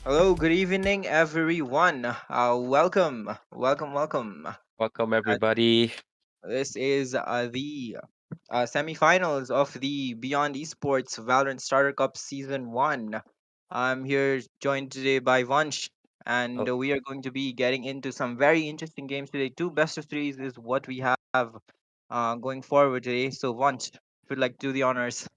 Hello, good evening, everyone. Welcome. Welcome, Uh, everybody. this is the semifinals of the Beyond Esports Valorant Starter Cup Season 1. I'm here joined today by Vansh, and Oh, we are going to be getting into some very interesting games today. Two best of threes is what we have going forward today. So, Vansh, if you'd like to do the honors.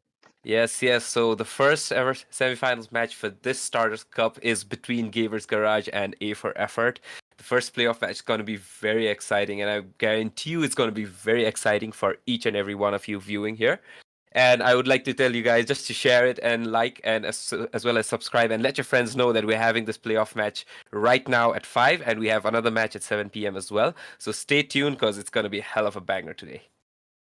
yes. So the first ever semifinals match for this Starters Cup is between Gamers Garage and A for Effort. The first playoff match is going to be very exciting, and I guarantee you it's going to be very exciting for each and every one of you viewing here. And I would like to tell you guys just to share it and like and as well as subscribe and let your friends know that we're having this playoff match right now at 5 and we have another match at 7 p.m. as well. So stay tuned because it's going to be a hell of a banger today.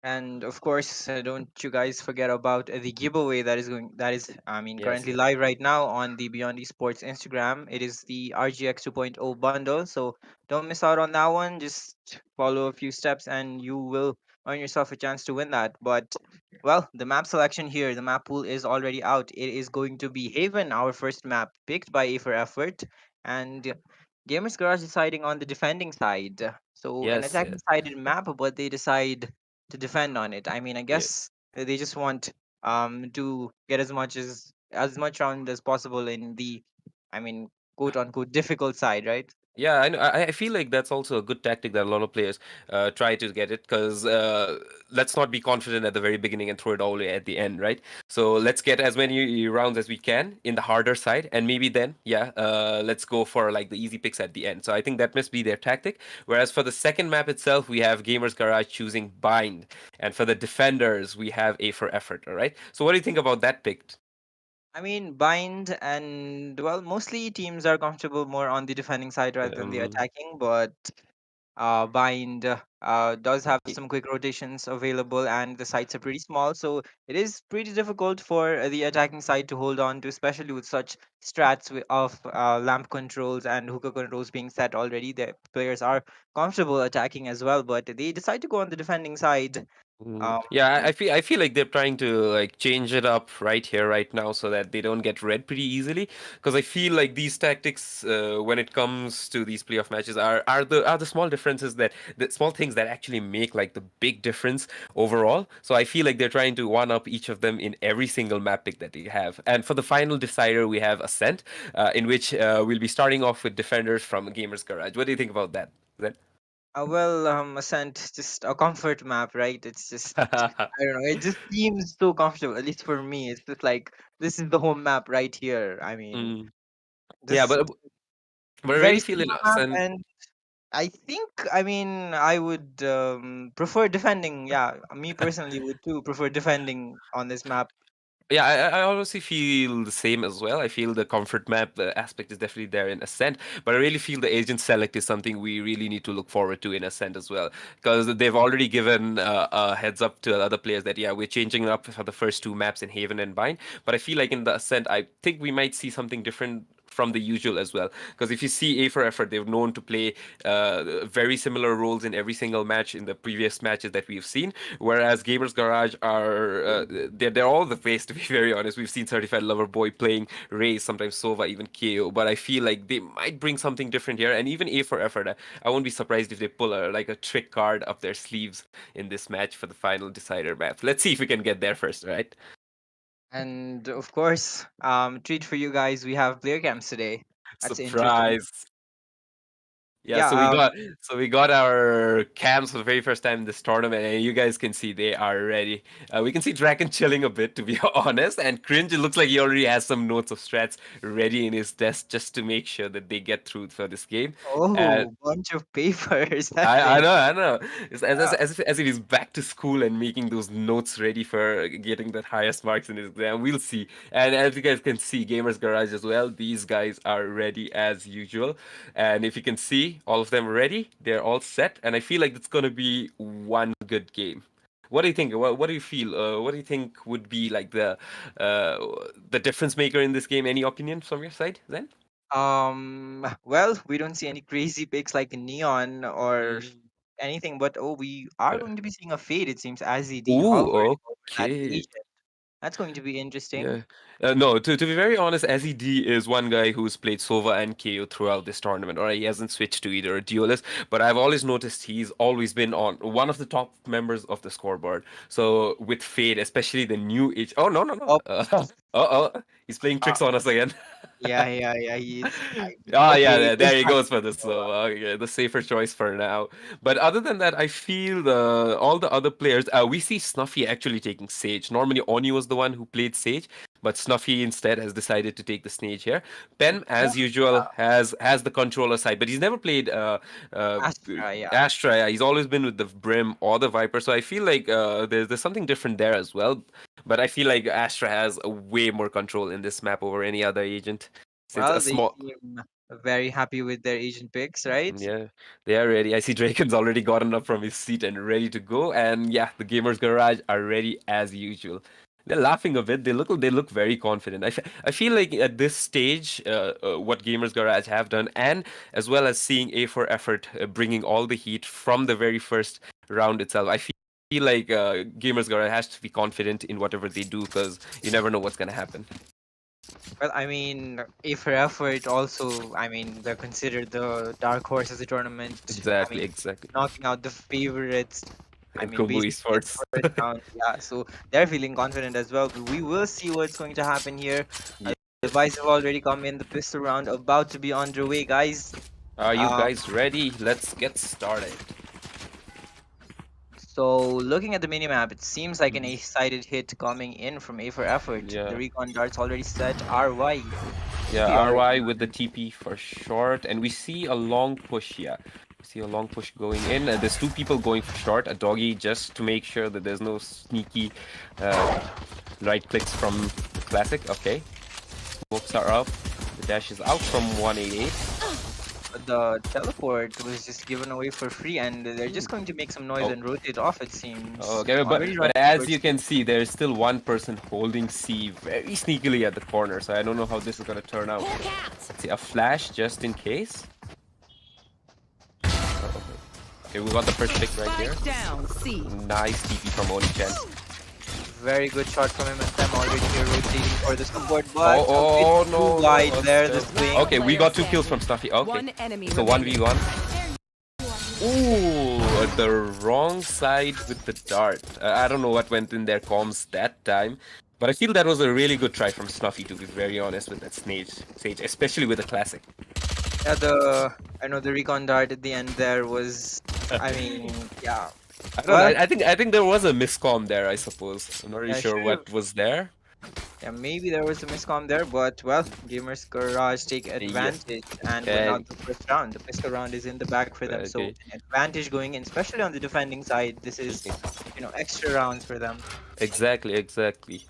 And of course, don't you guys forget about the giveaway that is Yes. currently live right now on the Beyond Esports Instagram. It is the RGX 2.0 bundle, so don't miss out on that one. Just follow a few steps and you will earn yourself a chance to win that. But well, the map selection here, the map pool is already out. It is going to be Haven, our first map picked by A for Effort, and Gamers Garage deciding on the defending side. So an Yes. attacking sided map, but they decide to defend on it. I mean, I Yes. guess they just want to get as much round as possible in the I mean quote unquote difficult side, right? Yeah, I know. I feel like that's also a good tactic that a lot of players try to get it because let's not be confident at the very beginning and throw it all away at the end, right? So let's get as many rounds as we can in the harder side, and maybe then, yeah, let's go for like the easy picks at the end. So I think that must be their tactic. Whereas for the second map itself, we have Gamers Garage choosing Bind, and for the defenders, we have A for Effort. All right. So what do you think about that pick? I mean, bind and well, mostly teams are comfortable more on the defending side rather than the Um, attacking, but Bind does have some quick rotations available, and the sites are pretty small, so it is pretty difficult for the attacking side to hold on to, especially with such strats of lamp controls and hookah controls being set already. The players are comfortable attacking as well, but they decide to go on the defending side. Um, Yeah, I feel like they're trying to like change it up right here, right now, so that they don't get red pretty easily. Because I feel like these tactics, when it comes to these playoff matches, are the small differences that the small things that actually make like the big difference overall. So I feel like they're trying to one up each of them in every single map pick that they have. And for the final decider, we have Ascent, in which we'll be starting off with defenders from Gamers Garage. What do you think about that? Ascent, just a comfort map, right? It's just I don't know. It just seems so comfortable, at least for me. It's just like this is the home map right here. I mean, Mm. Yeah, just but I very really feel in stable map, Ascent. and I would prefer defending. Yeah, me personally would too prefer defending on this map. Yeah, I honestly feel the same as well. I feel the comfort map aspect is definitely there in Ascent, but I really feel the agent select is something we really need to look forward to in Ascent as well, because they've already given a heads up to other players that yeah, we're changing it up for the first two maps in Haven and Bind. But I feel like in the Ascent, I think we might see something different from the usual as well. Because if you see A for Effort, they're known to play very similar roles in every single match in the previous matches that we've seen. Whereas Gamers Garage are they're all the face to be very honest. We've seen Certified Lover Boy playing Ray, sometimes Sova, even KO. But I feel like they might bring something different here. And even A for Effort, I won't be surprised if they pull like a trick card up their sleeves in this match for the final decider map. Let's see if we can get there first, right? And of course, treat for you guys. We have player camps today. That's interesting. Surprise. Yeah, Yeah. so we got our cams for the very first time in this tournament, and you guys can see they are ready. We can see Draken chilling a bit, to be honest, and Cringe. It looks like he already has some notes of strats ready in his desk just to make sure that they get through for this game. And Oh, bunch of papers. That's I it. know, I know. It's Yeah. as if he's back to school and making those notes ready for getting the highest marks in his exam. We'll see. And as you guys can see, Gamers Garage as well. These guys are ready as usual. And if you can see, all of them ready. They're all set. And I feel like it's gonna be one good game. What do you think? What do you feel? What do you think would be like the difference maker in this game? Any opinion from your side, then? Well, we don't see any crazy picks like Neon or Mm. anything, but oh, we are going to be seeing a fade, it seems, as ZD Ooh, hovered over that okay. agent. That's going to be interesting. Yeah. No, to be very honest, SED is one guy who's played Sova and KO throughout this tournament, or he hasn't switched to either a duelist, but I've always noticed he's always been on one of the top members of the scoreboard. So with Fade, especially the new age. Oh, no, no, no. Oh, He's playing uh, tricks on us again. yeah. He's Ah, yeah, okay. It is there he fine. goes for the Sova. Okay, the safer choice for now. But other than that, I feel all the other players. We see Snuffy actually taking Sage. Normally, Oni was the one who played Sage, but Snuffy instead has decided to take the stage here. Pen, Yeah, as usual, has the controller side, but he's never played Astra, yeah. Astra. Yeah, he's always been with the Brim or the Viper. So I feel like there's something different there as well. But I feel like Astra has a way more control in this map over any other agent. Since a Well, they small seem very happy with their agent picks, right? Yeah, they are ready. I see Draken's already gotten up from his seat and ready to go. And yeah, the Gamers Garage are ready as usual. They're laughing a bit. They look very confident. I feel like at this stage, what Gamers Garage have done, and as well as seeing A for Effort bringing all the heat from the very first round itself, I feel like Gamers Garage has to be confident in whatever they do because you never know what's gonna happen. Well, I mean, A for effort also, I mean, they're considered the dark horse of the tournament. I Exactly, mean, exactly. knocking out the favorites. I And mean, Kumu basically in Esports. the first round. Yeah, so they're feeling confident as well. But we will see what's going to happen here. The Yes. device have already come in. The pistol round about to be underway, guys. Are you Um, guys ready? Let's get started. so looking at the minimap, it seems like an Mhm. ace-sided hit coming in from A for effort. The Yeah, recon darts already set. RY. yeah, Be already RY with the done. TP for short, and we see a long push. Yeah, we see a long push going in. There's two people going for short. A doggy just to make sure that there's no sneaky uh, right clicks from the classic. Okay, smokes are up. The dash is out from 188. The teleport was just given away for free, and they're just going to make some noise Oh, and rotate off, it seems. okay, Already but running as you towards. can see, there's still one person holding C very sneakily at the corner. So I don't know how this is gonna turn out. Let's see, a flash just in case. Oh, okay. Okay, we got the first pick right here. Spike down, C. Nice TP from Oni-chan. Very good shot from him, and them already here rotating for the support, Oh, but a bit oh, too no, wide no. there, the swing. Okay, we got 2 kills from Stuffy. Okay, One enemy so remaining. 1v1. Ooh, at the wrong side with the dart. I don't know what went in their comms that time. But I feel that was a really good try from Snuffy, to be very honest, with that stage, especially with the classic. Yeah, I know the recon dart at the end there was, I mean, yeah. I don't know. Well, I think there was a miscom there. I suppose. I'm not really yeah, sure sure. what was there. Yeah, maybe there was a miscom there, but well, Gamers Garage take Yes. advantage and win Okay. out the first round. The pistol round is in the bag for them, so Okay. an advantage going in, especially on the defending side. This is, extra rounds for them. Exactly.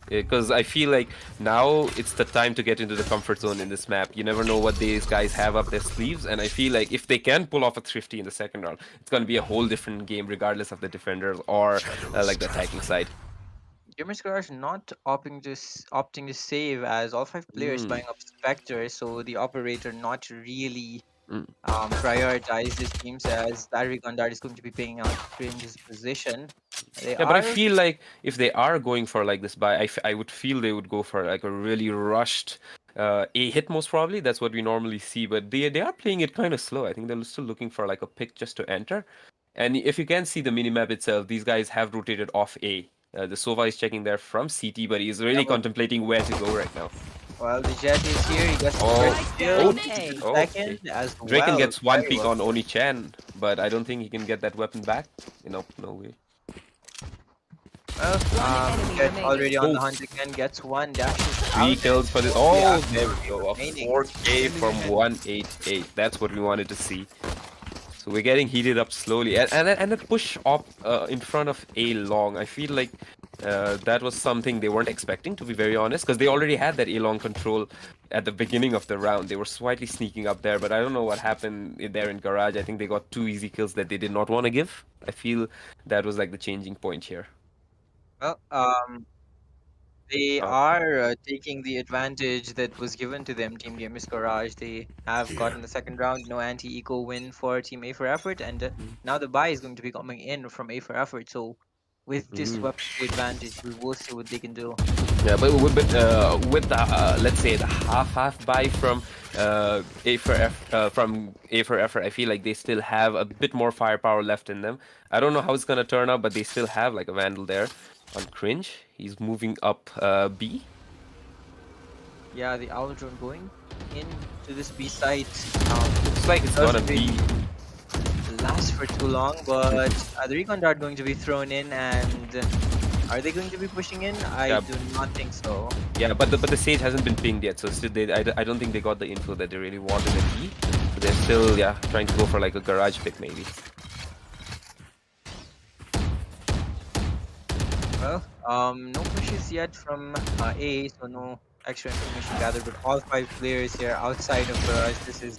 Because I feel like now it's the time to get into the comfort zone in this map. You never know what these guys have up their sleeves, and I feel like if they can pull off a thrifty in the second round, it's going to be a whole different game, regardless of the defenders or like the attacking side. Gamers Garage not opting to save as all five players Mm, buying up Spectre, so the operator not really mm. prioritize this team as that recon dart is going to be paying out in his position. They Yeah, but I are feel like if they are going for like this buy, I would feel they would go for like a really rushed A hit most probably. That's what we normally see, but they are playing it kind of slow. I think they're still looking for like a pick just to enter. And if you can see the minimap itself, these guys have rotated off A. The Sova is checking there from CT, but he's really contemplating where to go right now. well, the Jet is here. He gets the Oh, first Spike kill, down A. oh, second okay. as Draken well. gets one Very peek well. on Oni-chan, but I don't think he can get that weapon back. No, no way. Well, enemy Jet remaining. already on the Oh. hunt again. Gets one, dashes 3 out. kills for this. Yeah, Oh, there we go. A remaining. 4K from 188. That's what we wanted to see. So we're getting heated up slowly. And a push up in front of A long. I feel like that was something they weren't expecting, to be very honest, because they already had that A long control at the beginning of the round. They were slightly sneaking up there, but I don't know what happened there in Garage. I think they got 2 easy kills that they did not want to give. I feel that was like the changing point here. Well, they Uh, are taking the advantage that was given to them, Team Gamers Garage. They have gotten the second round, no anti-eco win for Team A for Effort, and now the buy is going to be coming in from A for Effort. So with this mm. weapon advantage, we will see what they can do. Yeah, but with the let's say the half buy from A for effort, I feel like they still have a bit more firepower left in them. I don't know how it's gonna turn out, but they still have like a Vandal there on Cringe. He's moving up B. Yeah, the Owl Drone going into this B site. Looks like it's gonna Doesn't be really last for too long, but the Recon Dart going to be thrown in, and are they going to be pushing in? I yeah, do not think so. yeah, but the Sage hasn't been pinged yet, so still I don't think they got the info that they really wanted at B. So they're still trying to go for like a garage pick maybe. Well, no pushes yet from A, so no extra information gathered. But all 5 players here outside of Garage, this is,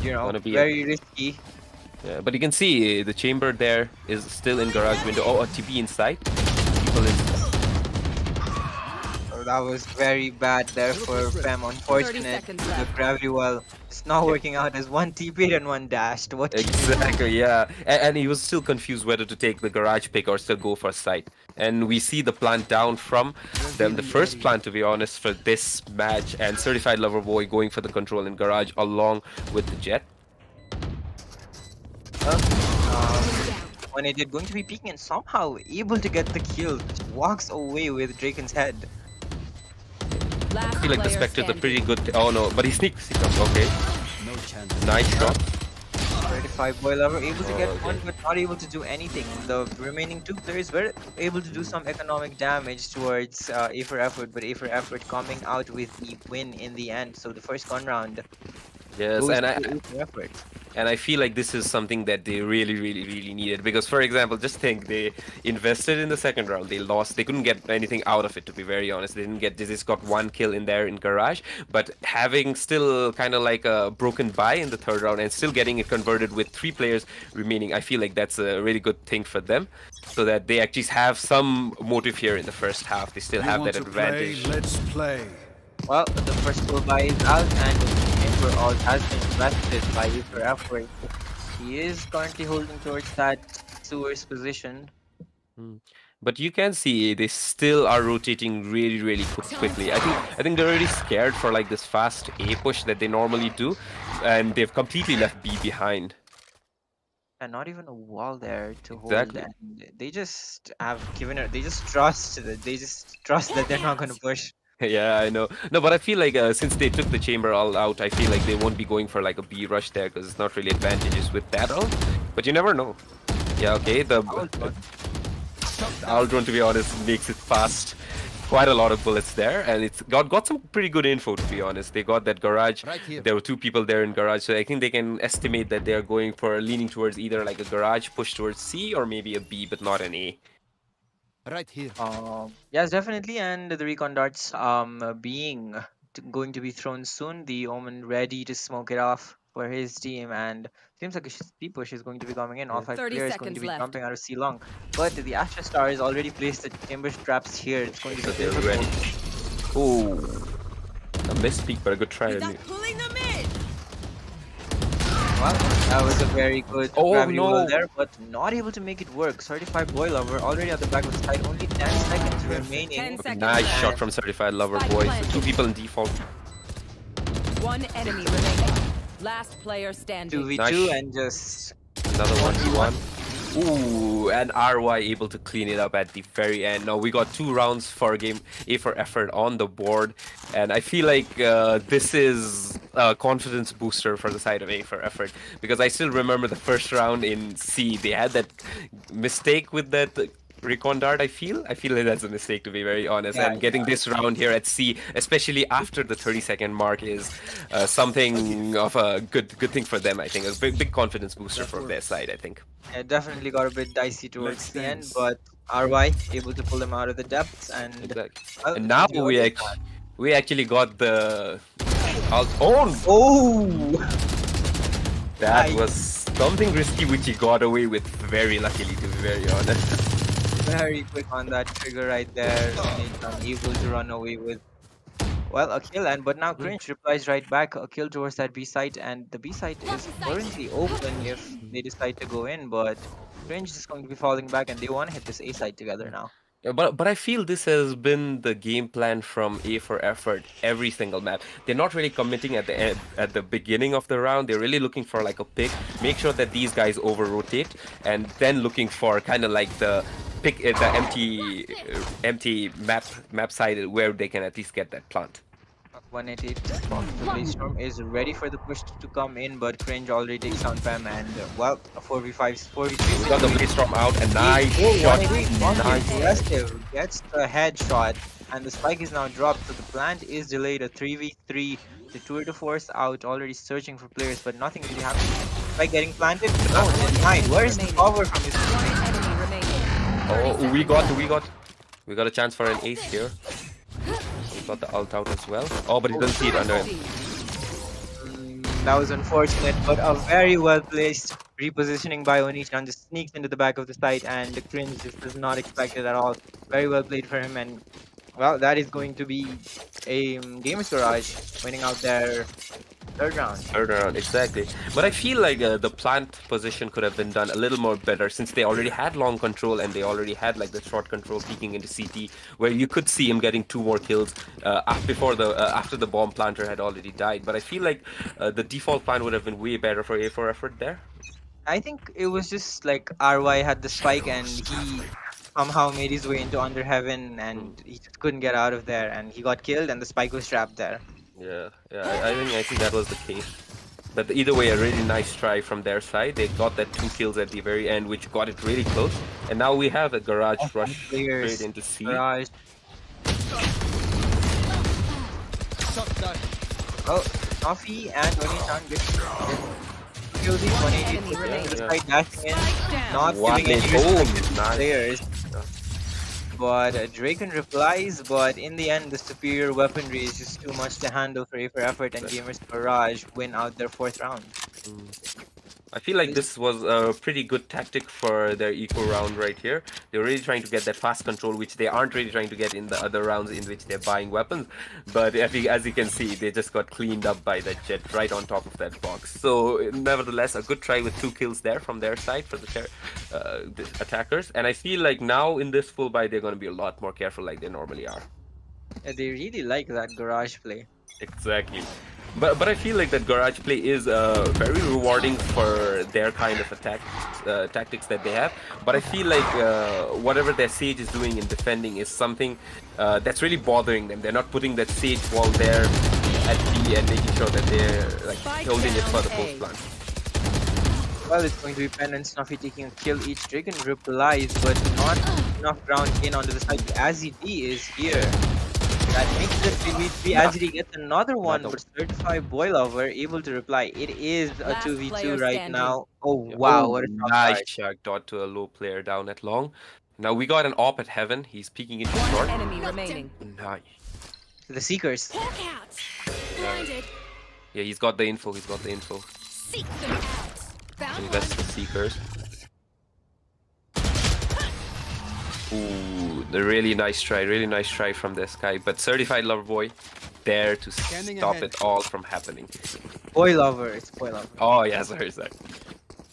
Gonna be a very risky. Yeah, but you can see the chamber there is still in garage window. Oh, a TP inside. People in. So that was very bad there for Fem. 30 Unfortunate. seconds The left. gravity well. It's not working out as one TP'd and one dashed. What can you do? Exactly, yeah. And he was still confused whether to take the garage pick or still go for site. And we see the plant down from them. The first plant, to be honest, for this match. And Certified Lover Boy going for the control in garage along with the Jet. Well, when it did going to be peeking and somehow able to get the kill. Just walks away with Draken's head. I feel like the Spectre is a pretty good. Oh no, but he sneaks. Okay. No chance. Nice shot. 35 Boy Lover able to get Okay. one but not able to do anything. The remaining 2 players were able to do some economic damage towards A for Effort, but A for Effort coming out with the win in the end. So the first gun round Yes, goes and to A for Effort. I feel like this is something that they really needed because, for example, just think they invested in the second round, they lost, they couldn't get anything out of it. To be very honest, they just got 1 kill in there in garage, but having still kind of like a broken buy in the third round and still getting it converted with 3 players remaining, I feel like that's a really good thing for them, so that they actually have some motive here in the first half. They still have that advantage. Let's play. Well, the first full buy is out and the chamber all has been invested by A for Effort. He is currently holding towards that sewers position. Mm. But you can see they still are rotating really quickly. I think they're already scared for like this fast A push that they normally do, and they've completely left B behind. And not even a wall there to hold, Exactly. and they just have given it. They just trust that they're not going to push. Yeah, I know. No, but I feel like since they took the chamber all out, I feel like they won't be going for like a B rush there because it's not really advantageous with that all. But you never know. Yeah, okay. The Owl Drone, to be honest, makes it fast. Quite a lot of bullets there, and it's got some pretty good info, to be honest. They got that garage. Right here. There were 2 people there in garage, so I think they can estimate that they're going for leaning towards either like a garage push towards C or maybe a B, but not an A. Right here. Yes, definitely, and the recon darts going to be thrown soon. The Omen ready to smoke it off for his team, and seems like a C push is going to be coming in. All 5 30 players going to seconds be left. jumping out of C long, but the Astra Star is already placed the chamber traps here. It's going to So be they're difficult. ready. Oh, a missed peek, but a good try. Pulling them in. Well, that was a very good Oh, gravity no. well there, but not able to make it work. Certified Boy Lover already at the back of the side. Only 10 seconds remaining. 10 seconds. Nice left. shot from Certified Lover Spike Boy. So planted. 2 people in default. 1 enemy remaining. Last player standing. 2v2 Nice. and just Another 1v1. Ooh, and RY able to clean it up at the very end. Now we got 2 rounds for game A for Effort on the board, and I feel like this is a confidence booster for the side of A for Effort, because I still remember the first round in C. They had that mistake with that recon dart. I feel like that's a mistake, to be very honest. Yeah, And getting this round here at C, especially after the 30-second mark, is something of a good thing for them. I think a big confidence booster from their side, I think. it definitely got a bit dicey towards Makes the end, sense. but RY able to pull them out of the depths, and Exactly. well, And now the we other actually got the oh, Oh! that Nice. was something risky which he got away with very luckily, to be very honest. Very quick on that trigger right there. Able to run away with, well, a kill, and but now Cringe replies right back, a kill towards that B site, and the B site is currently open if they decide to go in, but Cringe is going to be falling back, and they want to hit this A site together now. Yeah, but I feel this has been the game plan from A for Effort every single map. They're not really committing at the end, at the beginning of the round. They're really looking for like a pick, make sure that these guys over rotate, and then looking for kind of like the pick the empty map side where they can at least get that plant. 188 box. The Blaze Storm is ready for the push to come in, but Cringe already takes down Pem, and well, a 4v5, 4v3 We got the situation. Blaze Storm out, and nice Oh, shot. 188 box Nice. aggressive, gets the headshot, and the spike is now dropped, so the plant is delayed. A 3v3. The tour de force out, already searching for players, but nothing really happening. Spike getting planted? No, denied. Where is the cover from his One enemy remaining. Oh, we got a chance for an ace here. We got the ult out as well. Oh, but he doesn't see it under him. That was unfortunate, but a very well placed repositioning by Onii just sneaks into the back of the site, and the Cringe just does not expect it at all. Very well played for him, and well, that is going to be a Gamers Garage winning out their third round. Third round, exactly. But I feel like the plant position could have been done a little more better since they already had long control and they already had like the short control peeking into CT, where you could see him getting 2 more kills after the bomb planter had already died. But I feel like the default plan would have been way better for A4 Effort there. I think it was just like RY had the spike and he somehow made his way into Under Heaven and he just couldn't get out of there and he got killed and the spike was trapped there. Yeah, I think that was the case. But either way, a really nice try from their side. They got that 2 kills at the very end, which got it really close. And now we have a garage rush Players, straight into C. Garage. Shot down. Oh, Nofi and Oni-chan get kills these 180 Enemy remaining. despite dashing in, Spike down. not One giving any is respect home. to the Nice. players. But Draken replies, but in the end, the superior weaponry is just too much to handle for A for Effort, and Gamers Garage win out their 4th round. I feel like this was a pretty good tactic for their eco round right here. They're really trying to get that fast control, which they aren't really trying to get in the other rounds in which they're buying weapons. But as you can see, they just got cleaned up by that jet right on top of that box. So nevertheless, a good try with 2 kills there from their side for the attackers. And I feel like now in this full buy, they're going to be a lot more careful like they normally are. They really like that Garage play. Exactly. But I feel like that garage play is very rewarding for their kind of tactics that they have. But I feel like whatever their Sage is doing in defending is something that's really bothering them. They're not putting that Sage wall there at B and making sure that they're like holding it for the post plant. Well, it's going to be Pen and Snuffy taking a kill each. Dragon replies, but not enough ground in onto the side. Azidi is here. That makes it 3v3. Azidi gets another one, but Certified Boy Lover able to reply. It is a Last 2v2 player right standing. now. Oh, wow, what a shot Nice card. shot dot to a low player down at long. Now we got an op at heaven. He's peeking into One short. enemy remaining. Nice. The Seekers. Hawk out. Blinded. Yeah, he's got the info. He's got the info. Seek them out. Found Invest one. the seekers. Ooh, the really nice try from this guy. But Certified Lover Boy there to Scanning stop ahead. it all from happening. Boy Lover. It's Boy Lover. Oh, yeah, sorry.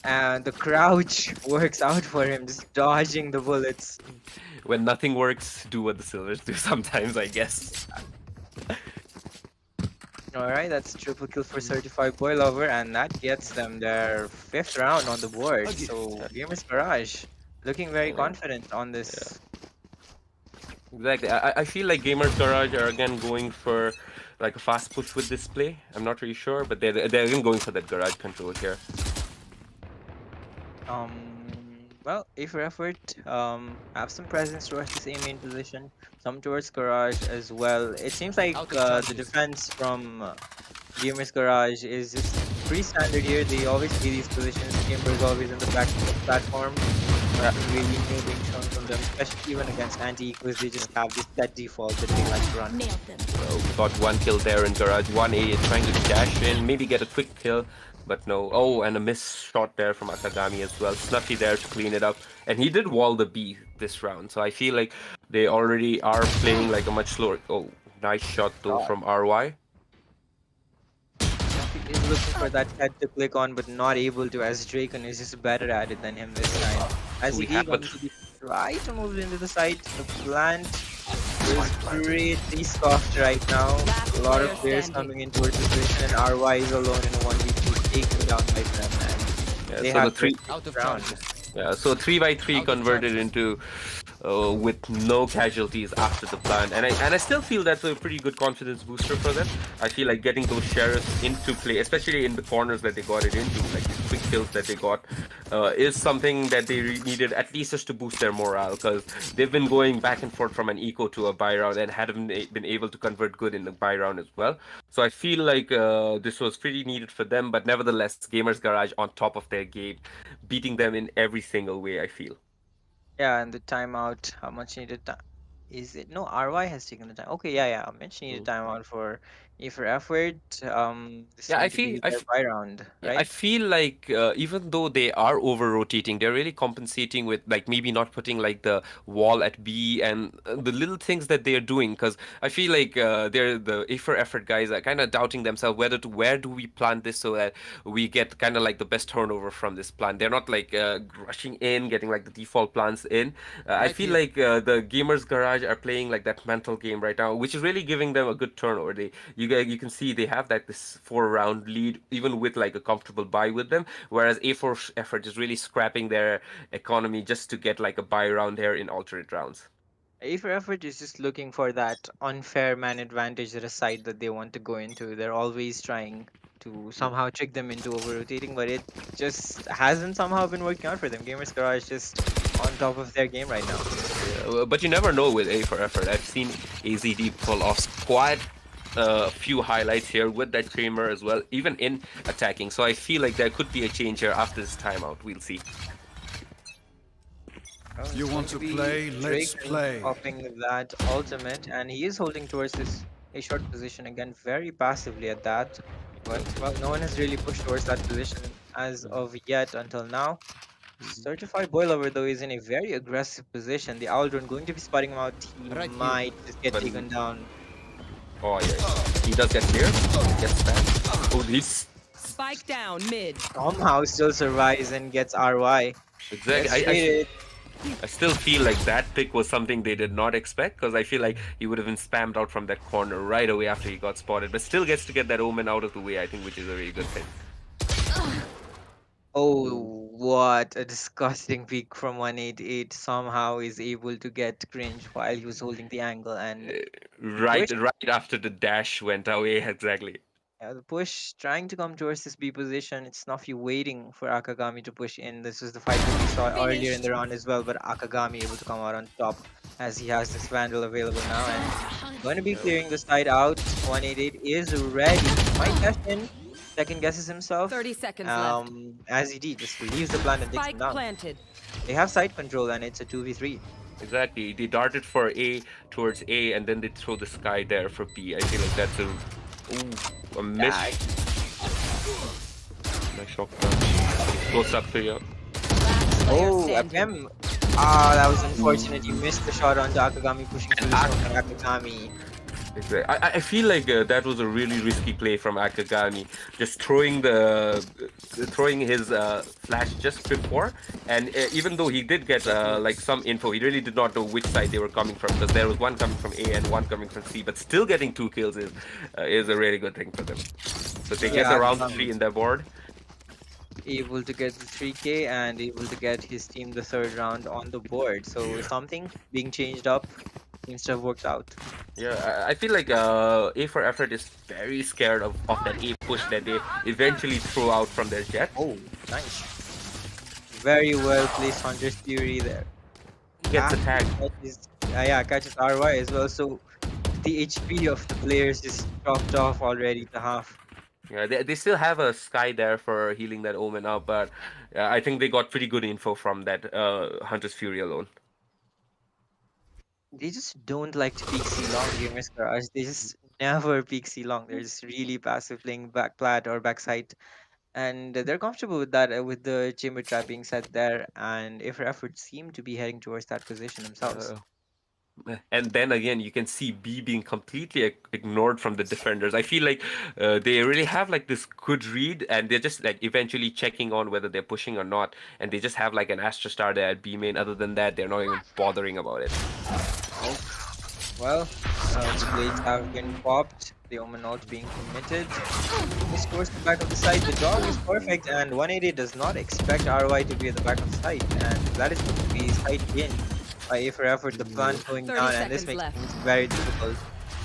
And the crouch works out for him, just dodging the bullets. When nothing works, do what the Silvers do sometimes, I guess. Alright, that's a triple kill for Certified Boy Lover, and that gets them their 5th round on the board. So, Gamers Garage looking very confident on this. Exactly. I feel like Gamers Garage are again going for like a fast push with this play. I'm not really sure, but they're again going for that garage control here. Well, A for Effort, have some presence towards this A main position, some towards Garage as well. It seems like Out of the charges. defense from Gamers Garage is just pretty standard here. They always see these positions. Kimber's always in the back of the platform. Nothing really new being shown from them, especially even against anti-ecos. They just have this set default that they like to run. Nailed them. Got 1 kill there in garage. 1A trying to dash in, maybe get a quick kill. But no. Oh, and a missed shot there from Akagami as well. Snuffy there to clean it up. And he did wall the B this round. So I feel like they already are playing like a much slower... Oh, nice shot though from RY. He's looking for that head to click on, but not able to, as Draken is just better at it than him this time. As We he have going a- to be try to move into the site. The plant is pretty soft right now. Last A lot of player players standing. coming in towards the position, and RY is alone in a 1v2, taken down by them, and Yeah, they so the have the three, Out of round. charges. yeah, so 3 by 3 Out of converted charges. into with no casualties after the plant, and I still feel that's a pretty good confidence booster for them. I feel like getting those sheriffs into play, especially in the corners that they got it into, like these quick kills that they got, is something that they needed at least just to boost their morale, because they've been going back and forth from an eco to a buy round and hadn't been able to convert good in the buy round as well. So I feel like this was pretty needed for them, but nevertheless, Gamers Garage on top of their game, beating them in every single way, I feel. Yeah, and the timeout, how much needed time? Is it no? RY has taken the time. Okay, yeah, yeah. Mitch needed Mm. timeout for E for effort. This is Yeah, I going to feel be I, their f- buy round, Yeah, I right? feel like even though they are over rotating, they're really compensating with like maybe not putting like the wall at B and the little things that they are doing. Because I feel like they're the A for effort guys are kind of doubting themselves where do we plant this so that we get kind of like the best turnover from this plant. They're not like rushing in, getting like the default plants in. I Right feel here. like the Gamers Garage are playing like that mental game right now, which is really giving them a good turnover. You can see they have like this 4 round lead even with like a comfortable buy with them, whereas A4 effort is really scrapping their economy just to get like a buy round here in alternate rounds. A for effort is just looking for that unfair man advantage at a side that they want to go into. They're always trying to somehow trick them into over rotating, but it just hasn't somehow been working out for them. Gamers Garage just on top of their game right now. Yeah, but you never know with A for effort. I've seen AZD pull off quite a few highlights here with that chamber as well, even in attacking. So I feel like there could be a change here after this timeout. We'll see. Oh, You it's going want to to be play? Let's Drake play. popping that ultimate, and he is holding towards this a short position again, very passively at that. But well, no one has really pushed towards that position as of yet until now. Certified Boilover though is in a very aggressive position. The Aldrin going to be spotting him out. He Right here. might just get But taken down. oh yeah, he does get clear. He gets that. Oh, he's Spike down mid. Somehow still survives and gets RY. exactly. Gets traded. I still feel like that pick was something they did not expect because I feel like he would have been spammed out from that corner right away after he got spotted, but still gets to get that omen out of the way, I think, which is a really good thing. Oh, what a disgusting peek from 188. Somehow is able to get cringe while he was holding the angle and the Right, push. right after the dash went away, exactly. Yeah, the push trying to come towards this B position. It's Snuffy waiting for Akagami to push in. This was the fight that we saw earlier in Finished. the round as well, but Akagami able to come out on top as he has this Vandal available now and going to be clearing the side out. 188 is ready. Might dash in. Second guesses himself. 30 seconds left. As he did, just leaves the plant and takes him Spike down. planted. They have side control and it's a 2v3. Exactly. They darted for A towards A and then they throw the sky there for B. I feel like that's a miss. Yeah, Nice shot. Close up to you. Last player oh, standing. FM. Ah, that was unfortunate. You missed the shot onto Akagami pushing through the smoke and Akagami. Exactly. I feel like that was a really risky play from Akagami, just throwing his flash just before, and even though he did get like some info, he really did not know which side they were coming from because there was one coming from A and one coming from C, but still getting 2 kills is a really good thing for them. So they get Yeah, the round Akagami 3 in their board. able to get the 3K and able to get his team the third round on the board. So something being changed up seems to have worked out. Yeah, I feel like A for effort is very scared of that A push that they eventually throw out from their jet. Oh, nice. Very well placed Hunter's Fury there. Gets attacked. Catches RY as well. So the HP of the players is chopped off already to half. Yeah, they still have a sky there for healing that omen up, but I think they got pretty good info from that Hunter's Fury alone. They just don't like to peek C long gamers garage. They just never peek C long. They're just really passive playing back plat or backside. And they're comfortable with that, with the chamber trap being set there. And if effort seem to be heading towards that position themselves. Uh, And then again, you can see B being completely ignored from the defenders. I feel like they really have like this good read, and they're just like eventually checking on whether they're pushing or not. And they just have like an Astra Star there at B main. Other than that, they're not even bothering about it. Oh, well, the blades have been popped. The Omen ult being committed. This goes to the back of the site. The dog is perfect, and 180 does not expect RY to be at the back of the site, and that is going to be site in by A for effort. The plant going 30 down, and this seconds makes left. things very difficult.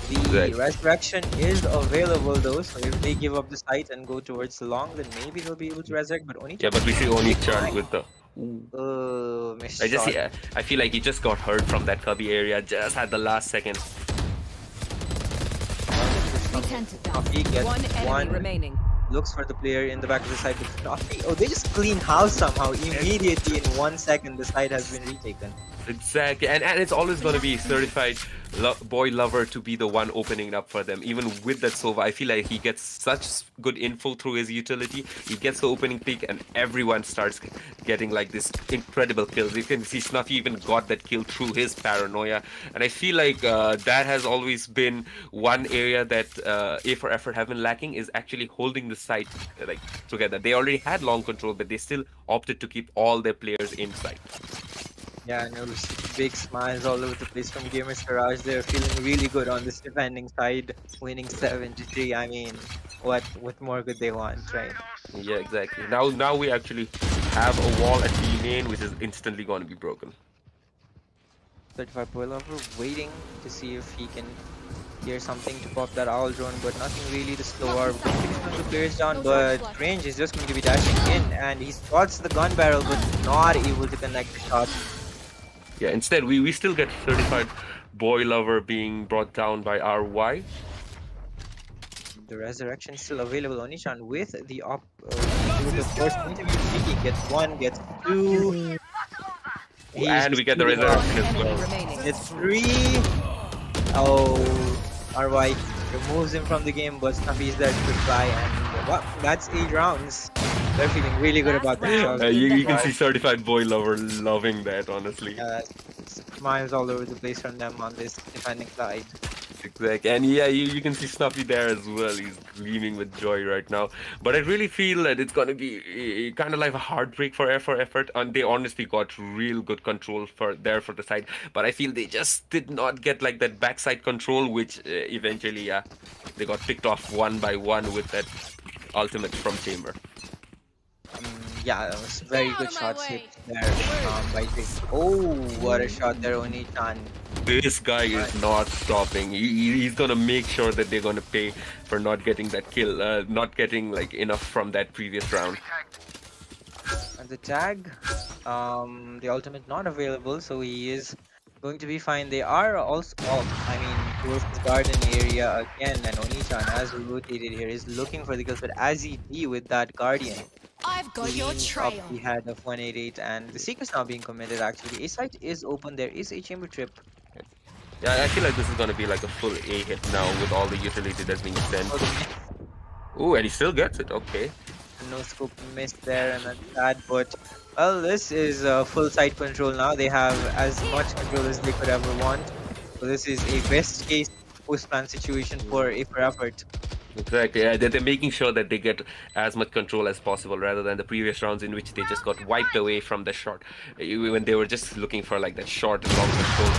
The Right. resurrection is available though, so if they give up the site and go towards the long, then maybe they'll be able to resurrect. But only Yeah, but we see Onii chant with the. missed I just shot. see. I feel like he just got hurt from that cubby area just at the last second. We tend to die. Coffee gets One enemy one. remaining. Looks for the player in the back of the side, but Coffee. Oh, they just clean house somehow. Immediately in 1 second, the site has been retaken. Exactly, and it's always going to be certified boy lover to be the one opening it up for them. Even with that Sova, I feel like he gets such good info through his utility. He gets the opening pick, and everyone starts getting like this incredible kills. You can see Snuffy even got that kill through his paranoia, and I feel like that has always been one area that A for effort have been lacking, is actually holding the site like together. They already had long control, but they still opted to keep all their players inside. Yeah, no, big smiles all over the place from Gamers Garage. They're feeling really good on this defending side, winning 7-3. I mean, what more could they want, right? Yeah, exactly. Now we actually have a wall at B main, which is instantly going to be broken. 35 boy lover waiting to see if he can hear something to pop that owl drone, but nothing really to slow our the players down. But range is just going to be dashing in, and he spots the gun barrel, but not able to connect the shot. Yeah, instead we still get certified boy lover being brought down by RY. The resurrection still available. Onichan with the with the first interview, he gets one, gets two. And we get the shooting resurrection as Enemy well. remaining. It's three. Oh, RY removes him from the game, but Snuffy is there to reply, and well, that's 8 rounds. They're feeling really good about themselves. You can see certified boy lover loving that, honestly. Smiles all over the place from them on this defending side. Exactly, and yeah, you can see Snuffy there as well. He's gleaming with joy right now. But I really feel that it's gonna be kind of like a heartbreak for effort, and they honestly got real good control for the side. But I feel they just did not get like that backside control, which eventually, yeah, they got picked off one by one with that ultimate from Chamber. Yeah, it was very good shots hit there by Jake. Oh, what a shot there, Oni-chan. This guy is not stopping. He's gonna make sure that they're gonna pay for not getting that kill, not getting like enough from that previous round. And the tag, the ultimate not available, so he is going to be fine. They are also off. I mean, towards this garden area again, and Oni-chan, as we rotated here, is looking for the kills, but as he be with that guardian. I've got your Leans trail. up the head of 188, and the secret's now being committed. Actually, A site is open. There is a chamber trip. Yeah, I feel like this is gonna be like a full A hit now with all the utility that's being sent. Ooh, and he still gets it. Okay. No scope missed there, and that's sad. But well, this is full site control now. They have as much control as they could ever want. So this is a best case post plan situation for A for effort. Exactly. Yeah, they're making sure that they get as much control as possible rather than the previous rounds in which they just got wiped away from the shot when they were just looking for like that short and long control.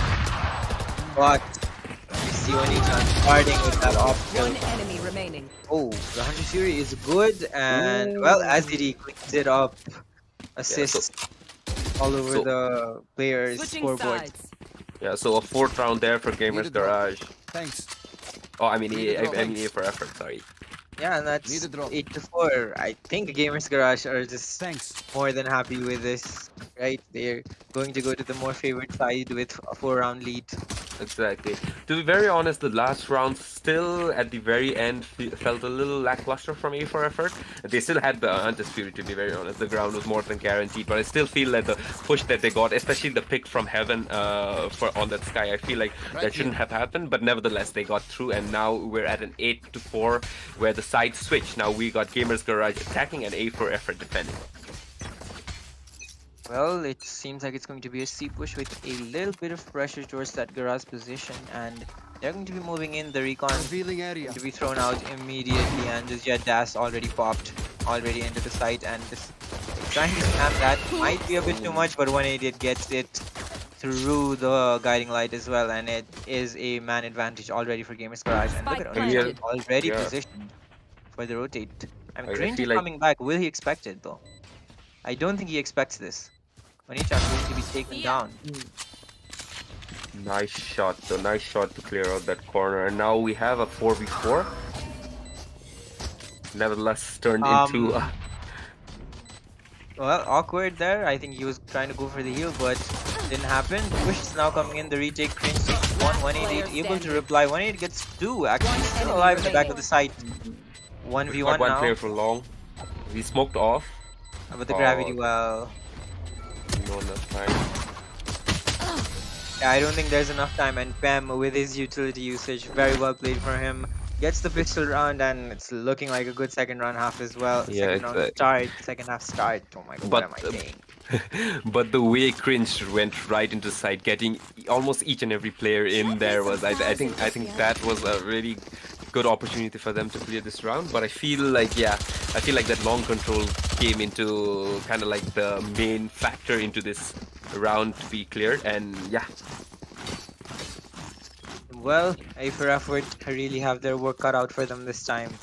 But we see Oni-chan starting with that off kill. One enemy remaining. Oh, the Hunter Fury is good, and well, as he cleans it up, assists all over the player's Switching scoreboard. sides. Yeah, so a 4th round there for Gamers Garage. Thanks. Oh, I mean Need a drop. A for effort, sorry. Yeah, and that's Need a drop. 8-4. I think Gamers Garage are just Thanks. more than happy with this, right? They're going to go to the more favored side with a 4-round lead. Exactly. To be very honest, the last round still at the very end felt a little lackluster from A for effort. They still had the Hunter's Fury, to be very honest. The ground was more than guaranteed, but I still feel that the push that they got, especially the pick from Heaven for on that Sky, I feel like that shouldn't have happened, but nevertheless they got through, and now we're at an 8-4 where the sides switch. Now we got Gamers Garage attacking and A for effort defending. Well, it seems like it's going to be a C push with a little bit of pressure towards that garage position, and they're going to be moving in. The recon Revealing area. to be thrown out immediately, and the jet dash already popped, already into the site, and this trying to snap that might be a bit too much, but 188 gets it through the guiding light as well, and it is a man advantage already for Gamers Garage. And look Spike at planted. Onii already Yeah. positioned for the rotate. I mean, I Cringe feel is like coming back. Will he expect it though? I don't think he expects this. Onii-chan going to be taken down. nice shot, though. Nice shot to clear out that corner. And now we have a 4v4. Nevertheless, turned into. Well, awkward there. I think he was trying to go for the heal, but didn't happen. Push is now coming in. The retake. Cringe takes 188 able to reply. 188 gets 2. Actually, still alive in the back of the site. 1v1 Not one now. player for long. We smoked off. But the gravity well. No enough time. Yeah, I don't think there's enough time, and Pam with his utility usage, very well played for him. Gets the pistol round, and it's looking like a good second round half as well. Yeah, Second round start, second half start. Oh my god, what am I But, saying? but the way Cringe went right into sight, getting almost each and every player in there was, I think that was a really good opportunity for them to clear this round. But I feel like, yeah, I feel like that long control came into kind of like the main factor into this round to be cleared, and yeah. Well, A for effort really have their work cut out for them this time.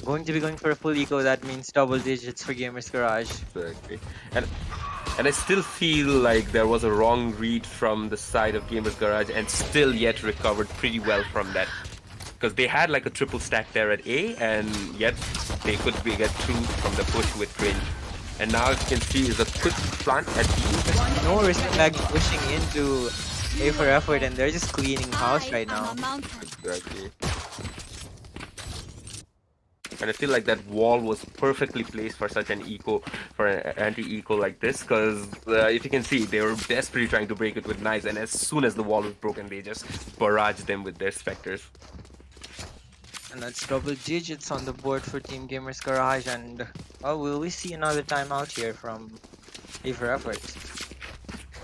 Going to be going for a full eco, that means double digits for Gamers Garage. Exactly. And I still feel like there was a wrong read from the side of Gamers Garage, and still yet recovered pretty well from that. Because they had like a triple stack there at A, and yet they could get through from the push with Cringe. And now, as you can see, is a quick plant at B. No respect pushing into A for effort, and they're just cleaning house right now. Exactly. And I feel like that wall was perfectly placed for such an eco, for an anti-eco like this, because if you can see, they were desperately trying to break it with knives, and as soon as the wall was broken, they just barraged them with their specters. And that's double digits on the board for Team Gamers Garage, and well, will we see another timeout here from A for effort?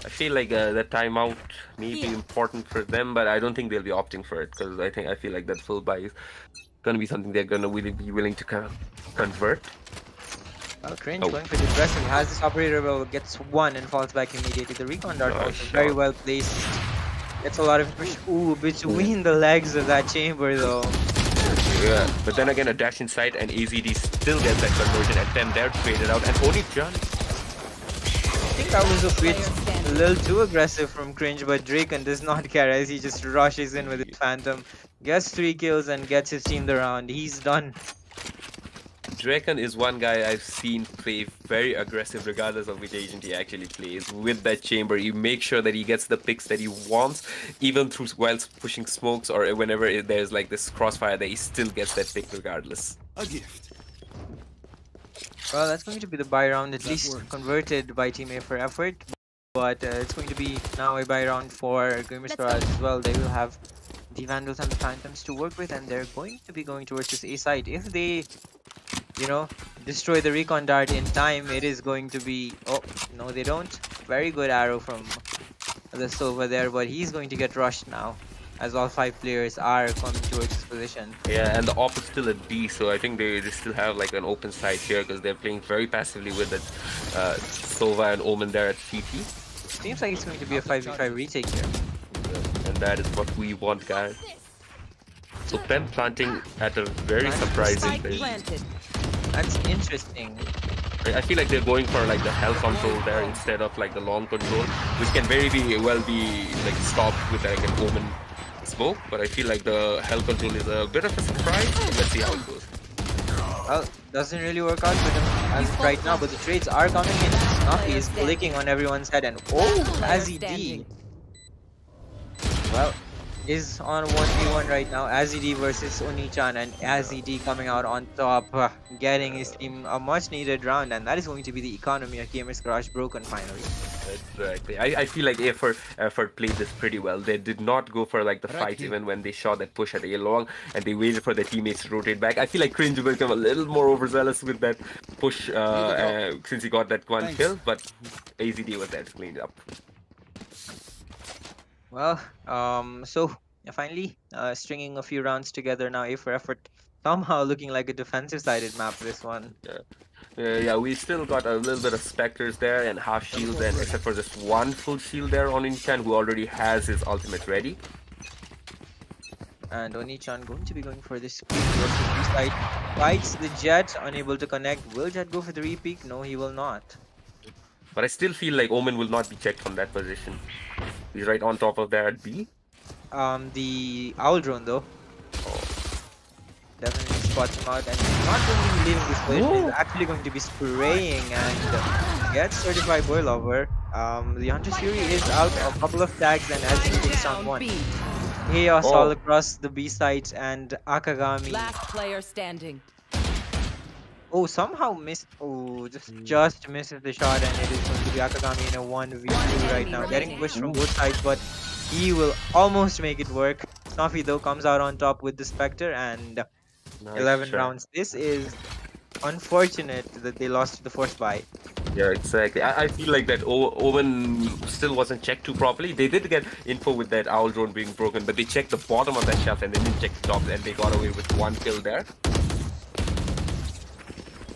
I feel like that timeout may be important for them, but I don't think they'll be opting for it, because I feel like that full buy is gonna be something they're gonna really be willing to convert. Well, Cringe going for the aggressive, has this operator well, gets one and falls back immediately. The recon dart Nice also shot. very well placed. Gets a lot of push. Ooh, between the legs of that chamber though. Yeah, but then again, a dash inside and AZD still gets that conversion, and then they're traded out, and Onii-chan. I think that was a little too aggressive from Cringe, but Draken does not care as he just rushes in with his Phantom. Gets 3 kills and gets his team the round. He's done. Draken is one guy I've seen play very aggressive regardless of which agent he actually plays. With that chamber, you make sure that he gets the picks that he wants, even through whilst pushing smokes or whenever there's like this crossfire, that he still gets that pick regardless. A gift. Well, that's going to be the buy round, at That least works. converted by Team A for effort. But it's going to be now a buy round for Gamers Garage as well. They will have the Vandals and the Phantoms to work with, and they're going to be going towards this A side. If they, you know, destroy the recon dart in time, it is going to be... Oh, no they don't. Very good arrow from the Sova there, but he's going to get rushed now, as all 5 players are coming towards this position. Yeah, and the op is still at D, so I think they still have like an open side here because they're playing very passively with the Sova and Omen there at CT. Seems like it's going to be a 5v5 retake here. And that is what we want, guys. So them planting at a very surprising Spike place. planted. That's interesting. I feel like they're going for like the hell control there instead of like the long control, which can well be like stopped with like an Omen smoke. But I feel like the hell control is a bit of a surprise. Let's see how it goes. Well, doesn't really work out for them as of right now, but the trades are coming in. Snuffy is clicking on everyone's head, and oh, as he D. Well, is on 1v1 right now. Azid versus Onichan, and Azid coming out on top, getting his team a much needed round, and that is going to be the economy of Gamers Garage broken finally. Exactly. I feel like effort played this pretty well. They did not go for like the Right fights here. even when they shot that push at A long and they waited for their teammates to rotate back. I feel like Cringe will become a little more overzealous with that push Here we go. since he got that one Thanks. kill, but AZD was there to clean it up. Well, so yeah, finally, stringing a few rounds together now. A for effort, somehow looking like a defensive-sided map. This one, Yeah. Yeah, we still got a little bit of specters there and half shields, and except for just one full shield there on Inchan who already has his ultimate ready. and Onichan going to be going for this peek towards the B side. Fights the Jet, unable to connect. Will Jet go for the repeak? No, he will not. But I still feel like Omen will not be checked on that position. He's right on top of there at B. The owl drone though definitely spots him out, and he's not going to be leaving this position. He's actually going to be spraying and gets certified boy lover. The Hunter's Fury is out a couple of tags, and as he Spike takes on down one. B. Chaos all Oh. across the B sides, and Akagami. Last player standing. Oh, somehow missed. Oh, just misses the shot, and it is going to be Akagami in a 1v2 right now, getting pushed from both sides, but he will almost make it work. Snuffy though comes out on top with the Spectre, and Nice 11 try. rounds. This is unfortunate that they lost to the first buy. Yeah, exactly. I feel like that Owen still wasn't checked too properly. They did get info with that owl drone being broken, but they checked the bottom of that shelf and they didn't check the top, and they got away with one kill there.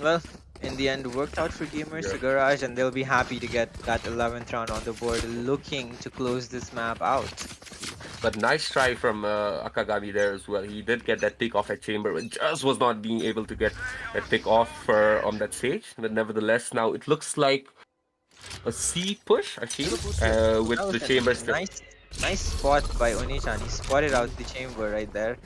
Well, in the end, worked out for Gamers Yeah. Garage, and they'll be happy to get that 11th round on the board, looking to close this map out. But nice try from Akagami there as well. He did get that pick off at Chamber, but just was not being able to get that pick off on that stage. But nevertheless, now it looks like a C push, I feel, with That was the Chamber a still. nice spot by Onichan. He spotted out the chamber right there.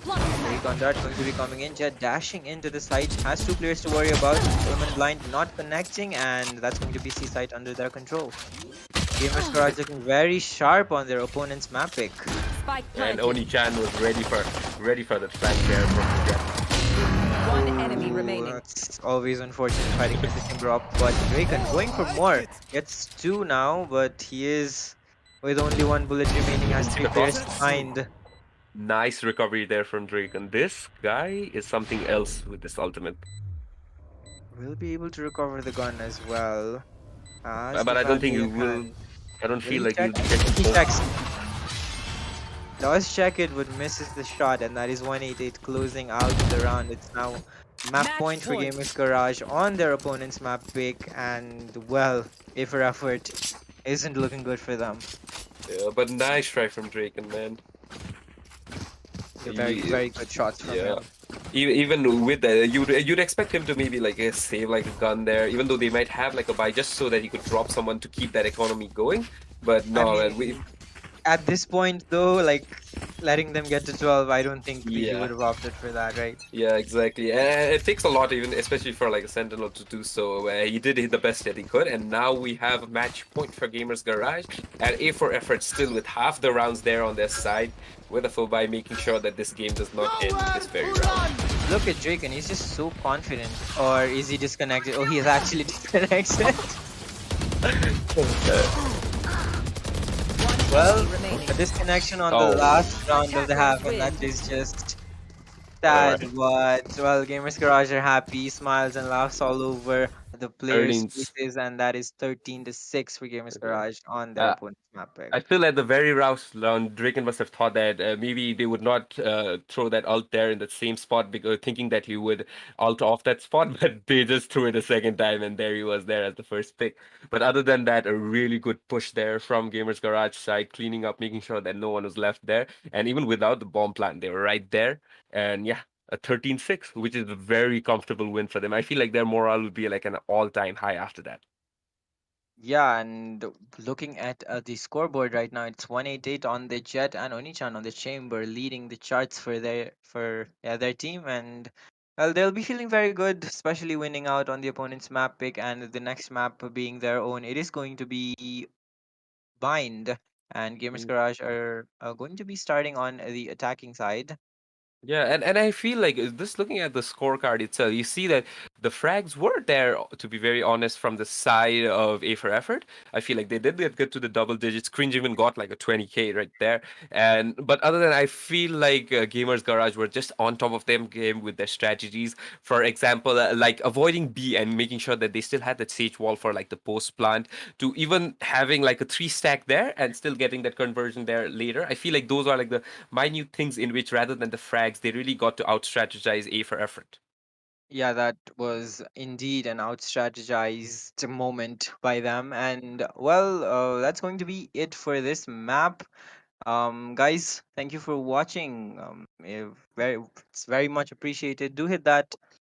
Recon dart going to be coming in. Jet dashing into the site. Has two players to worry about. Omen blind not connecting, and that's going to be C site under their control. Gamers Garage looking very sharp on their opponent's map pick. Spike And planted. Oni-chan was ready for the flank there from the Jet. One enemy Ooh, remaining. That's always unfortunate fighting position drop, but Draken going for more. Gets two now, but he is with only one bullet remaining. Has three players to find. Nice recovery there from Drake, and this guy is something else with this ultimate. Will be able to recover the gun as well. But I don't think he will. I don't feel like he'll be checking He both. checks. Does check it, but misses the shot, and that is 188 closing out the round. It's now map Match point for point. Gamers Garage on their opponent's map pick, and well, A for effort isn't looking good for them. Yeah, but nice try from Drake, and man. Very good shots from Yeah. him. Even with that, you'd expect him to maybe like save like a gun there, even though they might have like a buy just so that he could drop someone to keep that economy going. But no, I man, mean, at this point though, like letting them get to 12, I don't think he Yeah. would have opted for that, right? yeah, exactly. And it takes a lot, even especially for like a Sentinel to do so. He did the best that he could, and now we have a match point for Gamers Garage at A for effort, still with half the rounds there on their side, with a full buy, making sure that this game does not end this very round. Look at Drake, and he's just so confident. Or is he disconnected? Oh, he is actually disconnected. Well, remaining. a disconnection on Oh. the last round of the half, and that is just sad. But well, Gamers Garage are happy, smiles and laughs all over the players' Earnings. faces, and that is 13-6 for Gamers Garage on their Uh, opponent's map pick. I feel at the very last round, Draken must have thought that maybe they would not throw that ult there in the same spot, because thinking that he would ult off that spot, but they just threw it a second time, and there he was there as the first pick. But other than that, a really good push there from Gamers Garage side, cleaning up, making sure that no one was left there. And even without the bomb plant, they were right there. And yeah, a 13-6, which is a very comfortable win for them. I feel like their morale would be like an all-time high after that. Yeah, and looking at the scoreboard right now, it's 188 on the Jet and Onichan on the Chamber, leading the charts for their team, and well, they'll be feeling very good, especially winning out on the opponent's map pick, and the next map being their own. It is going to be Bind, and Gamers Garage are going to be starting on the attacking side. Yeah, and I feel like this looking at the scorecard itself, you see that the frags were there, to be very honest, from the side of A for Effort. I feel like they did get to the double digits. Cringe even got like a 20K right there. And but other than I feel like Gamers Garage were just on top of them game with their strategies. For example, like avoiding B and making sure that they still had that sage wall for like the post plant, to even having like a 3 stack there and still getting that conversion there later. I feel like those are like the minute things in which rather than the frags, they really got to out strategize A for Effort. Yeah, that was indeed an out strategized moment by them. And well, that's going to be it for this map. Guys, thank you for watching. It's very much appreciated. Do hit that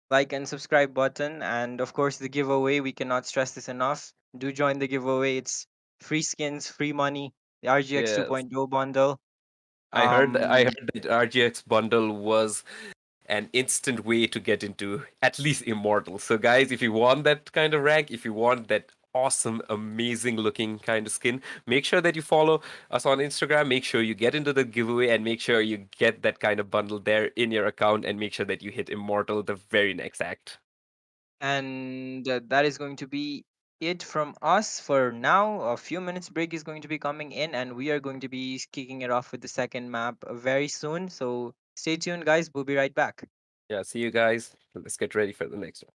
like and subscribe button, and of course the giveaway. We cannot stress this enough. Do join the giveaway. It's free skins, free money, the RGX Yes. 2.0 bundle. I Um, heard that RGX bundle was an instant way to get into at least immortal. So guys, if you want that kind of rank, if you want that awesome, amazing looking kind of skin, make sure that you follow us on Instagram. Make sure you get into the giveaway and make sure you get that kind of bundle there in your account and make sure that you hit immortal the very next act. and that is going to be it from us for now. A few minutes break is going to be coming in, and we are going to be kicking it off with the second map very soon. So stay tuned, guys. We'll be right back. Yeah, see you guys. Let's get ready for the next one.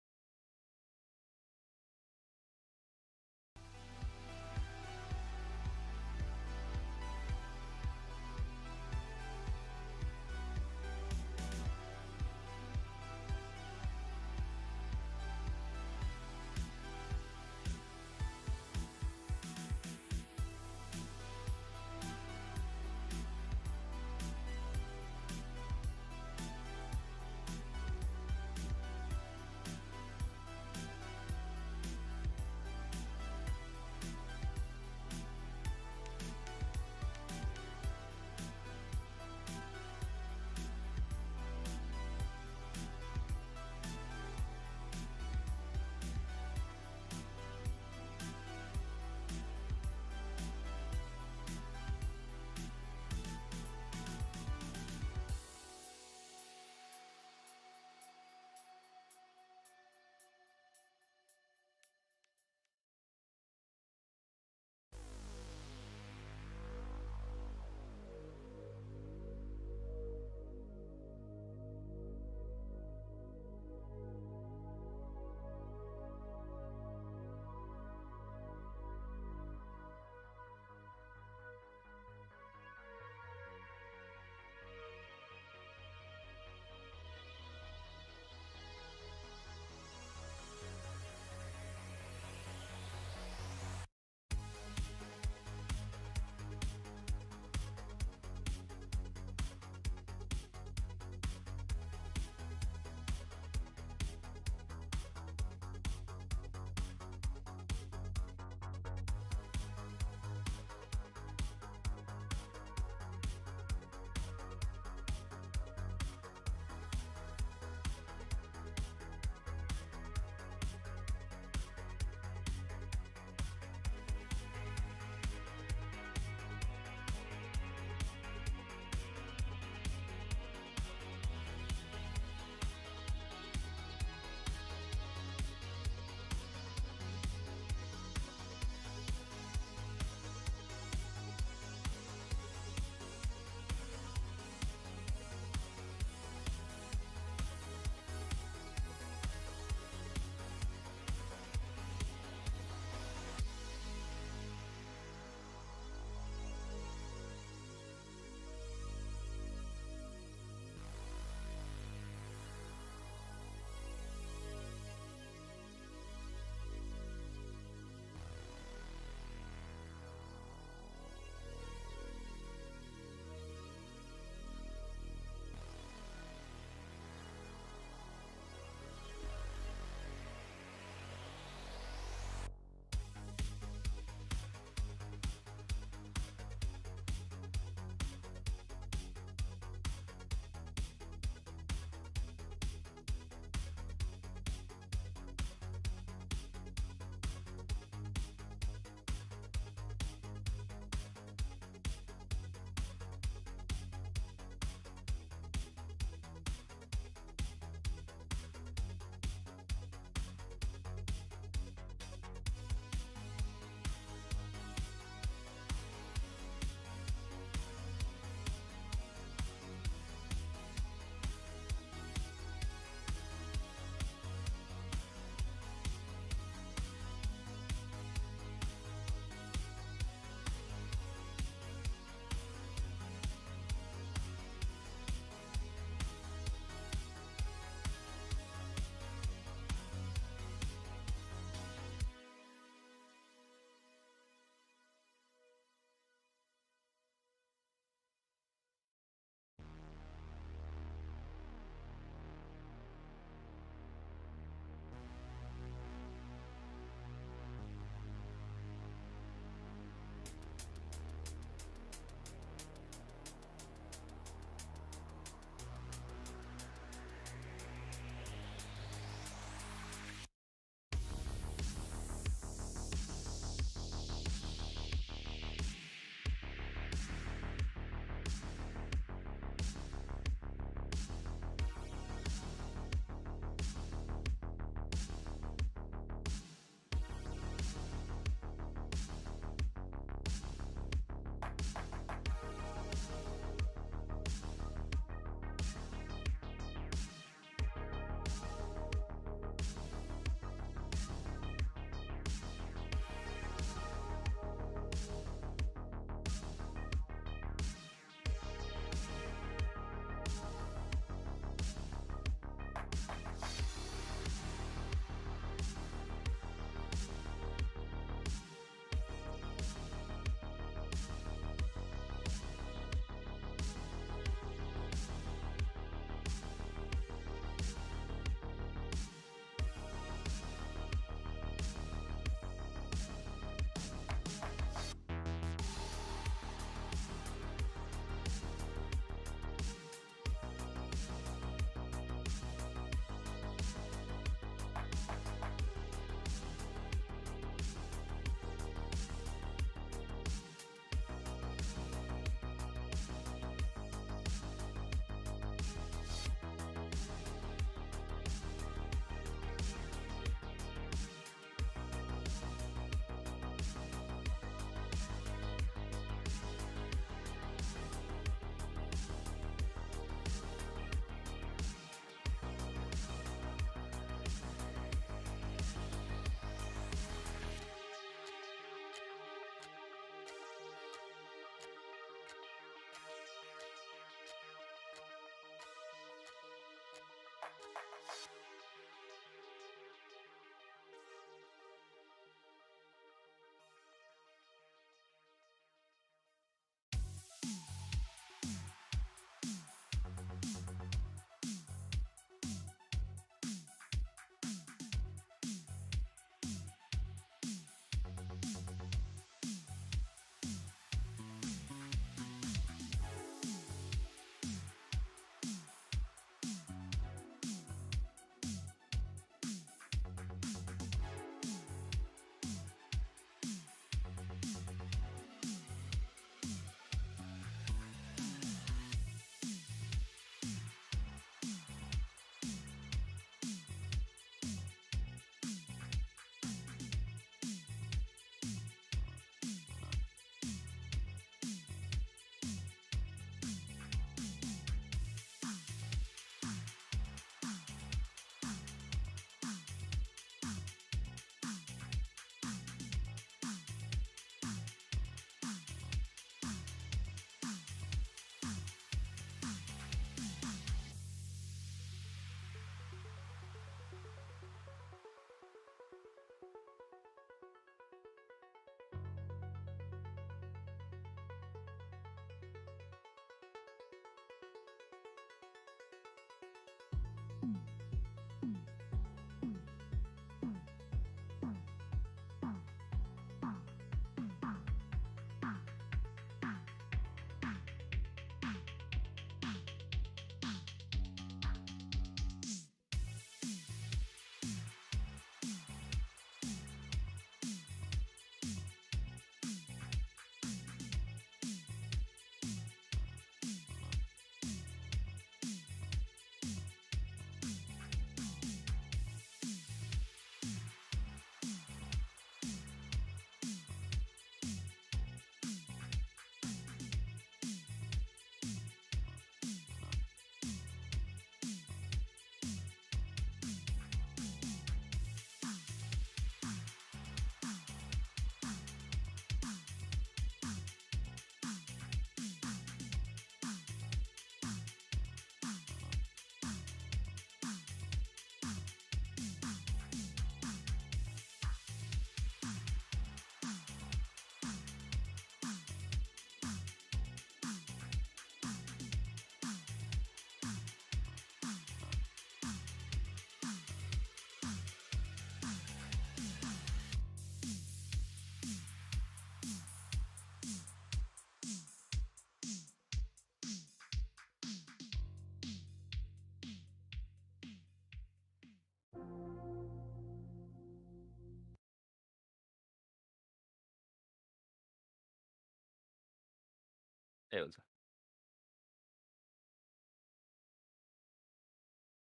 It was-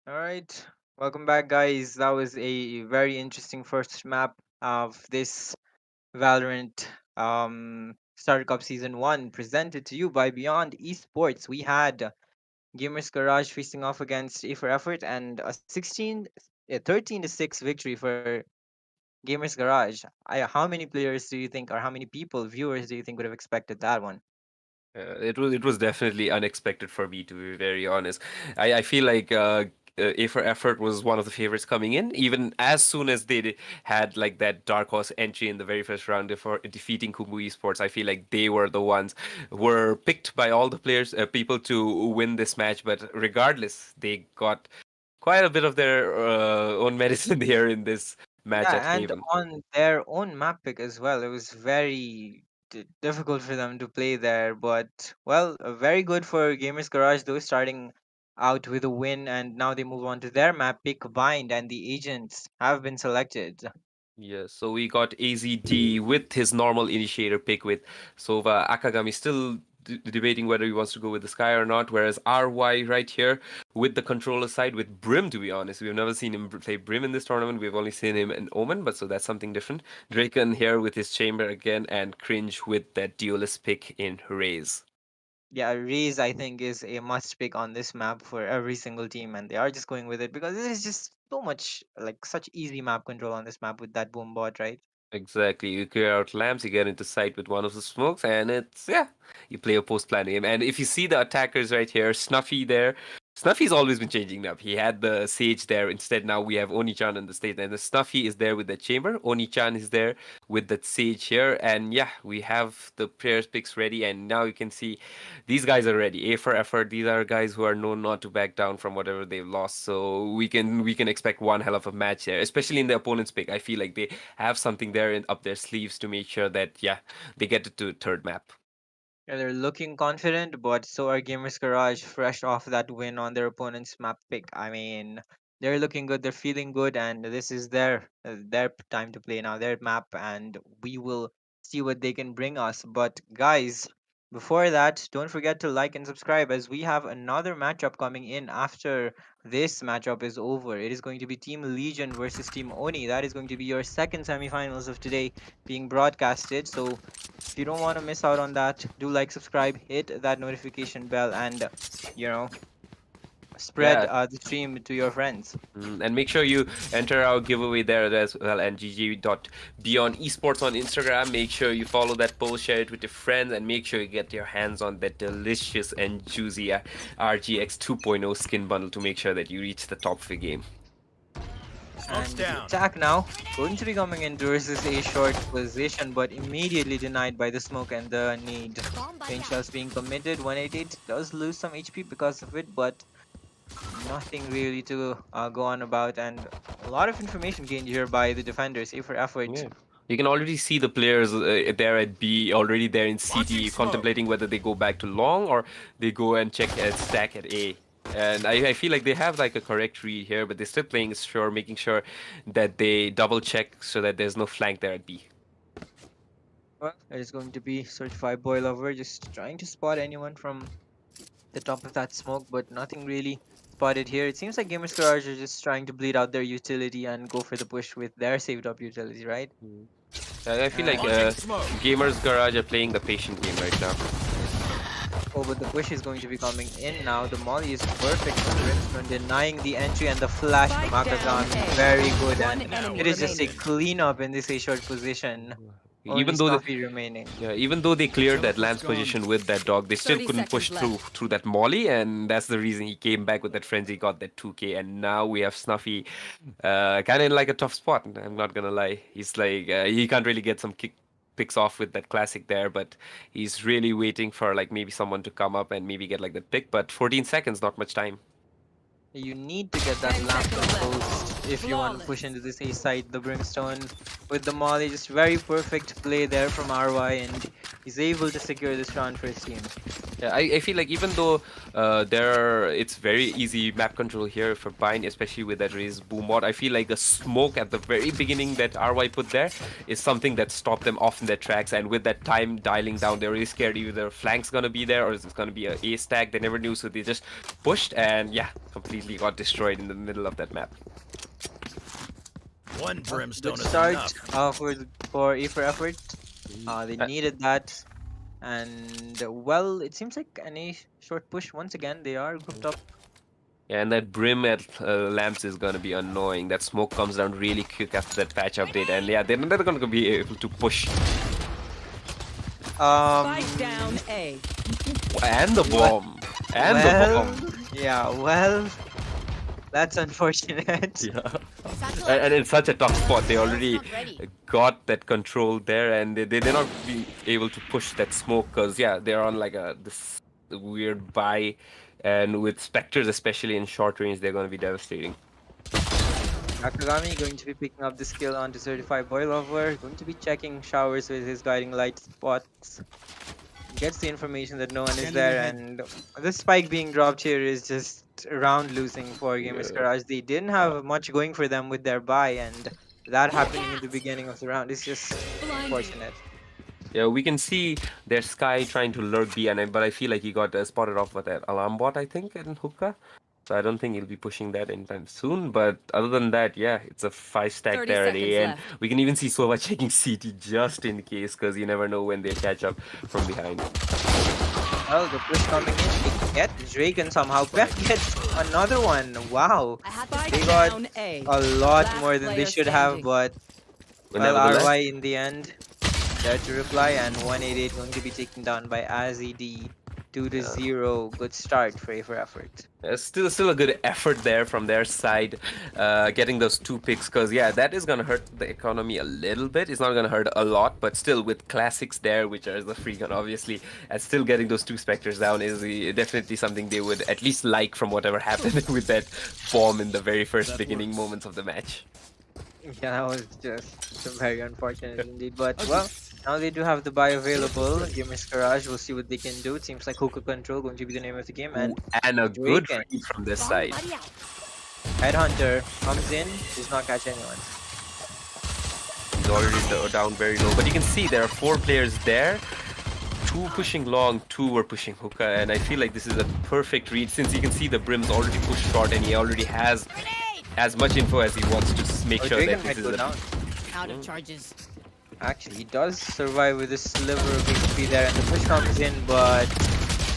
All right, welcome back, guys. That was a very interesting first map of this Valorant Starter Cup Season 1 presented to you by Beyond Esports. We had Gamers Garage facing off against A for Effort and a 13 to 6 victory for Gamers Garage. How many players do you think, or how many people, viewers, do you think would have expected that one? it was definitely unexpected for me, to be very honest. I feel like A for Effort was one of the favorites coming in, even as soon as they had like that dark horse entry in the very first round for defeating Kumbu Esports. I feel like they were the ones were picked by all the players, people to win this match. But regardless, they got quite a bit of their own medicine here in this match at Yeah, and Haven. on their own map pick as well. It was very difficult for them to play there, but well, very good for Gamers Garage though, starting out with a win, and now they move on to their map pick, Bind, and the agents have been selected. Yes, so we got AZD with his normal initiator pick with Sova. Akagami still debating whether he wants to go with the Sky or not, whereas RY right here with the controller side with Brim, to be honest. We've never seen him play Brim in this tournament. We've only seen him in Omen, but so that's something different. Draken here with his Chamber again, and Cringe with that duelist pick in Raze. Yeah, Raze I think is a must pick on this map for every single team, and they are just going with it because it is just so much like such easy map control on this map with that boom bot, right? Exactly. You clear out lamps, you get into sight with one of the smokes, and it's, yeah, you play a post plan game. And if you see the attackers right here, Snuffy there, Snuffy's always been changing up. He had the Sage there. Instead, now we have Oni-chan in the state, and the Snuffy is there with the Chamber. Oni-chan is there with that Sage here. And yeah, we have the players picks ready, and now you can see these guys are ready. A for Effort. These are guys who are known not to back down from whatever they've lost. So we can expect one hell of a match there, especially in the opponent's pick. I feel like they have something there up their sleeves to make sure that, yeah, they get it to third map. Yeah, they're looking confident, but so are Gamers Garage, fresh off that win on their opponent's map pick. I mean, they're looking good, they're feeling good, and this is their time to play now, their map, and we will see what they can bring us. But guys, before that, don't forget to like and subscribe as we have another matchup coming in after this matchup is over. It is going to be Team Legion versus Team Oni. That is going to be your second semifinals of today being broadcasted. So if you don't want to miss out on that, do like, subscribe, hit that notification bell, and you know, spread Yeah. the stream to your friends. And make sure you enter our giveaway there as well, and gg.beyondesports on Instagram. Make sure you follow that post, share it with your friends, and make sure you get your hands on that delicious and juicy RGX 2.0 skin bundle to make sure that you reach the top of your game. And the attack now going to be coming in versus a short position, but immediately denied by the smoke and the need. Pain shells being committed. 188 does lose some HP because of it, but nothing really to go on about, and a lot of information gained here by the defenders. A for effort. Yeah. You can already see the players there at B, already there in CT, contemplating whether they go back to long or they go and check at stack at A. And I feel like they have like a correct read here, but they're still playing sure, making sure that they double check so that there's no flank there at B. Well, it is going to be certified boy lover, just trying to spot anyone from the top of that smoke, but nothing really spotted here. It seems like Gamers Garage are just trying to bleed out their utility and go for the push with their saved up utility, right? I feel like And Gamers Garage are playing the patient game right now. oh, but the push is going to be coming in now. The molly is perfect from Brimstone, denying the entry, and the flash from Spike down Akagami. A. Very good, One and enemy it is just a remaining. cleanup in this A short position. Only Even though Snuffy remaining. even though they cleared that Lance position with that dog, they still 30 couldn't push seconds through that molly, and that's the reason he came back with that frenzy, got that 2K, and now we have Snuffy, kind of in like a tough spot. I'm not gonna lie, he's like he can't really get some picks off with that classic there, but he's really waiting for like maybe someone to come up and maybe get like the pick. But 14 seconds, not much time. You need to get that 10 lamp seconds left. composed if you want to push into this A side. The Brimstone with the molly, just very perfect play there from RY, and he's able to secure this round for his team. Yeah, I feel like even though it's very easy map control here for Pine, especially with that raise boom mod, I feel like the smoke at the very beginning that RY put there is something that stopped them off in their tracks. And with that time dialing down, they're really scared either their flank's gonna be there or it's gonna be a A stack. They never knew, so they just pushed and yeah, completely got destroyed in the middle of that map. One brimstone Good is start enough. for E for effort. They needed that. And well, it seems like any short push once again. They are grouped up. Yeah, and that brim at lamps is gonna be annoying. That smoke comes down really quick after that patch update, and yeah, they're never gonna be able to push. Spike down A. And the bomb. And the bomb. Yeah, well, that's unfortunate. Yeah. Satellite. And it's such a tough spot. They Satellite's already not ready. got that control there, and they're not being able to push that smoke because yeah, they're on like this weird buy, and with specters especially in short range, they're going to be devastating. Akagami going to be picking up the skill onto Certified Boy Lover. Going to be checking showers with his guiding light spots. Gets the information that no one is there, and the spike being dropped here is just round losing for Gamers Garage. They didn't have much going for them with their buy, and that happening in the beginning of the round is just unfortunate. Yeah, we can see their Sky trying to lurk B, but I feel like he got spotted off with that alarm bot, I think, in hookah. So I don't think he'll be pushing that anytime soon. But other than that, yeah, it's a 5 stack 30 there at seconds A, and left. we can even see Sova checking CT just in case, because you never know when they catch up from behind. Well, the push coming in. They get Draken somehow. Pep gets another one. Wow. I had Spike They got down A. A lot Last more than they player should have, standing. but But well, nevertheless, RY in the end there to reply, and 188 going to be taken down by AZD. 2-0. Good start for A for effort. still a good effort there from their side, getting those 2 picks, because yeah, that is gonna hurt the economy a little bit. It's not gonna hurt a lot, but still with classics there, which are the free gun obviously, and still getting those 2 specters down is definitely something they would at least like from whatever happened with that bomb in the very first beginning moments of the match. Yeah, that was just very unfortunate indeed. But well, now they do have the buy available. Gamers Garage, we'll see what they can do. It seems like hookah control going to be the name of the game, and And a good Draken. read from this Bomb side. buddy out. Headhunter comes in, does not catch anyone. He's already down very low, but you can see there are 4 players there. 2 pushing long, 2 were pushing hookah, and I feel like this is a perfect read since you can see the brim's already pushed short and he already has as much info as he wants to make sure Draken that might this go is a down. Out of charges. Actually, he does survive with a sliver of HP there, and the push comes in, but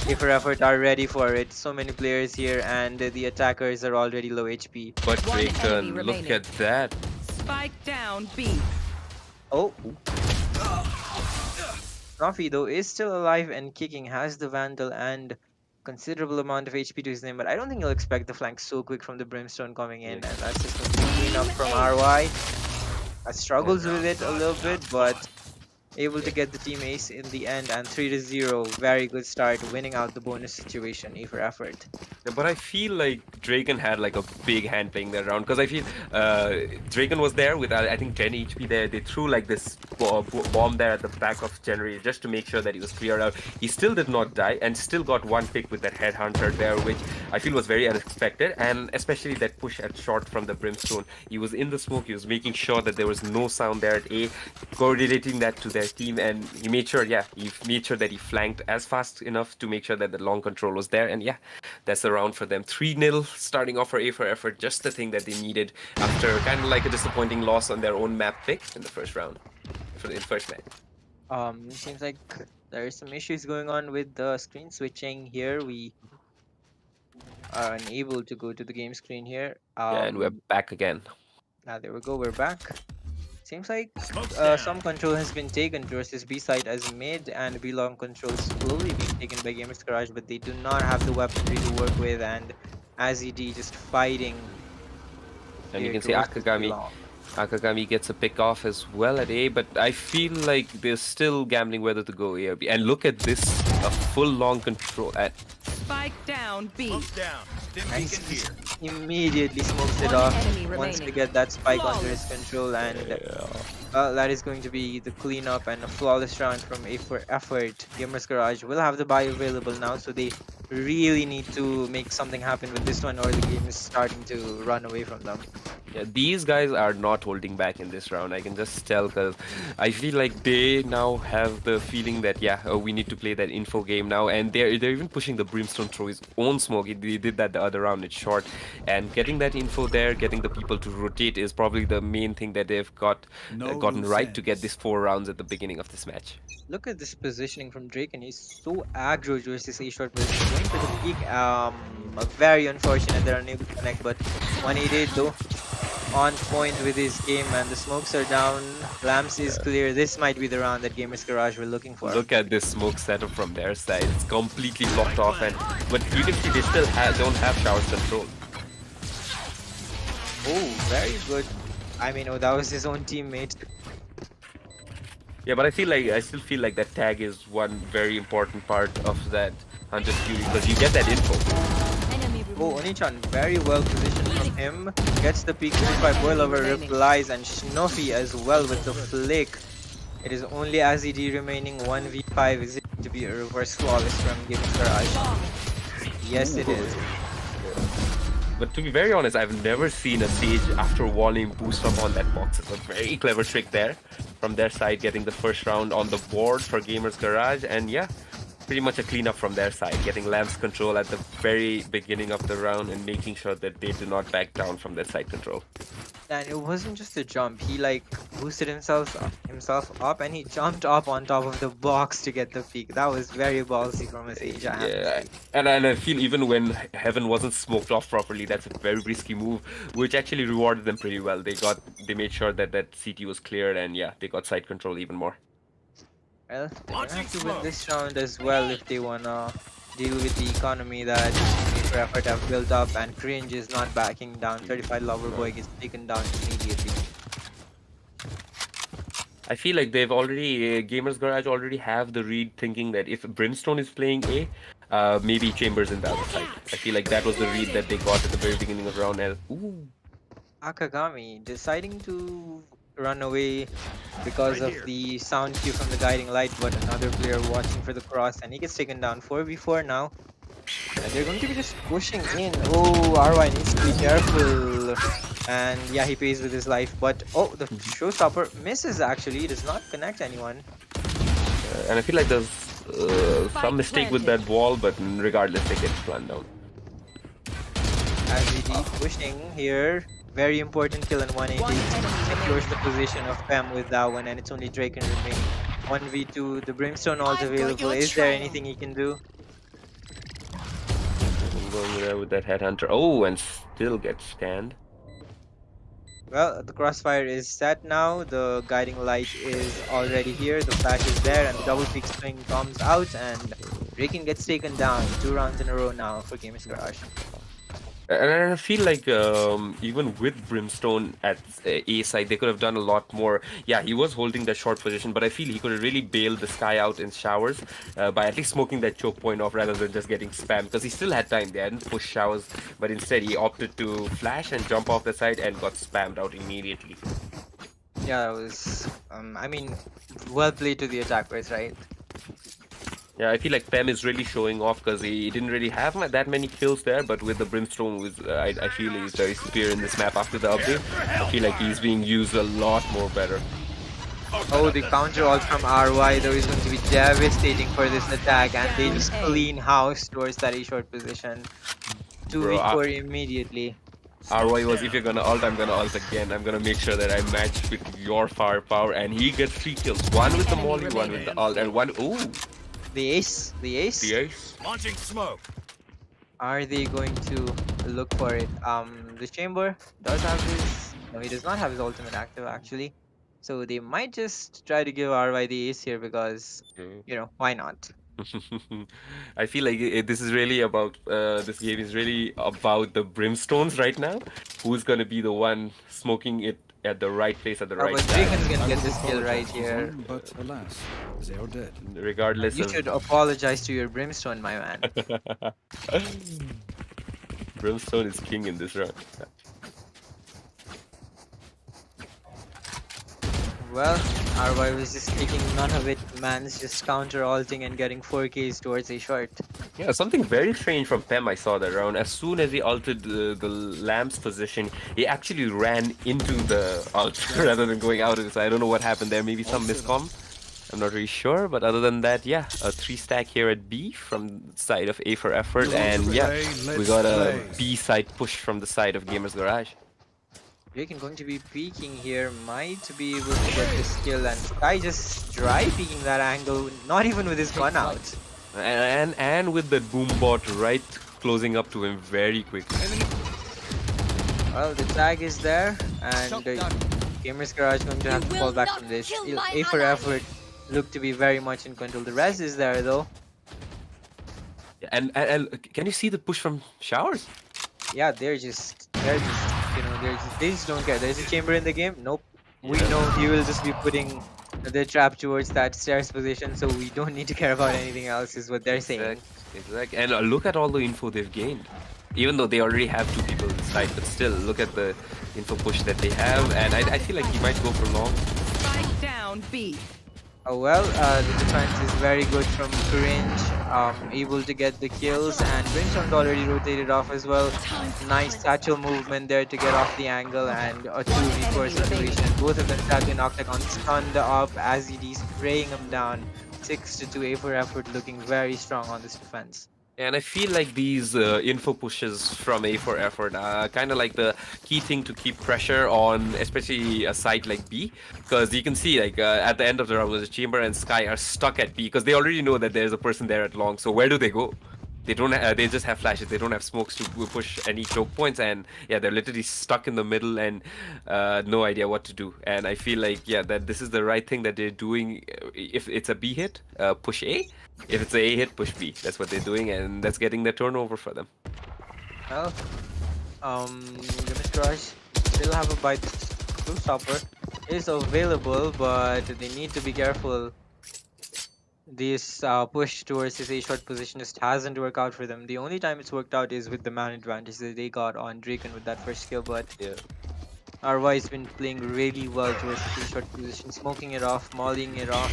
A for effort are ready for it. So many players here, and the attackers are already low HP. But One enemy Draken, look remaining. at that. Spike down B. Oh. Snuffy though is still alive and kicking, has the Vandal and considerable amount of HP to his name, but I don't think he'll expect the flank so quick from the Brimstone coming in, and that's just going to be clean up from RY. Struggles with it a little bit, but able to get the team ace in the end, and 3-0. Very good start, winning out the bonus situation. A for effort. Yeah, but I feel like Draken had like a big hand playing that round, because I feel Draken was there with I think 10 HP there. They threw like this bomb there at the back of Generator just to make sure that he was cleared out. He still did not die and still got 1 pick with that Headhunter there, which I feel was very unexpected, and especially that push at short from the Brimstone. He was in the smoke, he was making sure that there was no sound there at A, coordinating that to their team, and he made sure, yeah, he made sure that he flanked as fast enough to make sure that the long control was there, and yeah, that's the round for them. 3-0 starting off for A for effort, just the thing that they needed after kind of like a disappointing loss on their own map pick in the first round, in the first match. Seems like there are some issues going on with the screen switching here. We are unable to go to the game screen here. Yeah, and we're back again. There we go, we're back. Seems like Smoke's down. some control has been taken towards this B side as mid and B long control slowly being taken by Gamers Garage, but they do not have the weaponry to work with, and AZD just fighting. And you here can see towards this B Akagami. long. Akagami gets a pick off as well at A, but I feel like they're still gambling whether to go A or B. And look at this, a full long control at Spike down B. Smoke's down. Stim And beacon he here. immediately smokes it One off enemy once they remaining. get that spike under his control, and that is going to be the cleanup and a flawless round from A for Effort. Gamers Garage will have the buy available now, so they really need to make something happen with this one, or the game is starting to run away from them. Yeah, these guys are not holding back in this round. I can just tell because I feel like they now have the feeling that we need to play that info game now, and they're even pushing the Brimstone through his own smoke. They did that the other round. It's short, and getting that info there, getting the people to rotate is probably the main thing that they've gotten right to get these 4 rounds at the beginning of this match. Look at this positioning from Drake, and he's so aggro versus A short position. Going for the peak, very unfortunate they're unable to connect, but 188 though. On point with his game, and the smokes are down. Lamps is clear. This might be the round that Gamers Garage were looking for. Look at this smoke setup from their side. It's completely blocked off, but you can see they still don't have showers control. Oh, very good. I mean, oh, that was his own teammate. Yeah, but I still feel like that tag is one very important part of that Hunter's Fury because you get that info. Oh, Oni-chan, very well positioned from him. Gets the peak by Boilover, replies, and Shnofi as well with the flick. It is only Azid remaining 1v5. Is it going to be a reverse flawless from Gamers Garage? Yes, it is. But to be very honest, I've never seen a Sage after walling boost up on that box. It's a very clever trick there from their side, getting the first round on the board for Gamers Garage, and yeah, pretty much a cleanup from their side, getting Lamp's control at the very beginning of the round and making sure that they do not back down from their side control. And it wasn't just a jump. He like boosted himself up, and he jumped up on top of the box to get the peak. That was very ballsy from his age. Yeah, and I feel even when Heaven wasn't smoked off properly, that's a very risky move, which actually rewarded them pretty well. They made sure that that CT was cleared, and yeah, they got side control even more. Well, they're gonna have to win this round as well if they wanna deal with the economy that for effort have built up, and Cringe is not backing down. 35 Loverboy gets taken down immediately. I feel like they've already, Gamers Garage already have the read thinking that if Brimstone is playing A, maybe Chambers in the other side. I feel like that was the read that they got at the very beginning of the round. And, ooh. Akagami deciding to run away because of the sound cue from the guiding light, but another player watching for the cross, and he gets taken down 4v4 now. And they're going to be just pushing in. Oh, RY needs to be careful. And yeah, he pays with his life. But oh, the showstopper misses actually. He does not connect anyone. And I feel like there's some mistake with that wall, but regardless, they get planned down. As we keep pushing here. Very important kill in 180. Secures the position of Pam with that one, and it's only Draken remaining. 1v2, the Brimstone ult available. Is there anything he can do? Going there with that headhunter. Oh, and still gets scanned. Well, the crossfire is set now. The guiding light is already here. The flash is there, and the double peak swing comes out, and Draken gets taken down 2 rounds in a row now for Gamers Garage. And I feel like even with Brimstone at A side, they could have done a lot more. Yeah, he was holding that short position, but I feel he could have really bailed the sky out in showers by at least smoking that choke point off rather than just getting spammed, because he still had time. They hadn't pushed showers, but instead he opted to flash and jump off the side and got spammed out immediately. Yeah, it was, I mean, well played to the attackers, right? Yeah, I feel like Pem is really showing off because he didn't really have that many kills there, but with the Brimstone, I feel he's very superior in this map after the update. I feel like he's being used a lot more better. Oh, the counter ult from RY though is going to be devastating for this attack, and they just clean house towards that A short position. 2v4 immediately. RY was, if you're gonna ult, I'm gonna ult again. I'm gonna make sure that I match with your firepower, and he gets 3 kills. One with the molly, one with the ult, and one. Ooh! The ace. The ace. The ace. Launching smoke. Are they going to look for it? The chamber does have his. No, he does not have his ultimate active actually. So they might just try to give RY the ace here because, you know, why not? I feel like this is really about this game is really about the Brimstones right now. Who's gonna be the one smoking it at the right place at the Oh, right but time, Draken's gonna I get would this kill right apologize to here. them, but alas, they are dead. regardless You of. should apologize to your Brimstone, my man. Brimstone is king in this round. Well, RY was just taking none of it. Man's just counter-alting and getting 4Ks towards a short. Yeah, something very strange from Pem I saw that round. As soon as he altered the lamp's position, he actually ran into the ult rather than going out of it. So I don't know what happened there. Maybe some miscom. I'm not really sure. But other than that, yeah, a 3-stack here at B from the side of A for effort. And yeah, we got a B side push from the side of Gamers Garage. Draken going to be peeking here, might be able to get this kill, and Sky just dry peeking that angle, not even with his gun out. And with the boom bot right closing up to him very quickly. Well, the tag is there, and Gamers Garage going to have to fall back from this. A for effort look to be very much in control. The res is there though. And can you see the push from Showers? Yeah, they're just you know, they just don't care. There's a chamber in the game. Nope. We know he will just be putting the trap towards that stairs position, so we don't need to care about anything else, is what they're saying. Exactly. And look at all the info they've gained. Even though they already have 2 people inside, but still, look at the info push that they have. And I feel like he might go for long. Spike down B. Oh well, the defense is very good from Cringe, able to get the kills, and Brimstone's already rotated off as well. Nice satchel movement there to get off the angle, and a 2v4 situation. Both of them have been octagon stunned up as he spraying him down. 6-2 A for effort, looking very strong on this defense. And I feel like these info pushes from A for effort are kind of like the key thing to keep pressure on, especially a site like B, because you can see like at the end of the round, the Chamber and Sky are stuck at B because they already know that there's a person there at long. So where do they go? They don't. They just have flashes. They don't have smokes to push any choke points, and yeah, they're literally stuck in the middle and no idea what to do. And I feel like that this is the right thing that they're doing. If it's a B hit, push A. If it's a A hit, push B. That's what they're doing, and that's getting the turnover for them. Well, Gamers Garage still have a bite. Blue stopper is available, but they need to be careful. This push towards this A short position just hasn't worked out for them. The only time it's worked out is with the man advantage that they got on Draken with that first kill, but Yeah. RY has been playing really well towards the A short position, smoking it off, mollying it off,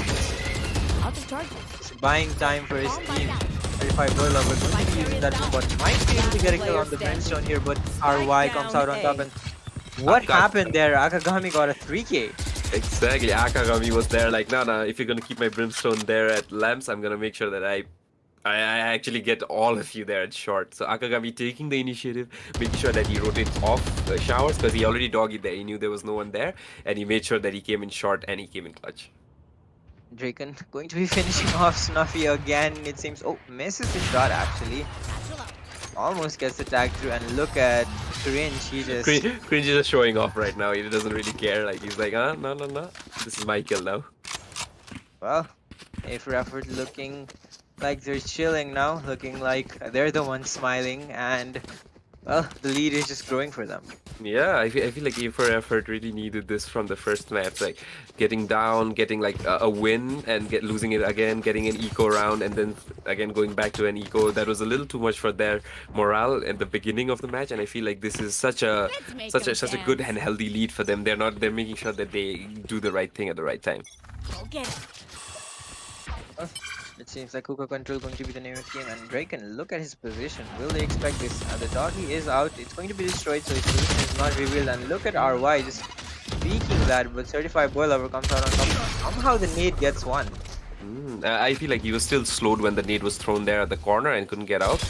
Out of charges. just buying time for his team. 35 boiler, but going to be using that boom, but might be able to get a kill on the Brimstone here, but RY comes out on top, and what happened there? Akagami got a 3K. Exactly. Akagami was there like, no, if you're gonna keep my Brimstone there at lamps, I'm gonna make sure that I actually get all of you there at short. So Akagami taking the initiative, making sure that he rotates off the Showers because he already doggied there. He knew there was no one there, and he made sure that he came in short and he came in clutch. Draken going to be finishing off Snuffy again, it seems. Oh, misses the shot actually. Almost gets the tag through, and look at Cringe, he just... Cringe is just showing off right now. He doesn't really care. Like, he's like, no. This is my kill now. Well, A for effort looking like they're chilling now, looking like they're the ones smiling, and well, the lead is just growing for them. Yeah, I feel like A for effort really needed this from the first match, like getting down, getting like a win, and losing it again, getting an eco round, and then again going back to an eco. That was a little too much for their morale at the beginning of the match, and I feel like this is such a good and healthy lead for them. They're making sure that they do the right thing at the right time. Go get it. It seems like Kuka Control going to be the name of the game, and Draken, look at his position. Will they expect this? The doggy is out, it's going to be destroyed, so his position is not revealed, and look at RY just peeking that, but Certified Boy Lover comes out on top. Somehow the nade gets one. I feel like he was still slowed when the nade was thrown there at the corner and couldn't get out.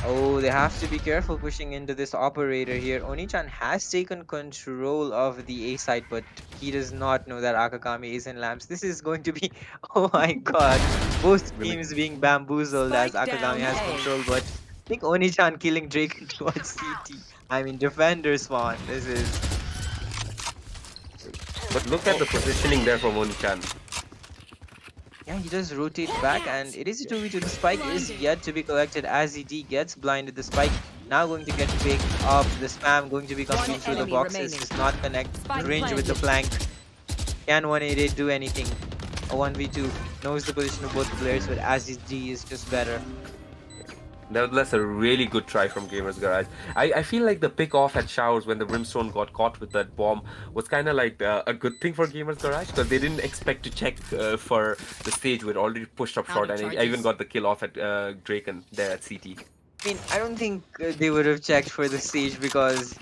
Oh, they have to be careful pushing into this operator here. Oni-chan has taken control of the A side, but he does not know that Akagami is in lamps. This is going to be, oh my god, both teams being bamboozled as Akagami has control, but I think Oni-chan killing Drake towards CT. I mean, defender spawn. This is... But look at the positioning there from Oni-chan. Yeah, he does rotate back, and it is a 2v2. The spike is yet to be collected as ED gets blinded. The spike Now going to get picked up. The spam going to be coming One in through the enemy boxes. remaining. Does not connect. Spike Cringe with the planted. flank. Can 188 do anything? A 1v2. Knows the position of both the players, but Aziz G is just better. Nevertheless, a really good try from Gamers Garage. I feel like the pick off at Showers when the Brimstone got caught with that bomb was kind of like a good thing for Gamers Garage because they didn't expect to check for the stage with already pushed up Out short, of and I even charges. got the kill off at Draken there at CT. I mean, I don't think they would have checked for the siege because,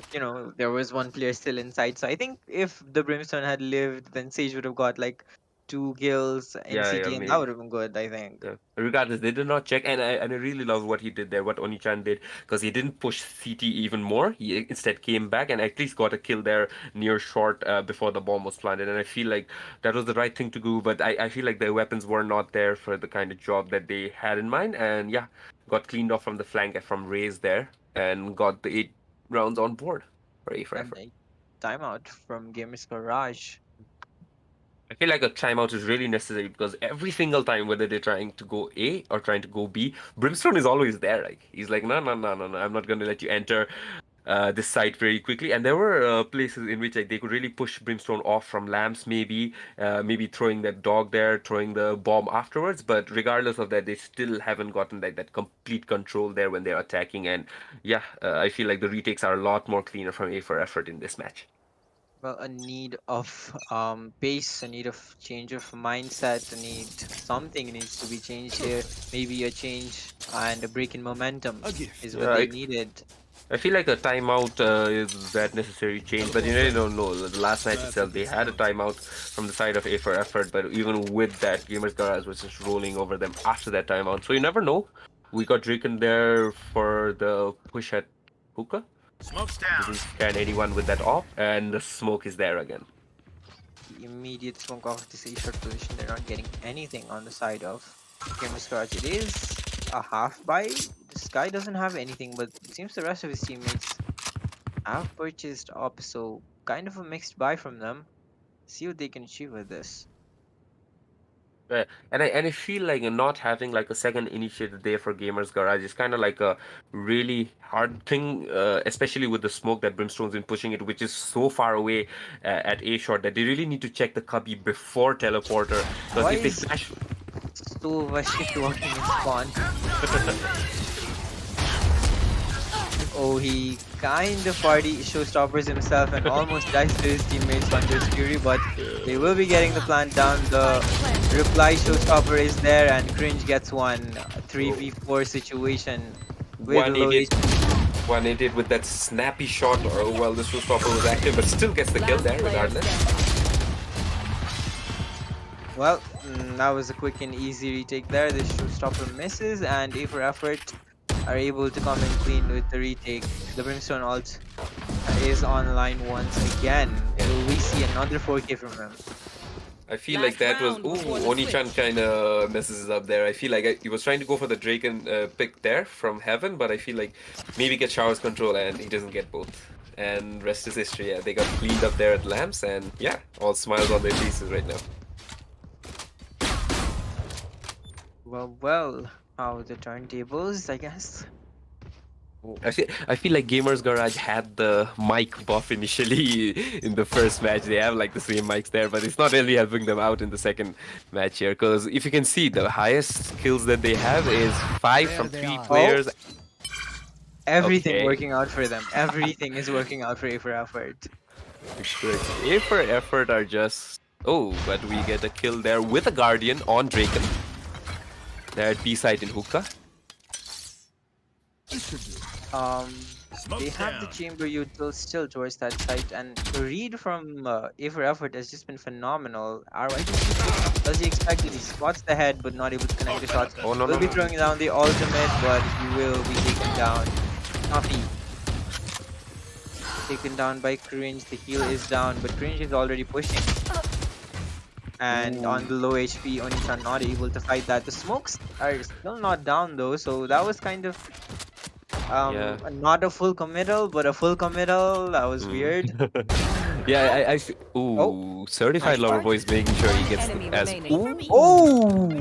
there was one player still inside. So I think if the Brimstone had lived, then Sage would have got like 2 kills in Yeah, CT, and that maybe. would have been good, I think. Yeah. Regardless, they did not check, and I really love what he did there, what Onichan did, because he didn't push CT even more. He instead came back and at least got a kill there near short before the bomb was planted. And I feel like that was the right thing to do, but I feel like the weapons were not there for the kind of job that they had in mind. And yeah, got cleaned off from the flank from Raze there and got the 8 rounds on board for A for And effort. a timeout from Gamers Garage. I feel like a timeout is really necessary because every single time, whether they're trying to go A or trying to go B, Brimstone is always there. Like he's like, no, no, no, no, no, I'm not going to let you enter this site very quickly. And there were places in which like they could really push Brimstone off from lamps, maybe throwing that dog there, throwing the bomb afterwards. But regardless of that, they still haven't gotten like that complete control there when they're attacking. And yeah, I feel like the retakes are a lot more cleaner from A for effort in this match. Well, a need of pace, a need of change of mindset, a need something needs to be changed here. Maybe a change and a break in momentum A gift. is Yeah, what they needed. I feel like a timeout is that necessary change, but you really don't know. The last match itself, they had a timeout from the side of A for effort, but even with that, Gamers Garage was just rolling over them after that timeout. So you never know. We got Draken there for the push at hookah. Smoke's Doesn't down. scan anyone with that off, and the smoke is there again. The immediate smoke off the C short position. They're not getting anything on the side of Gamers Garage. It is a half buy. This guy doesn't have anything, but it seems the rest of his teammates have purchased up, so kind of a mixed buy from them. See what they can achieve with this. And I feel like not having like a second initiator there for Gamers Garage is kind of like a really hard thing, especially with the smoke that Brimstone's been pushing it, which is so far away at A short that they really need to check the cubby before teleporter. Because Why if they is flash, so shift walking in spawn? Oh, he kind of party showstoppers himself and almost dies to his teammates Thunder's Fury, but they will be getting the plant down. The reply showstopper is there, and Cringe gets one 3v4 situation with low 188, HP. 188 with that snappy shot, or well, the showstopper was active, but still gets the kill Last there player regardless. standing. Well, that was a quick and easy retake there. The showstopper misses, and A for effort are able to come in clean with the retake. The Brimstone ult is online once again. Will we see another 4K from him? I feel Last like that was round before the Oni-chan switch. kind of messes it up there. I feel like he was trying to go for the Draken pick there from heaven, but I feel like maybe get Showers control and he doesn't get both. And rest is history. Yeah, they got cleaned up there at lamps, and yeah, all smiles on their faces right now. Well, how the turntables, I guess. I feel like Gamers Garage had the mic buff initially in the first match. They have like the same mics there, but it's not really helping them out in the second match here. Because if you can see, the highest kills that they have is 5 from There they 3 are. players. Everything Okay. working out for them. Everything is working out for A for effort. Correct. A for effort are just... Oh, but we get a kill there with a Guardian on Draken. They're at B site in hookah. They have the chamber util still towards that site, and the read from A for effort has just been phenomenal. RYT does he expect it? He spots the head, but not able to connect the shots. Oh, no, Will no, be no. throwing down the ultimate, but he will be taken down. Coffee. Taken down by Cringe. The heal is down, but Cringe is already pushing. And on the low HP, Oni-chan not able to fight that. The smokes are still not down though, so that was kind of Yeah. not a full committal, but a full committal. That was weird. Yeah, Ooh, certified Nice lover try. boy is making sure he One gets enemy as. remaining. Ooh. Oh!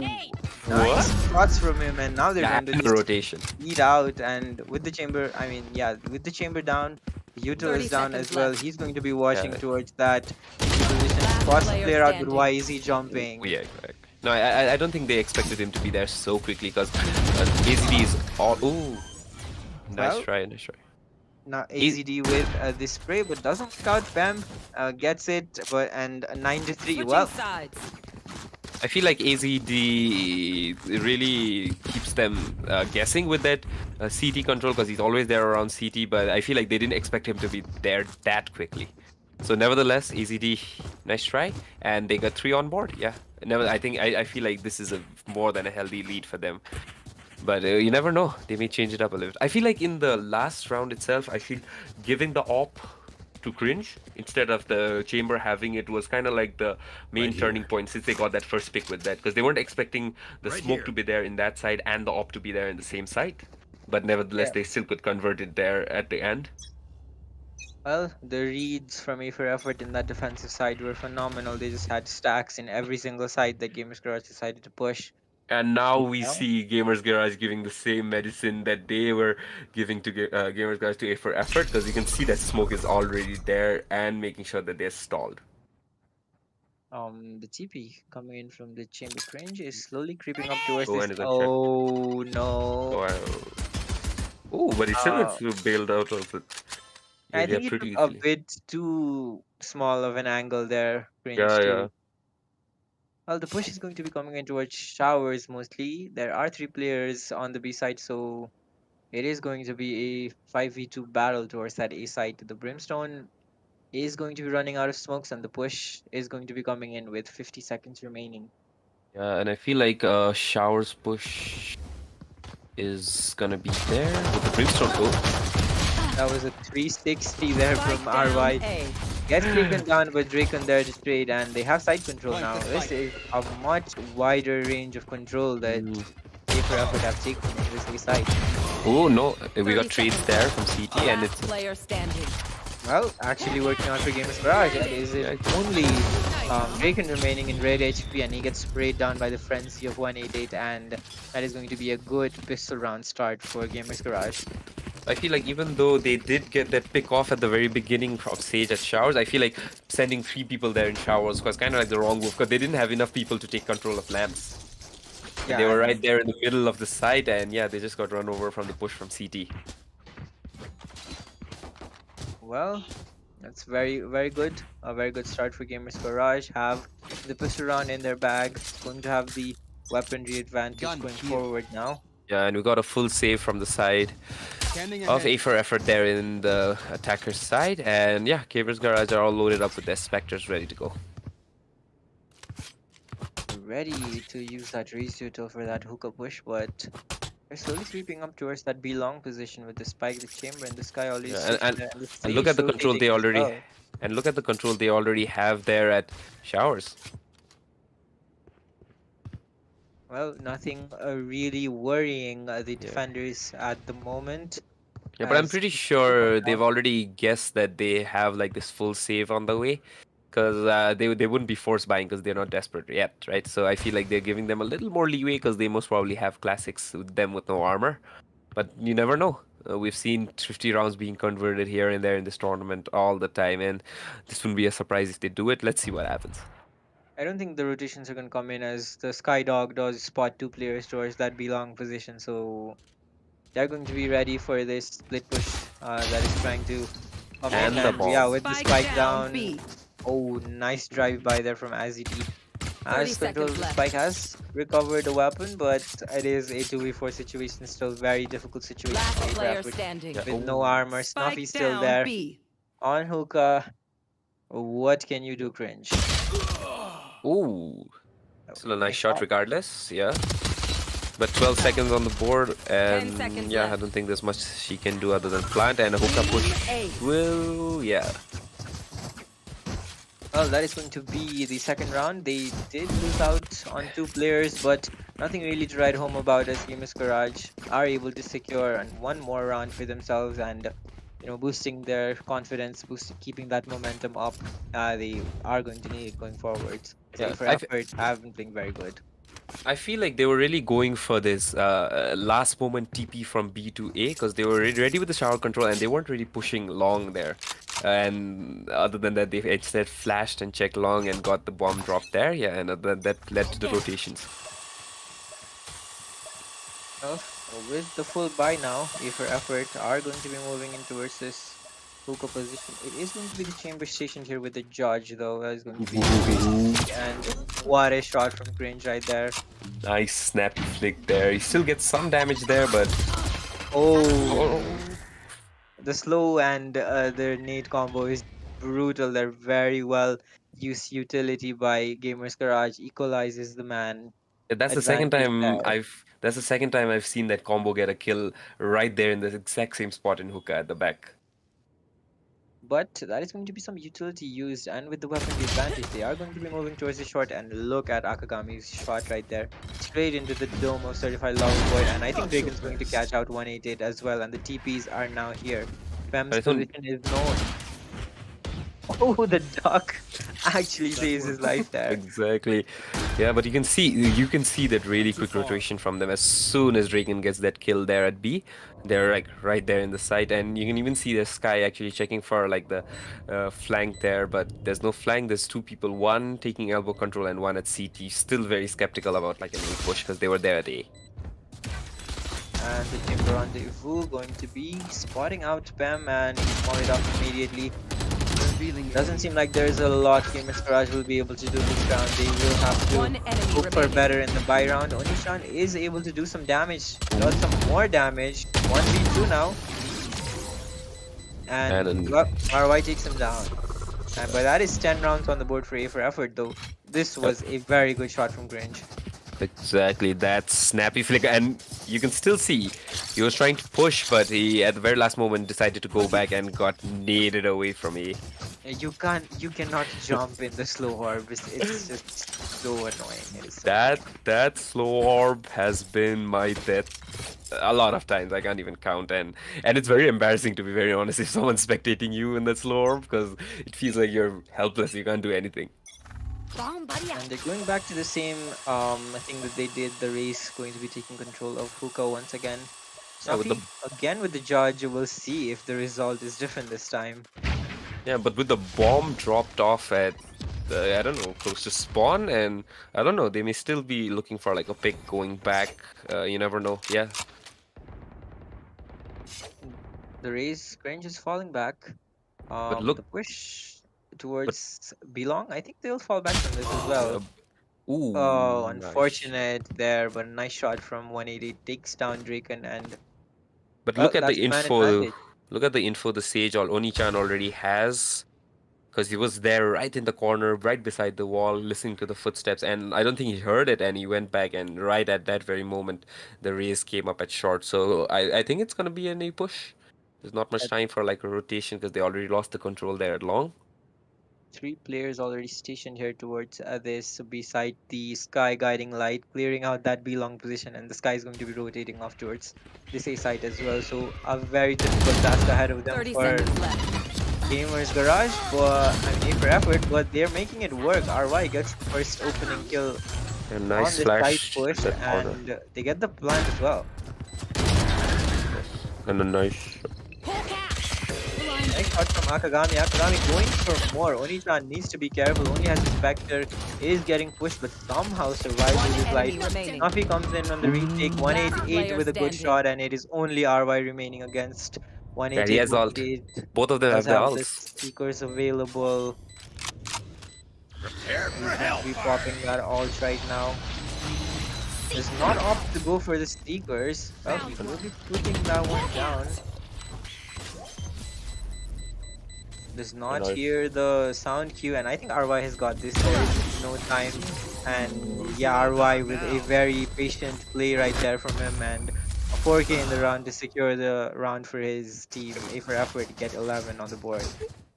Nice shots from him, and now they're Yeah, trying to and the just rotation. eat out. And with the chamber, I mean, yeah, with the chamber down, Yuto 30 is down as seconds well. left. He's going to be watching Yeah. towards that position. Last Spots the player player out, but standing. why is he jumping? Yeah, correct. No, I don't think they expected him to be there so quickly because AZD is all. Ooh, nice Well, try, nice try. now A- AZD with the spray, but doesn't work out. Bam gets it, but and 9-3. Switching Well, sides. I feel like AZD really keeps them guessing with that CT control because he's always there around CT, but I feel like they didn't expect him to be there that quickly. So nevertheless, AZD, nice try, and they got 3 on board. Yeah, I feel like this is a more than a healthy lead for them. But you never know, they may change it up a little. I feel like in the last round itself, I feel giving the op to cringe instead of the chamber having it was kind of like the main Right turning here. point since they got that first pick with that because they weren't expecting the Right smoke here. to be there in that side and the op to be there in the same side, but nevertheless yeah. they still could convert it there at the end. Well, the reads from A for effort in that defensive side were phenomenal. They just had stacks in every single side that Gamers Garage decided to push. And now But we now, see Gamers Garage giving the same medicine that they were giving to Gamers Garage to A for effort because you can see that smoke is already there and making sure that they're stalled. the TP coming in from the chamber cringe is slowly creeping up towards Oh, this. and it got checked. Oh no! Wow. Oh, but he still Uh, gets bailed out of it. I Yeah, think he pretty took a easily. bit too small of an angle there, cringe Yeah, yeah. too. Well, the push is going to be coming in towards showers mostly. There are 3 players on the B side, so it is going to be a 5v2 battle towards that A side. The Brimstone is going to be running out of smokes, and the push is going to be coming in with 50 seconds remaining. Yeah, and I feel like Shower's push is gonna be there with the Brimstone. Oh, That was a 360 there Spike from down RY. A. Gets taken down, but Dracon there to trade, and they have side control now. This is a much wider range of control that mm. A for effort have taken in this A side. Oh no, we 30 got trades seconds there left. from CT, and Last it's player standing. Well, actually working out for Gamers Garage, and is it only Dracon remaining in red HP, and he gets sprayed down by the frenzy of 188, and that is going to be a good pistol round start for Gamers Garage. I feel like even though they did get that pick off at the very beginning of Sage at Showers, I feel like sending 3 people there in Showers was kind of like the wrong move because they didn't have enough people to take control of lamps. Yeah, They were and right there in the middle of the site, and yeah, they just got run over from the push from CT. well, that's very good. A very good start for Gamers Garage. Have the pistol round in their bag. Going to have the weaponry advantage Gun going here. forward now. Yeah, and we got a full save from the side Scanning of ahead. A for effort there in the attacker's side, and yeah, Gamers Garage are all loaded up with their Spectres ready to go. Ready to use that raise tutor for that hookah push, but they're slowly creeping up towards that B long position with the spike, the chamber, and the sky already Yeah, switching there, and the and look sage at the control rotating they as already well. and look at the control they already have there at Showers. Well, nothing really worrying the Yeah. defenders at the moment. Yeah, but I'm as pretty they keep up sure now. they've already guessed that they have like this full save on the way, because they wouldn't be force buying because they're not desperate yet, right? So I feel like they're giving them a little more leeway because they most probably have classics with them with no armor. But you never know. We've seen 50 rounds being converted here and there in this tournament all the time, and this wouldn't be a surprise if they do it. Let's see what happens. I don't think the rotations are going to come in as the Sky Dog does spot 2 players towards that B long position, so they're going to be ready for this split push that is trying to come in. And the And yeah, bomb. with the Spike spike down down. B. Oh, nice drive by there from Azzy. 30 As control seconds left. Spike has recovered the weapon, but it is a 2v4 situation, still very difficult situation Last for player Abraham standing. Yeah. with no armor. Spike Snuffy's still down there B. on hookah. What can you do, cringe? Ooh, still a nice shot shot. regardless. Yeah. But 12 seconds on the board, and seconds yeah, I left. don't think there's much she can do other than plant and a hookah push. A. Will, yeah. Well, that is going to be the second round. They did lose out on 2 players, but nothing really to write home about as Gamers Garage are able to secure one more round for themselves and boosting their confidence, keeping that momentum up. They are going to need it going forward. Yeah, So for I fe- effort, have been playing very good. I feel like they were really going for this last moment TP from B to A because they were ready with the shower control and they weren't really pushing long there. And other than that, they instead flashed and checked long and got the bomb dropped there. Yeah, and that led to the rotations. Well, with the full buy now, A for effort are going to be moving in towards this hookah position. It is going to be the chamber stationed here with the judge, though. That is going to be and what a shot from Cringe right there. Nice snappy flick there. He still gets some damage there, but Oh, the slow and the nade combo is brutal. They're very well used utility by Gamers Garage. Equalizes the man that's the second advantage time there. I've seen that combo get a kill right there in the exact same spot in hookah at the back. But that is going to be some utility used, and with the weaponry advantage, they are going to be moving towards the short. And look at Akagami's shot right there, straight into the dome of Certified Lava Void. And I think Dragon's going to catch out 188 as well. And the TPs are now here. Fem's I thought position is known. Oh, the duck actually saves his life there. exactly. Yeah, but you can see that really quick rotation from them as soon as Draken gets that kill there at B. They're like right there in the site, and you can even see the Sky actually checking for like the flank there, but there's no flank. There's two people, one taking elbow control and one at CT. Still very skeptical about like an A push because they were there at A. And the Chamber Rendezvous going to be spotting out Pem, and he's followed up immediately. Doesn't seem like there's a lot Gamers Garage will be able to do this round. They will have to One enemy hope for remaining. better in the buy round. Onishan is able to do some damage, does some more damage. 1v2 now. And And well, RY takes him down. And by that is 10 rounds on the board for A for effort, though. This was a very good shot from Grinch. Exactly, that snappy flicker, and you can still see he was trying to push, but he at the very last moment decided to go back and got naded away from me. You cannot jump in the slow orb. It's just so annoying. It is so That slow orb has been my death a lot of times. I can't even count, and it's very embarrassing, to be very honest, if someone's spectating you in that slow orb because it feels like you're helpless. You can't do anything. Bomb buddy And out. they're going back to the same thing that they did. The race going to be taking control of hookah once again. Yeah, with the Safi, again with the judge, we'll see if the result is different this time. Yeah, but with the bomb dropped off at, I don't know, close to spawn, and I don't know, they may still be looking for like a pick going back. You never know. Yeah, The race range is falling back. look- The push towards Belong, I think they'll fall back from this as well. ooh, Oh, nice. unfortunate there, but a nice shot from 180 takes down Draken, and But well, look at the that's man info. advantage. Look at the info the Sage or Oni-chan already has. Because he was there right in the corner, right beside the wall, listening to the footsteps. And I don't think he heard it, and he went back. And right at that very moment, the race came up at short. So I think it's going to be an A push. There's not much time for like a rotation because they already lost the control there at long. 3 players already stationed here towards this beside the Sky guiding light, clearing out that Belong position, and the Sky is going to be rotating off towards this A site as well. So a very difficult task ahead of them 30 for seconds left. Gamers Garage, but I mean A for effort, but they're making it work. RY gets the first opening kill A on nice this side flash push, to that corner. and they get the plant as well. And a nice. Nice shot from Akagami. Akagami going for more. Oni-chan needs to be careful. Only has a Spectre, is getting pushed, but somehow survives One with his enemy life. remaining. Nafi comes in on the retake, 188 with a good standing. shot, and it is only RY remaining against Yeah, he 188. has ult. 188 Both of them does have the have the ults. seekers available. He's going to be popping that ult right now. Does not opt to go for the seekers. Well, he will be putting that one down. Does not Nice. hear the sound cue, and I think RY has got this. There is no time, and yeah, RY with a very patient play right there from him, and a 4K in the round to secure the round for his team. A for effort to get 11 on the board.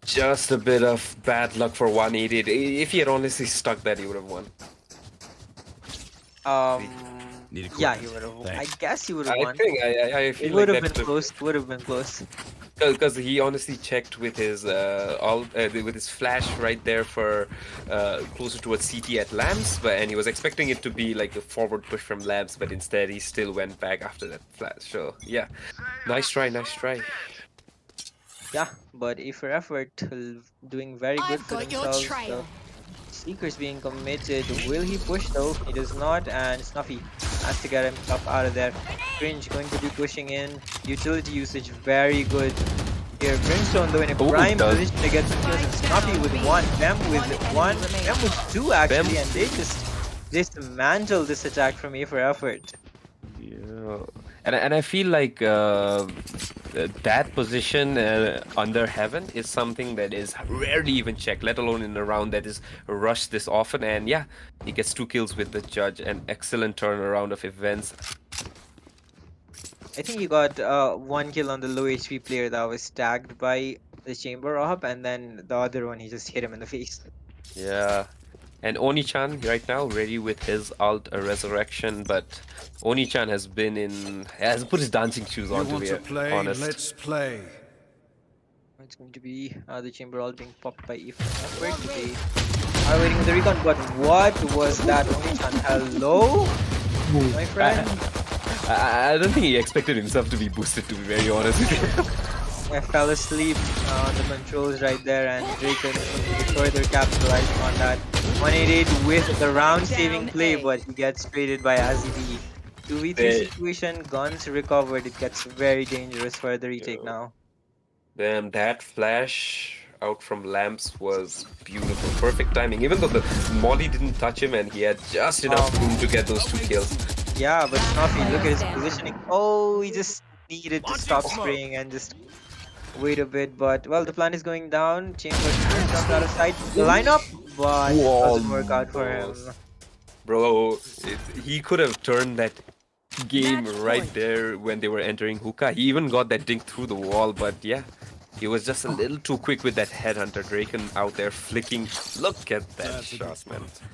Just a bit of bad luck for 188. If he had honestly stuck that, he would have won. Need Yeah, equipment. he would have. I Thanks. guess he would have I won. think I It feel would like have that been could close. Would have been close. because he honestly checked with his with his flash right there for closer towards CT at lamps, but and he was expecting it to be like a forward push from lamps, but instead he still went back after that flash. So yeah, nice try, nice try. Yeah, but A for effort, doing very good I've for got your themselves. trail. Seeker's being committed. Will he push though? He does not, and Snuffy has to get himself out of there. Cringe going to be pushing in. Utility usage very good here. Brimstone though in a Oh, prime does position to get some kills, and Spike Snuffy down with B. one, them with One enemy one, remaining. them with two actually, and they Them. just dismantle this attack from A for effort. Yeah, and I feel like that position under heaven is something that is rarely even checked, let alone in a round that is rushed this often. And yeah, he gets 2 kills with the judge, an excellent turnaround of events. I think he got one kill on the low HP player that was tagged by the chamber op, and then the other one he just hit him in the face. Yeah, and Oni-chan right now ready with his ult resurrection, but Oni-chan has put his dancing shoes You on, to want be to play? honest. Let's play. It's going to be the chamber all being popped by if effort. They are waiting with the recon, but what was that? Onii-chan, hello, my friend. I don't think he expected himself to be boosted, to be very honest with you. I fell asleep on the controls right there, and Drake is going to be further capitalizing on that. 188 with the round-saving Down play, A. but he gets traded by Azib. 2v3 They- situation, guns recovered. It gets very dangerous for the retake now. Damn, that flash out from lamps was beautiful. Perfect timing. Even though the Molly didn't touch him and he had just enough room to get those 2 kills. Yeah, but Snuffy, look at his positioning. Oh, he just needed to stop spraying and just wait a bit. But, well, the plan is going down. Chamber jumped out of sight. The lineup, but it doesn't work out for him. Bro, he could have turned that game Match right point. there when they were entering hookah. He even got that dink through the wall, but yeah. He was just a little too quick with that headhunter. Draken out there flicking. Look at that That's a shot, good man. spot.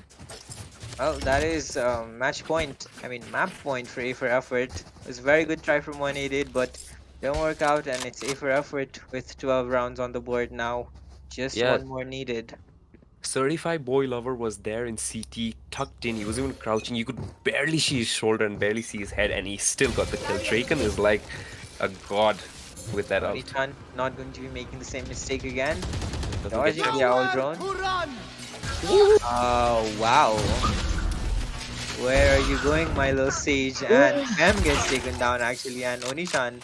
Well, that is match point. I mean, map point for A for effort. It was a very good try from 188, but didn't work out, and it's A for effort with 12 rounds on the board now. Just Yeah, one more needed. Certified Boy Lover was there in CT, tucked in. He was even crouching. You could barely see his shoulder and barely see his head, and he still got the kill. Draken is like a god with that ult. Oni-chan not going to be making the same mistake again. Doesn't get Dodging shot. the owl drone. Oh, wow. Where are you going, my little sage? And M gets taken down actually, and Oni-chan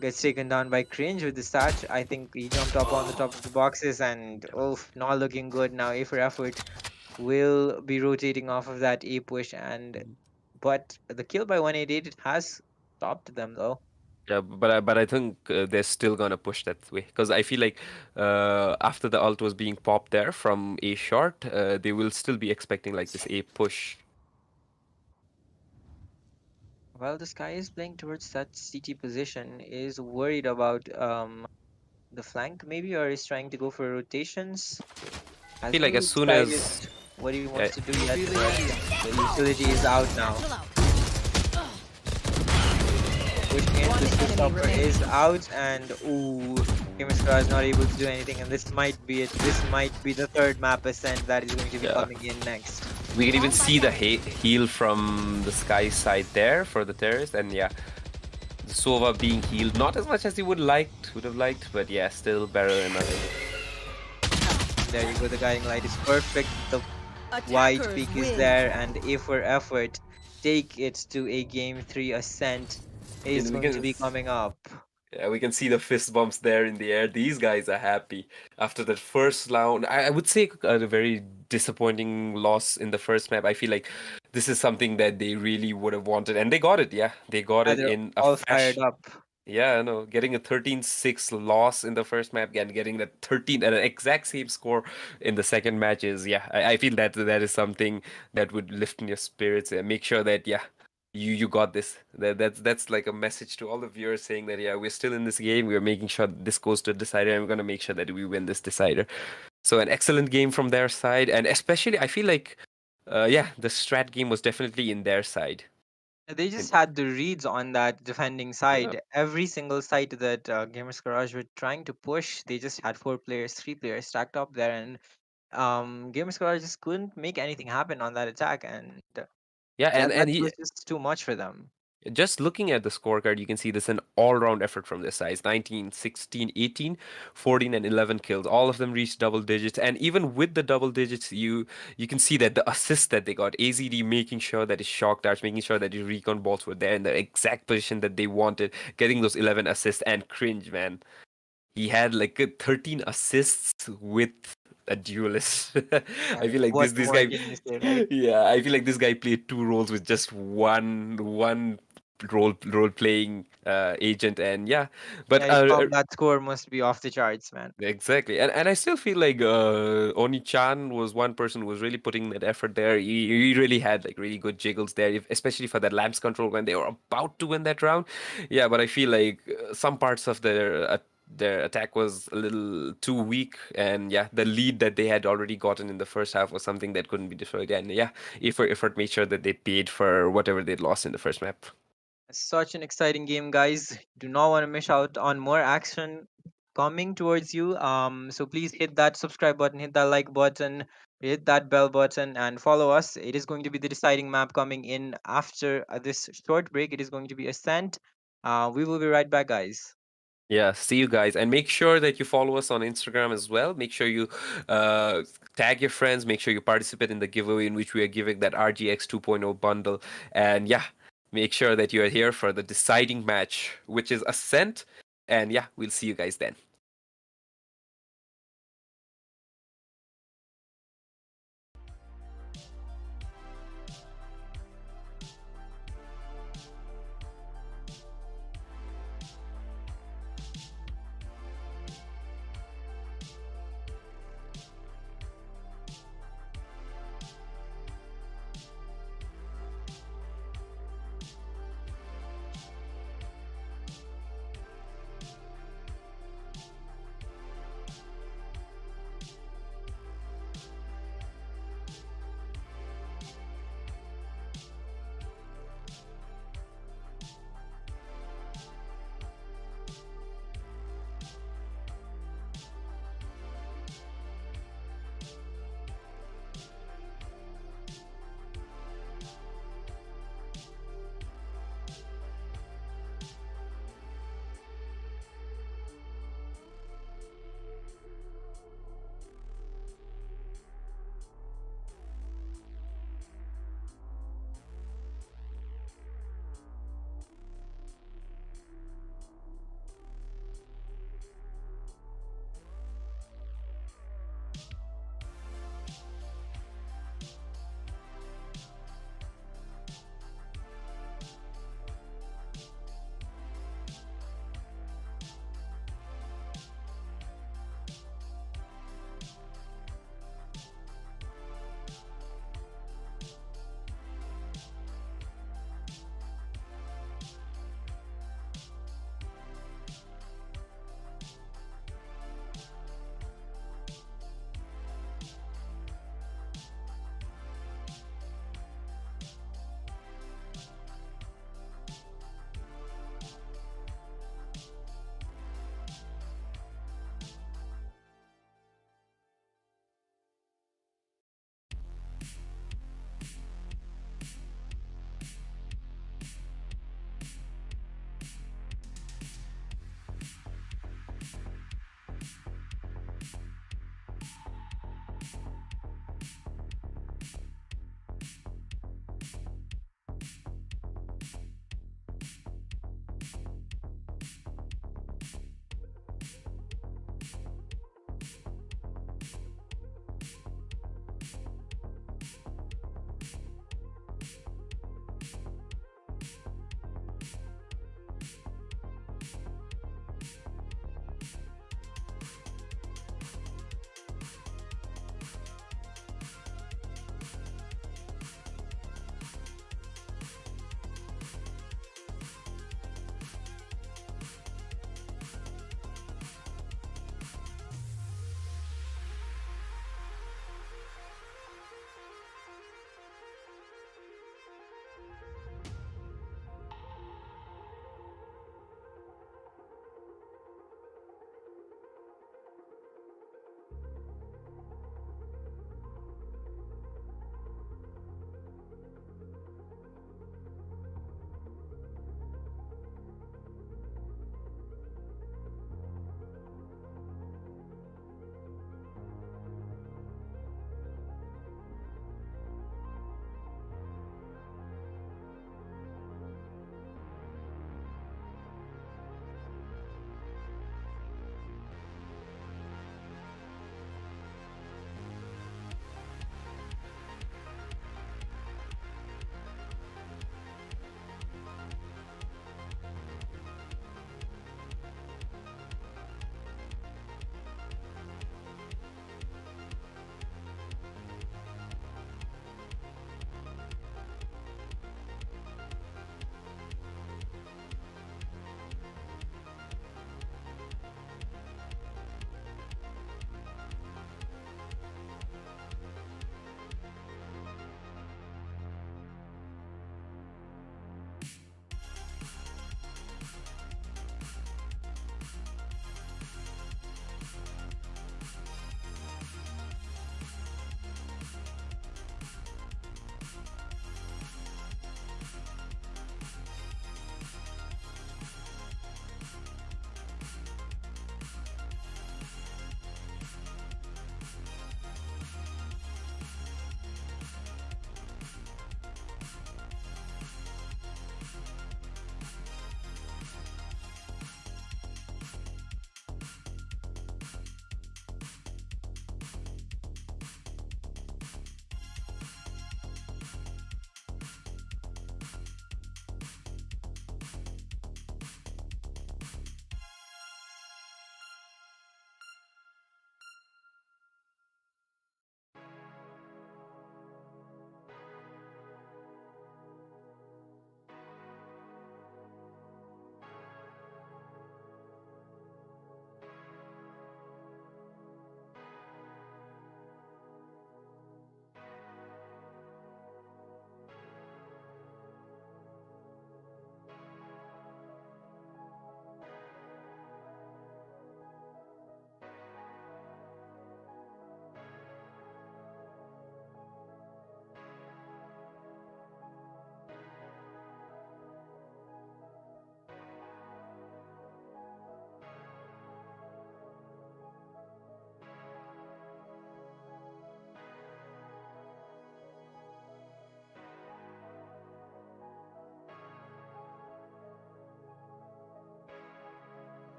gets taken down by Cringe with the start. I think he jumped up on the top of the boxes, and oh, not looking good now. A for effort will be rotating off of that A push, and but the kill by 188 it has stopped them though. Yeah, but I think they're still gonna push that way because I feel like after the ult was being popped there from a short, they will still be expecting like this a push. Well, this guy is playing towards that CT position, is worried about the flank maybe, or is trying to go for rotations. I Hasn't feel like really as soon decided as what he wants uh, to do yet, but the utility is out now. Pushing in, One the enemy stopper remaining. is out, and ooh, Kimistra is not able to do anything, and this might be it. This might be the third map ascent that is going to be Yeah. coming in next. we can even see the heal from the sky side there for the terrorist, and yeah, the Sova being healed not as much as he would have liked, but yeah, still better than nothing. There you go, the guiding light is perfect. The white Attackers peak is win. there, and A for effort take it to a game 3 ascent is We going to can be coming up. Yeah, we can see the fist bumps there in the air. These guys are happy after that first round. I would say a very disappointing loss in the first map. I feel like this is something that they really would have wanted, and they got it. Yeah, they got Yeah, it they're in a all fired fashion. up. Yeah, I know. Getting a 13-6 loss in the first map and getting that 13 an exact same score in the second match is, yeah, I feel that that is something that would lift in your spirits and make sure that, yeah, you got this. That's like a message to all the viewers saying that, yeah, we're still in this game. We're making sure this goes to a decider, and we're gonna make sure that we win this decider. So an excellent game from their side, and especially I feel like, yeah, the strat game was definitely in their side. They just had the reads on that defending Yeah. side. Every single side that Gamers Garage were trying to push, they just had 4 players, 3 players stacked up there, and Gamers Garage just couldn't make anything happen on that attack, and Yeah, that and he was just too much for them. just looking at the scorecard, you can see this an all-round effort from this size. 19, 16, 18, 14, and 11 kills. All of them reached double digits. And even with the double digits, you can see that the assists that they got, AZD making sure that his shock darts, making sure that his recon balls were there in the exact position that they wanted, getting those 11 assists, and cringe, man. He had like 13 assists with a duelist. I And feel like what this more guy can you say, right? yeah, I feel like this guy played two roles with just one role playing agent, and yeah, but Yeah, his combat score must be off the charts, man. exactly, and I still feel like Oni Chan was one person who was really putting that effort there. He really had like really good jiggles there, especially for that lamps control when they were about to win that round. Yeah, but I feel like some parts of their attack was a little too weak, and yeah, the lead that they had already gotten in the first half was something that couldn't be destroyed. And yeah, effort made sure that they paid for whatever they'd lost in the first map. Such an exciting game, guys. Do not want to miss out on more action coming towards you. So please hit that subscribe button, hit that like button, hit that bell button, and follow us. It is going to be the deciding map coming in after this short break. It is going to be Ascent. We will be right back, guys. Yeah, see you guys, and make sure that you follow us on Instagram as well. Make sure you uh, tag your friends. Make sure you participate in the giveaway in which we are giving that RGX 2.0 bundle. And yeah, make sure that you are here for the deciding match, which is Ascent. And yeah, we'll see you guys then.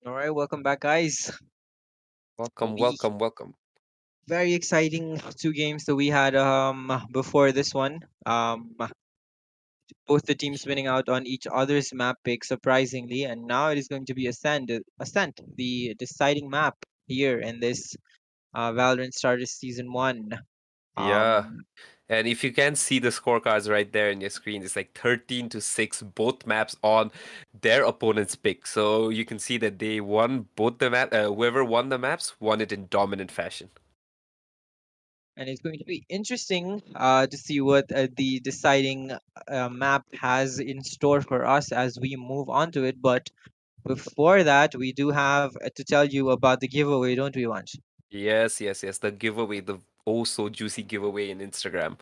All right, welcome back, guys. Welcome, We welcome, welcome. very exciting two games that we had before this one. Both the teams winning out on each other's map pick, surprisingly, and now it is going to be Ascent, the deciding map here in this Valorant Starters Season One. Yeah. Um, And if you can see the scorecards right there in your screen, it's like 13 to 6, both maps on their opponent's pick. So you can see that they won both the map. Whoever won the maps won it in dominant fashion. and it's going to be interesting to see what the deciding map has in store for us as we move on to it. But before that, we do have to tell you about the giveaway, don't we, Vansh? Yes, yes, yes. The giveaway, the oh so juicy giveaway in Instagram.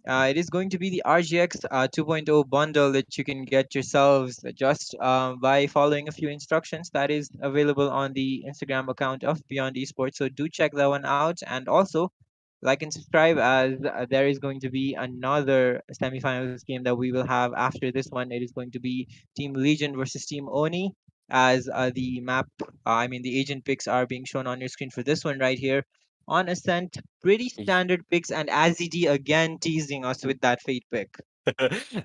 It is going to be the RGX 2.0 bundle that you can get yourselves just by following a few instructions that is available on the Instagram account of Beyond Esports. So do check that one out. And also, like and subscribe as there is going to be another semifinals game that we will have after this one. It is going to be Team Legion versus Team Oni as the map, the agent picks are being shown on your screen for this one right here. On Ascent, pretty standard picks, and Azid again teasing us with that fate pick.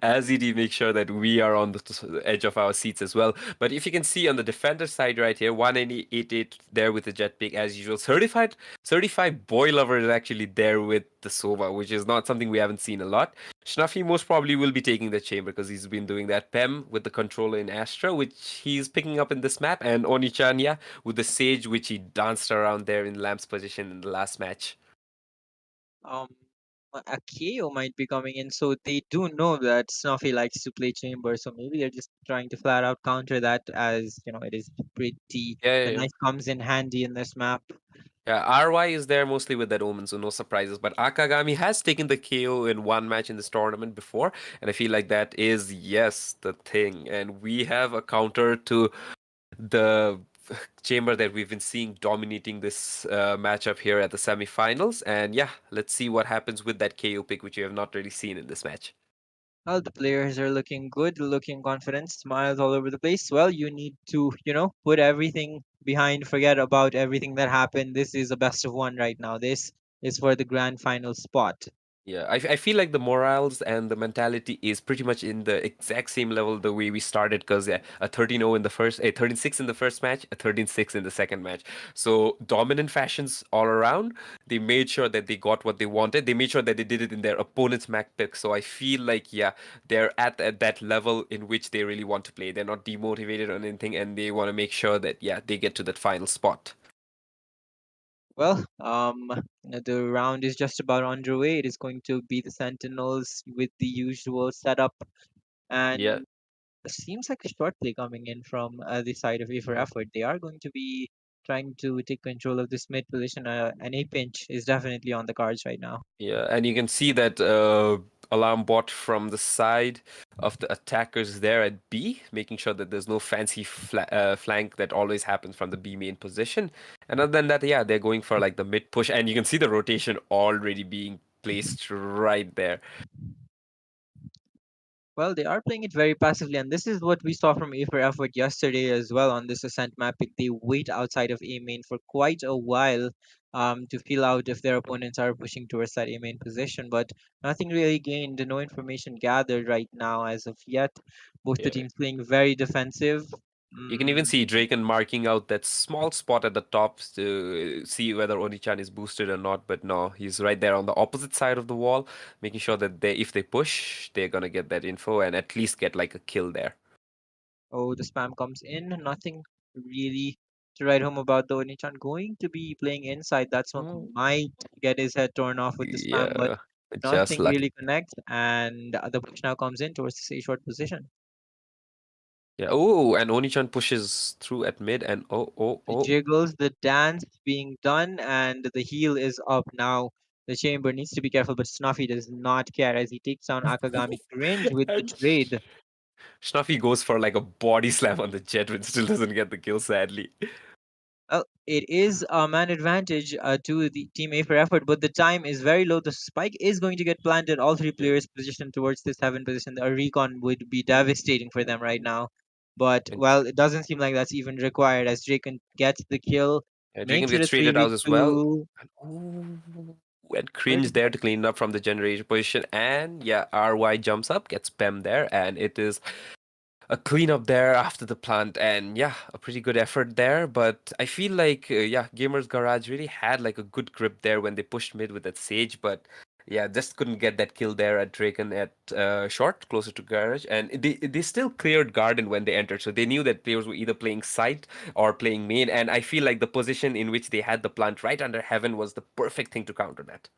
As ED make sure that we are on the edge of our seats as well. But if you can see on the defender side right here, 188 there with the jet pick as usual. Certified boy lover is actually there with the Sova, which is not something we haven't seen a lot. Schnuffy most probably will be taking the chamber because he's been doing that PEM with the controller in Astra, which he's picking up in this map, and Onichan, yeah, with the Sage, which he danced around there in Lamp's position in the last match. Um, a KO might be coming in, so they do know that Snuffy likes to play chamber, so maybe they're just trying to flat out counter that as it is pretty. Yeah, The yeah, yeah. knife comes in handy in this map. Yeah, RY is there mostly with that Omen, so no surprises. But Akagami has taken the KO in one match in this tournament before, and I feel like that is, yes, the thing. And we have a counter to the chamber that we've been seeing dominating this matchup here at the semifinals. And yeah, let's see what happens with that KO pick, which you have not really seen in this match. Well, the players are looking good, looking confident, smiles all over the place. Well, you need to, put everything behind, forget about everything that happened. This is a best of one right now. This is for the grand final spot. Yeah, I feel like the morals and the mentality is pretty much in the exact same level the way we started because yeah, a 13-0 in the first, a 13-6 in the first match, a 13-6 in the second match. So dominant fashions all around. They made sure that they got what they wanted. They made sure that they did it in their opponent's Mac pick. So I feel like yeah, they're at that level in which they really want to play. They're not demotivated or anything, and they want to make sure that yeah, they get to that final spot. Well, the round is just about underway. It is going to be the Sentinels with the usual setup, Yeah. and it seems like a short play coming in from the side of A for Effort. They are going to be trying to take control of this mid position. An A pinch is definitely on the cards right now. Yeah, and you can see that alarm bot from the side of the attackers there at B, making sure that there's no fancy flank that always happens from the B main position. And other than that, yeah, they're going for like the mid push, and you can see the rotation already being placed right there. Well, they are playing it very passively, and this is what we saw from A for Effort yesterday as well on this Ascent map. They wait outside of A main for quite a while to feel out if their opponents are pushing towards that A main position, but nothing really gained, no information gathered right now as of yet. Both the Yeah. teams playing very defensive. You can even Mm, see Draken marking out that small spot at the top to see whether Onichan is boosted or not, but no, he's right there on the opposite side of the wall, making sure that if they push, they're gonna get that info and at least get like a kill there. oh, the spam comes in. Nothing really to write home about the Onichan going to be playing inside. That's what Oh. might get his head torn off with the spam, but Yeah, just nothing lucky. really connects, and the push now comes in towards the A short position. Yeah. Oh, and Onichan pushes through at mid, and The jiggles, the dance being done, and the heal is up now. The chamber needs to be careful, but Snuffy does not care as he takes down Akagami. Cringe with the and trade. Snuffy goes for like a body slam on the jet, but still doesn't get the kill, sadly. Well, it is a man advantage to the team A for effort, but the time is very low. The spike is going to get planted. All three Yeah. players positioned towards this heaven position. A recon would be devastating for them right now. But, And well, it doesn't seem like that's even required as Draken gets the kill, Draken makes it a gets traded out as well. 3v2. Ooh, and cringe there to clean up from the generation position. And yeah, RY jumps up, gets Pem there, and it is a cleanup there after the plant. And yeah, a pretty good effort there. But I feel like, yeah, Gamers Garage really had like a good grip there when they pushed mid with that Sage. But yeah, just couldn't get that kill there at Draken at short, closer to Garage. And they still cleared Garden when they entered. So they knew that players were either playing site or playing main. And I feel like the position in which they had the plant right under Heaven was the perfect thing to counter that.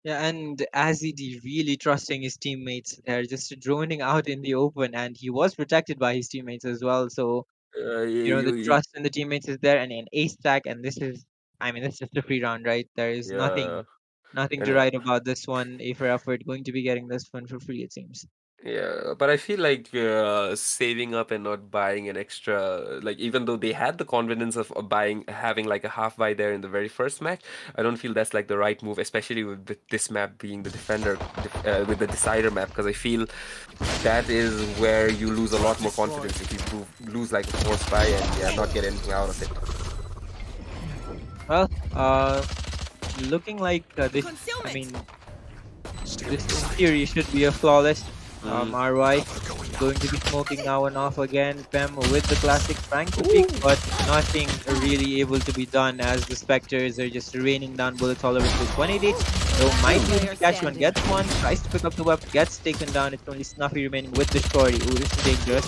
Yeah, and Azid really trusting his teammates there, just droning out in the open, and he was protected by his teammates as well. So, the trust in the teammates is there, and an ace stack, and this is, I mean, it's just a free round, right? There is Yeah. nothing to And write about this one. A for effort, going to be getting this one for free, it seems. Yeah, but I feel like saving up and not buying an extra, like even though they had the confidence of buying, having like a half buy there in the very first match, I don't feel that's like the right move, especially with this map being the defender with the decider map, because I feel that is where you lose a lot more confidence if you lose like a force buy and yeah, not get anything out of it. Well, looking like this, I Concealment. mean, this in theory should be a flawless Mm. RY. Going to be smoking now and off again. Pem with the classic trying to pick, but nothing really able to be done as the Spectres are just raining down bullets all over the place. 188, though might be able to catch one, gets one, tries to pick up the weapon, gets taken down. It's only Snuffy remaining with the shorty. Ooh, this is dangerous.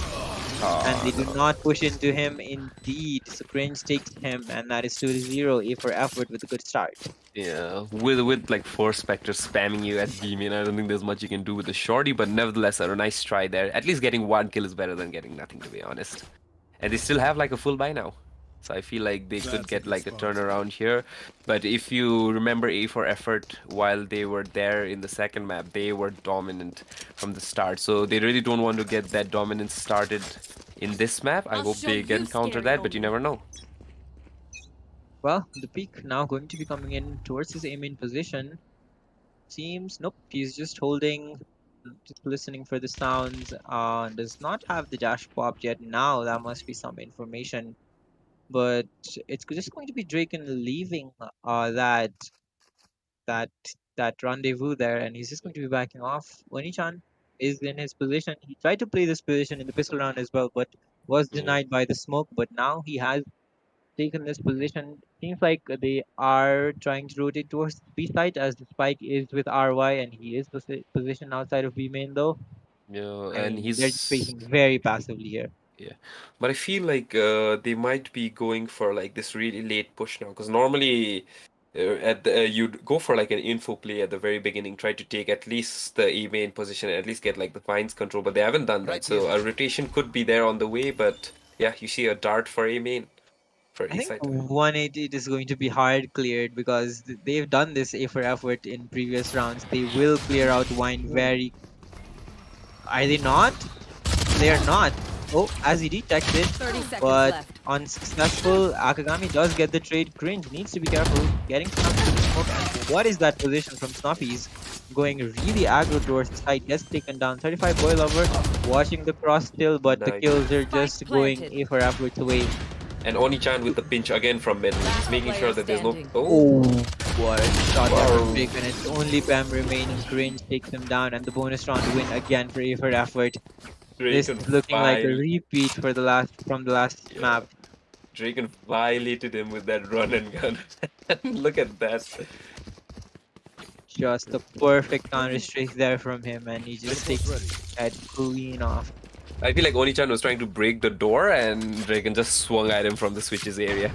And they do No. not push into him indeed. So Cringe takes him, and that is 2-0. A for effort with a good start. Yeah, with like four specters spamming you at B main, I don't think there's much you can do with the shorty, but nevertheless, a nice try there. At least getting one kill is better than getting nothing, to be honest. And they still have like a full buy now. So I feel like they could That's a get good like a spot. turnaround here. But if you remember A for effort, while they were there in the second map, they were dominant from the start. So they really don't want to get that dominance started in this map. I I'll hope show they you, can counter scary that, but you Onii. never know. Well, the peak now going to be coming in towards his aim in position. Seems, nope, he's just holding, just listening for the sounds. Does not have the dash popped yet. Now that must be some information. But it's just going to be Draken leaving that that that rendezvous there, and he's just going to be backing off. Oni-chan is in his position. He tried to play this position in the pistol round as well, but was Yeah. denied by the smoke. But now he has taken this position. Seems like they are trying to rotate towards the B side as the spike is with RY, and he is positioned outside of B main though. Yeah, I and mean, they're just he's facing very passively here. yeah, but I feel like they might be going for like this really late push now, because normally you'd go for like an info play at the very beginning, try to take at least the A main position, at least get like the fines control, but they haven't done that. Right So here. a rotation could be there on the way, but yeah, you see a dart for A main for I A think side. 188 is going to be hard cleared because they've done this A for effort in previous rounds. They will clear out wine very. Are they not? They are not. Oh, as he detected, 30 seconds but left. unsuccessful. Akagami does get the trade. Cringe needs to be careful. Getting stuck to the smoke. And what is that position from Snuffy's? Going really aggro towards the side. Gets taken down. 35 boy lover. Watching the cross still, but the Nice. kills are Spike just going planted. A for efforts away. And Oni-chan with the pinch again from mid. He's making Last sure player that there's no. standing. Oh, What a shot there wow. from Drake, and it's only Pam remaining. Cringe takes him down, and the bonus round win again for A for effort. This Draken is looking like a file. repeat for the last Yeah. map. Draken violated him with that run and gun. Look at that. Just the perfect counter strike there from him, and he just takes Ready. that clean off. I feel like Oni-chan was trying to break the door and Draken just swung at him from the switches area.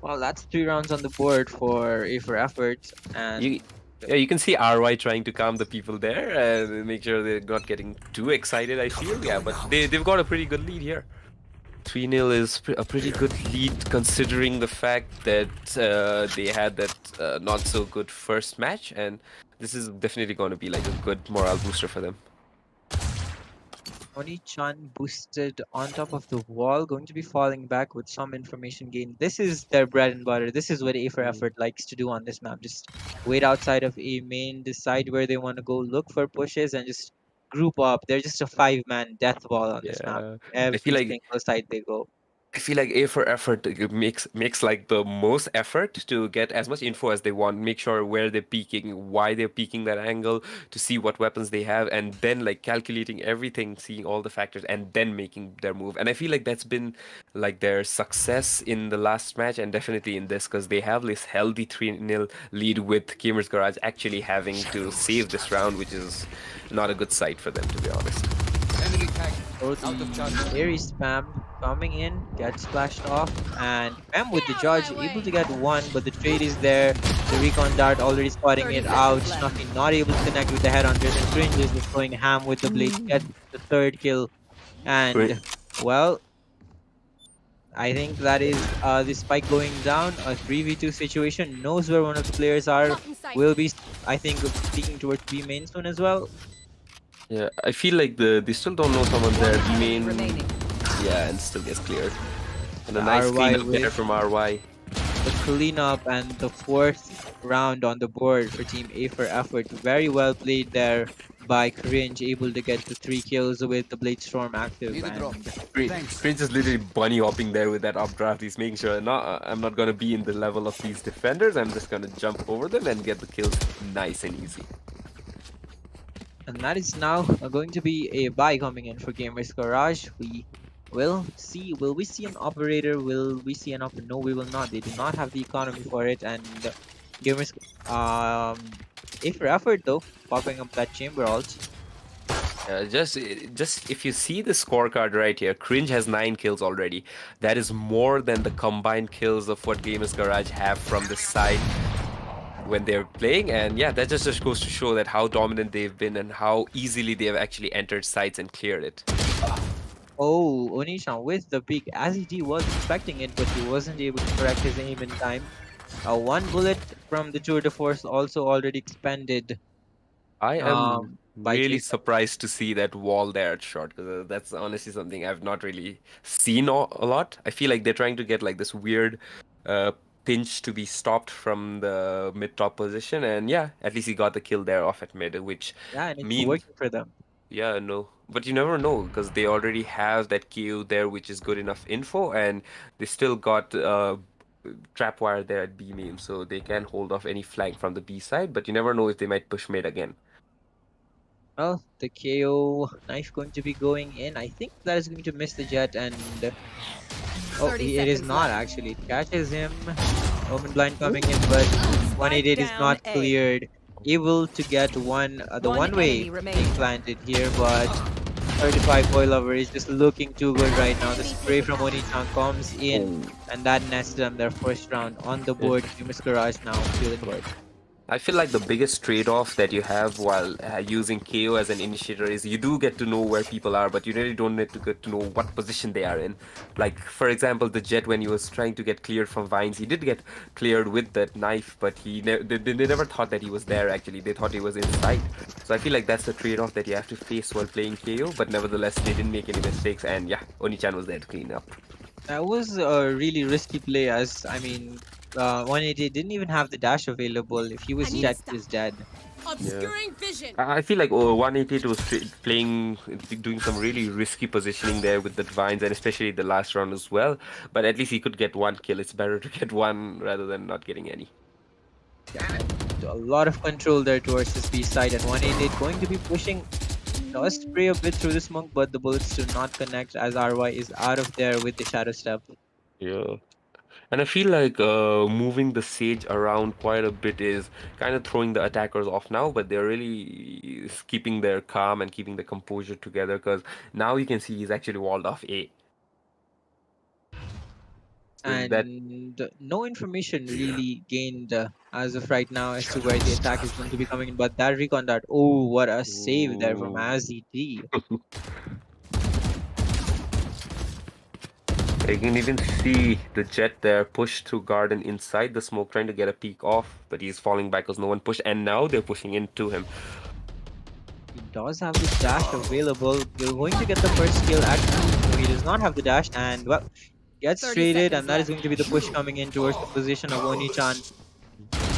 Well, that's 3 rounds on the board for A for effort, and Yeah, you can see RY trying to calm the people there and make sure they're not getting too excited, I feel. Yeah, but they've got a pretty good lead here. 3-0 is a pretty good lead considering the fact that they had that not so good first match, and this is definitely going to be like a good morale booster for them. Oni-chan boosted on top of the wall, going to be falling back with some information gain. This is their bread and butter. This is what A for effort likes to do on this map. Just wait outside of A main, decide where they want to go, look for pushes, and just group up. They're just a 5-man death ball on this map. Yeah. I feel Every like single side they go. I feel like A for effort makes like the most effort to get as much info as they want, make sure where they're peeking, why they're peeking that angle, to see what weapons they have, and then like calculating everything, seeing all the factors, and then making their move. And I feel like that's been like their success in the last match, and definitely in this, because they have this healthy 3-0 lead with Gamers Garage actually having to save this round, which is not a good sight for them, to be honest. So the Aries spam coming in, gets splashed off, and Pam with the judge able to get one, but the trade is there. The recon dart already spotting it out. Snuffy not able to connect with the headhunters, and Cringe is just going ham with the blade, get the third kill. And well, I think that is the spike going down. A 3v2 situation. Knows where one of the players are. Will be, I think, peeking towards B main soon as well. Yeah, I feel like they still don't know someone there. B main, Remaining. yeah, and still gets cleared. And a The nice RY cleanup there with- from RY. The cleanup and the fourth round on the board for Team A for effort. Very well played there by Cringe, able to get the 3 kills with the Blade Storm active. And Prince is literally bunny hopping there with that updraft. He's making sure, no, I'm not gonna be in the level of these defenders. I'm just gonna jump over them and get the kills nice and easy. And that is now going to be a buy coming in for Gamers Garage. We will see. Will we see an operator? Will we see an operator? No, we will not. They do not have the economy for it. And Gamers, A for effort though, popping up that chamber ult. Just if you see the scorecard right here, Cringe has 9 kills already. That is more than the combined kills of what Gamers Garage have from the side when they're playing. And yeah, that just goes to show that how dominant they've been and how easily they have actually entered sites and cleared it. Oh, Onii with the peak, as he was expecting it, but he wasn't able to correct his aim in time. One bullet from the Tour de Force also already expended. I am by really Jason. surprised to see that wall there at short, because that's honestly something I've not really seen a lot. I feel like they're trying to get like this weird pinch to be stopped from the mid-top position, and yeah, at least he got the kill there off at mid, which Yeah, and it's means working for them. yeah, no, but you never know because they already have that KO there, which is good enough info, and they still got trapwire there at B main, so they can hold off any flank from the B side. But you never know if they might push mid again. Well, the KO knife going to be going in. I think that is going to miss the jet, and oh, 30 it is seconds not left. actually. It catches him. Omen blind coming in, but 188 is down not A. cleared. Able to get one, the One one-way enemy remaining. being planted here, but 35 boy lover is just looking too good right now. The spray from Onii comes in, and that nests them their first round on the board. Gamers Garage now feeling good. I feel like the biggest trade-off that you have while using KO as an initiator is you do get to know where people are, but you really don't need to get to know what position they are in. Like, for example, the Jet, when he was trying to get cleared from Vines, he did get cleared with that knife, but they never thought that he was there, actually. They thought he was inside. So I feel like that's the trade-off that you have to face while playing KO, but nevertheless, they didn't make any mistakes, and yeah, Oni-chan was there to clean up. That was a really risky play, as I mean, 180 didn't even have the dash available. If he was I need dead, to he was dead. Obscuring vision. I feel like 188 was playing, doing some really risky positioning there with the Vines, and especially the last round as well. But at least he could get one kill. It's better to get one rather than not getting any. A lot of control there towards his B side, and 188 going to be pushing. Does spray a bit through the smoke, but the bullets do not connect as RY is out of there with the shadow step. Yeah. And I feel like moving the Sage around quite a bit is kind of throwing the attackers off now, but they're really keeping their calm and keeping the composure together, because now you can see he's actually walled off A. So that And no information really gained as of right now as to where the attack is going to be coming in. But that recon dart, oh, what a save there from Ooh. AZD. You can even see the Jet there push through Garden inside the smoke, trying to get a peek off, but he's falling back because no one pushed, and now they're pushing into him. He does have the dash available. We're going to get the first kill actually. No, he does not have the dash, and well, gets 30 traded, seconds and that is left. going to be the push coming in towards the position of Onii-chan.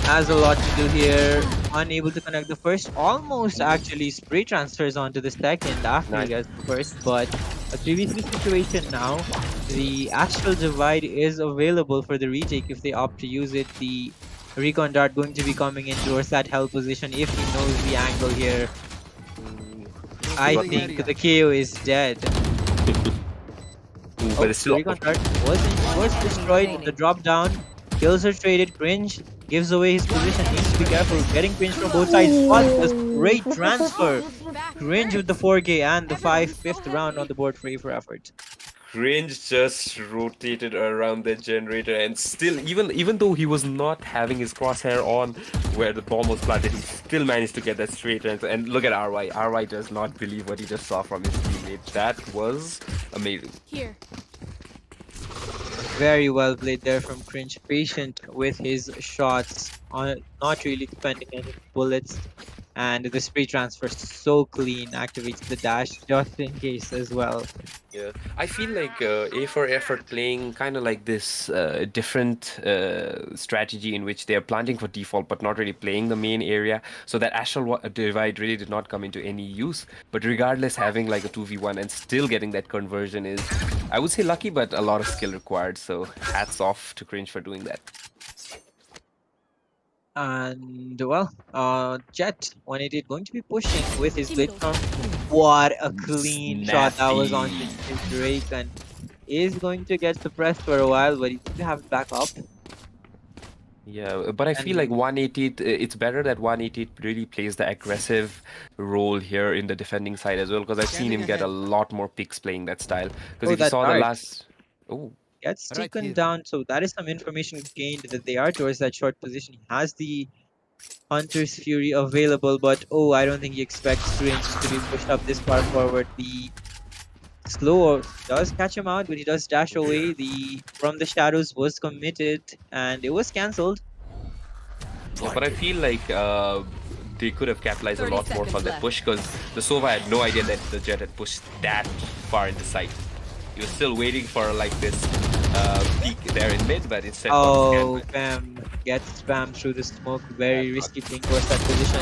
Has a lot to do here. Unable to connect the first. Almost actually spray transfers onto the second after he Nice. gets the first. But a 3v3 situation now. The Astral Divide is available for the retake if they opt to use it. The Recon Dart going to be coming in towards that hell position if he knows the angle here. I got think the KO is dead. But it's The still Recon Dart was destroyed. The drop down. Kills are traded. Cringe gives away his position. Needs to be careful. Getting Cringe from both sides. But this great transfer. Cringe with the 4K and the 5th round on the board for effort. Cringe just rotated around the generator, and still, even though he was not having his crosshair on where the bomb was planted, he still managed to get that straight answer. And look at RY. RY does not believe what he just saw from his teammate. That was amazing. Here. Very well played there from Cringe. Patient with his shots, not really spending any bullets. And the spray transfer so clean, activates the dash just in case as well. Yeah, I feel like A for Effort playing kind of like this different strategy in which they are planting for default but not really playing the main area. So that Astral Divide really did not come into any use. But regardless, having like a 2v1 and still getting that conversion is, I would say, lucky, but a lot of skill required. So hats off to Cringe for doing that. And well, Jet 188 going to be pushing with his blade storm. What a clean shot that was on his Drake, and is going to get suppressed for a while, but he needs to have it back up. Yeah, but I feel like 188, it's better that 188 really plays the aggressive role here in the defending side as well, because I've seen him get a lot more picks playing that style. Because if you saw the last... Oh. Gets Right taken here. down, so that is some information gained that they are towards that short position. He has the Hunter's Fury available, but oh, I don't think he expects Ranges to be pushed up this far forward. The slow does catch him out, but he does dash away. The From the Shadows was committed, and it was cancelled. Yeah, but I feel like they could have capitalized a 30 lot more seconds from that left. push, because the Sova had no idea that the Jet had pushed that far in the site. He was still waiting for like this peek there in mid, but instead Oh, Bam gets spammed through the smoke. Very risky playing towards that position.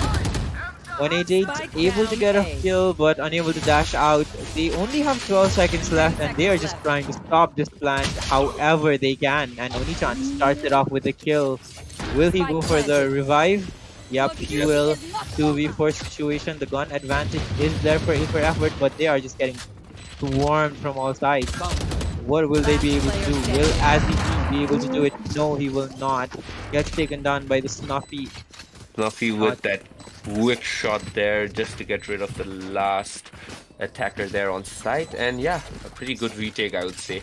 188 able to get a kill, but unable to dash out. They only have 12 seconds left, and they are just trying to stop this plan however they can. And Oni-chan starts it off with a kill. Will he go for the revive? Yep, he will. 2v4 situation. The gun advantage is there for effort, but they are just getting swarmed from all sides. What will they be able to do? Will Azzy be able to do it? No, he will not. Gets taken down by the Snuffy. Snuffy with that quick shot there just to get rid of the last attacker there on site. And yeah, a pretty good retake, I would say.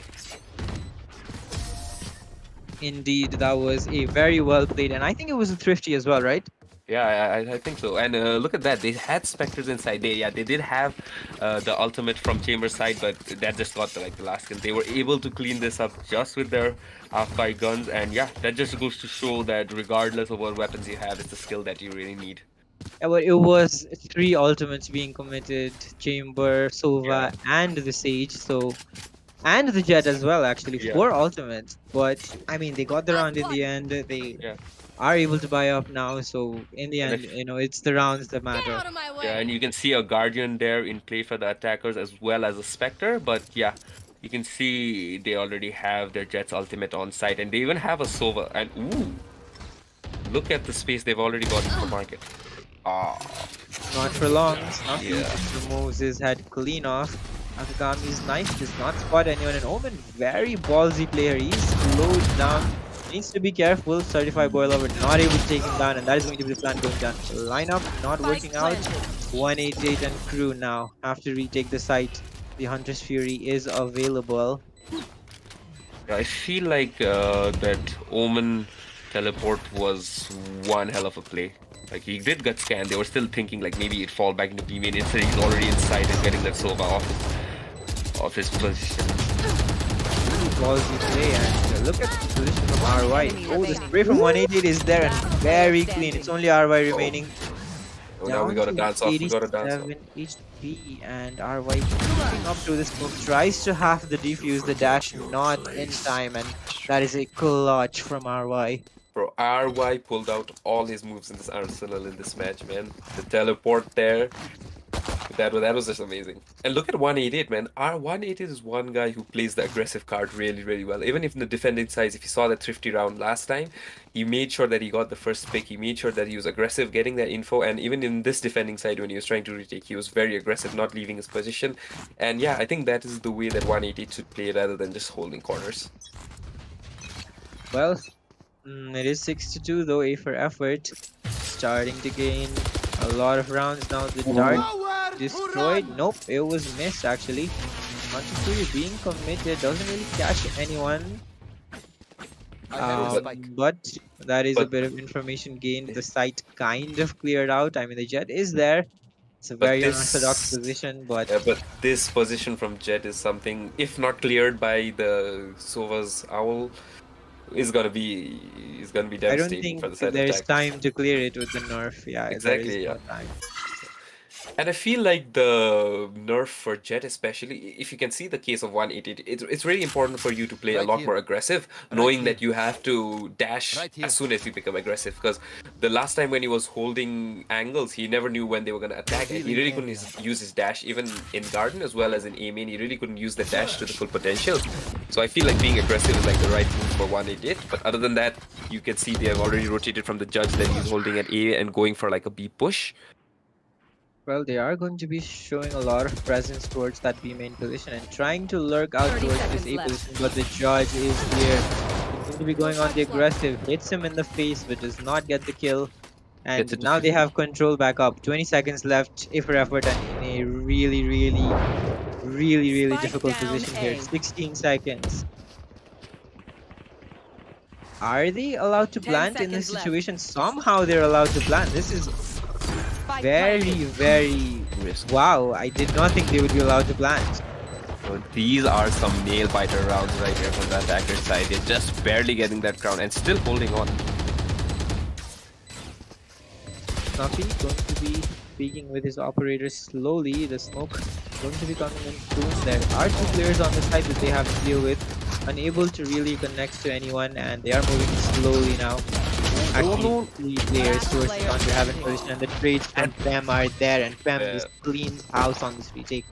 Indeed, that was a very well played, and I think it was a thrifty as well, right? Yeah, I think so. And look at that, they had Spectres inside. They did have the ultimate from Chamber side, but that just got the last kill. They were able to clean this up just with their half-fire guns, and yeah, that just goes to show that regardless of what weapons you have, it's a skill that you really need. Yeah, but it was 3 ultimates being committed: Chamber, Sova, and the Sage. So, and the Jet as well. Actually, 4 ultimates. But I mean, they got the round in the end. They are able to buy up now. So in the end, you know, it's the rounds that Get matter. out of my way. Yeah, and you can see a Guardian there in play for the attackers as well as a Spectre. But yeah, you can see they already have their Jet's ultimate on site, and they even have a Sova. And ooh, look at the space they've already got in the market. Ah, Not for long. Snuffy Yeah. removes his head clean off. Akagami's knife does not spot anyone. And Omen, very ballsy player. He's slowed down. Needs to be careful. Certified Boilover not able to take him down, and that is going to be the plan going down. Lineup not working out. 188 and crew now have to retake the site. The Hunter's Fury is available. I feel like that Omen teleport was one hell of a play. Like, he did get scanned. They were still thinking like maybe he'd fall back into B main. Instead, he's already inside and getting that Sova off his position. Ballsy play, and look at the position from RY. Oh, the spray from 188 is there and very clean. It's only RY remaining. Oh, now we gotta Down to dance off. We gotta dance off. 87 HP, and RY moving up through the smoke, tries to have the defuse, the dash not in time, and that is a clutch from RY. Bro, RY pulled out all his moves in this arsenal in this match, man. The teleport there, that was just amazing. And look at 188, man. R188 is one guy who plays the aggressive card really, really well. Even if in the defending side, if you saw that thrifty round last time, he made sure that he got the first pick. He made sure that he was aggressive, getting that info. And even in this defending side, when he was trying to retake, he was very aggressive, not leaving his position. And yeah, I think that is the way that 188 should play rather than just holding corners. Well, it is 6-2 though, A for effort. Starting to gain a lot of rounds now. The dart destroyed. Nope, it was missed actually. Manchikuri being committed, doesn't really catch anyone. But that is a bit of information gained. The site kind of cleared out. I mean, the jet is there. It's a very unorthodox position, but yeah, but this position from Jet is something, if not cleared by the Sova's Owl, is gonna be devastating I don't think for the side there's attack. time to clear it with the nerf. Yeah, Exactly, there is no yeah. time. And I feel like the nerf for Jet, especially, if you can see the case of 188, it's really important for you to play a lot more aggressive, knowing that you have to dash as soon as you become aggressive. Because the last time when he was holding angles, he never knew when they were going to attack, and he really couldn't use his dash, even in Garden as well as in A main. He really couldn't use the dash to the full potential. So I feel like being aggressive is like the right move for 188. But other than that, you can see they have already rotated from the judge that he's holding at A and going for like a B push. Well, they are going to be showing a lot of presence towards that B main position and trying to lurk out 30 towards this seconds A left. position, but the judge is here. He's going to be going on the aggressive, hits him in the face, but does not get the kill. And Gets it to now they 50. have control back up. 20 seconds left, A for effort, and in a really Spike difficult down position here. A. 16 seconds. Are they allowed to 10 plant in this seconds left. situation? Somehow they're allowed to plant. This is Spike very planted. Risky. wow. I did not think they would be allowed to plant. So these are some nail biter rounds right here from the attacker side. They're just barely getting that crown and still holding on. Snuffy going to be speaking with his operator slowly. The smoke going to be coming in soon. There are two players on the side that they have to deal with. Unable to really connect to anyone, and they are moving slowly now. Actually, three players towards the counter haven't position, and the trades from Pem are there, and Pem just cleans house on this retake.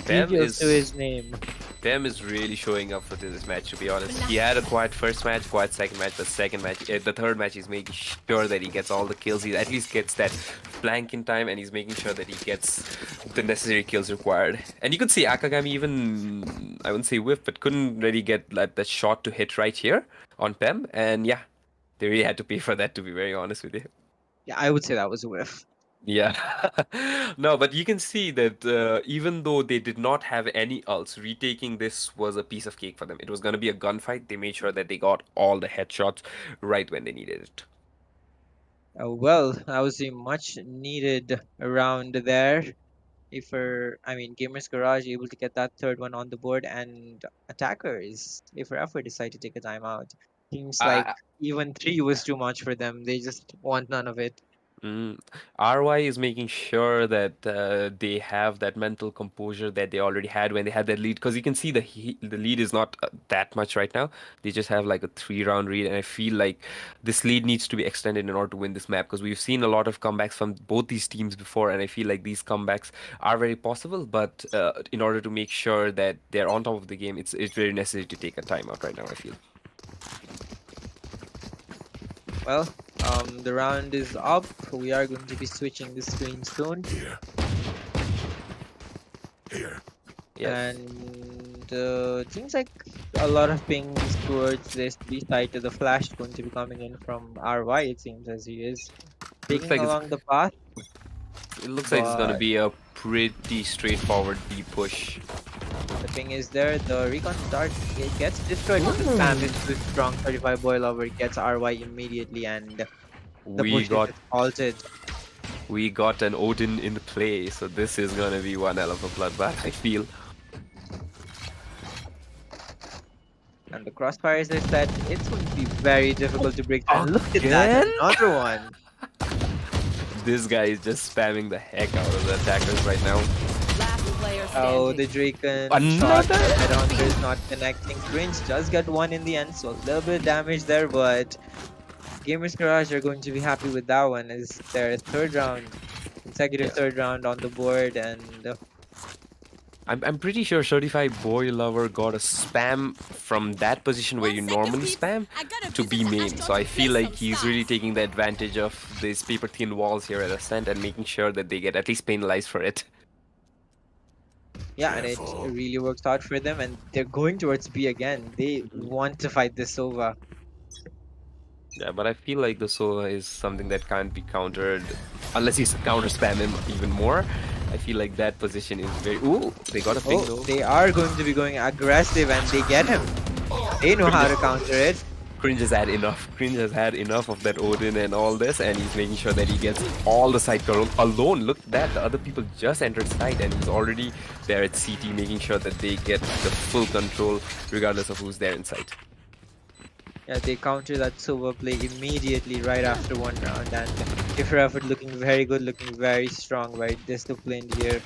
Pem Previous to his name. Pem is really showing up for this match, to be honest. He had a quiet first match, quiet second match, but the third match, he's making sure that he gets all the kills. He at least gets that flank in time, and he's making sure that he gets the necessary kills required. And you could see Akagami even, I wouldn't say whiff, but couldn't really get that shot to hit right here on Pem. And yeah, they really had to pay for that, to be very honest with you. Yeah, I would say that was a whiff. Yeah, no, but you can see that even though they did not have any ults, retaking this was a piece of cake for them. It was going to be a gunfight. They made sure that they got all the headshots right when they needed it. Well, that was a much needed round there. Gamers Garage able to get that third one on the board, and attackers, if effort decide to take a timeout. Seems like even 3 was too much for them. They just want none of it. RY is making sure that they have that mental composure that they already had when they had that lead, because you can see the lead is not that much right now. They just have like a 3-round lead, and I feel like this lead needs to be extended in order to win this map, because we've seen a lot of comebacks from both these teams before, and I feel like these comebacks are very possible, but in order to make sure that they're on top of the game, it's very necessary to take a timeout right now, I feel. Well, the round is up. We are going to be switching the screen soon. Here. Yes. And seems like a lot of pings towards this B side to the flash going to be coming in from RY, it seems, as he is pinging like along the path. It looks like it's going to be a pretty straightforward B push. The ping is there, the recon dart, it gets destroyed, but the spam is too strong. 35 boil over, gets RY immediately, and the push is halted. We got an Odin in play, so this is gonna be one hell of a bloodbath, I feel. And the crossfire, as I said, it's going to be very difficult to break through. Look at that, another one! This guy is just spamming the heck out of the attackers right now. Last player Oh, standing. the Draken Another? shot, head-on is not connecting. Cringe does get one in the end, so a little bit of damage there, but Gamers Garage are going to be happy with that one. Is their third round, consecutive Yeah. third round on the board, and I'm pretty sure Certified Boy Lover got a spam from that position where you 1 second, normally peeps. spam I gotta to visit be the main. Astros So I to feel play like some he's really stuff. taking the advantage of these paper thin walls here at Ascent and making sure that they get at least penalized for it. yeah, and it really works out for them. And they're going towards B again. They want to fight this Sova. Yeah, but I feel like the Sova is something that can't be countered unless he's counter spam him even more. I feel like that position is very. Ooh, they got a ping Oh, though. they are going to be going aggressive, and they get him. They know how to counter it. Cringe has had enough. Cringe has had enough of that Odin and all this, and he's making sure that he gets all the side control alone. Look at that. The other people just entered side, and he's already there at CT, making sure that they get the full control regardless of who's there inside. Yeah, they counter that Sova play immediately right after one round, and if effort looking very good, looking very strong, very disciplined here.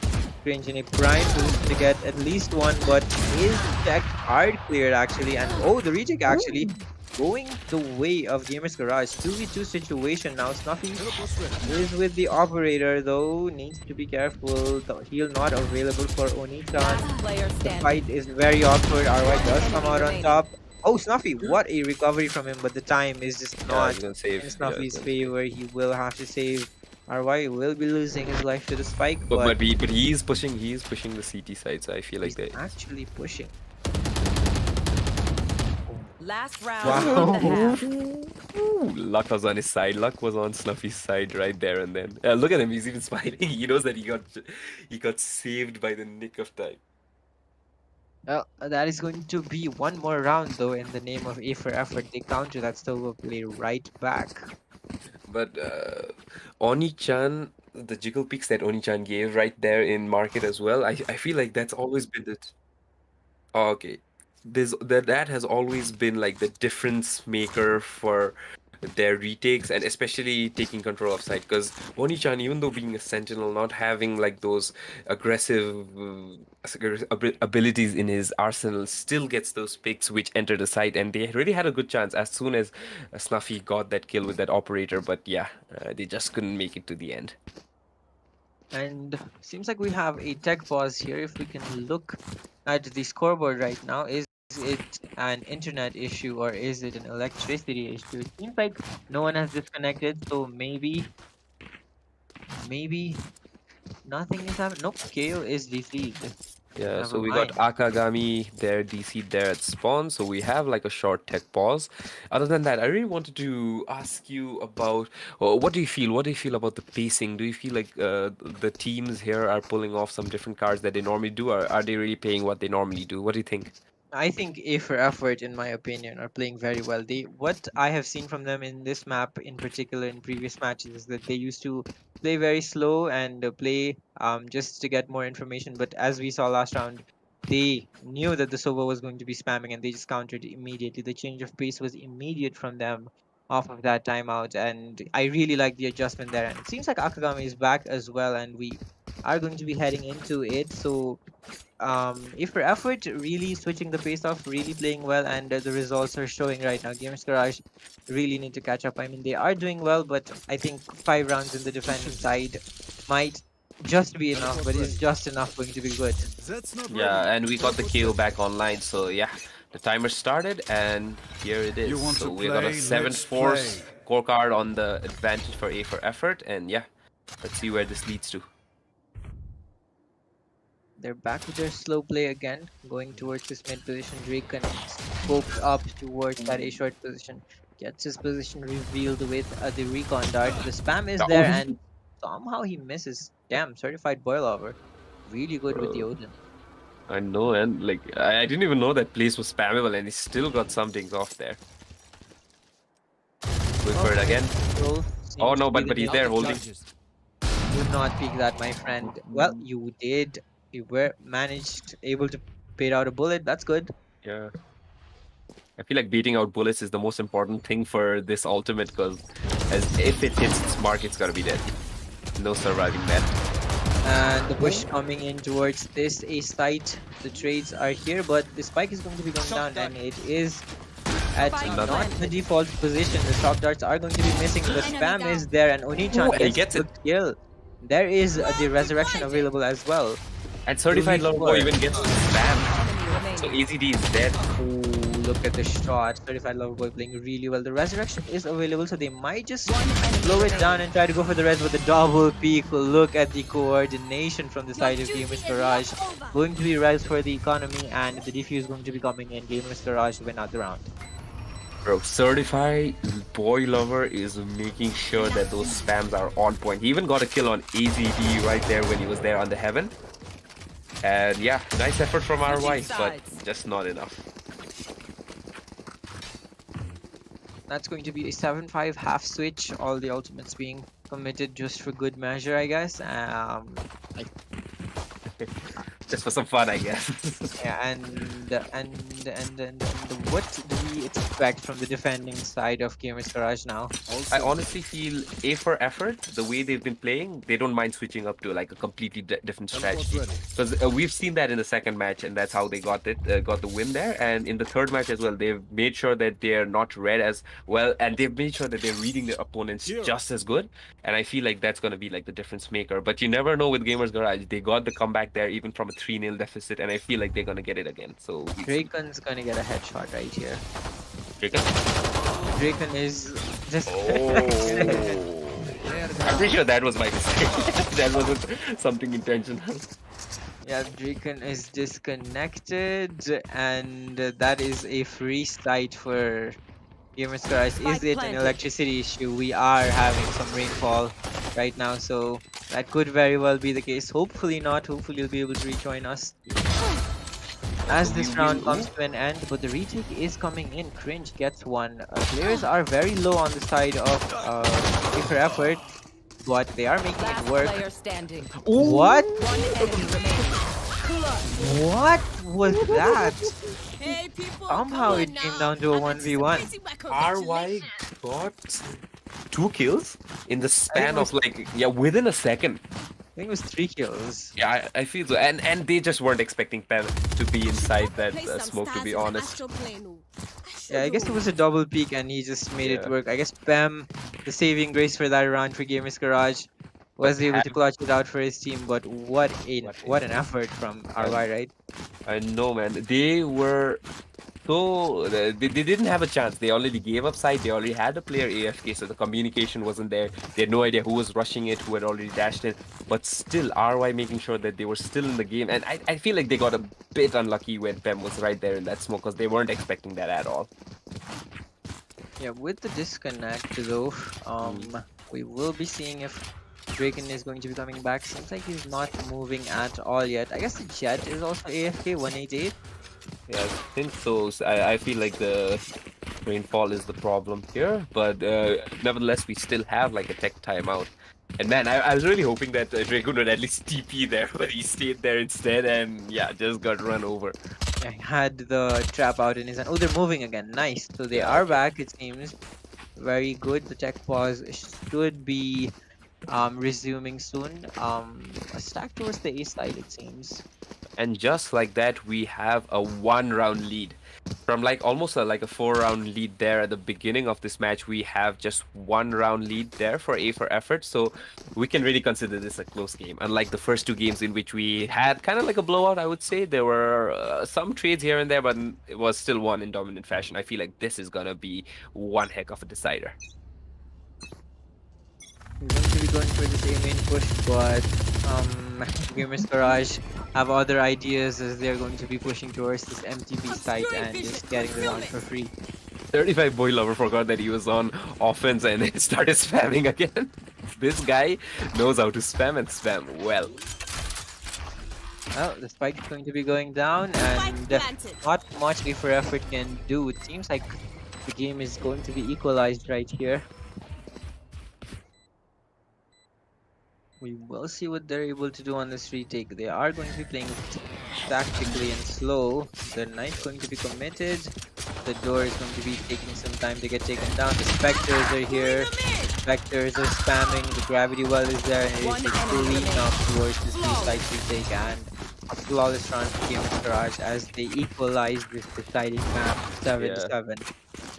Cringe in a prime position to get at least one, but his check hard cleared actually, and oh, the retake actually going the way of Gamers Garage. 2v2 situation now. Snuffy is with the operator though, needs to be careful. The heal not available for Onii-chan. Last player The standing. fight is very awkward. RY does come out on remaining. top. Oh, Snuffy, what a recovery from him, but the time is just Yeah, not he's gonna save. in Yeah, Snuffy's he's gonna save. favor. He will have to save. RY will be losing his life to the spike, But but he's pushing the CT side, so I feel like he's they. actually pushing. Last round Wow. of the half. Ooh, Luck was on his side. Luck was on Snuffy's side right there and then. Look at him. He's even smiling. He knows that he got saved by the nick of time. Well, that is going to be one more round though in the name of A for effort. They counter that Sova play right back. But Oni-chan, the jiggle picks that Oni-chan gave right there in market as well. I feel like that's always been the. Oh, okay. That has always been like the difference maker for their retakes and especially taking control of side because Oni-chan, even though being a sentinel, not having like those aggressive abilities in his arsenal, still gets those picks which enter the site, and they really had a good chance as soon as Snuffy got that kill with that operator, but yeah, they just couldn't make it to the end. And seems like we have a tech pause here. If we can look at the scoreboard right now, is it an internet issue or is it an electricity issue? It seems like no one has disconnected, so maybe nothing is happening. Nope, KO is DC'd. Yeah, Never so we got mind. Akagami there, DC there at spawn, so we have like a short tech pause. Other than that, I really wanted to ask you about what do you feel? What do you feel about the pacing? Do you feel like the teams here are pulling off some different cards that they normally do, or are they really playing what they normally do? What do you think? I think A for effort, in my opinion, are playing very well. What I have seen from them in this map, in particular, in previous matches, is that they used to play very slow and play just to get more information. But as we saw last round, they knew that the Sova was going to be spamming, and they just countered immediately. The change of pace was immediate from them off of that timeout, and I really like the adjustment there. And it seems like Akagami is back as well, and we are going to be heading into it. So if for effort, really switching the pace off, really playing well, and the results are showing right now. Gamers Garage really need to catch up. I mean, they are doing well, but I think 5 rounds in the defending side might just be enough, but it's just enough going to be good. That's not Yeah, ready. and we got the KO back online, so yeah, the timer started, and here it is. You want So to we got a play? 7-4 Let's play. scorecard on the advantage for A for effort, and yeah, let's see where this leads to. They're back with their slow play again, going towards this mid position. Drake and scopes up towards that A short position. Gets his position revealed with the recon dart. The spam is there, and somehow he misses. Damn, certified boil over. Really good with the Odin. I know, and like I didn't even know that place was spammable, and he still got some things off there. Going for it again. Roll Oh seems no, to be but the he's name. there holding. Do not peek that, my friend. Well, you did. You were able to pay out a bullet. That's good. Yeah. I feel like beating out bullets is the most important thing for this ultimate, because as if it hits its mark, it's gotta be dead. No surviving that. And the push coming in towards this A site. The trades are here, but the spike is going to be going down, and it is at Spike not planted. the default position. The shock darts are going to be missing. The Enemy spam down. is there, and Oni-chan Ooh, and he gets gets it. the kill. There is the resurrection blinded. available as well. And certified lover boy 2v4. even gets the spam. Enemy So remaining. AZD is dead. Ooh, look at the shot. Certified Loverboy playing really well. The resurrection is available, so they might just One enemy slow it remaining. down and try to go for the res with the double peak. Look at the coordination from the Your side of duty Gamers is Garage. not over. Going to be res for the economy, and the defuse going to be coming in. Gamers Garage win out the round. Bro, certified boy lover is making sure that those spams are on point. He even got a kill on AZD right there when he was there on the heaven. And yeah, nice effort from RY, but just not enough. That's going to be a 7-5 half switch. All the ultimates being committed just for good measure, I guess. Just for some fun, I guess. Yeah, and what do we expect from the defending side of Gamers Garage now? I honestly feel A for effort, the way they've been playing, they don't mind switching up to like a completely different strategy. Because we've seen that in the second match, and that's how they got the win there. And in the third match as well, they've made sure that they're not read as well, and they've made sure that they're reading their opponents just as good. And I feel like that's gonna be like the difference maker. But you never know with Gamers Garage. They got the comeback there, even from a 3-0 deficit, and I feel like they're gonna get it again. So we'll see. Draken's gonna get a headshot right here. Draken? Draken is just. Oh. I'm pretty sure that was my mistake. That wasn't something intentional. Yeah, Draken is disconnected, and that is a free sight for Gamers Garage. Is Spike it an planted. electricity issue? We are having some rainfall right now, so that could very well be the case. Hopefully not. Hopefully you'll be able to rejoin us as this round comes to an end. But the retake is coming in. Cringe gets one. Players are very low on the side of for effort, but they are making Last it work. player standing. What? One enemy remaining. What was that? Hey people, Somehow come on it came now. down to a An 1v1. anticipating record. RY got 2 kills in the span was- of like, yeah, within a second. I think it was 3 kills. Yeah, I feel so. And they just weren't expecting Pem to be inside that Play some smoke, to stars be in the honest. astral plane. Yeah, I guess it was a double peak and he just made it Yeah. work. I guess Pem, the saving grace for that round for Gamers Garage, was able to clutch it out for his team. But what an effort from RY, right? I know, man. They were so they didn't have a chance. They already gave up side. They already had the player AFK, so the communication wasn't there. They had no idea who was rushing it, who had already dashed in. But still, RY making sure that they were still in the game. And I feel like they got a bit unlucky when Pem was right there in that smoke, because they weren't expecting that at all. Yeah, with the disconnect though, we will be seeing if Draken is going to be coming back. Seems like he's not moving at all yet. I guess the Jet is also AFK 188. Yeah, I think so. I feel like the rainfall is the problem here, but nevertheless, we still have like a tech timeout. And man, I was really hoping that Dragon would at least TP there, but he stayed there instead, and yeah, just got run over. Yeah, he had the trap out in his hand. Oh, they're moving again. Nice. So they are back, it seems. Very good. The tech pause should be resuming soon. A stack towards the A side, it seems. And just like that, we have a 1-round lead. From like almost like a 4-round lead there at the beginning of this match, we have just 1-round lead there for A for effort. So we can really consider this a close game. Unlike the first 2 games in which we had kind of like a blowout, I would say. There were some trades here and there, but it was still won in dominant fashion. I feel like this is gonna be one heck of a decider. We're going to be going for this A main push, but Gamers Garage have other ideas as they're going to be pushing towards this MTB site and just getting the round for free. 35 boy lover forgot that he was on offense and then started spamming again. This guy knows how to spam and spam well. Well, the spike is going to be going down and not much A for effort can do. It seems like the game is going to be equalized right here. We will see what they're able to do on this retake. They are going to be playing tactically and slow. The knight's going to be committed. The door is going to be taking some time to get taken down. The specters are here. Spectres are spamming, the gravity well is there, and it One is a enemy clean remaining. up towards this B-side retake, and a flawless run for Gamers Garage as they equalize this deciding map 7 to Yeah. 7.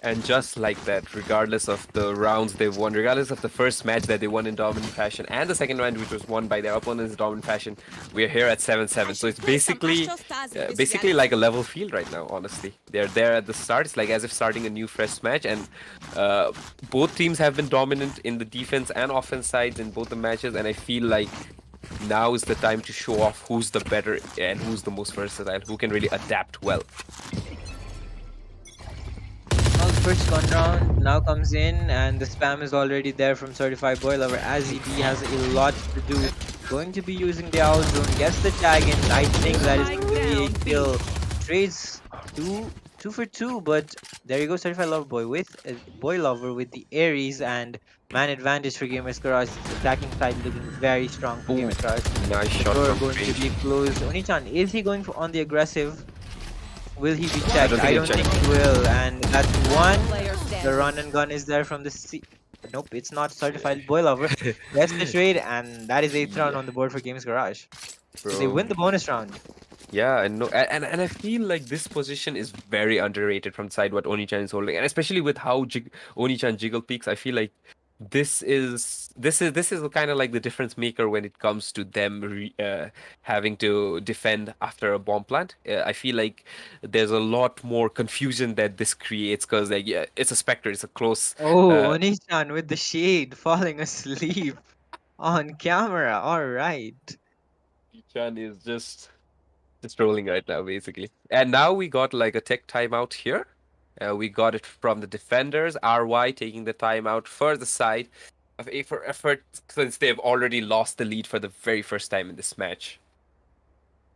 And just like that, regardless of the rounds they've won, regardless of the first match that they won in dominant fashion, and the second round which was won by their opponents in dominant fashion, we're here at 7-7. So it's basically like a level field right now. Honestly, they're there at the start. It's like as if starting a new fresh match, and both teams have been dominant in the defense and offense sides in both the matches. And I feel like now is the time to show off who's the better and who's the most versatile, who can really adapt well. Well, the first gun round now comes in, and the spam is already there from Certified Boy Lover as ED has a lot to do. Going to be using the owl zone, gets the tag in. I think that is going to be a kill. Trades two for two, but there you go, Certified Lover Boy with Boy Lover with the Aries and man advantage for Gamers Garage. The attacking side looking very strong for Ooh, Gamers Garage. nice The shot door from going to range. be closed. Oni-chan, is he going for on the aggressive? Will he be I checked? don't think I he'll don't check. think he will. And that's one. Player The standing. run and gun is there from the C. Nope, it's not Certified Boy Lover. That's the trade, and that is 8th round Yeah, on the board for Games Garage. So they bro. win the bonus round. Yeah, and no, and I feel like this position is very underrated from side what Oni-chan is holding, and especially with how Oni-chan jiggle peaks, I feel like this is kind of like the difference maker when it comes to them having to defend after a bomb plant. I feel like there's a lot more confusion that this creates because like yeah, it's a specter, it's a close. Oh, Oni-chan with the shade falling asleep on camera. All right. Chan is just rolling right now, basically. And now we got like a tech timeout here. We got it from the defenders. RY taking the timeout for the side of A for effort since they've already lost the lead for the very first time in this match.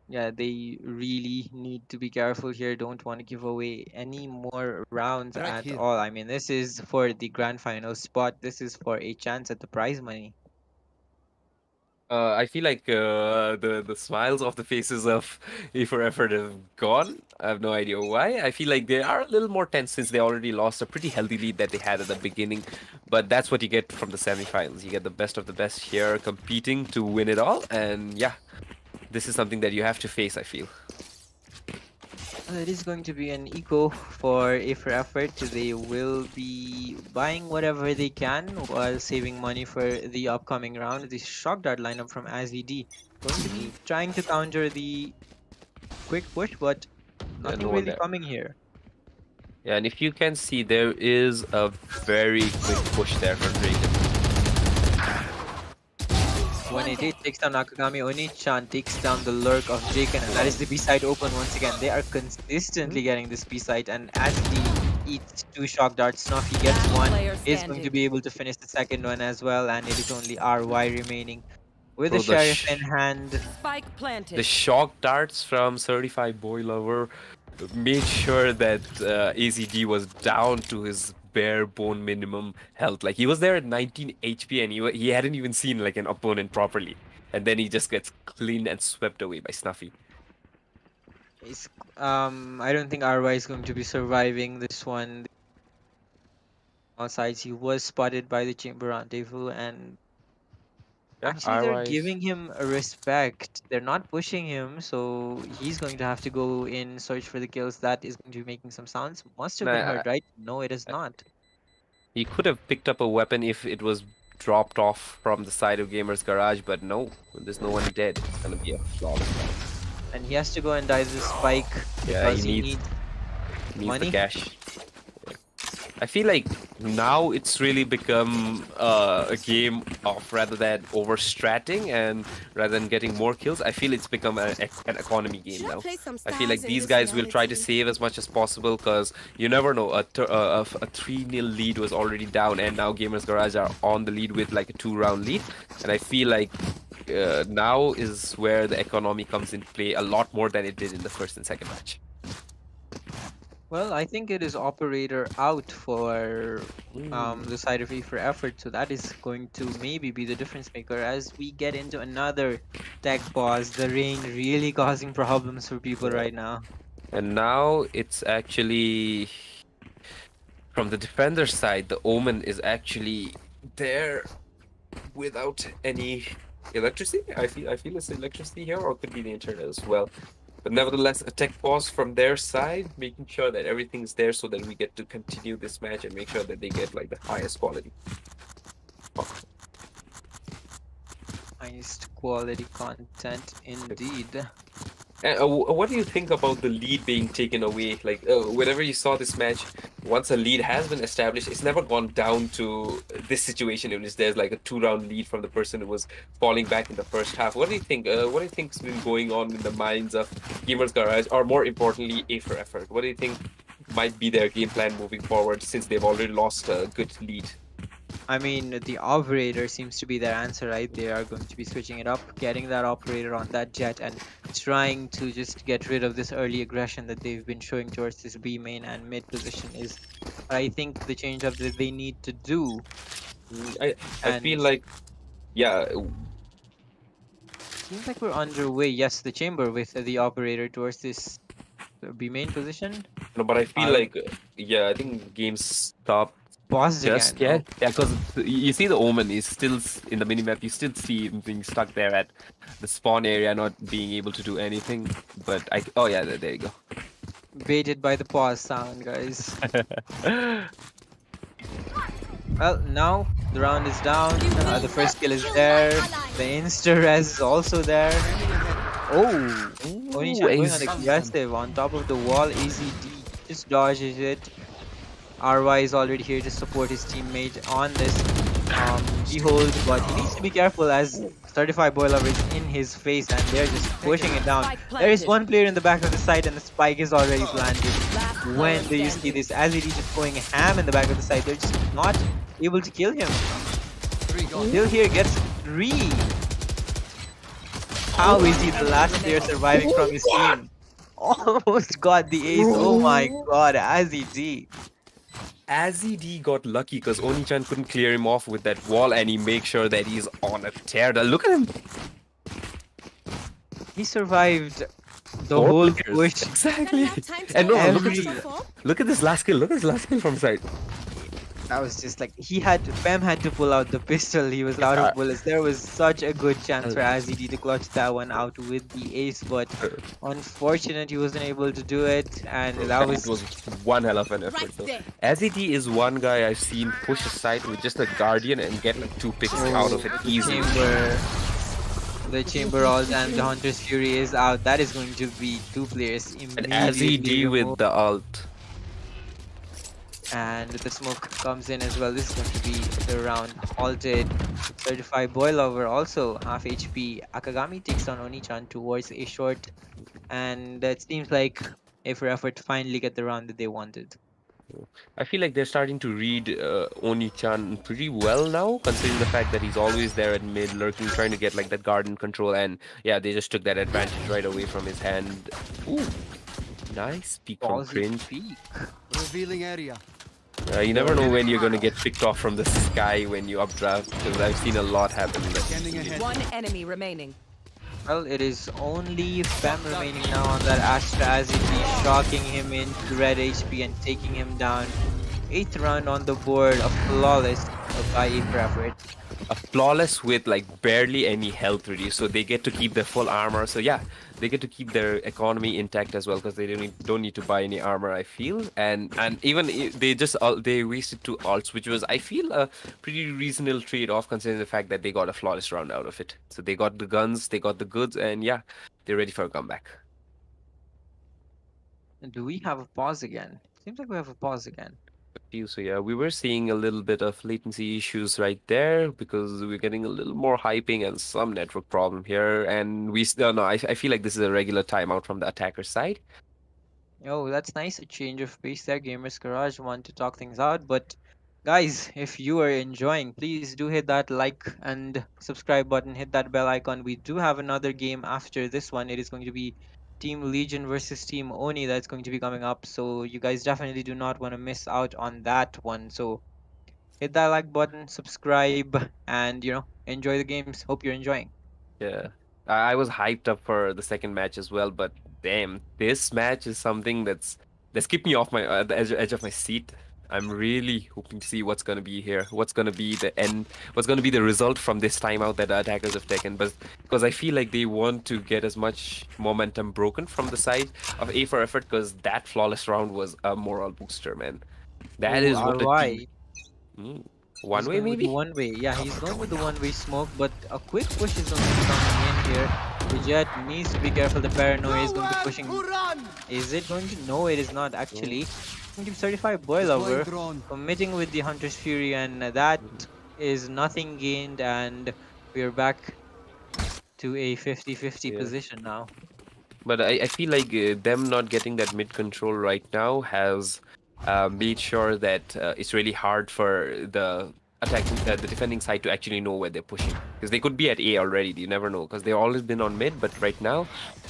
Yeah, they really need to be careful here. Don't want to give away any more rounds Right at here. all. I mean, this is for the grand final spot. This is for a chance at the prize money. I feel like the smiles off the faces of A for effort have gone. I have no idea why. I feel like they are a little more tense since they already lost a pretty healthy lead that they had at the beginning. But that's what you get from the semifinals. You get the best of the best here competing to win it all. And yeah, this is something that you have to face, I feel. It is going to be an eco for A for effort. They will be buying whatever they can while saving money for the upcoming round. The shock dart lineup from AZD going to be trying to counter the quick push, but nothing no one really there. coming here. Yeah, and if you can see, there is a very quick push there from Draken. 188 takes down Nakagami. Oni-chan takes down the lurk of Jaken, and that is the B-side open once again. They are consistently getting this B-side, and as he eats 2 shock darts, Snuffy gets Last one. player Is going to standing. be able to finish the second one as well, and it is only RY remaining with the Bro, Sheriff in hand. Spike planted. The shock darts from Certified Boy Lover made sure that AZD was down to his bare bone minimum health. Like he was there at 19 HP and he hadn't even seen like an opponent properly. And then he just gets cleaned and swept away by Snuffy. I don't think RY is going to be surviving this one. All sides, he was spotted by the Chamber Rendezvous, and Yeah, actually, they're RY's giving him a respect. They're not pushing him, so he's going to have to go in search for the kills. That is going to be making some sounds. Must have been Nah, heard, right? No, it is not. he could have picked up a weapon if it was dropped off from the side of Gamer's Garage, but no, there's no one dead. It's gonna be a flawless round. And he has to go and dive the spike Yeah, because he he needs needs money. the cash. I feel like now it's really become a game of rather than over-stratting and rather than getting more kills, I feel it's become an economy game now. I feel like these guys will try to save as much as possible because you never know, a 3-0 lead was already down and now Gamers Garage are on the lead with like a 2-round lead. And I feel like now is where the economy comes in play a lot more than it did in the first and second match. Well, I think it is operator out for the side of E for effort, so that is going to maybe be the difference maker as we get into another tech pause. The rain really causing problems for people right now. And now it's actually from the defender side, the Omen is actually there without any electricity. I feel it's electricity here, or it could be the internet as well. But nevertheless, a tech pause from their side, making sure that everything's there so that we get to continue this match and make sure that they get like the highest quality. Highest quality content indeed. And what do you think about the lead being taken away? Like, whenever you saw this match, once a lead has been established, it's never gone down to this situation in which there's like a 2-round lead from the person who was falling back in the first half. What do you think? What do you think's been going on in the minds of Gamers Garage, or more importantly, A for Effort? What do you think might be their game plan moving forward since they've already lost a good lead? I mean, the operator seems to be their answer, right? They are going to be switching it up, getting that operator on that jet, and trying to just get rid of this early aggression that they've been showing towards this B main and mid position is, I think, the change up that they need to do. I feel And like, yeah, seems like we're underway. Yes, the chamber with the operator towards this B main position. no, but I feel I like, yeah, I think games stop. paused Just again. yeah, because you see the Omen is still in the minimap. You still see him being stuck there at the spawn area, not being able to do anything. But oh yeah, there you go. Baited by the pause sound, guys. Well, now the round is down. The first kill is there. The insta-res is also there. Oh, Onii-chan going on aggressive on top of the wall. AZD just dodges it. RY is already here to support his teammate on this behold, but he needs to be careful as certified boiler is in his face and they're just pushing it down. There is one player in the back of the site and the spike is already planted. When do you see this? As it is just going ham in the back of the site, they're just not able to kill him. Still here gets 3. How is he the last player surviving from his team? Almost got the ace. Oh my god, AZD. AZD got lucky because Onii-chan couldn't clear him off with that wall, and he makes sure that he's on a tear. Look at him. He survived the 4 whole players. push. Exactly. Time And no, Every- look at this last kill. Look at this last kill from side. That was just like Fem had to pull out the pistol. He was out of bullets. There was such a good chance for AZD to clutch that one out with the ace, but unfortunate he wasn't able to do it, and that It was one hell of an effort. Right Though. there. AZD is one guy I've seen push aside with just a guardian and get like 2 picks out of it easily. The chamber ult and the Hunter's Fury is out. That is going to be 2 players And immediately AZD with removed. the ult. And the smoke comes in as well. This is going to be the round halted. Certified boil over also half HP. Akagami takes down Onii-chan towards a short, and it seems like A for Effort to finally get the round that they wanted. I feel like they're starting to read Onii-chan pretty well now, considering the fact that he's always there at mid, lurking, trying to get like that garden control, and yeah, they just took that advantage right away from his hand. Ooh, nice peek from Ballsy Cringe. peek. Revealing area. You never know when you're gonna get picked off from the sky when you updraft, because I've seen a lot happen. Scanning ahead. One enemy remaining. Well, it is only Fem remaining now on that Astra as it is shocking him into red HP and taking him down. 8th round on the board, a flawless by A for Effort. A flawless with like barely any health reduced, so they get to keep their full armor. So yeah, they get to keep their economy intact as well because they don't need to buy any armor. I feel, and even they just they wasted 2 ults, which was I feel a pretty reasonable trade-off considering the fact that they got a flawless round out of it. So they got the guns, they got the goods, and yeah, they're ready for a comeback. Do we have a pause again? Seems like we have a pause again. So yeah, we were seeing a little bit of latency issues right there because we're getting a little more hyping and some network problem here, and we still no, I feel like this is a regular timeout from the attacker side. Oh, that's nice. A change of pace there. Gamers Garage want to talk things out. But guys, if you are enjoying, please do hit that like and subscribe button. Hit that bell icon. We do have another game after this one. It is going to be Team Legion versus Team Oni that's going to be coming up. So you guys definitely do not want to miss out on that one. So hit that like button, subscribe, and enjoy the games. Hope you're enjoying. Yeah, I was hyped up for the second match as well, but damn, this match is something that's kept me off my the edge of my seat. I'm really hoping to see what's going to be here. What's going to be the end? What's going to be the result from this timeout that the attackers have taken? But because I feel like they want to get as much momentum broken from the side of A for effort, because that flawless round was a moral booster, man. That Oh, is what a team. RY. Mm, one He's way, going with the maybe? one way. Yeah, he's going with the one way smoke, but a quick push is going to be coming in here. The Jet needs to be careful. The paranoia is going to be pushing. Is it going to? No, it is not actually. Going to be 35 boy Deploying lover drone. committing with the Hunter's Fury, and that is nothing gained. And we're back to a 50-50 Yeah. position now. But I feel like them not getting that mid control right now has made sure that it's really hard for the the defending side to actually know where they're pushing. Because they could be at A already, you never know. Because they've always been on mid, but right now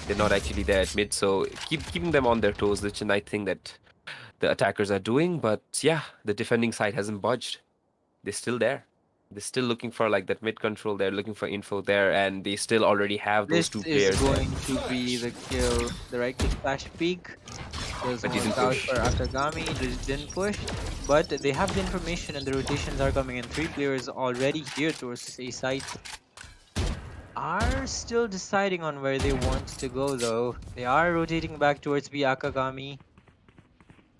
they're not actually there at mid. So keeping them on their toes, which is a nice thing that the attackers are doing. But yeah, the defending side hasn't budged. They're still there. They're still looking for like that mid control. They're looking for info there, and they still already have those This two is players there. going to be the kill. The right click flash peek. There's But one didn't out push. for Akagami. Just didn't push. But they have the information and the rotations are coming in. 3 players already here towards A site. Are still deciding on where they want to go though. They are rotating back towards B Akagami.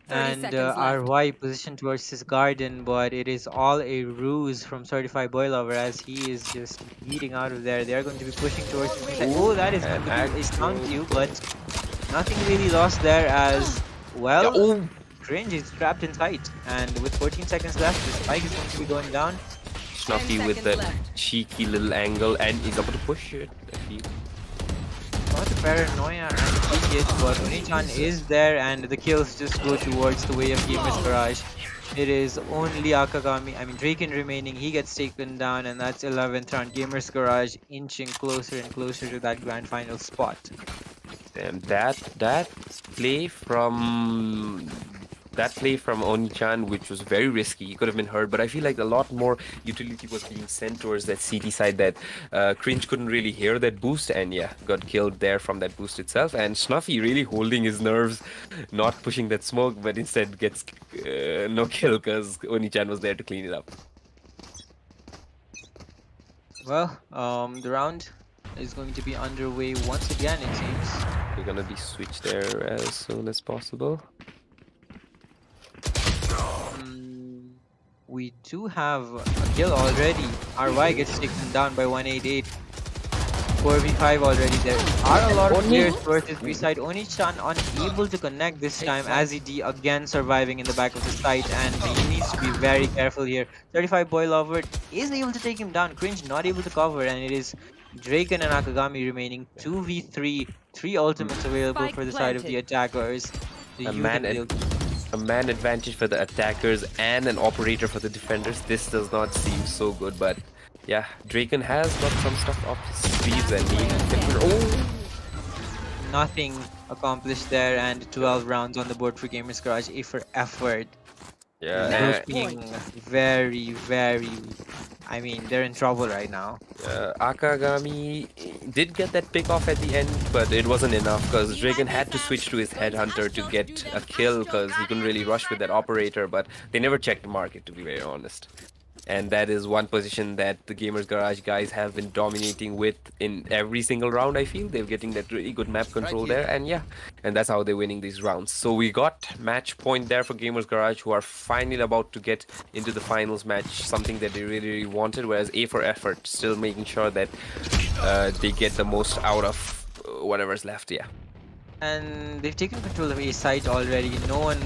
30 And seconds left. RY positioned towards his garden, but it is all a ruse from Certified Boy Lover as he is just beating out of there. They're going to be pushing towards his mid. Oh, that is going And to be a sound actual. view, but nothing really lost there as Yeah, well. oh, Cringe is trapped in sight, and with 14 seconds left, the spike is going to be going down. Snuffy with seconds that left. cheeky little angle, and he's about to push it. I feel. Not the paranoia and the hit, but Oni-chan is there, and the kills just go towards the way of Gamer's Garage. It is only Draken remaining. He gets taken down, and that's 11th round. Gamer's Garage inching closer and closer to that grand final spot. And that play from Oni-chan, which was very risky, he could have been hurt. But I feel like a lot more utility was being sent towards that CT side that Cringe couldn't really hear that boost, and yeah, got killed there from that boost itself. And Snuffy really holding his nerves, not pushing that smoke, but instead gets no kill because Oni-chan was there to clean it up. Well, the round is going to be underway once again, it seems. We're gonna be switched there as soon as possible. We do have a kill already. RY gets taken down by 188. 4v5 already. There are a lot of players versus B-side. Oni-chan unable to connect this time as ED again surviving in the back of the site, and he needs to be very careful here. 35 Boy Lover is able to take him down. Cringe not able to cover, and it is Draken and Akagami remaining 2v3. 3 ultimates available Spike for the side of the attackers. The A youth man and ad- the A man advantage for the attackers and an operator for the defenders. This does not seem so good, but yeah, Draken has got some stuff up his sleeves and he nothing accomplished there, and 12 rounds on the board for Gamers Garage. A for effort. yeah, Looking very, very. They're in trouble right now. Akagami did get that pick off at the end, but it wasn't enough because Draken had to switch to his headhunter to get a kill because he couldn't really rush with that operator, but they never checked the market, to be very honest. And that is one position that the Gamers Garage guys have been dominating with in every single round, I feel. They're getting that really good map control there, and yeah, and that's how they're winning these rounds. So we got match point there for Gamers Garage, who are finally about to get into the finals match, something that they really, really wanted, whereas A for effort, still making sure that they get the most out of whatever's left, yeah. And they've taken control of A site already. No one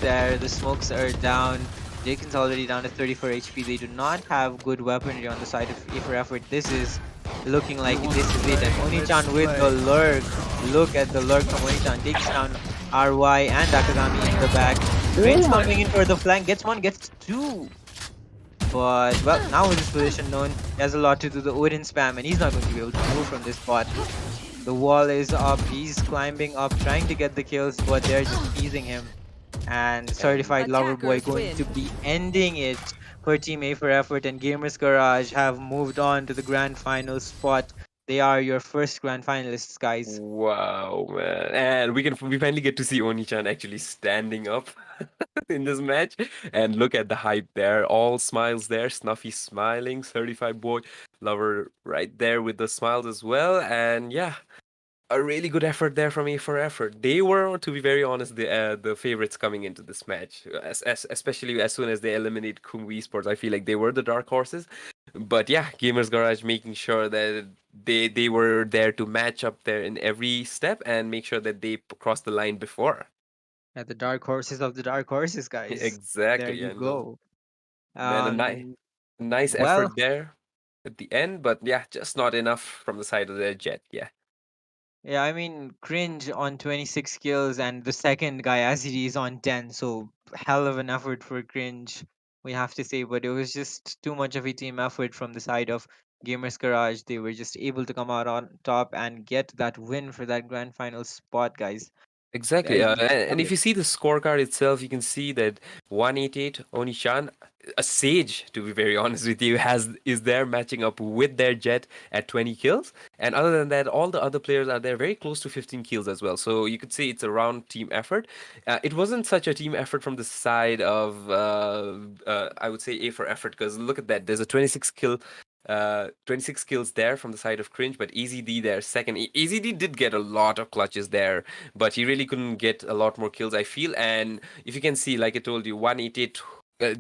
there. The smokes are down. Jaken's already down to 34 HP. They do not have good weaponry on the side of A for effort. This is looking like this is it. And Oni-chan with the lurk. Look at the lurk from Oni-chan. Takes down RY and Akagami in the back. Rain's coming in for the flank. Gets one, gets two. But, well, now with his position known, he has a lot to do. The Odin spam, and he's not going to be able to move from this spot. The wall is up. He's climbing up, trying to get the kills, but they're just teasing him. And Certified Lover Boy Attackers going win. to be ending it for Team A for effort, and Gamers Garage have moved on to the grand final spot. They are your first grand finalists, guys. Wow, man. And we finally get to see Oni-chan actually standing up. in this match. And look at the hype there. All smiles there. Snuffy smiling. 35 boy lover right there with the smiles as well. And yeah, a really good effort there from A for effort. They were, to be very honest, the favorites coming into this match, especially as soon as they eliminate Kungu Esports. I feel like they were the dark horses. But yeah, Gamers Garage making sure that they were there to match up there in every step and make sure that they crossed the line before. Yeah, the dark horses of the dark horses, guys. There Exactly, you I know. go. Then Um, nice well, effort there at the end, but yeah, just not enough from the side of the Jet. Yeah. yeah, I mean, cringe on 26 kills, and the second guy, Aziri, is on 10. So, hell of an effort for cringe, we have to say. But it was just too much of a team effort from the side of Gamers Garage. They were just able to come out on top and get that win for that grand final spot, guys. Exactly. Very And if solid. you see the scorecard itself, you can see that 188 Onishan, a sage, to be very honest with you, has is there matching up with their Jet at 20 kills. And other than that, all the other players are there very close to 15 kills as well. So you could say it's a round team effort. It wasn't such a team effort from the side of, I would say, A for effort, because look at that. There's a 26 kills there from the side of Cringe, but Easy D there second. Easy D did get a lot of clutches there, but he really couldn't get a lot more kills, I feel. And if you can see, like I told you, 188,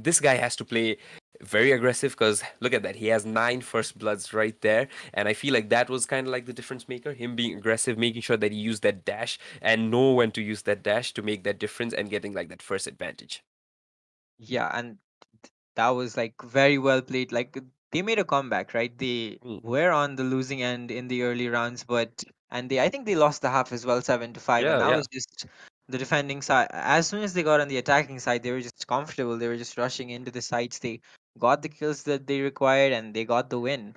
this guy has to play very aggressive, because look at that. He has 9 first bloods right there. And I feel like that was kind of like the difference maker, him being aggressive, making sure that he used that dash and know when to use that dash to make that difference and getting like that first advantage. Yeah, and that was like very well played. Like they made a comeback, right? They Mm. were on the losing end in the early rounds, but and they I think they lost the half as well, 7-5, and Yeah, that yeah. was just the defending side. As soon as they got on the attacking side, they were just comfortable. They were just rushing into the sites. They got the kills that they required, and they got the win.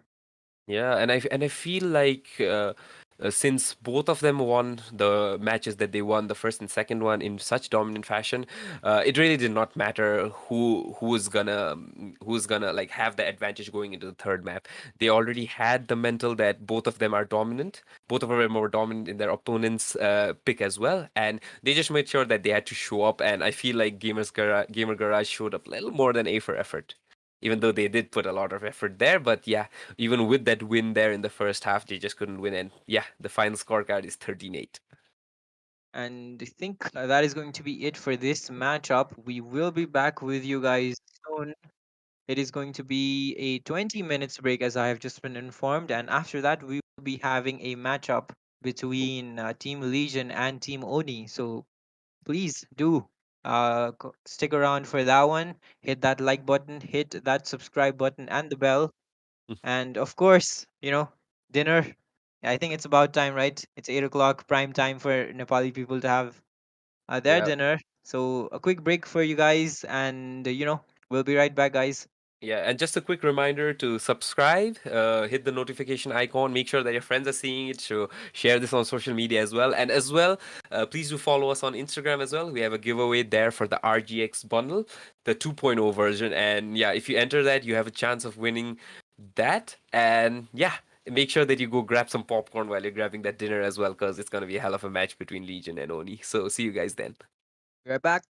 Yeah, and I feel like since both of them won the matches that they won, the first and second one in such dominant fashion, it really did not matter who's gonna like have the advantage going into the third map. They already had the mental that both of them are dominant. Both of them are more dominant in their opponent's pick as well, and they just made sure that they had to show up. And I feel like Gamer Garage showed up a little more than A for effort, even though they did put a lot of effort there. But yeah, even with that win there in the first half, they just couldn't win. And yeah, the final scorecard is 13-8. And I think that is going to be it for this matchup. We will be back with you guys soon. It is going to be a 20 minutes break, as I have just been informed. And after that, we will be having a matchup between Team Legion and Team Oni. So please do stick around for that one. Hit that like button, hit that subscribe button, and the bell. And of course, dinner. I think it's about time, right? It's 8 o'clock, prime time for Nepali people to have their Yeah. dinner. So a quick break for you guys. And, we'll be right back, guys. Yeah, and just a quick reminder to subscribe, hit the notification icon, make sure that your friends are seeing it, so share this on social media as well. And as well, please do follow us on Instagram as well. We have a giveaway there for the RGX bundle, the 2.0 version. And yeah, if you enter that, you have a chance of winning that. And yeah, make sure that you go grab some popcorn while you're grabbing that dinner as well, because it's going to be a hell of a match between Legion and Oni. So see you guys then. Be right back.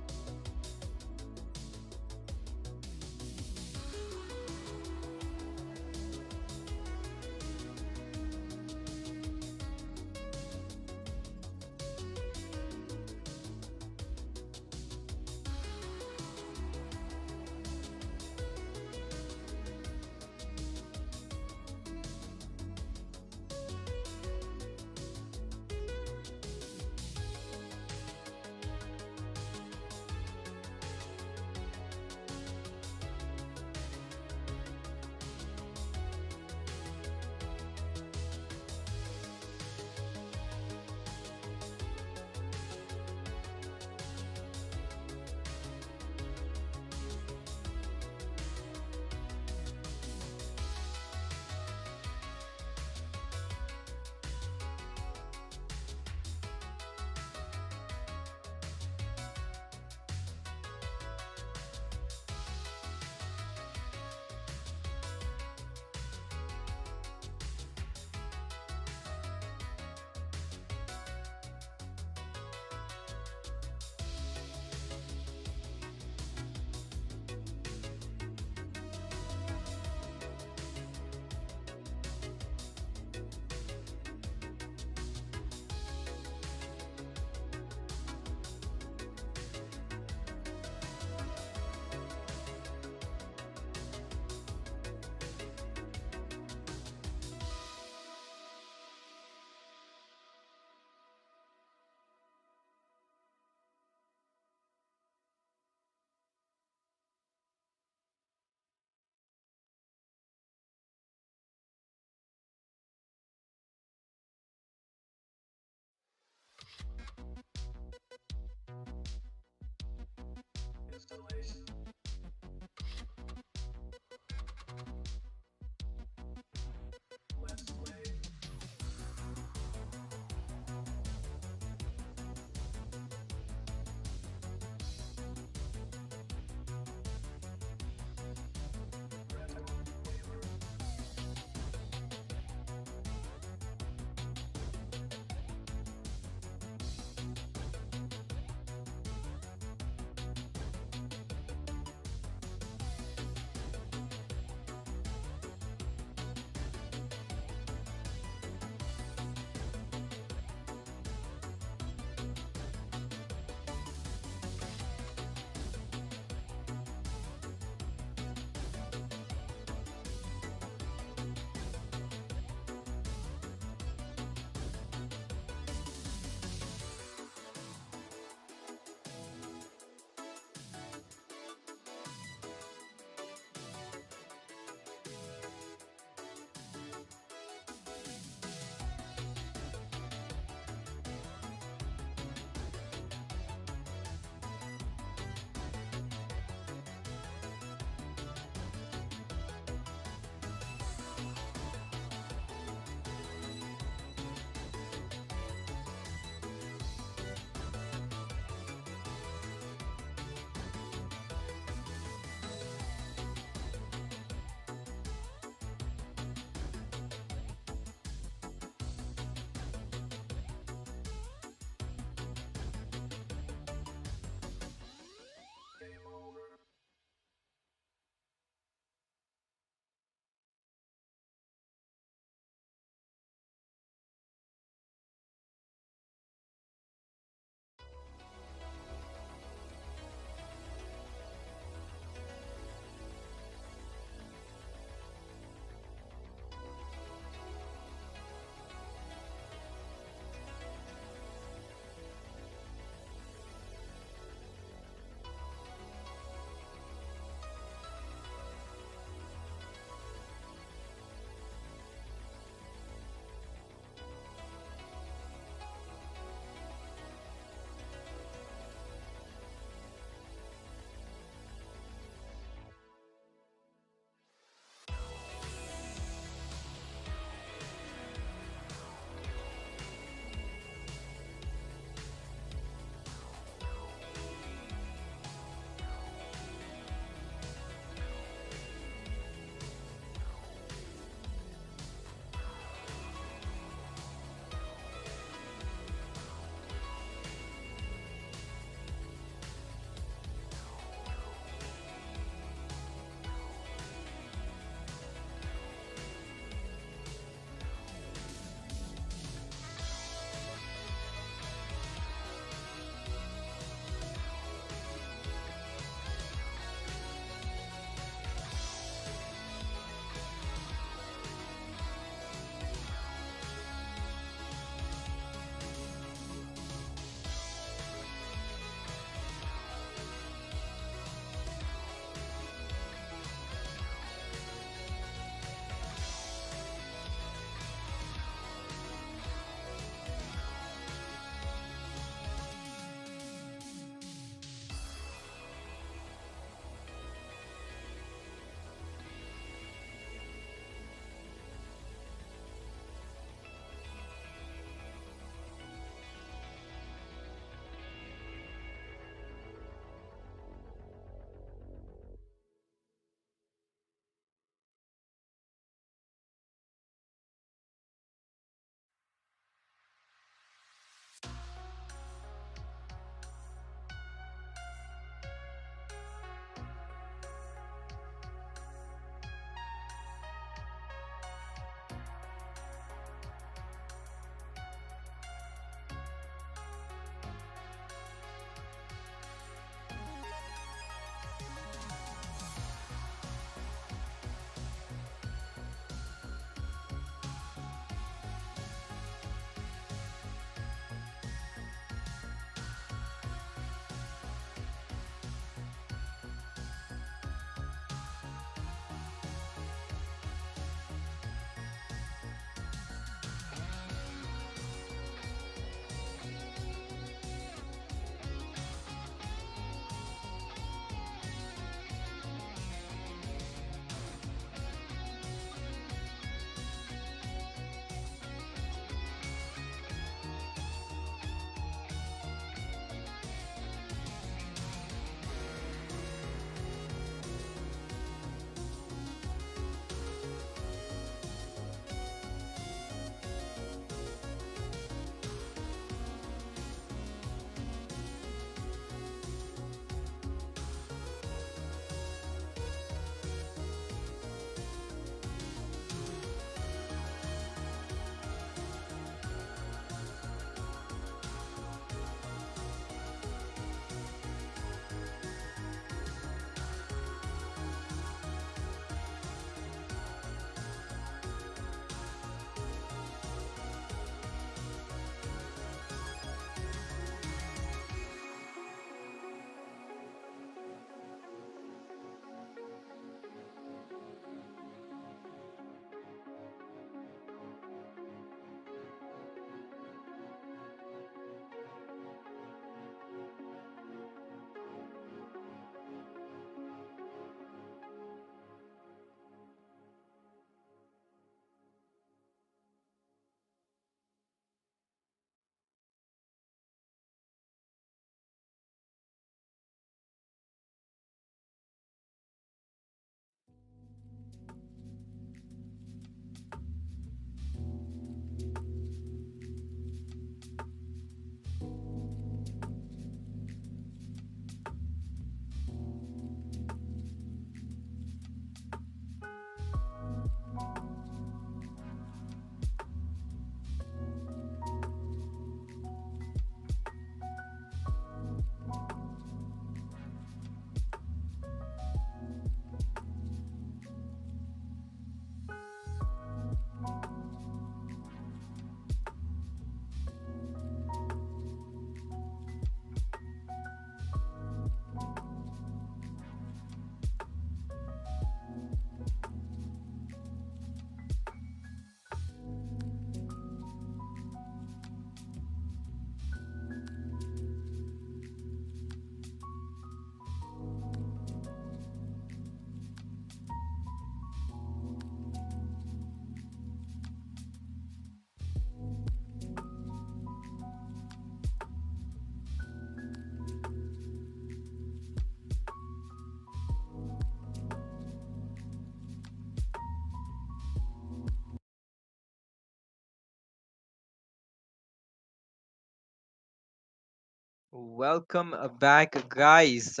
Welcome back, guys.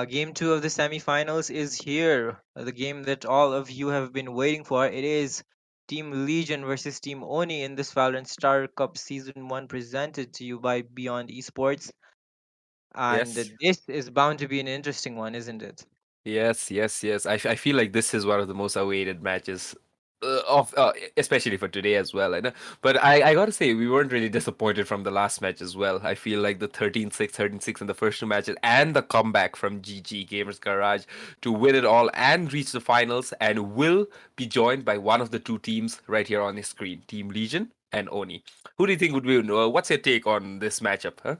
Game two of the semifinals is here. The game that all of you have been waiting for. It is Team Legion versus Team Oni in this Valorant Star Cup Season 1 presented to you by Beyond Esports. And Yes. this is bound to be an interesting one, isn't it? Yes, yes, yes. I feel like this is one of the most awaited matches especially for today as well. I know, but I gotta say we weren't really disappointed from the last match as well. I feel like the 13-6, 13-6 in the first two matches, and the comeback from GG Gamers Garage to win it all and reach the finals, and will be joined by one of the two teams right here on the screen, Team Legion and Oni. Who do you think would win? What's your take on this matchup? Huh?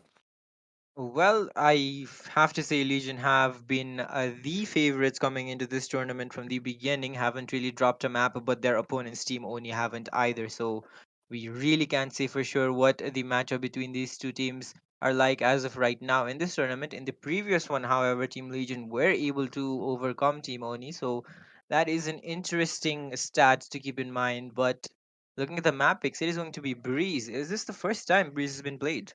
Well, have to say Legion have been the favorites coming into this tournament from the beginning. Haven't really dropped a map, but their opponent's team only haven't either. So we really can't say for sure what the matchup between these two teams are like as of right now in this tournament. In the previous one, however, Team Legion were able to overcome Team Oni. So that is an interesting stat to keep in mind. But looking at the map picks, it is going to be Breeze. Is this the first time Breeze has been played?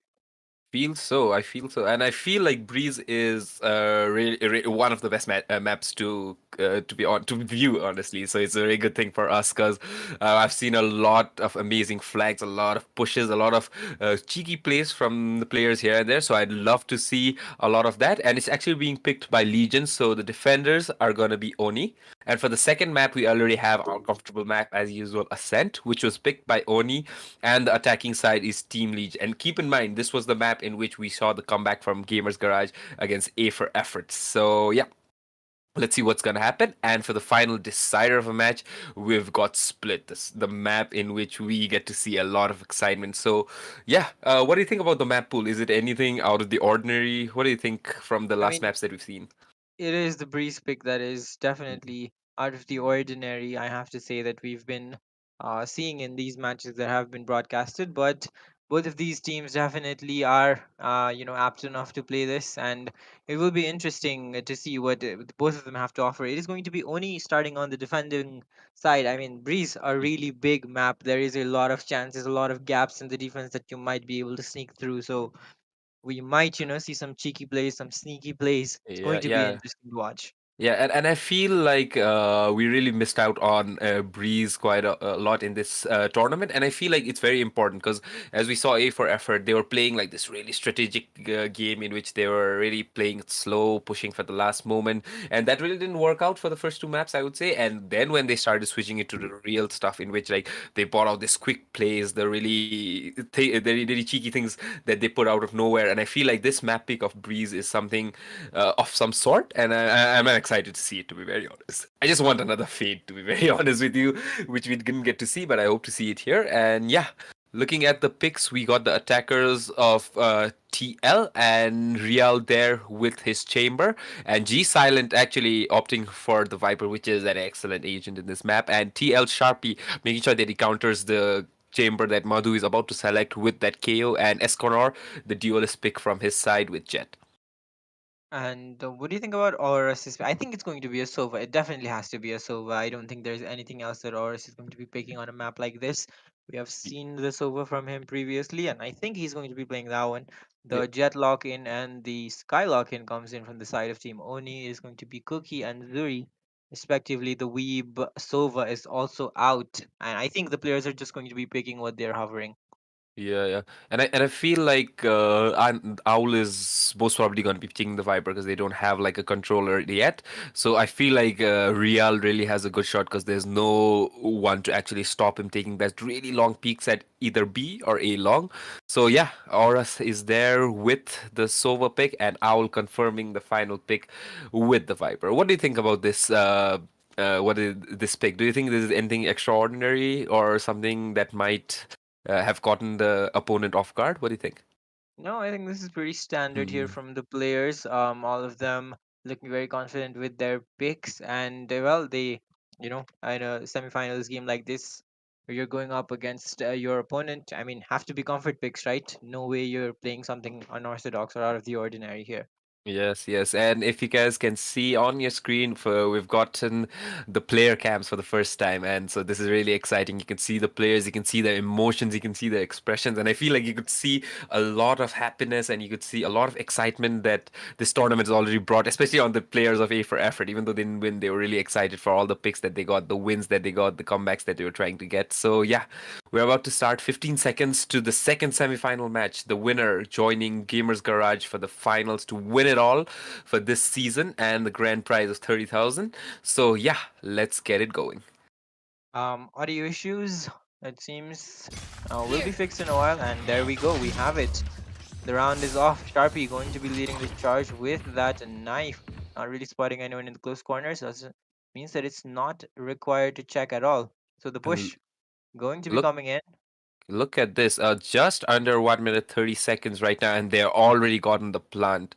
Feel so. I feel so, and I feel like Breeze is one of the best maps to be on to view. Honestly, so it's a very good thing for us because I've seen a lot of amazing flags, a lot of pushes, a lot of cheeky plays from the players here and there. So I'd love to see a lot of that, and it's actually being picked by Legion. So the defenders are gonna be Oni, and for the second map, we already have our comfortable map as usual, Ascent, which was picked by Oni, and the attacking side is Team Legion. And keep in mind, this was the map in which we saw the comeback from Gamers Garage against A for Effort. So yeah, let's see what's gonna happen. And for the final decider of a match, we've got Split, the map in which we get to see a lot of excitement. So yeah, what do you think about the map pool? Is it anything out of the ordinary? What do you think from the I last mean, maps that we've seen? it is the breeze pick that is definitely out of the ordinary. I have to say that we've been seeing in these matches that have been broadcasted, but both of these teams definitely are, apt enough to play this, and it will be interesting to see what both of them have to offer. It is going to be only starting on the defending side. I mean, Breeze, a really big map. There is a lot of chances, a lot of gaps in the defense that you might be able to sneak through. So we might, see some cheeky plays, some sneaky plays. It's Yeah, going to be yeah. interesting to watch. Yeah, and I feel like we really missed out on Breeze quite a lot in this tournament, and I feel like it's very important because as we saw A for Effort, they were playing like this really strategic game in which they were really playing it slow, pushing for the last moment, and that really didn't work out for the first two maps, I would say. And then when they started switching it to the real stuff, in which like they bought out this quick plays, the really cheeky things that they put out of nowhere, and I feel like this map pick of Breeze is something of some sort, and I'm excited to see it. To be very honest, I just want another Fade. To be very honest with you, which we didn't get to see, but I hope to see it here. And yeah, looking at the picks, we got the attackers of TL and Real there with his chamber, and G Silent actually opting for the Viper, which is an excellent agent in this map, and TL Sharpie making sure that he counters the chamber that Madhu is about to select with that KO, and Esconor, the duelist pick from his side with Jet. And what do you think about Aurus? I think it's going to be a Sova. It definitely has to be a Sova. I don't think there's anything else that Aurus is going to be picking on a map like this. We have seen the Sova from him previously, and I think he's going to be playing that one. Yeah. The Jet lock in and the Sky lock in comes in from the side of Team Oni is going to be Cookie and Zuri, respectively. The Weeb Sova is also out, and I think the players are just going to be picking what they're hovering. Yeah, yeah, and I feel like Owl is most probably going to be picking the Viper because they don't have like a controller yet. So I feel like Real really has a good shot because there's no one to actually stop him taking that really long peeks at either B or A long. So yeah, Auras is there with the Sova pick and Owl confirming the final pick with the Viper. What do you think about this? What is this pick? Do you think this is anything extraordinary or something that might have gotten the opponent off guard? What do you think? No, I think this is pretty standard here Mm. from the players. All of them looking very confident with their picks, and well, they, in a semifinals game like this, where you're going up against your opponent. I mean, have to be comfort picks, right? No way you're playing something unorthodox or out of the ordinary here. Yes, yes. And if you guys can see on your screen, we've gotten the player cams for the first time. And so this is really exciting. You can see the players, you can see their emotions, you can see their expressions. And I feel like you could see a lot of happiness and you could see a lot of excitement that this tournament has already brought, especially on the players of A for Effort. Even though they didn't win, they were really excited for all the picks that they got, the wins that they got, the comebacks that they were trying to get. So yeah, we're about to start 15 seconds to the second semifinal match. The winner joining Gamers Garage for the finals to win it all for this season, and the grand prize is 30,000. So yeah, let's get it going. Audio issues, it seems, will be fixed in a while, and there we go. We have it. The round is off. Sharpie going to be leading the charge with that knife. Not really spotting anyone in the close corners. That means that it's not required to check at all. So the And push going to be look coming in. look at this. Just under 1 minute 30 seconds right now, and they're already gotten the plant.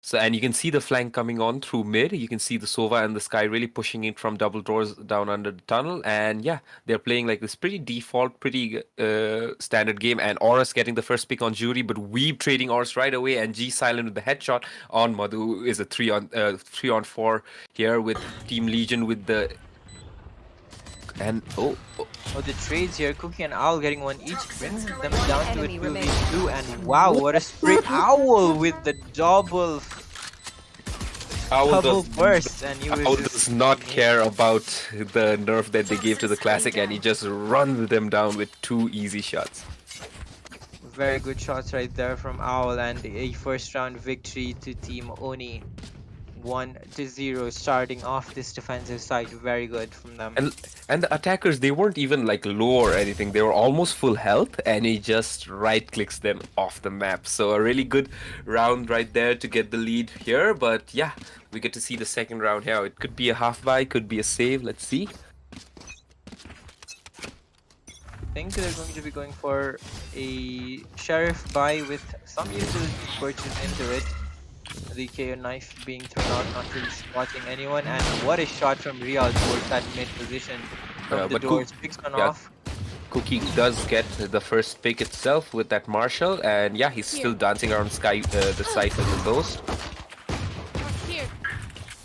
So, and you can see the flank coming on through mid. You can see the Sova and the Sky really pushing it from double doors down under the tunnel. And yeah, they're playing like this pretty default, pretty standard game. And Horus getting the first pick on Jury, but Weeb trading Horus right away. And G Silent with the headshot on Madhu, who is a 3-on-4 here with Team Legion with the. And Oh, the trades here. Cookie and Owl getting one each brings them down to a Enemy 2v2. And wow, what a spray. Owl with the double burst. And he was Owl just does not care about the nerf that they gave to the Classic, and he just runs them down with 2 easy shots. very good shots right there from Owl, and a first round victory to Team Onii. 1-0 starting off this defensive side. Very good from them. And the attackers, they weren't even like low or anything. They were almost full health, and he just right clicks them off the map. So a really good round right there to get the lead here. But yeah, we get to see the second round here. It could be a half buy, could be a save. Let's see. I think they're going to be going for a Sheriff buy with some utility purchase into it. The KO knife being thrown out, not really spotting anyone, and what a shot from Real towards that mid position from the But doors. Picks one yeah. off. Cookie does get the first pick itself with that Marshall, and yeah, he's still dancing around Sky, the site with the Ghost.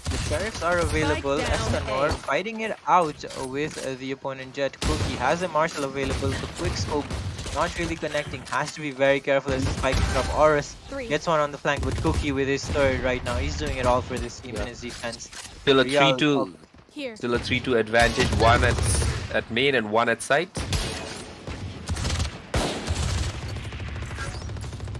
The Sheriffs are available. Escanor fighting it out with the opponent Jet. Cookie has a Marshall available. The quick scope not really connecting. Has to be very careful as the spike is up. Horus gets one on the flank, but Cookie with his third right now. He's doing it all for this team in his defense. Still a Real 3-2. Still a 3-2 advantage. One at main and one at site.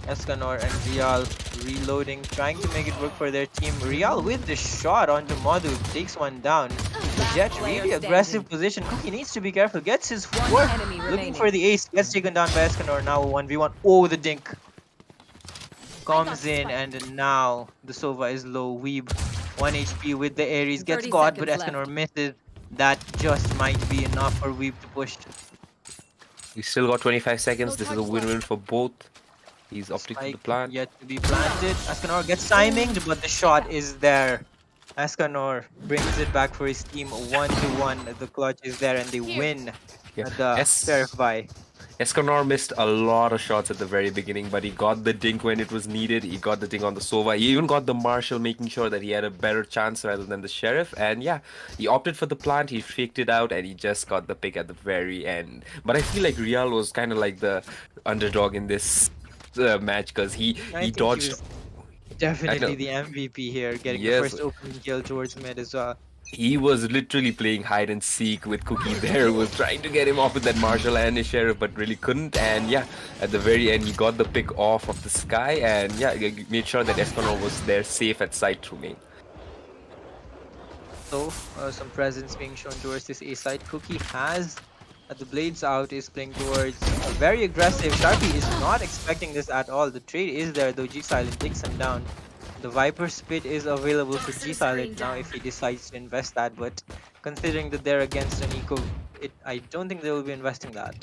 Escanor and Real reloading, trying to make it work for their team. Real with the shot onto Madhu, takes one down. The Jet really aggressive position. Cookie needs to be careful, gets his fourth, looking for the ace, gets taken down by Escanor. Now 1v1. Oh, the dink comes in, and now the Sova is low. Weeb 1 HP with the Ares, gets 30 caught, but seconds Escanor left. misses. That just might be enough for Weeb to push. We still got 25 seconds. This is a win-win for both. He's opting for the Spike plant. yet to be planted. Escanor gets timinged, but the shot is there. Escanor brings it back for his team 1-1. The clutch is there, and they win Yeah. the Sheriff buy. Escanor missed a lot of shots at the very beginning, but he got the dink when it was needed. He got the dink on the Sova. He even got the Marshall, making sure that he had a better chance rather than the Sheriff. And yeah, he opted for the plant. He faked it out, and he just got the pick at the very end. But I feel like Real was kind of like the underdog in this match, because he think dodged. he was definitely know. the MVP here, getting the Yes. first opening kill towards mid as well. He was literally playing hide and seek with Cookie there, was trying to get him off with that Marshall and his Sheriff, but really couldn't. And yeah, at the very end, he got the pick off of the Sky, and yeah, he made sure that Escanor was there safe at site through main. So, some presence being shown towards this A side. Cookie has the blades out, is playing towards very aggressive. Sharpie is not expecting this at all. The trade is there though. G Silent takes him down. The Viper Spit is available for G Silent now if he decides to invest that, but considering that they're against an eco, I don't think they will be investing that.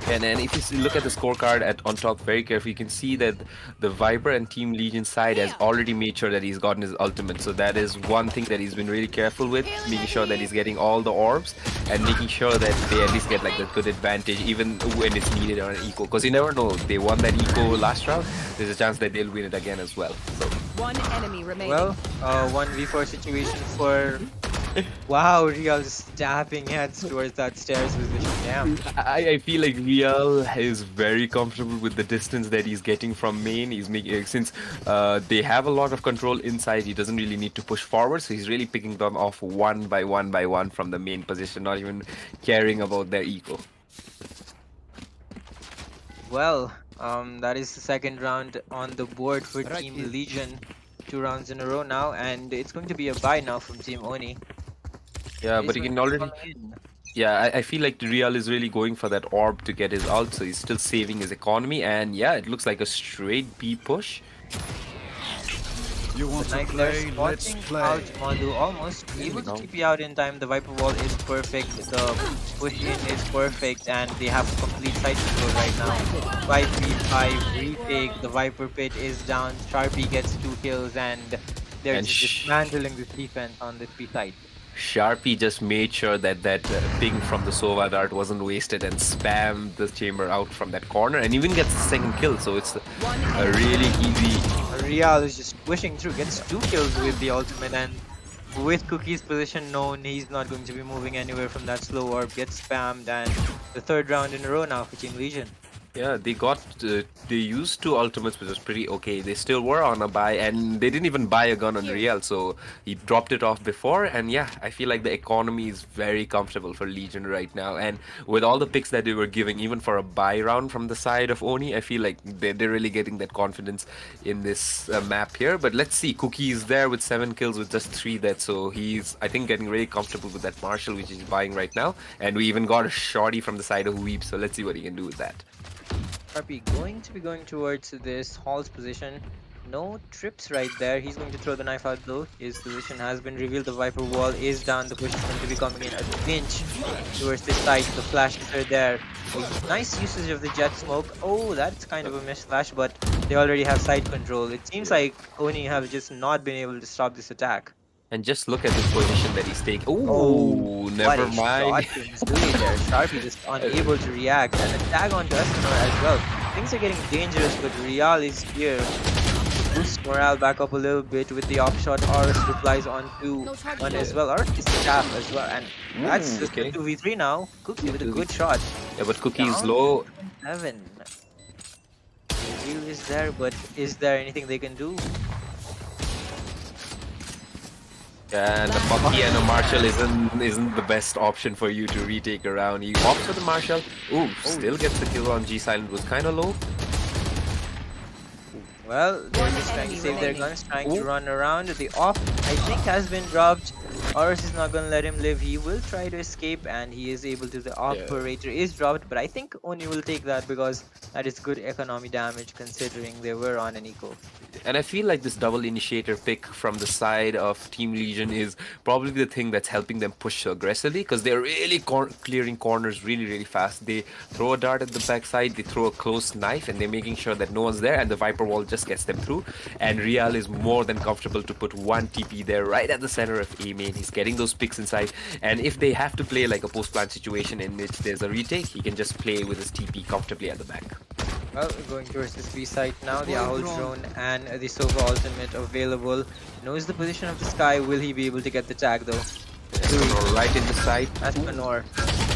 And if you look at the scorecard on top very carefully, you can see that the Viper and Team Legion side has already made sure that he's gotten his ultimate. So that is one thing that he's been really careful with, making sure that he's getting all the orbs and making sure that they at least get like the good advantage even when it's needed on an eco. Because you never know, they won that eco last round, there's a chance that they'll win it again as well. So One enemy remaining. Well, 1v4 situation for... Wow, Real just tapping heads towards that stairs position. Damn. I feel like Real is very comfortable with the distance that he's getting from main. He's making since they have a lot of control inside. He doesn't really need to push forward, so he's really picking them off one by one from the main position, not even caring about their eco. Well, that is the second round on the board for Right Team here. Legion. 2 rounds in a row now, and it's going to be a bye now from Team Onii. Yeah, He's but he going can to already. come in. Yeah, I feel like Real is really going for that orb to get his ult, so he's still saving his economy. And yeah, it looks like a straight B push. You want to Like they're play? Let's spotting play. out Mondu, almost able to TP out in time. The Viper wall is perfect, the push in is perfect, and they have complete side control right now. 5v5 retake, the Viper pit is down, Sharpie gets 2 kills, and they're And just dismantling this defense on this B side. Sharpie just made sure that ping from the Sova dart wasn't wasted and spammed the chamber out from that corner and even gets the second kill. So it's a really easy. Real is just pushing through, gets 2 kills with the ultimate, and with Cookie's position known, he's not going to be moving anywhere from that slow orb, gets spammed, and the 3rd round in a row now for Team Legion. Yeah, they used 2 ultimates, which was pretty okay. They still were on a buy, and they didn't even buy a gun on Real, so he dropped it off before. And yeah, I feel like the economy is very comfortable for Legion right now. And with all the picks that they were giving, even for a buy round from the side of Onii, I feel like they're really getting that confidence in this map here. But let's see, Cookie is there with 7 kills with just 3 deaths, so he's, I think, getting really comfortable with that Marshall, which he's buying right now. And we even got a shorty from the side of Weep, so let's see what he can do with that. Sharpie going to be going towards this Hall's position. No trips right there. He's going to throw the knife out though. His position has been revealed. The Viper wall is down. The push is going to be coming in a pinch towards this side. The flashes are there. Nice usage of the jet smoke. Oh, that's kind of a missed flash, but they already have side control. It seems like Onii have just not been able to stop this attack. And just look at the position that he's taking. Oh, never what a mind. shot he was doing there. Sharpie just unable to react, and a tag on Dustinor as well. Things are getting dangerous, but Real is here to boost morale back up a little bit with the off shot. Aris replies on 2-1 as well. Aris is tap as well, and that's just okay. a 2v3 now. Cookie with a good shot. Yeah, but Cookie is Down low. 7. Real is there, but is there anything they can do? Yeah, and the Bucky and a Marshall isn't the best option for you to retake around. He opts for the Marshall. Ooh, still gets the kill on G Silent, was kind of low. Well, they're One just trying to enemy save their remaining. guns, trying to run around. The off, I think, has been dropped. Horus is not going to let him live. He will try to escape, and he is able to. The operator is dropped, but I think Onii will take that because that is good economy damage considering they were on an eco. And I feel like this double initiator pick from the side of Team Legion is probably the thing that's helping them push so aggressively, because they're really clearing corners really fast. They throw a dart at the backside, they throw a close knife, and they're making sure that no one's there, and the Viper wall just gets them through. And Real is more than comfortable to put one TP there right at the center of A main. He's getting those picks inside, and if they have to play like a post-plant situation in which there's a retake, he can just play with his TP comfortably at the back. Well, going towards this B site now, the Owl drone and the Sova ultimate available. Knows the position of the sky. Will he be able to get the tag though? Zuri right in the side. Aspanor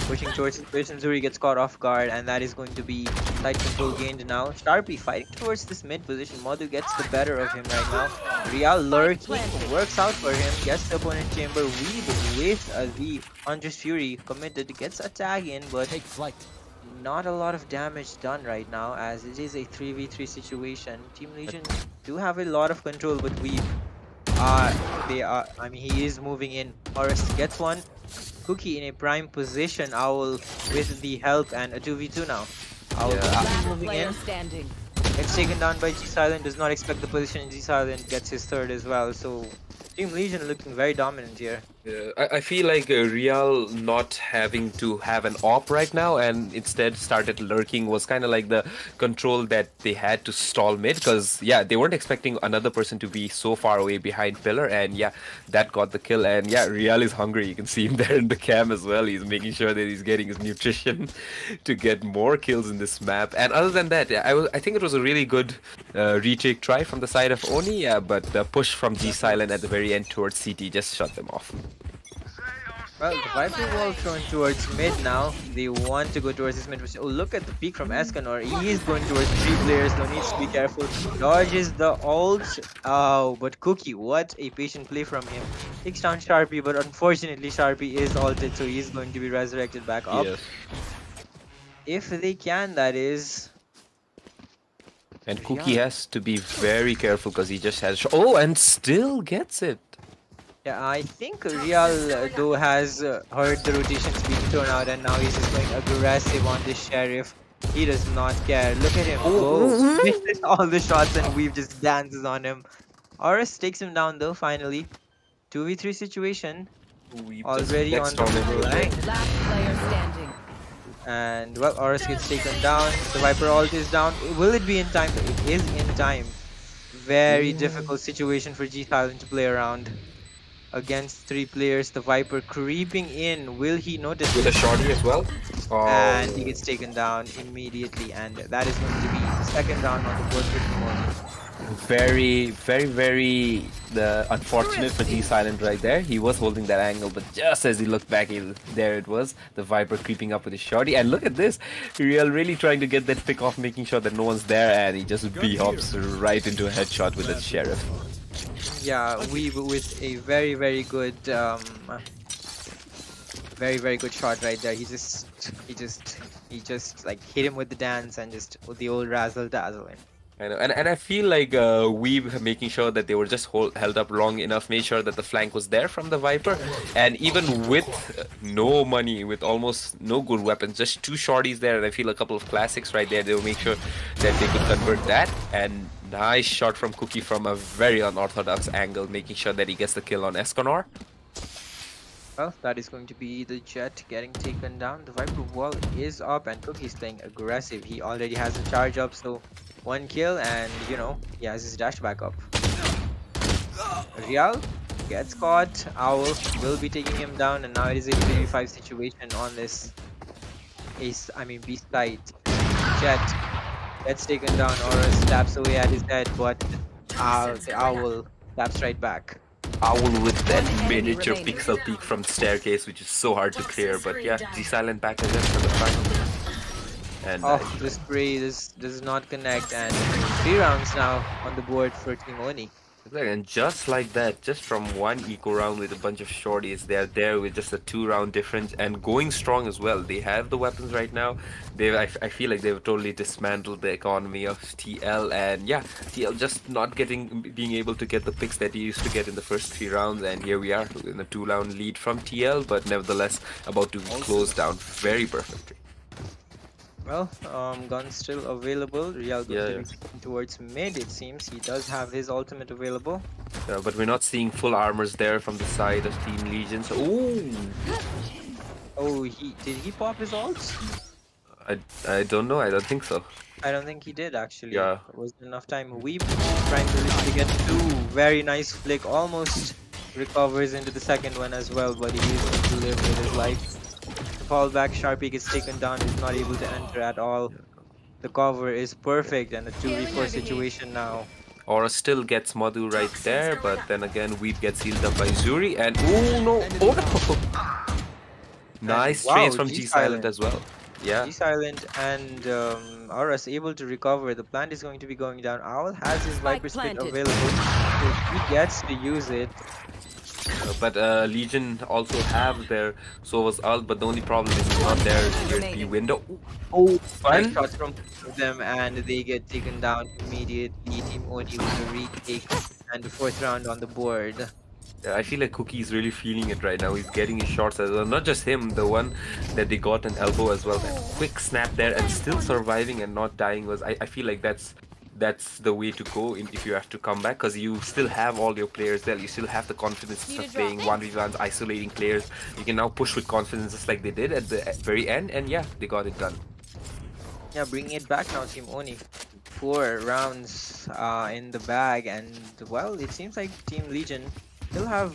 pushing towards his position. Zuri gets caught off guard, and that is going to be side control gained now. Sharpie fighting towards this mid position. Modu gets the better of him right now. Real lurking, works out for him, gets the opponent chamber. Weed with the Hunter's Fury committed, gets a tag in, but Take flight. not a lot of damage done right now as it is a 3v3 situation. Team Legion do have a lot of control, but I mean, he is moving in. Horus gets one. Cookie in a prime position. Owl with the help and a 2v2 now. Owl Last moving player in. standing. Gets taken down by G Silent. Does not expect the position. G Silent gets his third as well. So Team Legion looking very dominant here. Yeah, I feel like Real not having to have an op right now and instead started lurking was kind of like the control that they had to stall mid because, yeah, they weren't expecting another person to be so far away behind pillar and, yeah, that got the kill. And, yeah, Real is hungry. You can see him there in the cam as well. He's making sure that he's getting his nutrition to get more kills in this map. And other than that, I think it was a really good retake try from the side of Onii, yeah, but the push from G Silent at the very end towards CT just shut them off. Well, the Viper wall thrown towards mid now. They want to go towards this mid. Oh, look at the peek from Escanor. He is going towards 3 players. No needs to be careful. Dodges the ult. Oh, but Cookie, what a patient play from him. Takes down Sharpie, but unfortunately Sharpie is ulted, so he's going to be resurrected back up. Yes. If they can, that is. And Cookie has to be very careful because he just has. Oh, and still gets it. Yeah, I think Real though has heard the rotations being thrown out and now he's just going aggressive on this Sheriff. He does not care. Look at him go. Misses all the shots and Weave just dances on him. Horus takes him down though finally. 2v3 situation. Already on the flank. Last player standing. And well, Horus gets taken down. The Viper ult is down. Will it be in time? It is in time. Very difficult situation for G Silent to play around. Against 3 players, the Viper creeping in. Will he notice? With a shorty as well. Oh. And he gets taken down immediately, and that is going to be the second round on the board for Timon. Very unfortunate for G Silent right there. He was holding that angle, but just as he looked back, there it was. The Viper creeping up with his shorty. And look at this. Real really trying to get that pick off, making sure that no one's there, and he just b-hops right into a headshot with the Sheriff. Yeah, Weave with a very good very good shot right there. He just like hit him with the dance and just with the old razzle dazzle him. I know, and I feel like Weave making sure that they were just held up long enough, made sure that the flank was there from the Viper, and even with no money, with almost no good weapons, just 2 shorties there, and I feel a couple of classics right there, they will make sure that they could convert that. And nice shot from Cookie from a very unorthodox angle, making sure that he gets the kill on Escanor. Well, that is going to be the Jet getting taken down. The Viper wall is up and Cookie's playing aggressive. He already has a charge up, so 1 kill and, you know, he has his dash back up. Real gets caught. Owl will be taking him down, and now it is a 3v5 situation on this beast side. Jet gets taken down, or stabs away at his head, but the Owl stabs right back. Owl with that miniature pixel peek from the staircase, which is so hard to clear, but yeah, G Silent back again for the final. And the spray does not connect, and 3 rounds now on the board for Team Onii. And just like that, just from 1 eco round with a bunch of shorties, they are there with just a 2-round difference and going strong as well. They have the weapons right now. I feel like they've totally dismantled the economy of TL, and yeah, TL just not being able to get the picks that he used to get in the first 3 rounds, and here we are in a 2-round lead from TL, but nevertheless about to close down very perfectly. Well, gun's still available. Real going to be towards mid, it seems. He does have his ultimate available. But we're not seeing full armors there from the side of Team Legion. So, ooh! Oh, did he pop his ult? I don't know. I don't think so. I don't think he did actually. Yeah. There wasn't enough time. Weep trying to literally get 2. Very nice flick. Almost recovers into the second one as well, but he is going to live with his life. Fall back, Sharpie gets taken down, is not able to enter at all. The cover is perfect and a 2v4 situation now. Aura still gets Madhu right there, but then again Weed gets healed up by Zuri, and oh no! Oh no! Nice trades from G Silent as well. Yeah. G Silent and Aura's able to recover. The plant is going to be going down. Owl has his Viper Spit available, so he gets to use it. But Legion also have their Sova's ult, but the only problem is it's not there near the window. Oh, fun! Shots from them and they get taken down immediately. Team Onii with a retake and the 4th round on the board. Yeah, I feel like Cookie is really feeling it right now. He's getting his shots as well. Not just him, the one that they got an elbow as well. That quick snap there and still surviving and not dying was. I feel like that's that's the way to go if you have to come back, because you still have all your players there. You still have the confidence Need a of drop playing in? 1v1s, isolating players. You can now push with confidence just like they did at the very end, and yeah, they got it done. Yeah, bringing it back now, Team Oni. 4 rounds in the bag, and well, it seems like Team Legion still have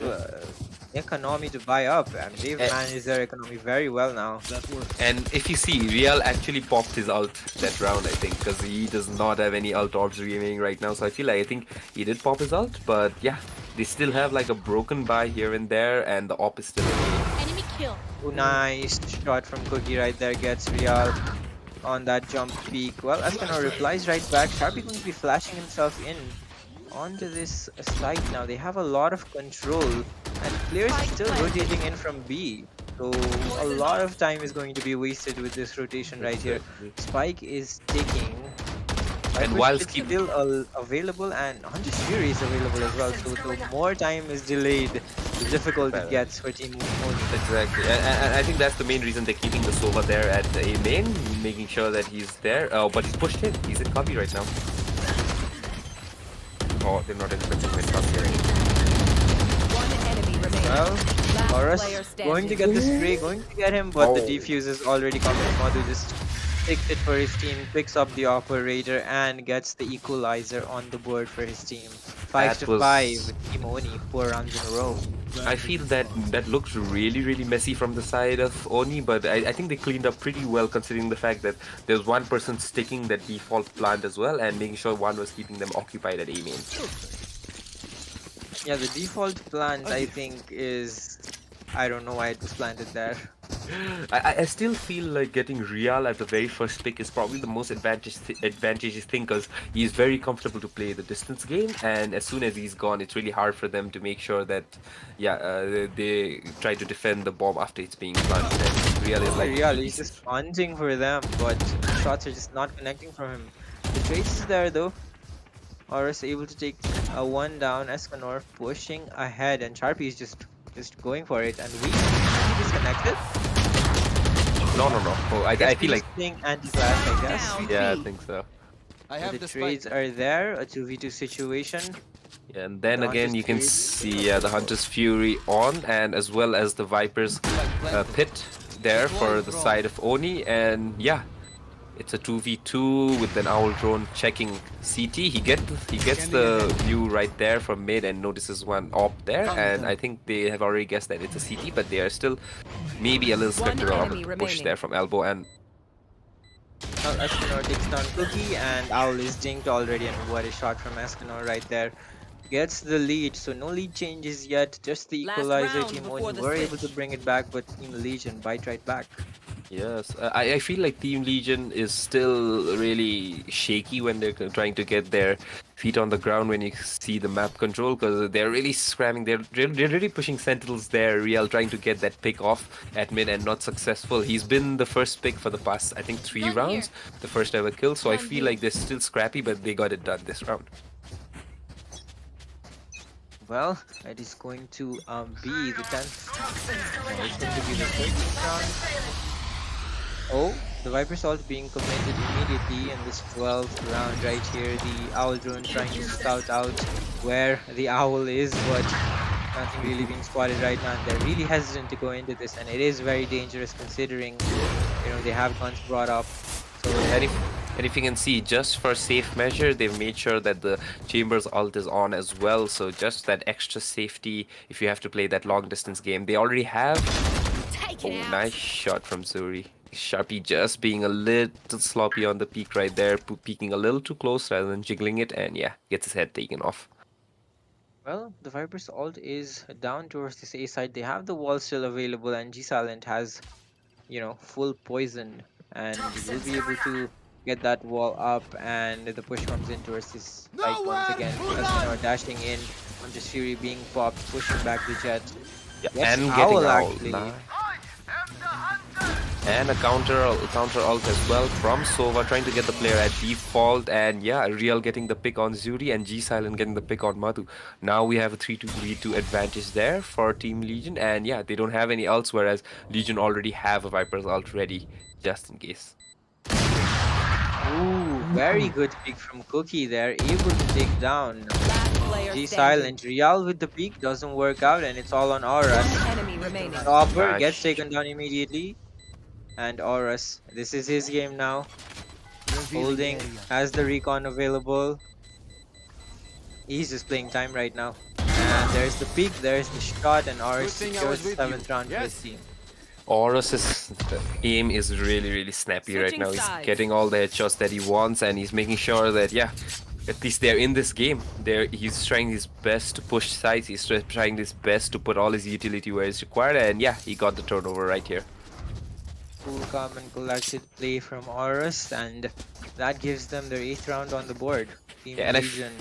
economy to buy up. I mean, they've Eh, managed their economy very well now. That works. And if you see, Real actually popped his ult that round, I think, because he does not have any ult orbs remaining right now. So I think he did pop his ult, but yeah, they still have like a broken buy here and there, and the op is still remaining. Enemy kill. Oh, nice shot from Cookie right there, gets Real on that jump peak. Well, Escanor replies right back. Sharpie going to be flashing himself in onto this site now. They have a lot of control, and players are still rotating in from B. So a lot of time is going to be wasted with this rotation right here. Exactly. Spike is taking. And Viper's while Pit keep still available, and Hunter's Fury is available as well. So the more time is delayed, the difficult it gets for Team Oni. Exactly, and I think that's the main reason they're keeping the Sova there at the A main, making sure that he's there. Oh, but he's pushed in. He's in copy right now. Oh, they're not expecting my stuff here. One enemy remaining. Well, Last Horus player going to standing. get the spray, going to get him, but the Oh. defuse is already coming. Madhu just takes it for his team, picks up the operator, and gets the equalizer on the board for his team. 5 That to was- 5 with Team Oni, 4 rounds in a row. I feel that looked really messy from the side of Oni, but I think they cleaned up pretty well considering the fact that there's one person sticking that default plant as well and making sure one was keeping them occupied at A main. Yeah, the default plant I think is, I don't know why it was planted there. I still feel like getting Real at the very first pick is probably the most advantageous thing, because he's very comfortable to play the distance game, and as soon as he's gone, it's really hard for them to make sure that, they try to defend the bomb after it's being planted. And Real is like Real, he's just hunting for them, but shots are just not connecting from him. The trace is there though. Horus able to take a 1 down. Escanor pushing ahead, and Sharpie is just going for it, and we disconnected. no. Oh, I feel like playing anti-clash, I guess. Down. yeah, I think so. I The have the trades spike. are there, a 2v2 situation. Yeah, and then The again, Hunter's you can Fury. see the Hunter's Fury on, and as well as the Viper's pit there for the side of Oni, and yeah, it's a 2v2 with an Owl drone checking CT. He gets the view right there from mid and notices one op there, and I think they have already guessed that it's a CT, but they are still maybe a little One skeptical of enemy the push remaining. there from elbow. And Escanor takes down Cookie, and Owl is dinked already, and what a shot from Escanor right there. Gets the lead, so no lead changes yet, just the Last equalizer. round Team before Oni the were able to switch. bring it back, but Team Legion bite right back. yes, I feel like Team Legion is still really shaky when they're trying to get their feet on the ground when you see the map control, because they're really scramming. They're really pushing Sentinels there. Real trying to get that pick off at mid and not successful. He's been the first pick for the past, I think, 3 Gun rounds, the first ever kill. So I Gun feel here. like they're still scrappy, but they got it done this round. Well, it is going to be the 10th. No, it's going to be the 13th round. Oh, the Viper's ult being committed immediately in this 12th round right here. The Owl drone trying to scout out where the Owl is, but nothing really being spotted right now. And they're really hesitant to go into this, and it is very dangerous considering, they have guns brought up. So And if you can see, just for safe measure, they've made sure that the Chamber's ult is on as well. So just that extra safety if you have to play that long distance game. They already have. Take Oh, it out. nice shot from Zuri. Sharpie just being a little sloppy on the peak right there, peeking a little too close rather than jiggling it, and yeah, gets his head taken off. Well, the Viper's ult is down towards this A side. They have the wall still available, and G Silent has, full poison, and will be able to get that wall up, and the push comes in towards this side once again. Escanor dashing in, Hunter's Fury being popped, pushing back the jet. Yeah, Yes, and Owl getting out. actually. Nice. And a counter ult as well from Sova, trying to get the player at default, and yeah, Real getting the pick on Zuri and G Silent getting the pick on Madhu. Now we have a 3-2 advantage there for Team Legion, and yeah, they don't have any ults, whereas Legion already have a Viper's ult ready just in case. Ooh, very good pick from Cookie there. Able to take down Last player G standing. Silent. Real with the peak doesn't work out, and it's all on One Auras. enemy remaining. Chopper gets Nice. taken down immediately, and Auras. This is his game now. Revealing Holding area. has the recon available. He's just playing time right now. And there's the peak, there's the shot, and Good Auras thing I secures was the with you. 7th round for his Yes. team. Horus's aim is really snappy right Switching now. He's sides. getting all the headshots that he wants, and he's making sure that yeah, at least they're in this game. He's trying his best to push sides. He's trying his best to put all his utility where it's required, and yeah, he got the turnover right here. Cool, calm, and collected play from Auras, and that gives them their 8th round on the board. Team Yeah, and Legion.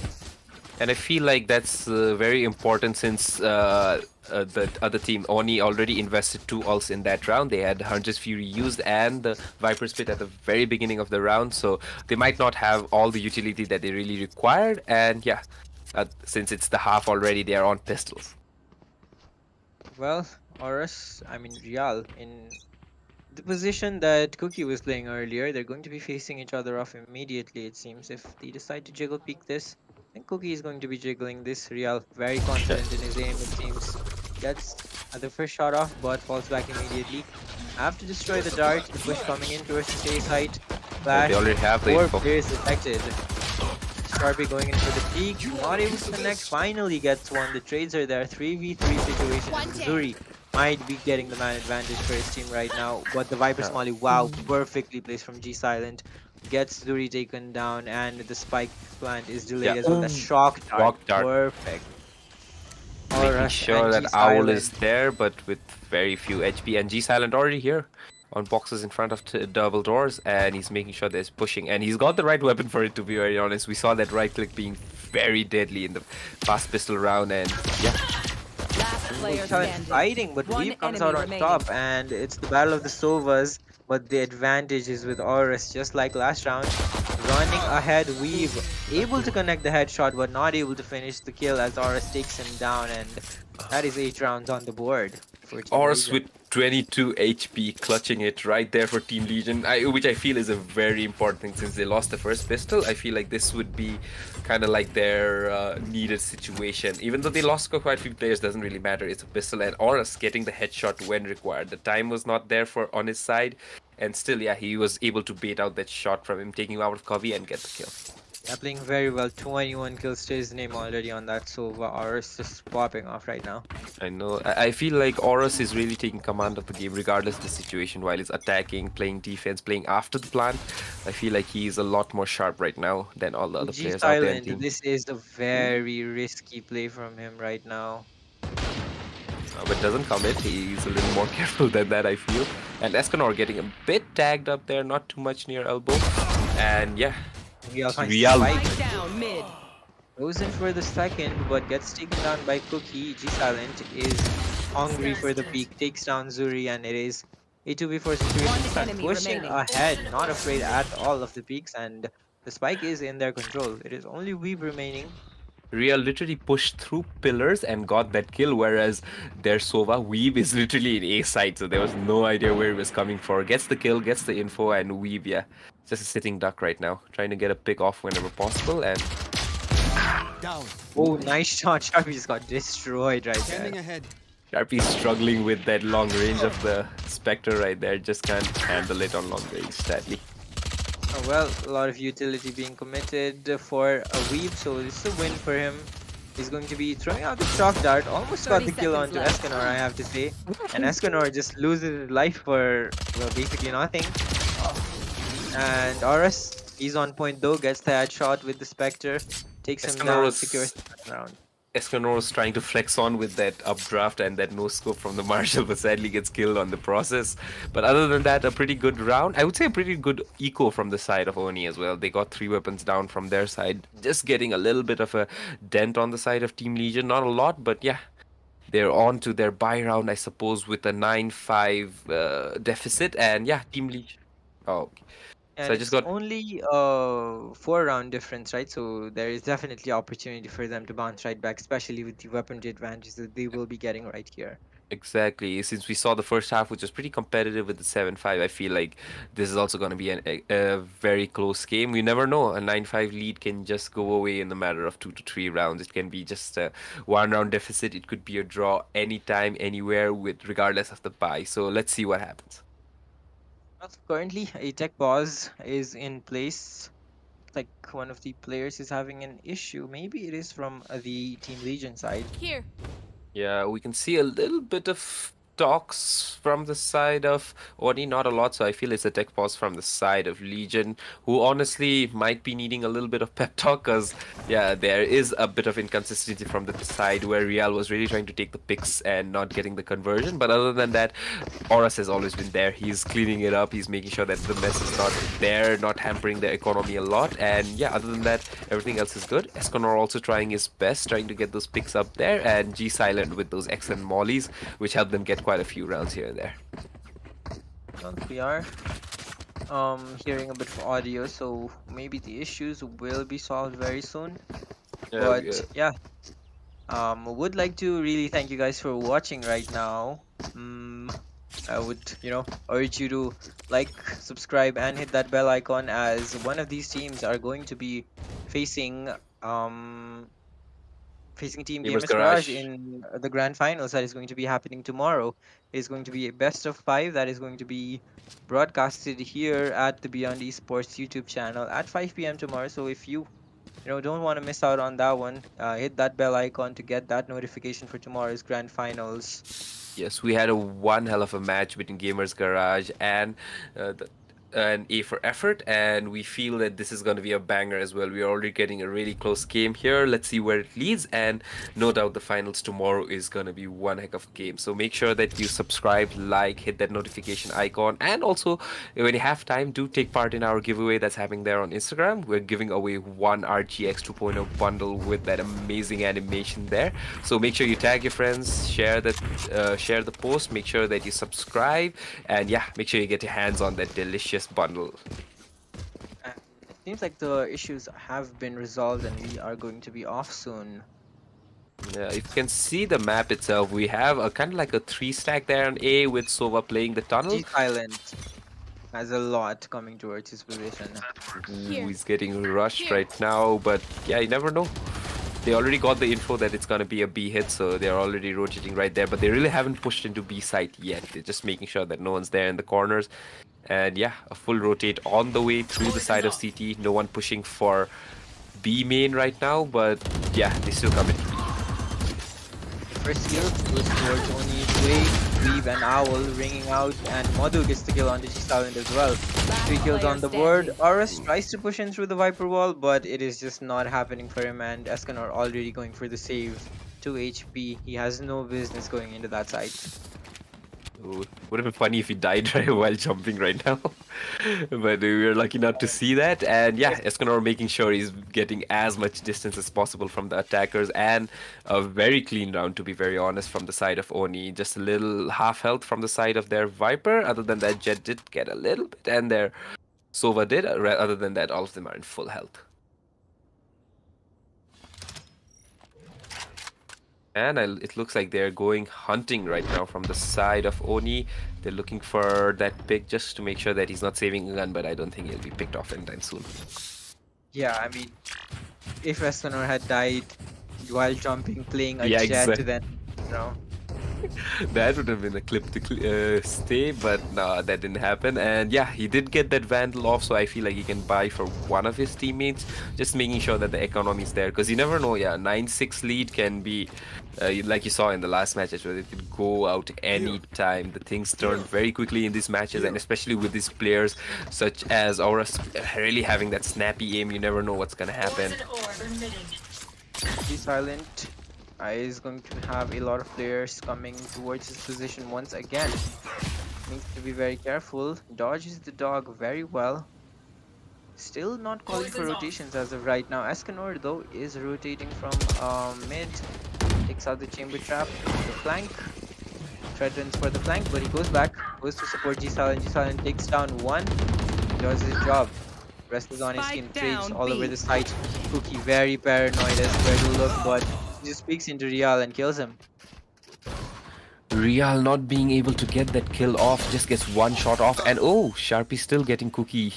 And I feel like that's very important since the other team, Onii, already invested 2 ults in that round. They had Hunter's Fury used and the Viper Spit at the very beginning of the round, so they might not have all the utility that they really required. And yeah, since it's the half already, they are on pistols. Well, Auras, I mean Real, in the position that Cookie was playing earlier, they're going to be facing each other off immediately, it seems. If they decide to jiggle peek this, I think Cookie is going to be jiggling this. Real, very confident in his aim, it seems. Gets the first shot off, but falls back immediately. Have to destroy the dart, the push coming in towards the A site. They Flash, already have the 4 info. players affected. Sharpie going in for the peak, not able to connect, finally gets one. The trades are there, 3v3 situation. One down. Zuri might be getting the man advantage for his team right now, but the Viper Smolly, wow, perfectly placed from G Silent. Gets Zuri taken down, and the spike plant is delayed Yeah. as well. The shock dart, Shock dart. perfect. Making Auras sure and that G Owl is Silent. there, but with very few HP. And G Silent already here on boxes in front of double doors, and he's making sure that he's pushing. And he's got the right weapon for it, to be very honest. We saw that right click being very deadly in the fast pistol round, and yeah. Last player Silent standing. fighting, but One Weave comes enemy out on remaining. top, and it's the battle of the Sovas. But the advantage is with Auras, just like last round. Running ahead, Weave able to connect the headshot, but not able to finish the kill as Auras takes him down, and that is 8 rounds on the board for Team Horus Legion. with 22 HP, clutching it right there for Team Legion, which I feel is a very important thing since they lost the first pistol. I feel like this would be kind of like their needed situation. Even though they lost quite a few players, doesn't really matter. It's a pistol, and Horus getting the headshot when required. The time was not there for on his side, and still, yeah, he was able to bait out that shot from him, taking him out of cover and get the kill. Yeah, playing very well. 21 kills to his name already on that Sova. Auras just popping off right now. I know. I feel like Horus is really taking command of the game regardless of the situation while he's attacking, playing defense, playing after the plant. I feel like he's a lot more sharp right now than all the other G players out there in Silent, team. this is a very risky play from him right now. But doesn't commit. He's a little more careful than that, I feel. And Escanor getting a bit tagged up there, not too much near elbow. And yeah, Real finds the Real. spike. Spike down mid. Goes in for the second, but gets taken down by Cookie. G Silent is hungry for the peak, takes down Zuri, and it is a 2v4 situation. One Start enemy pushing remaining. ahead, not afraid at all of the peaks, and the spike is in their control. It is only Weave remaining. Real literally pushed through pillars and got that kill, whereas their Sova Weave is literally in A side, so there was no idea where he was coming for. Gets the kill, gets the info, and Weave, yeah, just a sitting duck right now, trying to get a pick off whenever possible. And Down. Oh, nice shot. Sharpie just got destroyed right Scanning there. ahead. Sharpie's struggling with that long range of the Spectre right there, just can't handle it on long range, sadly. Oh, well, a lot of utility being committed for a Weave, so this is a win for him. He's going to be throwing out the shock dart. Almost got 30 the kill seconds onto left. Escanor, I have to say. And Escanor just loses his life for, well, basically nothing. And Horus, he's on point though, gets the headshot with the Spectre. Takes him Escanor down, was- secures the second round. Escanor was trying to flex on with that updraft and that no scope from the Marshal, but sadly gets killed on the process. But other than that, a pretty good round. I would say a pretty good eco from the side of Onii as well. They got 3 weapons down from their side, just getting a little bit of a dent on the side of Team Legion. Not a lot, but yeah. They're on to their buy round, I suppose, with a 9-5 deficit. And yeah, Team Legion. Oh, okay. And So I it's just got only a 4 round difference, right? So there is definitely opportunity for them to bounce right back, especially with the weaponry advantage that they will be getting right here. Exactly. Since we saw the first half, which was pretty competitive with the 7-5, I feel like this is also going to be a very close game. We never know. A 9-5 lead can just go away in the matter of 2 to 3 rounds. It can be just a one round deficit. It could be a draw anytime, anywhere, with regardless of the bye. So let's see what happens. Well, currently, a tech pause is in place. Like one of the players is having an issue. Maybe it is from the Team Legion side. Here. Yeah, we can see a little bit of talks from the side of Oni, not a lot, so I feel it's a tech pause from the side of Legion, who honestly might be needing a little bit of pep talk, because, yeah, there is a bit of inconsistency from the side where Real was really trying to take the picks and not getting the conversion, but other than that, Horus has always been there. He's cleaning it up, he's making sure that the mess is not there, not hampering the economy a lot, and yeah, other than that, everything else is good. Esconor also trying his best, trying to get those picks up there, and G Silent with those excellent mollies, which help them get quite a few rounds here and there. Well, we are hearing a bit of audio, so maybe the issues will be solved very soon. But yeah, would like to really thank you guys for watching right now. I would, urge you to like, subscribe, and hit that bell icon, as one of these teams are going to be facing Team Gamers Gamers Garage Garage. in the grand finals that is going to be happening tomorrow. It is going to be a best of 5 that is going to be broadcasted here at the Beyond Esports YouTube channel at 5 p.m. tomorrow. So if you don't want to miss out on that one, hit that bell icon to get that notification for tomorrow's grand finals. Yes, we had one hell of a match between Gamers Garage and an A for effort, and we feel that this is going to be a banger as well. We are already getting a really close game here. Let's see where it leads, and no doubt the finals tomorrow is going to be one heck of a game. So make sure that you subscribe, like, hit that notification icon, and also when you have time, do take part in our giveaway that's happening there on Instagram. We're giving away one RGX 2.0 bundle with that amazing animation there. So make sure you tag your friends, share the post, make sure that you subscribe, and yeah, make sure you get your hands on that delicious bundle. It seems like the issues have been resolved and we are going to be off soon. Yeah, you can see the map itself. We have a kind of like a 3-stack there on A with Sova playing the tunnel. G Silent has a lot coming towards his position. Ooh, he's getting rushed right now, but yeah, you never know. They already got the info that it's gonna be a B hit, so they're already rotating right there, but they really haven't pushed into B site yet. They're just making sure that no one's there in the corners. And yeah, a full rotate on the way through the side of CT. No one pushing for B main right now, but yeah, they still come in. First kill goes towards Onii's way. Weave and Owl ringing out, and Madhu gets the kill on the G-Silent as well. 3 kills on the board. Horus tries to push in through the Viper wall, but it is just not happening for him, and Escanor already going for the save. 2 HP. He has no business going into that site. Ooh, would have been funny if he died right while jumping right now. But we were lucky not to see that. And yeah, Escanor making sure he's getting as much distance as possible from the attackers, and a very clean round, to be very honest, from the side of Oni. Just a little half health from the side of their Viper. Other than that, Jet did get a little bit, and their Sova did. Other than that, all of them are in full health. And it looks like they're going hunting right now from the side of Oni. They're looking for that pick just to make sure that he's not saving a gun, but I don't think he'll be picked off anytime soon. Yeah, I mean, if Escanor had died while jumping, playing a Yeah, Jet, exactly. then, That would have been a clip to stay, but no, that didn't happen. And yeah, he did get that Vandal off, so I feel like he can buy for one of his teammates, just making sure that the economy is there, because you never know. Yeah, 9-6 lead can be, like you saw in the last matches, where it could go out any time. The things turn very quickly in these matches, and especially with these players such as Aurus really having that snappy aim, you never know what's gonna happen. G-Silent is going to have a lot of players coming towards his position once again. Needs to be very careful. Dodges the dog very well. Still not calling for rotations as of right now. Escanor though is rotating from mid. Takes out the chamber trap. The flank. Threatens for the flank, but he goes back. Goes to support G-Silent. G-Silent takes down one. Does his job. Rest is on his team. Trades all over the site. Cookie very paranoid as where to look, but he just peeks into Real and kills him. Real not being able to get that kill off, just gets one shot off, and oh, Sharpie still getting cookie.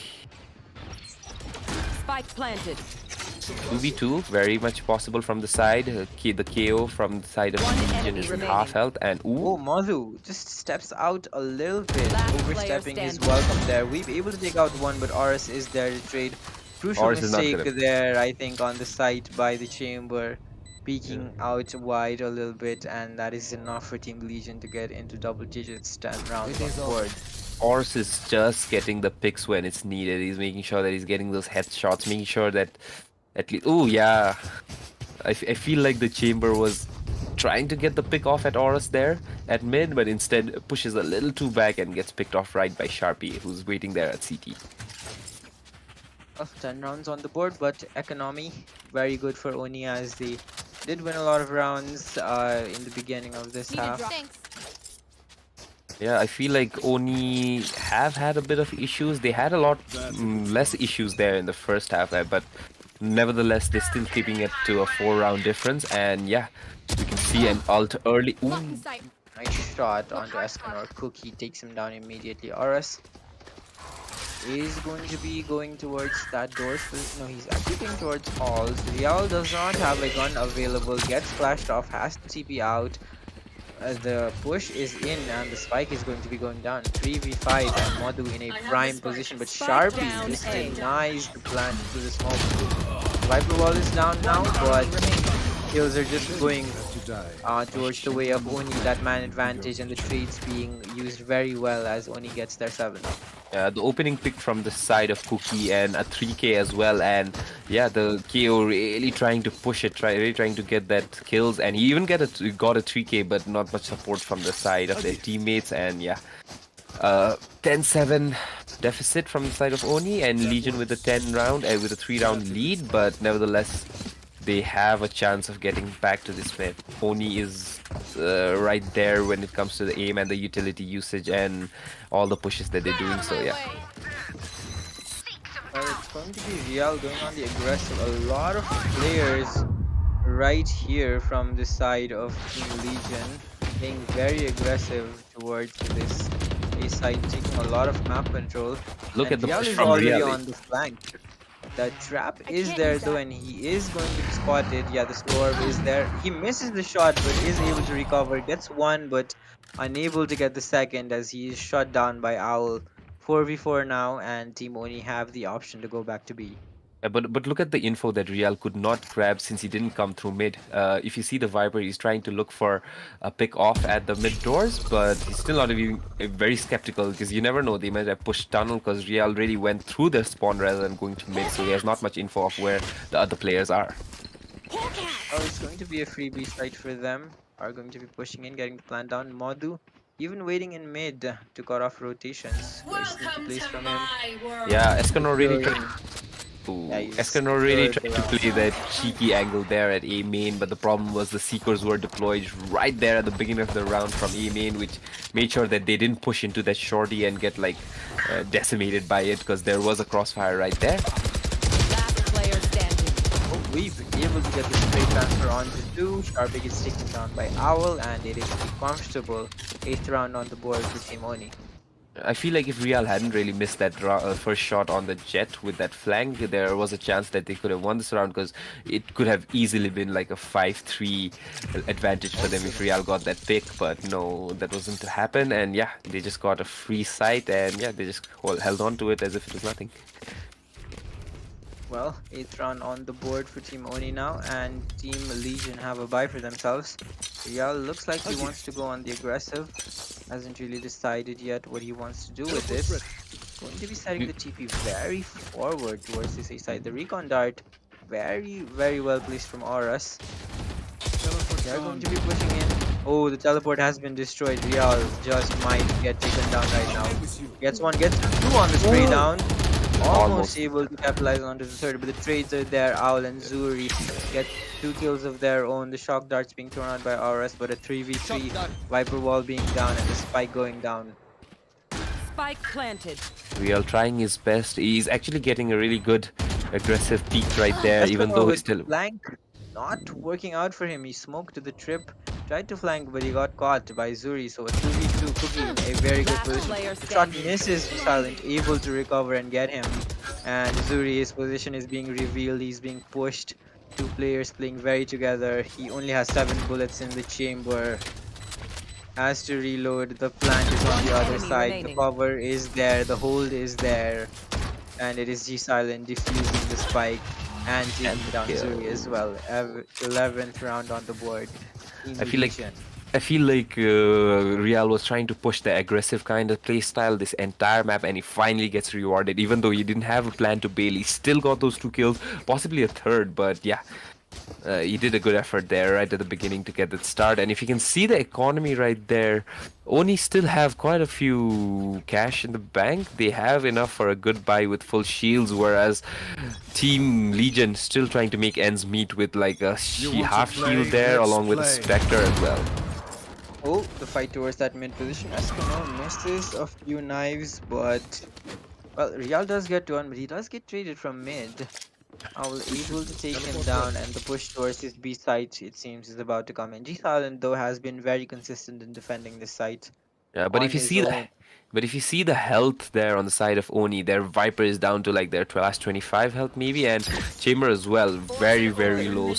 Spike planted. 2v2, very much possible from the side. The KO from the side of One Legion enemy is remaining. half health, and Oh, ooh, Madhu just steps out a little bit, Last player overstepping his standing. welcome there. We be able to take out one, but Oris is there to trade. Crucial Oris is not mistake gonna- there, I think, on the site by the chamber, peeking out wide a little bit, and that is enough for Team Legion to get into double digits 10 rounds It on is the over. board. Ors is just getting the picks when it's needed. He's making sure that he's getting those headshots, making sure that at least. Oh yeah, I feel like the chamber was trying to get the pick off at Oris there at mid, but instead pushes a little too back and gets picked off right by Sharpie, who's waiting there at CT. Well, 10 rounds on the board, but economy very good for Onii as they did win a lot of rounds in the beginning of this half. Yeah, I feel like Oni have had a bit of issues. They had a lot less issues there in the first half, but nevertheless, they're still keeping it to a 4-round difference. And yeah, we can see an ult early. Ooh, Nice shot onto Escanor. Cookie takes him down immediately. Oris is going to be going towards that door. No, he's actually going towards halls. Real does not have a gun available. Gets flashed off. Has to TP out. The push is in and the spike is going to be going down. 3v5 and Madhu in a prime position, but Spike Sharpie down just A. denies the plant to the smoke. Viper wall is down now, but kills are just going To die. towards the way of Oni. That man advantage and the trades being used very well as Oni gets their 7. the opening pick from the side of Cookie and a 3k as well, and yeah, the KO really trying to push it, really trying to get that kills, and he even got a 3k, but not much support from the side of their teammates, and yeah, 10-7 deficit from the side of Oni, and Legion with a 3-round lead, but nevertheless, they have a chance of getting back to this map. Oni is right there when it comes to the aim and the utility usage and all the pushes that they're doing, so yeah. Well, it's going to be Real going on the aggressive. A lot of players right here from the side of Team Legion being very aggressive towards this A side, taking a lot of map control. Look And at the Real push is from already Real. on the flank. The trap is there though, and he is going to be spotted. Yeah, the storm is there. He misses the shot, but is able to recover. Gets one, but unable to get the second as he is shot down by Owl. 4v4 now, and Team Oni have the option to go back to B. But look at the info that Real could not grab since he didn't come through mid. If you see the Viper, he's trying to look for a pick off at the mid doors, but he's still not even very skeptical because you never know, they might have pushed tunnel because Real really went through the spawn rather than going to mid, so he has not much info of where the other players are. Oh, it's going to be a freebie site for them. Are going to be pushing in, getting the plan down. Madhu even waiting in mid to cut off rotations. Very sneaky plays from him. Yeah, Escanor really Securing- Ooh, Yeah, he's Escanor really secured tried to the play that cheeky angle there at A main, but the problem was the Seekers were deployed right there at the beginning of the round from A main, which made sure that they didn't push into that shorty and get like decimated by it because there was a crossfire right there. Last player standing. Oh, we've been able to get the straight transfer onto 2. Sharpie gets taken down by Owl, and it is a comfortable 8th round on the board for Team Oni. I feel like if Real hadn't really missed that first shot on the jet with that flank, there was a chance that they could have won this round because it could have easily been like a 5-3 advantage for them if Real got that pick, but no, that wasn't to happen, and yeah, they just got a free sight, and yeah, they just held on to it as if it was nothing. Well, 8th round on the board for Team Oni now, and Team Legion have a bye for themselves. Real looks like he wants to go on the aggressive. Hasn't really decided yet what he wants to do with this. Going to be setting the TP very forward towards this A side. The recon dart, very, very well placed from Auras. They're going to be pushing in. Oh, the teleport has been destroyed. Real just might get taken down right now. Gets one, gets 2 on the spray down. Almost able to capitalize onto the third, but the trades are there. Owl and Zuri get 2 kills of their own. The shock darts being thrown out by RS, but a 3v3. Viper wall being down and the spike going down. Spike planted. Real trying his best. He's actually getting a really good aggressive peek right there, even though he's still... Blank not working out for him. He smoked to the trip, tried to flank, but he got caught by Zuri. So a 2v2 Cookie in a very good Last position. player The shot standing. misses G Silent, able to recover and get him. And Zuri, his position is being revealed. He's being pushed. Two players playing very together. He only has 7 bullets in the chamber. Has to reload. The plant is on One the other enemy side. The remaining. cover is there. The hold is there. And it is G Silent defusing the spike and And taking the down Zuri as kill. well. 11th round on the board. Team I feel like Legion. Real was trying to push the aggressive kind of play style this entire map, and he finally gets rewarded. Even though he didn't have a plan to bail, he still got those 2 kills, possibly a third. But yeah, he did a good effort there right at the beginning to get that start. And if you can see the economy right there, Oni still have quite a few cash in the bank. They have enough for a good buy with full shields, whereas Team Legion still trying to make ends meet with like a You want to half shield play? there Let's along with a play. Spectre as well. Oh, the fight towards that mid position. Escanor misses a few knives, but well, Real does get one, but he does get traded from mid. Owl able to take him Teleport down, ready. and the push towards his B site, it seems, is about to come in. G Silent, though, has been very consistent in defending this site Yeah, on his own. but if you see the health there on the side of Oni, their Viper is down to like their last 25 health maybe, and Chamber as well, very The, very low.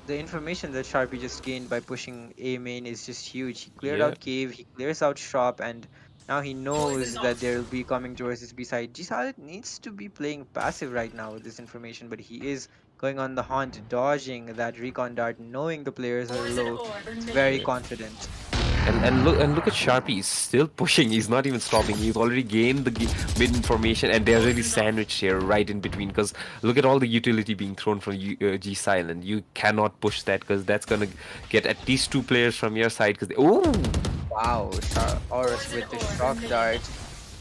the information that Sharpie just gained by pushing A main is just huge. He cleared Yeah. out cave, he clears out shop, and now he knows that they'll be coming towards his B side. G Silent needs to be playing passive right now with this information, but he is going on the hunt, dodging that recon dart, knowing the players are low. It's very confident. And look at Sharpie. He's still pushing. He's not even stopping. He's already gained the mid information, and they're really sandwiched here, right in between. Because look at all the utility being thrown from G Silent. You cannot push that because that's gonna get at least 2 players from your side. Because oh, Wow, Horus with the shock dart.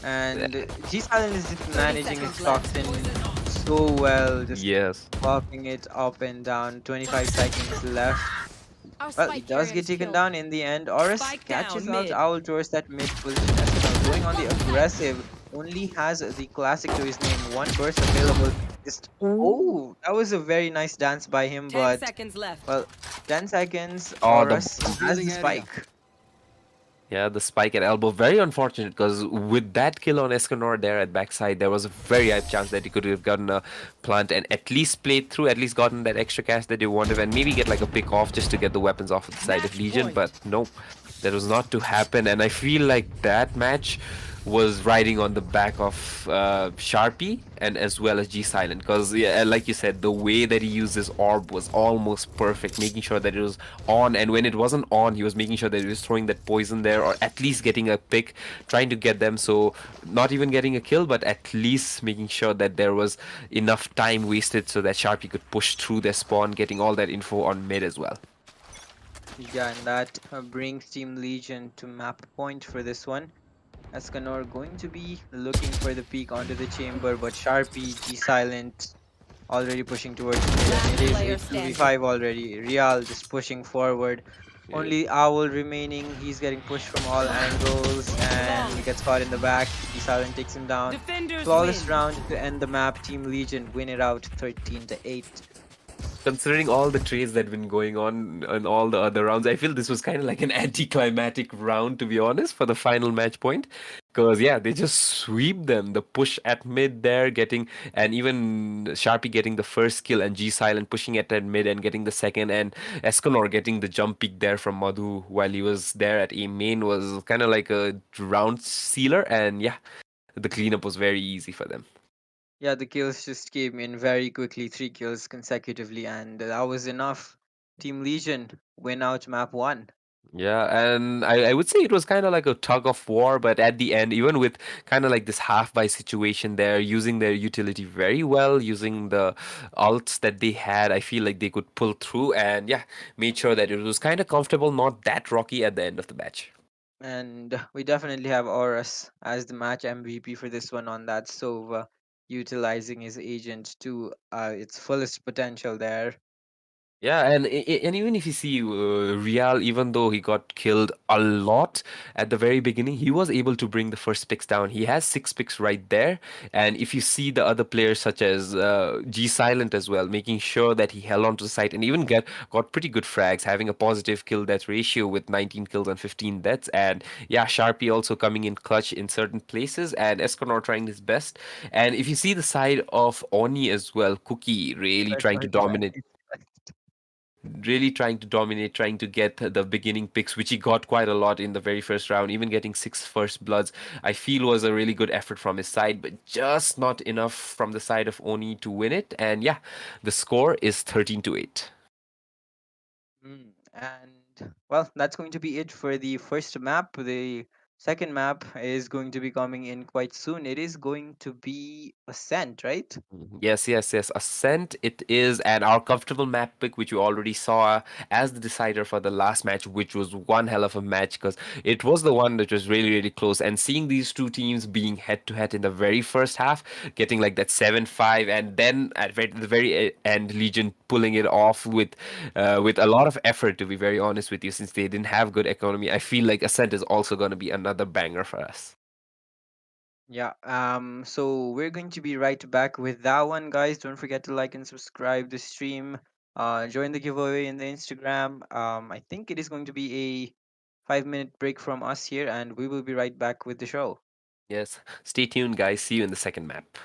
And G Silent is just 30 managing his seconds left. toxin so well, just yes. popping it up and down. 25 seconds left. Our Well, he spike does carrier get is taken killed. down in the end. Horus Spike catches down out mid. Owl towards that mid position. Escanor going on the aggressive. Only has the classic to his name. One burst available. Just oh, that was a very nice dance by him, 10 but seconds left. well, 10 seconds. Oh, the Horus has Revealing the area. spike. Yeah, the spike at elbow. Very unfortunate because with that kill on Escanor there at backside, there was a very high chance that he could have gotten a plant and at least played through, at least gotten that extra cash that he wanted, and maybe get like a pick off just to get the weapons off of the side of Match Legion. point. But nope, that was not to happen. And I feel like that match was riding on the back of Sharpie and as well as G Silent because yeah, like you said, the way that he used his orb was almost perfect, making sure that it was on, and when it wasn't on, he was making sure that he was throwing that poison there or at least getting a pick, trying to get them. So not even getting a kill, but at least making sure that there was enough time wasted so that Sharpie could push through their spawn, getting all that info on mid as well. Yeah, and that brings Team Legion to map point for this one. Escanor going to be looking for the peek onto the chamber, but Sharpie, G Silent already pushing towards mid, and it Last is player a standing. 2v5 already. Real just pushing forward. Yeah. Only Owl remaining. He's getting pushed from all angles and gets caught in the back. G Silent takes him down. Defenders Flawless win. round to end the map. Team Legion win it out 13-8. Considering all the trades that have been going on in all the other rounds, I feel this was kind of like an anticlimactic round, to be honest, for the final match point. Because, yeah, they just sweep them. The push at mid there, getting, and even Sharpie getting the first kill, and G Silent pushing at that mid and getting the second, and Escanor getting the jump peek there from Madhu while he was there at A main was kind of like a round sealer. And, yeah, the cleanup was very easy for them. Yeah, the kills just came in very quickly, 3 kills consecutively, and that was enough. Team Legion win out map 1. Yeah, and I would say it was kind of like a tug of war, but at the end, even with kind of like this half buy situation there, using their utility very well, using the ults that they had, I feel like they could pull through and yeah, made sure that it was kind of comfortable, not that rocky at the end of the match. And we definitely have Horus as the match MVP for this one on that Sova, utilizing his agent to its fullest potential there. Yeah, and even if you see Real, even though he got killed a lot at the very beginning, he was able to bring the first picks down. He has 6 picks right there, and if you see the other players such as G Silent as well, making sure that he held on to the site and even got pretty good frags, having a positive kill death ratio with 19 kills and 15 deaths, and yeah, Sharpie also coming in clutch in certain places, and Esconor trying his best. And if you see the side of Oni as well, Cookie really But trying to was dominate, very really trying to dominate, trying to get the beginning picks, which he got quite a lot in the very first round, even getting 6 first bloods. I feel was a really good effort from his side, but just not enough from the side of Oni to win it. And yeah, the score is 13-8. And well, that's going to be it for the first map. The second map is going to be coming in quite soon. It is going to be Ascent, right? Yes, yes, yes. Ascent it is, and our comfortable map pick, which you already saw as the decider for the last match, which was one hell of a match because it was the one that was really, really close. And seeing these two teams being head to head in the very first half, getting like that 7-5, and then at the very end, Legion pulling it off with a lot of effort. To be very honest with you, since they didn't have good economy, I feel like Ascent is also going to be another banger for us. Yeah. So we're going to be right back with that one, guys. Don't forget to like and subscribe the stream. Join the giveaway in the Instagram. I think it is going to be a 5 minute break from us here, and we will be right back with the show. Yes, stay tuned, guys. See you in the second map.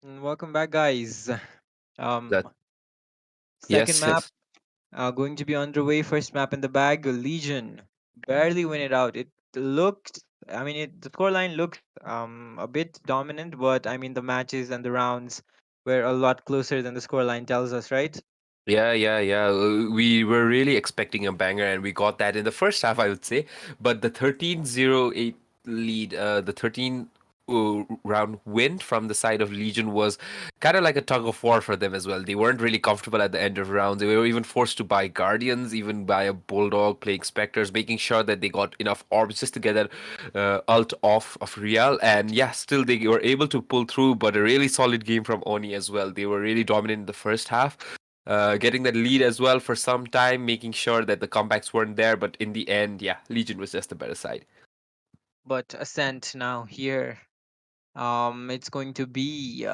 Welcome back, guys. That Second yes, map yes. going to be underway. First map in the bag. Legion barely win it out. It looked, I mean, the scoreline looked a bit dominant, but I mean the matches and the rounds were a lot closer than the scoreline tells us, right? Yeah, yeah, yeah. We were really expecting a banger, and we got that in the first half, I would say. But the 13-0-8 lead, the 13 round win from the side of Legion was kind of like a tug of war for them as well. They weren't really comfortable at the end of rounds. They were even forced to buy Guardians, even buy a Bulldog, playing Spectres, making sure that they got enough orbs just to get that ult off of Real. And yeah, still they were able to pull through, but a really solid game from Oni as well. They were really dominant in the first half, getting that lead as well for some time, making sure that the comebacks weren't there. But in the end, yeah, Legion was just the better side. But Ascent now here. It's going to be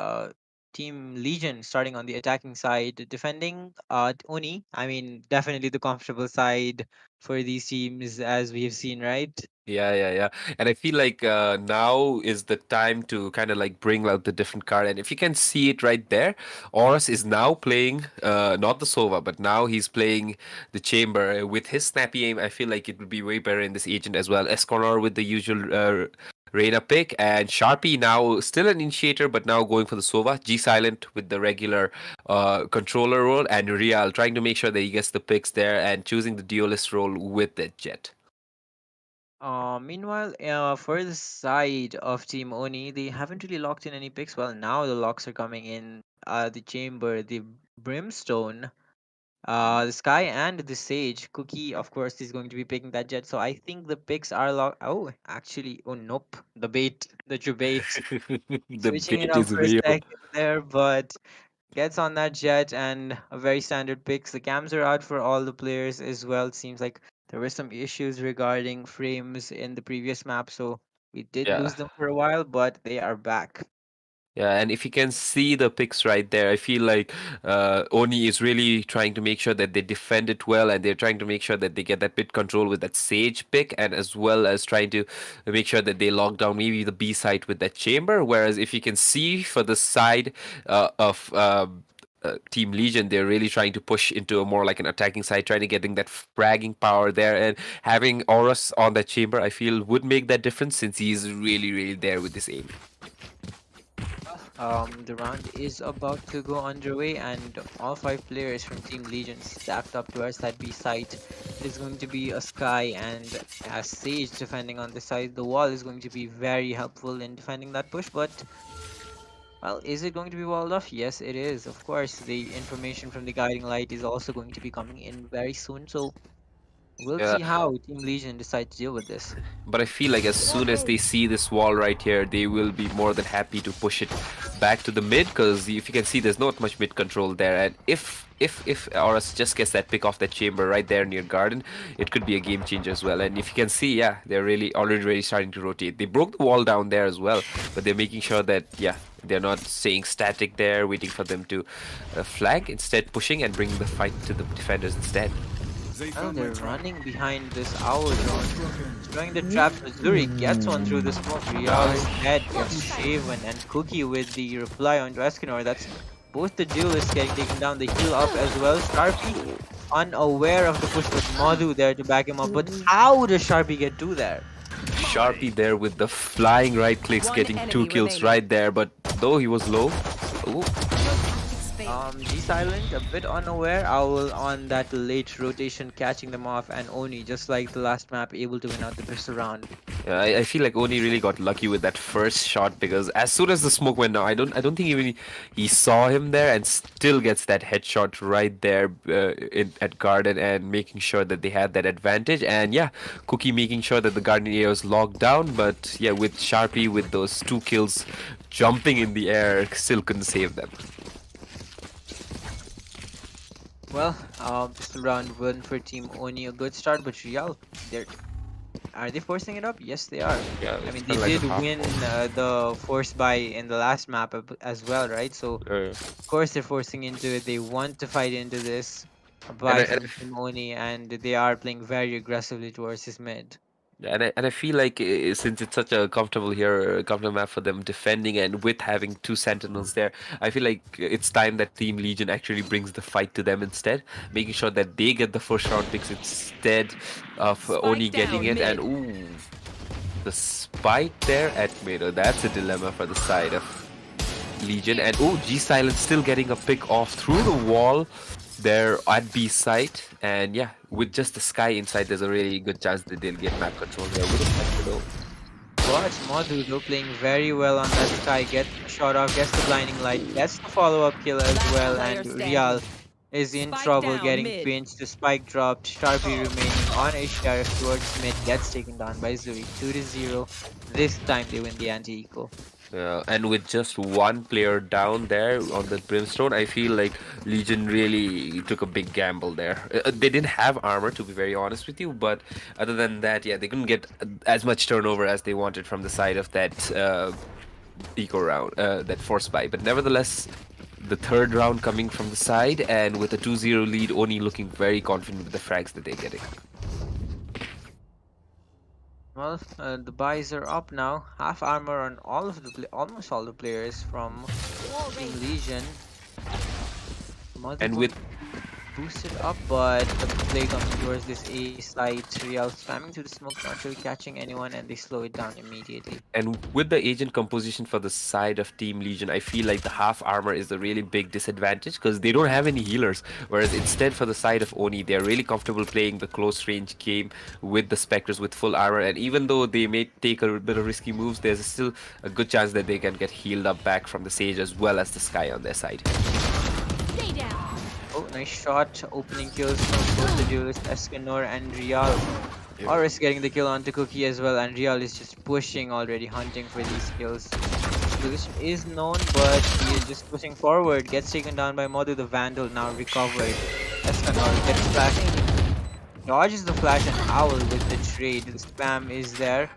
Team Legion starting on the attacking side, defending Oni. I mean, definitely the comfortable side for these teams, as we have seen, right? Yeah, yeah, yeah. And I feel like now is the time to kind of like bring out the different card. And if you can see it right there, Oros is now playing not the Sova, but now he's playing the Chamber. With his snappy aim, I feel like it would be way better in this agent as well. Esconor with the usual Reina pick, and Sharpie now still an initiator, but now going for the Sova. G Silent with the regular controller role, and Real trying to make sure that he gets the picks there and choosing the duelist role with the Jet. Meanwhile, for the side of Team Oni, they haven't really locked in any picks. Well, now the locks are coming in. The Chamber, the Brimstone, the Sky, and the Sage. Cookie, of course, is going to be picking that jet. So I think the picks are locked. Oh, actually, oh nope, the bait, the true bait. The Switching it bait up is for a real. second there, but gets on that jet and a very standard picks. The cams are out for all the players as well. It seems like there were some issues regarding frames in the previous map, so we did Yeah. lose them for a while, but they are back. Yeah, and if you can see the picks right there, I feel like Oni is really trying to make sure that they defend it well, and they're trying to make sure that they get that pit control with that Sage pick, and as well as trying to make sure that they lock down maybe the B site with that Chamber. Whereas if you can see for the side of Team Legion, they're really trying to push into a more like an attacking side, trying to getting that fragging power there, and having Horus on that Chamber, I feel would make that difference since he's really, really there with this aim. The round is about to go underway, and all five players from Team Legion stacked up towards that B site. It is going to be a Sky and a Sage defending on the side. The wall is going to be very helpful in defending that push, but well, is it going to be walled off? Yes, it is. Of course, the information from the guiding light is also going to be coming in very soon, so we'll Yeah. see how Team Legion decide to deal with this. But I feel like as soon as they see this wall right here, they will be more than happy to push it back to the mid. Because if you can see, there's not much mid control there. And if Auras just gets that pick off that chamber right there near Garden, it could be a game changer as well. And if you can see, yeah, they're really already really starting to rotate. They broke the wall down there as well, but they're making sure that yeah, they're not staying static there, waiting for them to flag. Instead, pushing and bringing the fight to the defenders instead. They Well, found my they're trap. running behind this owl drone. Broken. Destroying the trap. Missouri gets one through the smoke. Rial's head gets shaven, and Cookie with the reply onto Escanor. That's both the duelists getting taken down. The heal up as well. Sharpie unaware of the push with Madhu there to back him up. But how does Sharpie get to there? Sharpie there with the flying right clicks, One getting two enemy kills remaining. right there. But though he was low, ooh, G Silent a bit unaware. Owl on that late rotation, catching them off, and Oni just like the last map, able to win out the pistol round. yeah, I feel like Oni really got lucky with that first shot because as soon as the smoke went down, I don't think even he saw him there and still gets that headshot right there at Garden and making sure that they had that advantage. And yeah, Cookie making sure that the Garden area was locked down, but yeah, with Sharpie with those two kills jumping in the air, still couldn't save them. Well, pistol round one for Team Oni, a good start, but Real, they're are they forcing it up? Yes, they are. Yeah, I it's mean, they kind of like did a half win force. the force buy in the last map as well, right? So Uh, of course they're forcing into it. They want to fight into this and buy I, from Team Oni, and they are playing very aggressively towards his mid. And I feel like since it's such a comfortable map for them defending, and with having two sentinels there, I feel like it's time that Team Legion actually brings the fight to them instead, making sure that they get the first round picks instead of Oni Spike getting down it. And mid. ooh, the spike there at mid. That's a dilemma for the side of Legion. And oh, G Silent still getting a pick off through the wall there at B site. And yeah, with just the sky inside, there's a really good chance that they'll get map control here with a spectre though. Watch Madhu though playing very well on that sky. Gets the shot off, gets the blinding light, gets the follow-up kill as Last well, player and standing. Real is in Spike trouble down getting mid. pinched. The spike dropped. Sharpie remaining on a sheriff towards mid, gets taken down by Zuri. 2-0. This time they win the anti-eco. And with just one player down there on the Brimstone, I feel like Legion really took a big gamble there. They didn't have armor, to be very honest with you, but other than that, yeah, they couldn't get as much turnover as they wanted from the side of that eco round, that force buy. But nevertheless, the third round coming from the side, and with a 2-0 lead, Oni looking very confident with the frags that they're getting. Well, the buys are up now. Half armor on all of the almost all the players from Team Legion. Madhu And going with boosted up, but the play coming towards this A side. Real spamming to the smoke, not really catching anyone, and they slow it down immediately. And with the agent composition for the side of Team Legion, I feel like the half armor is a really big disadvantage because they don't have any healers. Whereas instead for the side of Oni, they're really comfortable playing the close range game with the Spectres with full armor. And even though they may take a bit of risky moves, there's still a good chance that they can get healed up back from the Sage as well as the Sky on their side. Stay down. Oh, nice shot. Opening kills from both the duelists, Escanor and Real. Oris getting the kill onto Cookie as well, and Real is just pushing already, hunting for these kills. Position is known, but he is just pushing forward. Gets taken down by Madhu the Vandal, now recovered. Escanor gets flashed. Dodges the flash and Owl with the trade. The spam is there.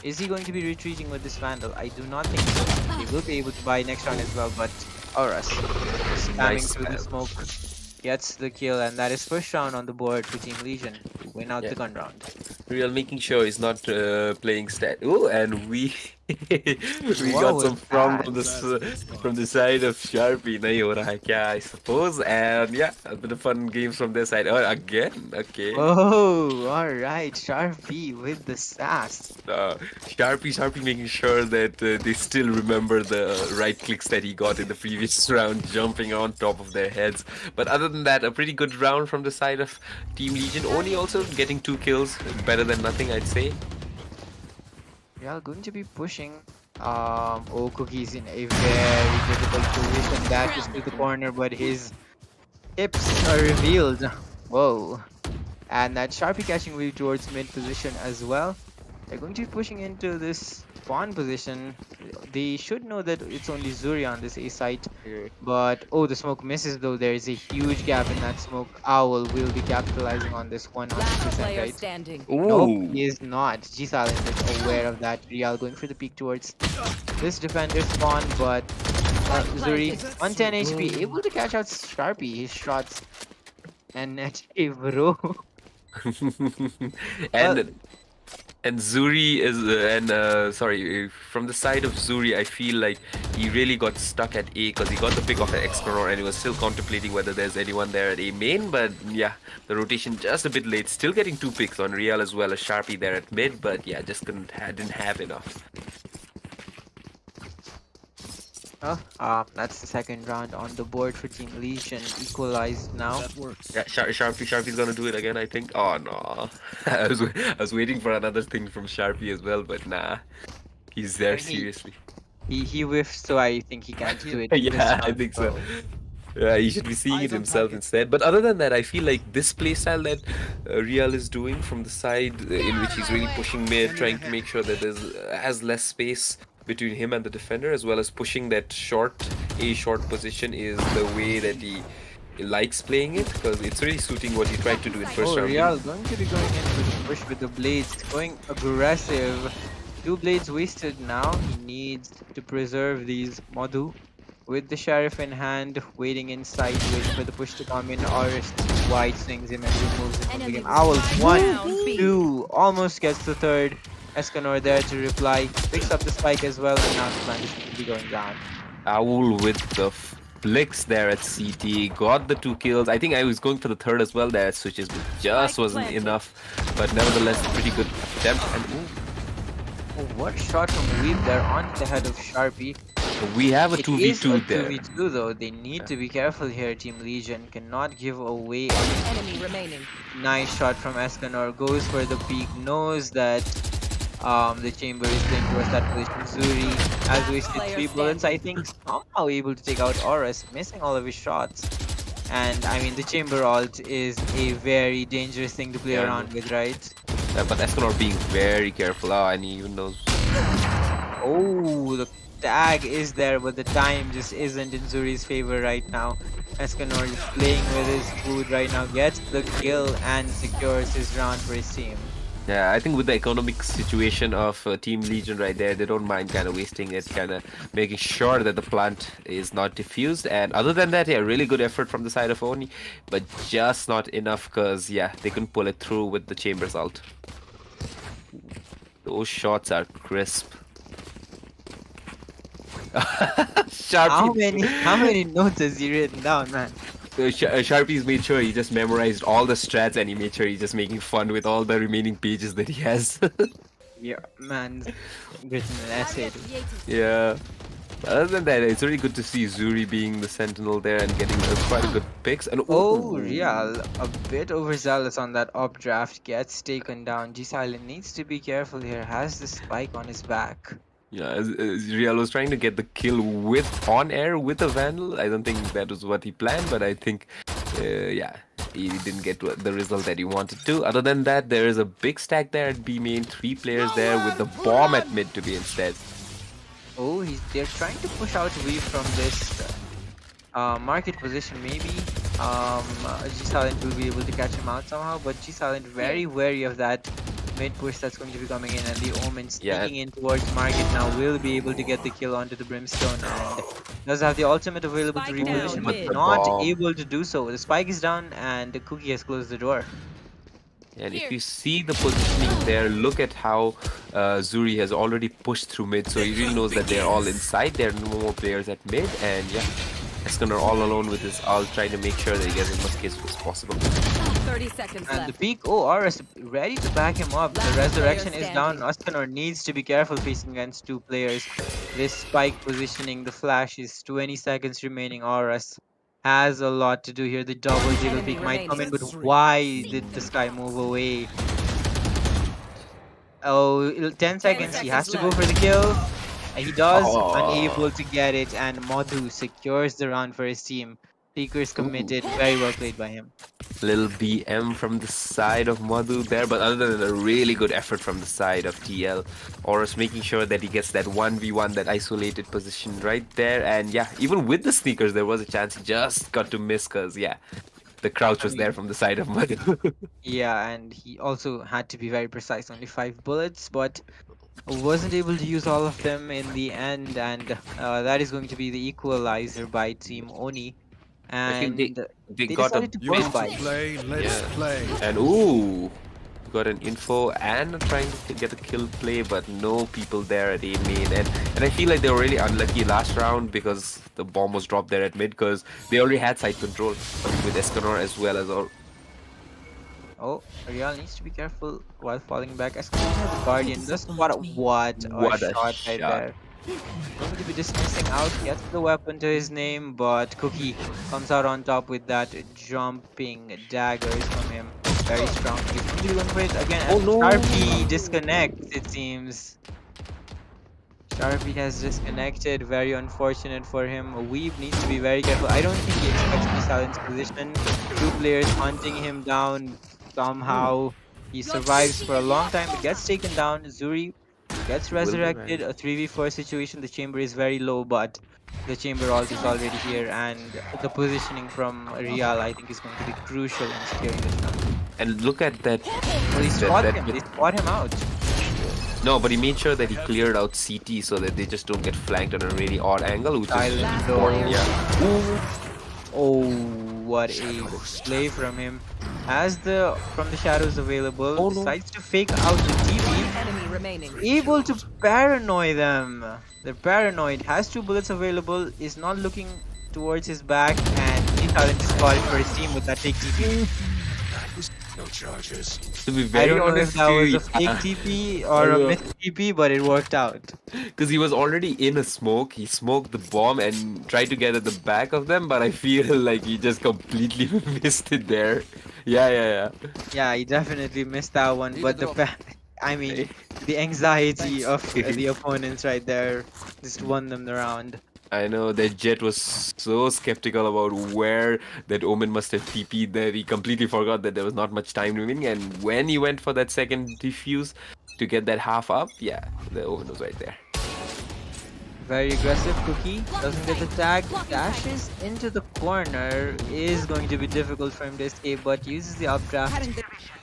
Is he going to be retreating with this Vandal? I do not think so. He will be able to buy next round as well, but Oris spamming Nice through the spam. smoke. Gets the kill, and that is first round on the board for Team Legion. Win out Yeah. the gun round. Real making sure he's not playing stat. Oh, and we we What got was some from that? from the side of Sharpie. Nahi ho raha hai kya, I suppose. And yeah, a bit of fun games from their side. Oh, again, okay. Oh, alright. Sharpie with the sass. Sharpie making sure that they still remember the right clicks that he got in the previous round, jumping on top of their heads. But other than that, a pretty good round from the side of Team Legion. Only also getting 2 kills, better than nothing, I'd say. Yeah, going to be pushing. Oh, Cookie's in a very difficult position. That is to the corner, but his hips are revealed. Whoa. And that Sharpie catching wave towards mid position as well. They're going to be pushing into this spawn position. They should know that it's only Zuri on this A site. But oh, the smoke misses though. There is a huge gap in that smoke. Owl will be capitalizing on this Last 100%, player right? standing. Nope, he is not. G Silent is aware of that. Real going for the peek towards this defender spawn, but Zuri on 10 HP, able to catch out Sharpie. His shots and net bro. and and Zuri is sorry, from the side of Zuri, I feel like he really got stuck at A because he got the pick off at Explorer and he was still contemplating whether there's anyone there at A main. But yeah, the rotation just a bit late. Still getting 2 picks on Real as well as Sharpie there at mid, but yeah, just didn't have enough. That's the second round on the board for Team Legion. Equalized now. That works. Yeah, Sharpie's gonna do it again, I think. Oh no, I was waiting for another thing from Sharpie as well, but nah, he's there He- seriously. He whiffed, so I think he can't do it. this Yeah, I round. think so. Yeah, he should be seeing Eyes it on himself target. instead. But other than that, I feel like this playstyle that Real is doing from the side, in which he's really pushing mid, trying to make sure that there's as less space between him and the defender, as well as pushing that A short position, is the way that he likes playing it, because it's really suiting what he tried to do in first Oh, round. Real going to be going in for the push with the blades, going aggressive. 2 blades wasted now. He needs to preserve these Madhu. with the sheriff in hand, waiting inside, waiting for the push to come in. Oris wide swings him and removes him from the Enemy game. Owl, spike one, down B. two, almost gets the third. Escanor there to reply, picks up the spike as well, and now the plan is to be going down. Owl with the flicks there at CT, got the 2 kills. I think I was going for the third as well there at switches, but just Spike wasn't planted. enough. But nevertheless, pretty good attempt. And Oh, what a shot from Weave there on the head of Sharpie. we have a It is a 2v2 there. 2v2 though. They need to be careful here. Team Legion cannot give away. Enemy remaining. Nice shot from Escanor. Goes for the peak. Knows that the chamber is playing towards that position. Zuri has wasted Player 3 bullets. I think somehow able to take out Oris, missing all of his shots. And I mean, the chamber ult is a very dangerous thing to play Yeah, around with, right? But Escanor being very careful. Oh, and he even knows. Oh, the tag is there, but the time just isn't in Zuri's favor right now. Escanor is playing with his food right now, gets the kill and secures his round for his team. Yeah, I think with the economic situation of Team Legion right there, they don't mind kind of wasting it, kind of making sure that the plant is not diffused. And other than that, yeah, really good effort from the side of Onii, but just not enough because, yeah, they couldn't pull it through with the Chambers ult. Those shots are crisp. Sharpie, How many notes has he written down, man? Sharpie's made sure he just memorized all the strats and he made sure he's just making fun with all the remaining pages that he has. Yeah, man's written an essay. Yeah. Other than that, it's really good to see Zuri being the sentinel there and getting quite a good picks. And Oh, Real, a bit overzealous on that updraft, gets taken down. G Silent needs to be careful here, has the spike on his back. yeah, as Real was trying to get the kill with on air with a Vandal. I don't think that was what he planned, but I think, yeah, he didn't get the result that he wanted to. Other than that, there is a big stack there at B main, 3 players there with the bomb at mid to be instead. Oh, they're trying to push out Weave from this market position, maybe. G Silent will be able to catch him out somehow, but G Silent very wary of that mid push that's going to be coming in, and the Omen sneaking in towards market now will be able to get the kill onto the Brimstone and does have the ultimate available to Spike down reposition, but mid. not Bomb. able to do so. The spike is down and the Cookie has closed the door. And if you see the positioning there, look at how Zuri has already pushed through mid, so he really knows that they're all inside. There are no more players at mid, and yeah, Escanor all alone with his ult, trying to make sure that he gets as much kills as possible. 30 seconds And the left. peak, oh, Aris ready to back him up. The Last player resurrection is down. standing. Escanor needs to be careful facing against 2 players. This spike positioning, the flash is 20 seconds remaining. Aris has a lot to do here. The double jiggle enemy peak might come in, but remaining. why did this guy move away? Oh, 10 seconds. He has seconds to go for the kill. And he does, Oh. unable to get it. And Madhu secures the round for his team. Seekers committed. Very well played by him. Little BM from the side of Madhu there, but other than a really good effort from the side of TL, Horus making sure that he gets that 1v1, that isolated position right there. And yeah, even with the sneakers, there was a chance he just got to miss because, yeah, the crouch was there from the side of Madhu. Yeah, and he also had to be very precise. Only 5 bullets, but wasn't able to use all of them in the end. And that is going to be the equalizer by Team Onii. I think And they they got a decided to You want to buy. play? Let's Yeah. play. And ooh, got an info and trying to get a kill play, but no people there at A main. And I feel like they were really unlucky last round because the bomb was dropped there at mid because they already had side control with Escanor as well as all. Oh, Real needs to be careful while falling back. Escanor has the Guardian. Just what a shot right shot. there. Going to be dismissing out, gets the weapon to his name, but Cookie comes out on top with that jumping daggers from him. Very strong. He's going to be going for it again. Oh And no! Sharpie disconnects, it seems. Sharpie has disconnected. Very unfortunate for him. Weave needs to be very careful. I don't think he expects to be silenced position. 2 players hunting him down somehow. He survives for a long time, but gets taken down. Zuri gets resurrected. A 3v4 situation. The chamber is very low, but the chamber ult is already here, and the positioning from Real, I think, is going to be crucial in securing this round. And look at that. Oh, they that- spot that him. bit- They spot him out. No, but he made sure that he cleared out CT so that they just don't get flanked on a really odd angle, which is Silent important. door. Yeah. Oh, what a play from him. As from the shadows available, Oh, no. decides to fake out the TP. Enemy remaining. Able to paranoid them. They're paranoid. Has 2 bullets available. Is not looking towards his back, and he's out just got it for his team with that fake TP. To be I very don't know if honest, that was a too, fake TP or a myth TP, but it worked out. because he was already in a smoke. He smoked the bomb and tried to get at the back of them, but I feel like he just completely missed it there. Yeah. Yeah, he definitely missed that one, but I mean, the anxiety of the opponents right there just won them the round. I know that Jet was so skeptical about where that Omen must have TP'd that he completely forgot that there was not much time remaining. And when he went for that second defuse to get that half up, yeah, the Omen was right there. Very aggressive. Cookie doesn't get the tag, dashes into the corner. Is going to be difficult for him to escape, but uses the updraft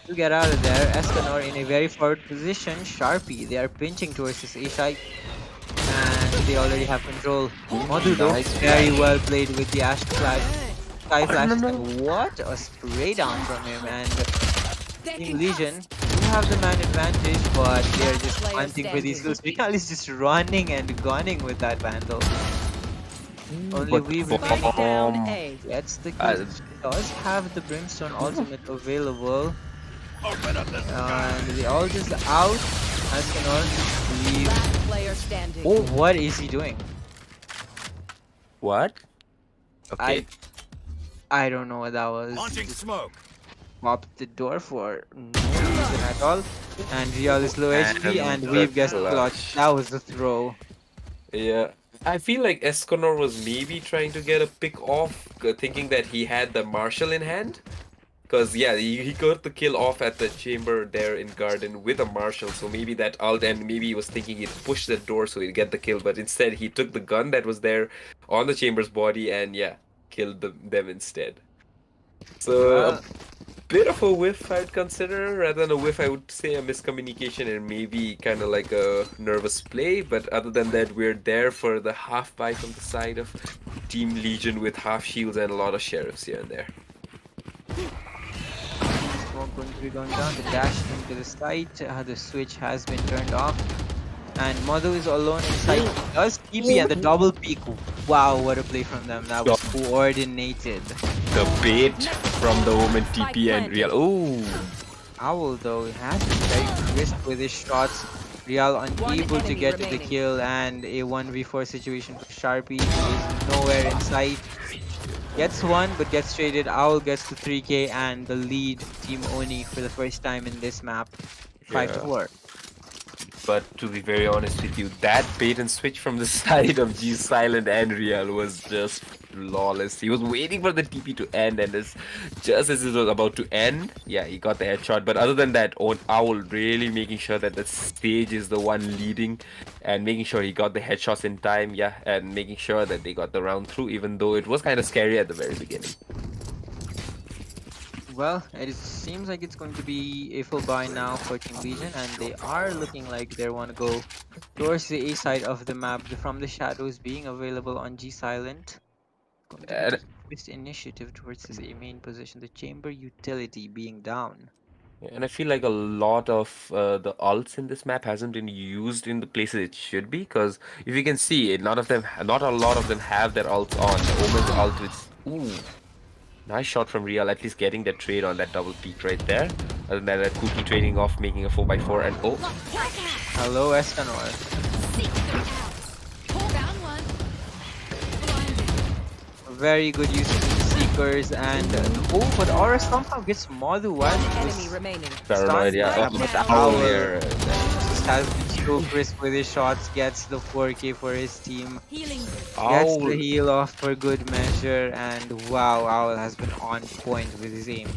to get out of there. Escanor in a very forward position. Sharpie, they are pinching towards this A site, and they already have control. Madhu though, Nice very well played with the Ash Flash. Sky Flash, and what a spray down from him, and Team Legion do have the man advantage, but they're just hunting for these kills. Real is just running and gunning with that Vandal. Only But we Spike down A. gets the kill. Does have the Brimstone ultimate available. And they all just out. As can all leave. Last player standing. Oh, what is he doing? What? Okay. I don't know what that was. Launching smoke. Popped the door for no reason at all. And Real is low And HP, and the we've guessed clutch. clutch. That was the throw. Yeah. I feel like Escanor was maybe trying to get a pick off, thinking that he had the Marshal in hand. Because, yeah, he got the kill off at the chamber there in Garden with a Marshal, so maybe that ult, and maybe he was thinking he'd push the door so he'd get the kill, but instead he took the gun that was there on the chamber's body and, yeah, killed them instead. So, Well, a bit of a whiff I'd consider. Rather than a whiff, I would say a miscommunication and maybe kind of like a nervous play, but other than that, we're there for the half buy from the side of Team Legion with half shields and a lot of sheriffs here and there. Smoke going to be going down. The dash into the site. The switch has been turned off. And Madhu is alone inside. He does TP and the double peek. Wow, what a play from them. That was coordinated. The bait from the Omen TP and Real. Oh, Owl though has been very crisp with his shots. Real unable to enemy get to the remaining. kill, and a 1v4 situation for Sharpie. He is nowhere in sight. Gets one, but gets traded. Owl gets to 3k, and the lead Team Onii for the first time in this map. 5-4. but to be very honest with you, that bait and switch from the side of G Silent and Real was just flawless. He was waiting for the TP to end, and just as it was about to end, yeah, he got the headshot. But other than that, Owl really making sure that the stage is the one leading and making sure he got the headshots in time, yeah, and making sure that they got the round through, even though it was kind of scary at the very beginning. Well, it seems like it's going to be a full buy now for Team Legion, and they are looking like they want to go towards the A side of the map from the shadows being available on G Silent. Going to be the first initiative towards this A main position, the chamber utility being down. And I feel like a lot of the ults in this map hasn't been used in the places it should be, because if you can see, not a lot of them have their ults on. The Omen's ult with, ooh, nice shot from Real, at least getting that trade on that double peak right there. Other than that, Cookie trading off, making a 4x4, and oh, Hello, Escanor. Found one. Very good use of the Seekers, and oh, but Aura somehow gets Madhu while One he enemy was remaining. paranoid, yeah. Yeah, Oh, but but Owl Owl here. just has been so crisp with his shots, gets the 4k for his team. Healing. Gets Owl, the heal off for good measure, and wow, Owl has been on point with his aim.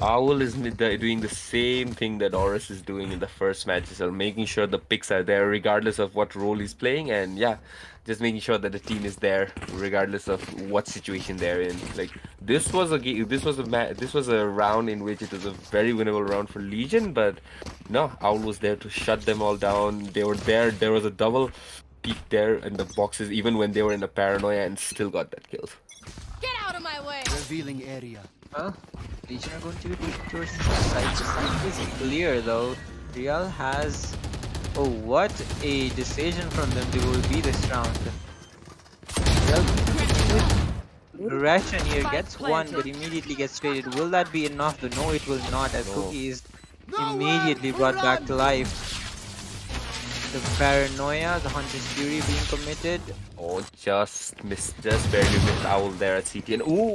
Owl is doing the same thing that Oris is doing in the first match as well, making sure the picks are there regardless of what role he's playing, and yeah, just making sure that the team is there regardless of what situation they're in. Like this was a round in which it was a very winnable round for Legion, but no, Owl was there to shut them all down. They were there. There was a double peek there in the boxes, even when they were in a paranoia, and still got that kill. Get out of my way. Revealing area. Well, Legion are going to be pushing towards the side. The side is clear though. Real has. Oh, what a decision from them to go B this round. Real with aggression here gets one, but immediately gets traded. Will that be enough? Though no, it will not. As No. Cookie is immediately brought back to life. The paranoia, the Hunter's Fury being committed. Oh, just barely missed Owl there at CT, and ooh.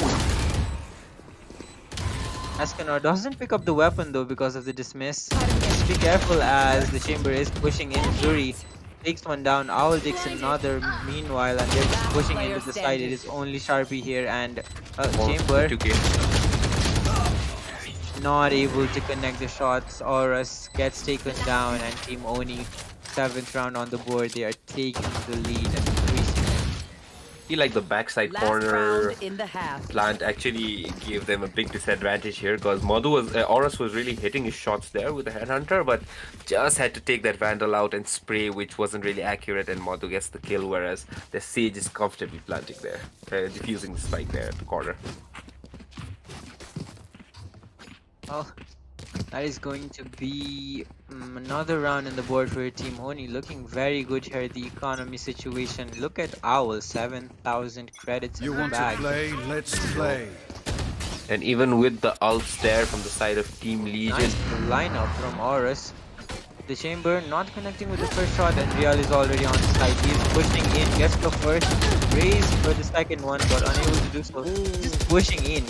Escanor doesn't pick up the weapon though because of the dismiss. Just be careful as the chamber is pushing in. Zuri takes one down. Owl takes another meanwhile, and they're just pushing into the side. It is only Sharpie here, and chamber 2K. not able to connect the shots. Aurus gets taken down, and Team Onii 7th round on the board. They are taking the lead and increasing it. I feel like the backside Last corner round in the half. plant actually gave them a big disadvantage here because Horus was really hitting his shots there with the headhunter, but just had to take that vandal out and spray, which wasn't really accurate, and Modu gets the kill, whereas the Sage is comfortably planting there, defusing the spike there at the corner. Well, that is going to be another round in the board for Team Oni. Looking very good here. The economy situation. Look at Owl, 7,000 credits You in the want to bag. play? Let's play. And even with the ults there from the side of Team Legion, Nice lineup from Horus. The chamber not connecting with the first shot, and Real is already on the side. He's pushing in, gets the first, raise for the second one, but unable to do so. Just pushing in.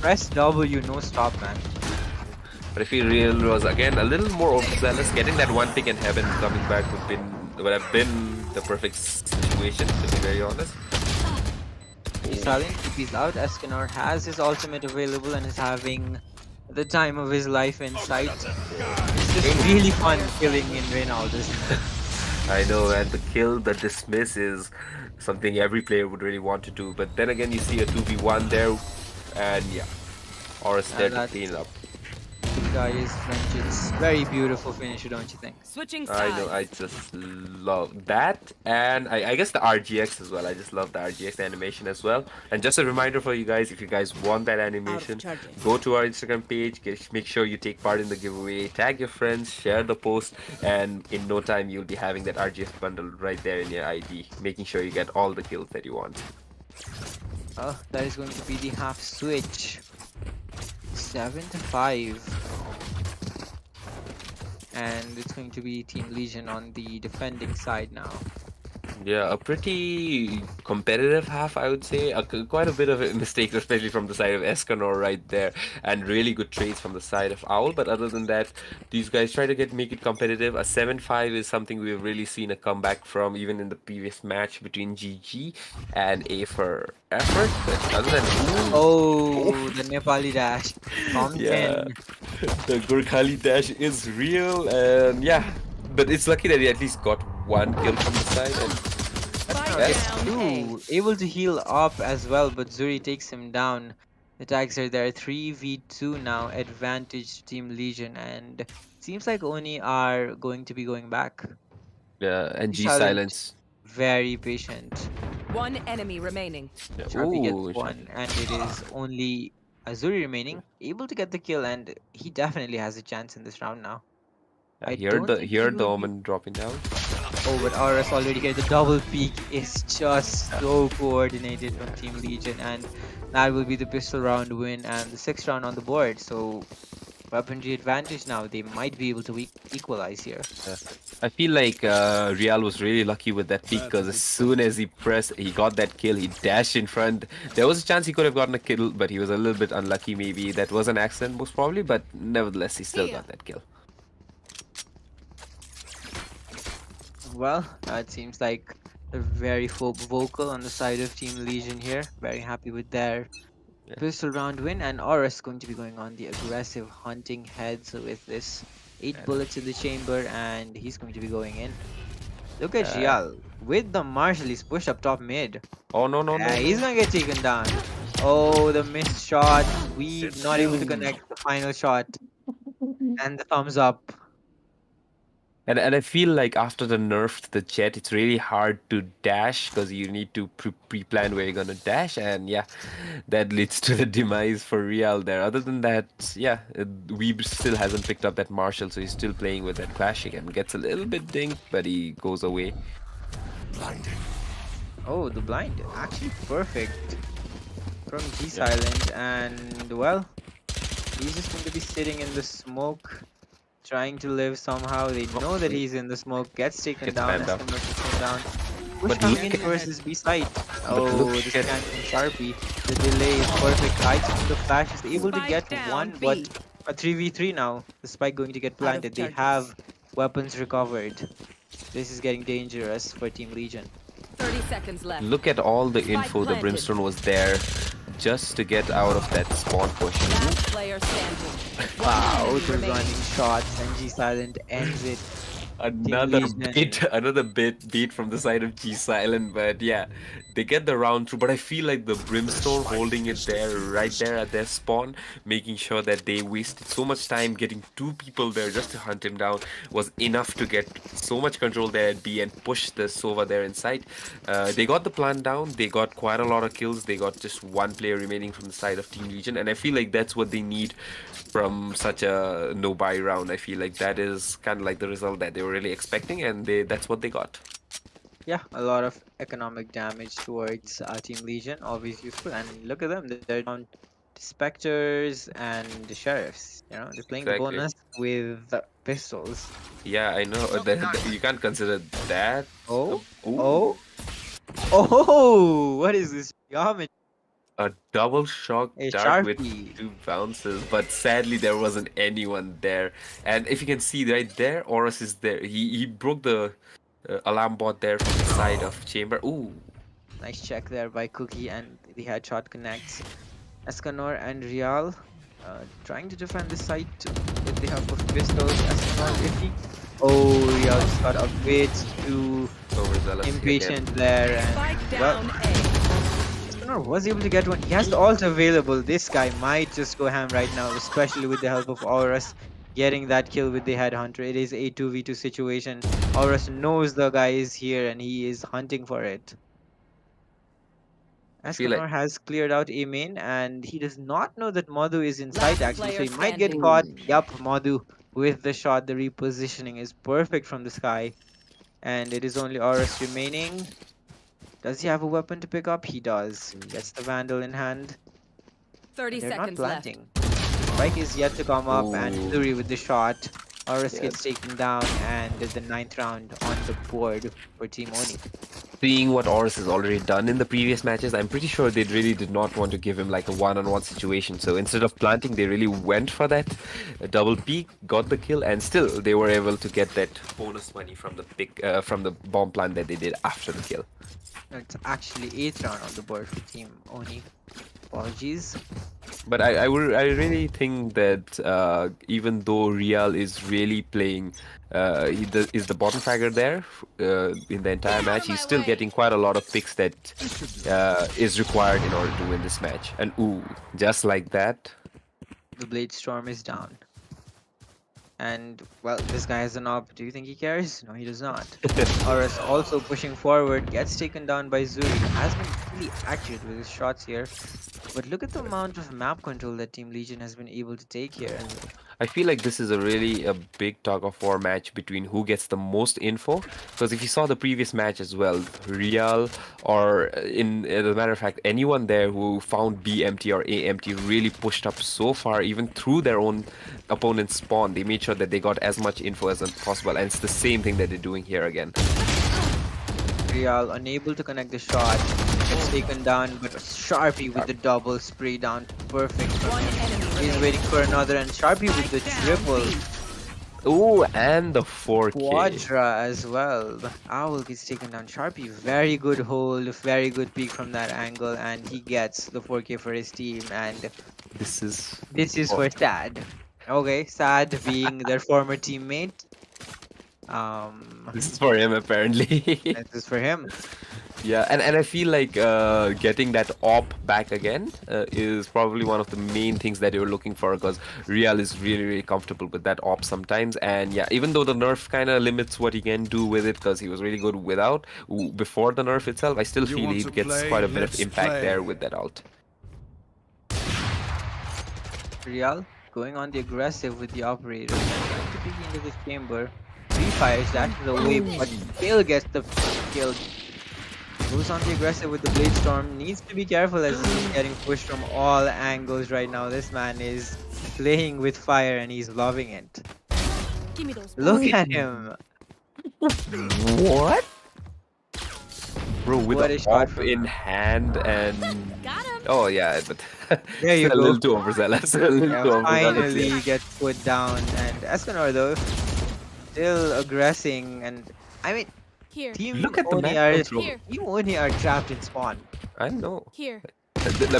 Press W, no stop, man. but I feel Real was again a little more overzealous. Getting that one pick in heaven coming back would have been the perfect situation, to be very honest. He's silent, he's out. Escanor has his ultimate available and is having the time of his life in sight. It's just really fun killing in Reynald, isn't it? I know, and the kill, the dismiss is something every player would really want to do. But then again, you see a 2v1 there, and yeah, Horus there to that's- clean it up. Guys, French, it's very beautiful finisher, don't you think? Switching I sides. know, I just love that, and I guess the RGX as well. I just love the RGX animation as well. And just a reminder for you guys, if you guys want that animation, charges. go to our Instagram page, make sure you take part in the giveaway, tag your friends, share the post, and in no time you'll be having that RGX bundle right there in your ID, making sure you get all the kills that you want. Oh, that is going to be the half switch. 7-5. And it's going to be Team Legion on the defending side now. Yeah, a pretty competitive half, I would say. Quite a bit of mistakes, especially from the side of Escanor right there, and really good trades from the side of Owl. But other than that, these guys try to make it competitive. A 7-5 is something we've really seen a comeback from, even in the previous match between GG and A for Effort. But other than Oh, the Nepali dash. From yeah, 10. the Gurkhali dash is real, and yeah, but it's lucky that he at least got one kill from the side. And Spike Yes. down Ooh, able to heal up as well, but Zuri takes him down. The tags are there. 3v2 now, advantage to Team Legion, and seems like Oni are going to be going back. yeah, and G Silent. silence. Very patient. One enemy remaining. Yeah, Sharpie ooh, gets one, and it is only Azuri remaining, able to get the kill, and he definitely has a chance in this round now. I don't think he here the will be- Omen dropping down. Oh, but Aurus already here. The double peak is just so coordinated from Team Legion, and that will be the pistol round win and the 6th round on the board. So, weaponry advantage now. They might be able to equalize here. I feel like Real was really lucky with that peak because as soon as he got that kill, he dashed in front. There was a chance he could have gotten a kill, but he was a little bit unlucky maybe. That was an accident most probably, but nevertheless, he still got that kill. Well, it seems like they're very vocal on the side of Team Legion here. Very happy with their pistol round win, and Aurus going to be going on the aggressive hunting heads with this 8 And, bullets in the chamber, and he's going to be going in. Look at uh, Gial with the Marshall. He's pushed up top mid. oh no no Yeah, no he's no! gonna get taken down. Oh, the missed shot. We not able to connect the final shot, and the thumbs up. And I feel like after the nerf to the jet, it's really hard to dash because you need to pre-plan where you're gonna dash, and yeah, that leads to the demise for Real there. Other than that, yeah, Weeb still hasn't picked up that Marshall, so he's still playing with that clashing and gets a little bit dinged, but he goes away. Oh, the blind. Actually perfect from G Silent, and well, he's just going to be sitting in the smoke, trying to live somehow. They know that he's in the smoke, gets taken Gets down, banned out. Eskimo gets taken down. Push But coming look in at versus B side. but Oh, look the at scan from Sharpie. The delay is perfect. Hides from the flash, is able to Spike get down, one, B. but a 3v3 now. The spike going to get planted. They have weapons recovered. This is getting dangerous for Team Legion. 30 seconds left. look at all the Spike info. The planted. Brimstone was there just to get out of that spawn push. Last player standing. Wow, Enemy the remaining. running shots, and G Silent ends it. Another Legion. another beat from the side of G Silent, but yeah, they get the round through. But I feel like the Brimstone holding it there, right there at their spawn, making sure that they wasted so much time getting 2 people there just to hunt him down, was enough to get so much control there at B and push the Sova there inside. They got the plant down, they got quite a lot of kills, they got just 1 player remaining from the side of Team Legion, and I feel like that's what they need from such a no-buy round. I feel like that is kind of like the result that they were really expecting, and that's what they got. Yeah, a lot of economic damage towards Team Legion, always useful. And look at them, they're down to Spectres and the Sheriffs. You know, they're playing the Exactly. bonus with pistols. Yeah, I know. You can't consider that. Oh, Ooh, oh, oh! What is this geometry? a double shock A dart with Sharpie. 2 bounces, but sadly there wasn't anyone there. And if you can see right there, Horus is there. He broke the alarm bot there from the side of chamber. Ooh, Nice check there by Cookie, and the headshot connects. Escanor and Real trying to defend this site with the help of pistols. Escanor iffy. Oh, Real just got a bit too overzealous again. impatient there, and Spike well, down A. Escanor was able to get one. He has the ult available. This guy might just go ham right now, especially with the help of Aurus getting that kill with the headhunter. It is a 2v2 situation. Aurus knows the guy is here, and he is hunting for it. feel like- Escanor has cleared out A main, and he does not know that Madhu is inside Last actually, so player he might get standing. caught. Yup, Madhu with the shot. The repositioning is perfect from the sky, and it is only Aurus remaining. Does he have a weapon to pick up? He does. Gets the Vandal in hand. 30 They're not seconds left. planting. Spike is yet to come up, and Ooh. Flurry with the shot. Aurus Yes. gets taken down, and the 9th round on the board for Team Onii. Seeing what Horus has already done in the previous matches, I'm pretty sure they really did not want to give him like a one-on-one situation. So instead of planting, they really went for that double peek, got the kill, and still they were able to get that bonus money from the from the bomb plant that they did after the kill. It's actually 8th round on the board for Team Onii. Apologies. But I really think that even though Real is really playing, is the bottom fragger there in the entire match, he's still getting quite a lot of picks that is required in order to win this match. And ooh, just like that. The Blade Storm is down. And, well, this guy has an op. Do you think he cares? No, he does not. Horus also pushing forward, gets taken down by Zuri. Has been really accurate with his shots here. But look at the amount of map control that Team Legion has been able to take here. I feel like this is a big tug of war match between who gets the most info. Because if you saw the previous match as well, Real or as a matter of fact, anyone there who found B empty or A empty really pushed up so far, even through their own opponent's spawn. They made sure that they got as much info as possible, and it's the same thing that they're doing here again. Real unable to connect the shot. Gets taken down, but Sharpie with the double spray down. Perfect. One enemy He's remaining. waiting for another, and Sharpie with the triple. Ooh, and the 4K. Quadra as well. The Owl gets taken down. Sharpie, very good hold, very good peek from that angle, and he gets the 4K for his team. And This is this is oh, for Sad. Okay, Sad being their former teammate. Um, this is for him apparently. this is for him. Yeah, and I feel like getting that op back again is probably one of the main things that you're looking for, because Real is really, really comfortable with that op sometimes. And yeah, even though the nerf kind of limits what he can do with it, because he was really good before the nerf itself, I still You feel want he to gets play? quite a bit of Let's impact there play. with that ult. Real going on the aggressive with the operator. Trying to peek into this chamber. Refires, dashes away, but still gets the kill. Goes on the aggressive with the Blade Storm. Needs to be careful as he's getting pushed from all angles right now. This man is playing with fire and he's loving it. Give me those. Look at him. What? Bro, with What a a shot op from in him. hand and... Got him. Oh yeah, but There you a little go. too overzealous. A little Yeah, too overzealous. finally Yeah. gets put down. And Escanor though, still aggressing. And I mean, Here. Team Look at the Oni map are control. Team Oni are trapped in spawn. I know. Here.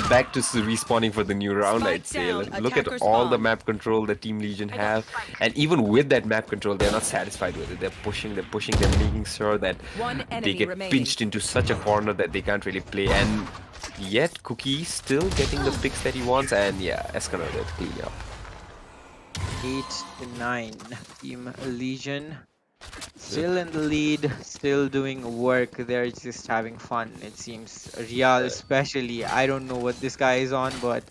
Back to respawning for the new round, I'd Spike say. down, Look at attacker all the spawn. map control that Team Legion have, and even with that map control, they're not satisfied with it. They're pushing, they're making sure that One they enemy get remaining. pinched into such a corner that they can't really play. And yet, Cookie still getting the picks that he wants, and yeah, Escanor there to clean up. 8-9. Team Legion still in the lead, still doing work. They're just having fun, it seems. Real especially. I don't know what this guy is on, but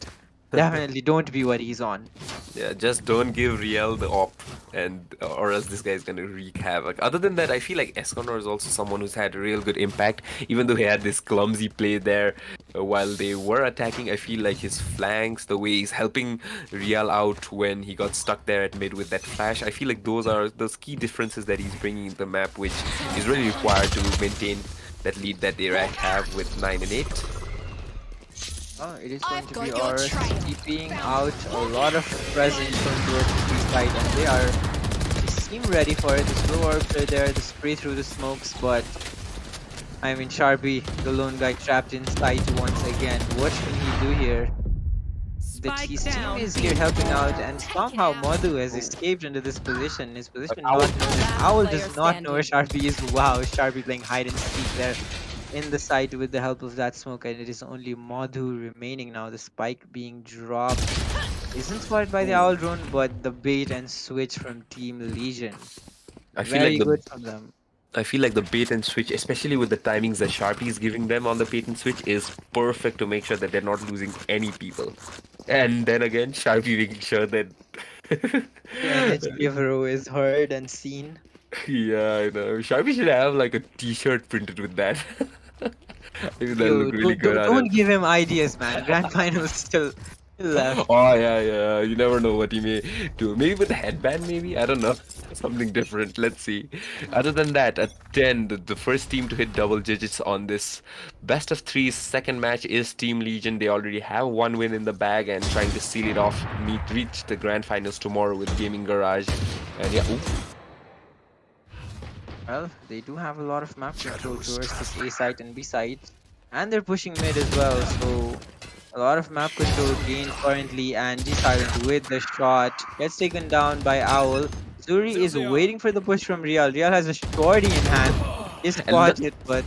definitely don't be what he's on. Yeah, just don't give Riel the op, and or else this guy's gonna wreak havoc. Other than that, I feel like Esconor is also someone who's had real good impact. Even though he had this clumsy play there while they were attacking, I feel like his flanks, the way he's helping Riel out when he got stuck there at mid with that flash, I feel like those are those key differences that he's bringing in the map, which is really required to maintain that lead that they have with 9 and 8. Oh, it is going I've to got be your ours trail. keeping out a lot of presence from towards the B side, and they seem ready for it. The slow orbs are there, the spray through the smokes, but I mean Sharpie, the lone guy trapped inside once again. What can he do here? His team is here helping out, and somehow Madhu has escaped into this position. His position not known. Owl does not know where Sharpie is. Wow, Sharpie playing hide and seek there in the site with the help of that smoke, and it is only Madhu remaining now. The spike being dropped isn't spotted by the Owl drone, but the bait and switch from Team Legion. I feel Very like good from them. I feel like the bait and switch, especially with the timings that Sharpie is giving them on the bait and switch, is perfect to make sure that they're not losing any people. And then again, Sharpie making sure that... The energy giver is heard and seen. Yeah, I know. Sharpie should have like a t-shirt printed with that. Maybe that'll Yo, look really don't, good don't, on don't it. give him ideas, man. Grand finals still left. Oh yeah, you never know what he may do. Maybe with a headband, maybe? I don't know. Something different, let's see. Other than that, at 10, the first team to hit double digits on this best of 3 second match is Team Legion. They already have one win in the bag and trying to seal it off, reach the grand finals tomorrow with Gaming Garage. And yeah, ooh. Well, they do have a lot of map control towards this A site and B site, and they're pushing mid as well, so a lot of map control gained currently, and G-Silent with the shot gets taken down by Owl. Zuri is waiting for the push from Real. Real has a shorty in hand. He spots it, but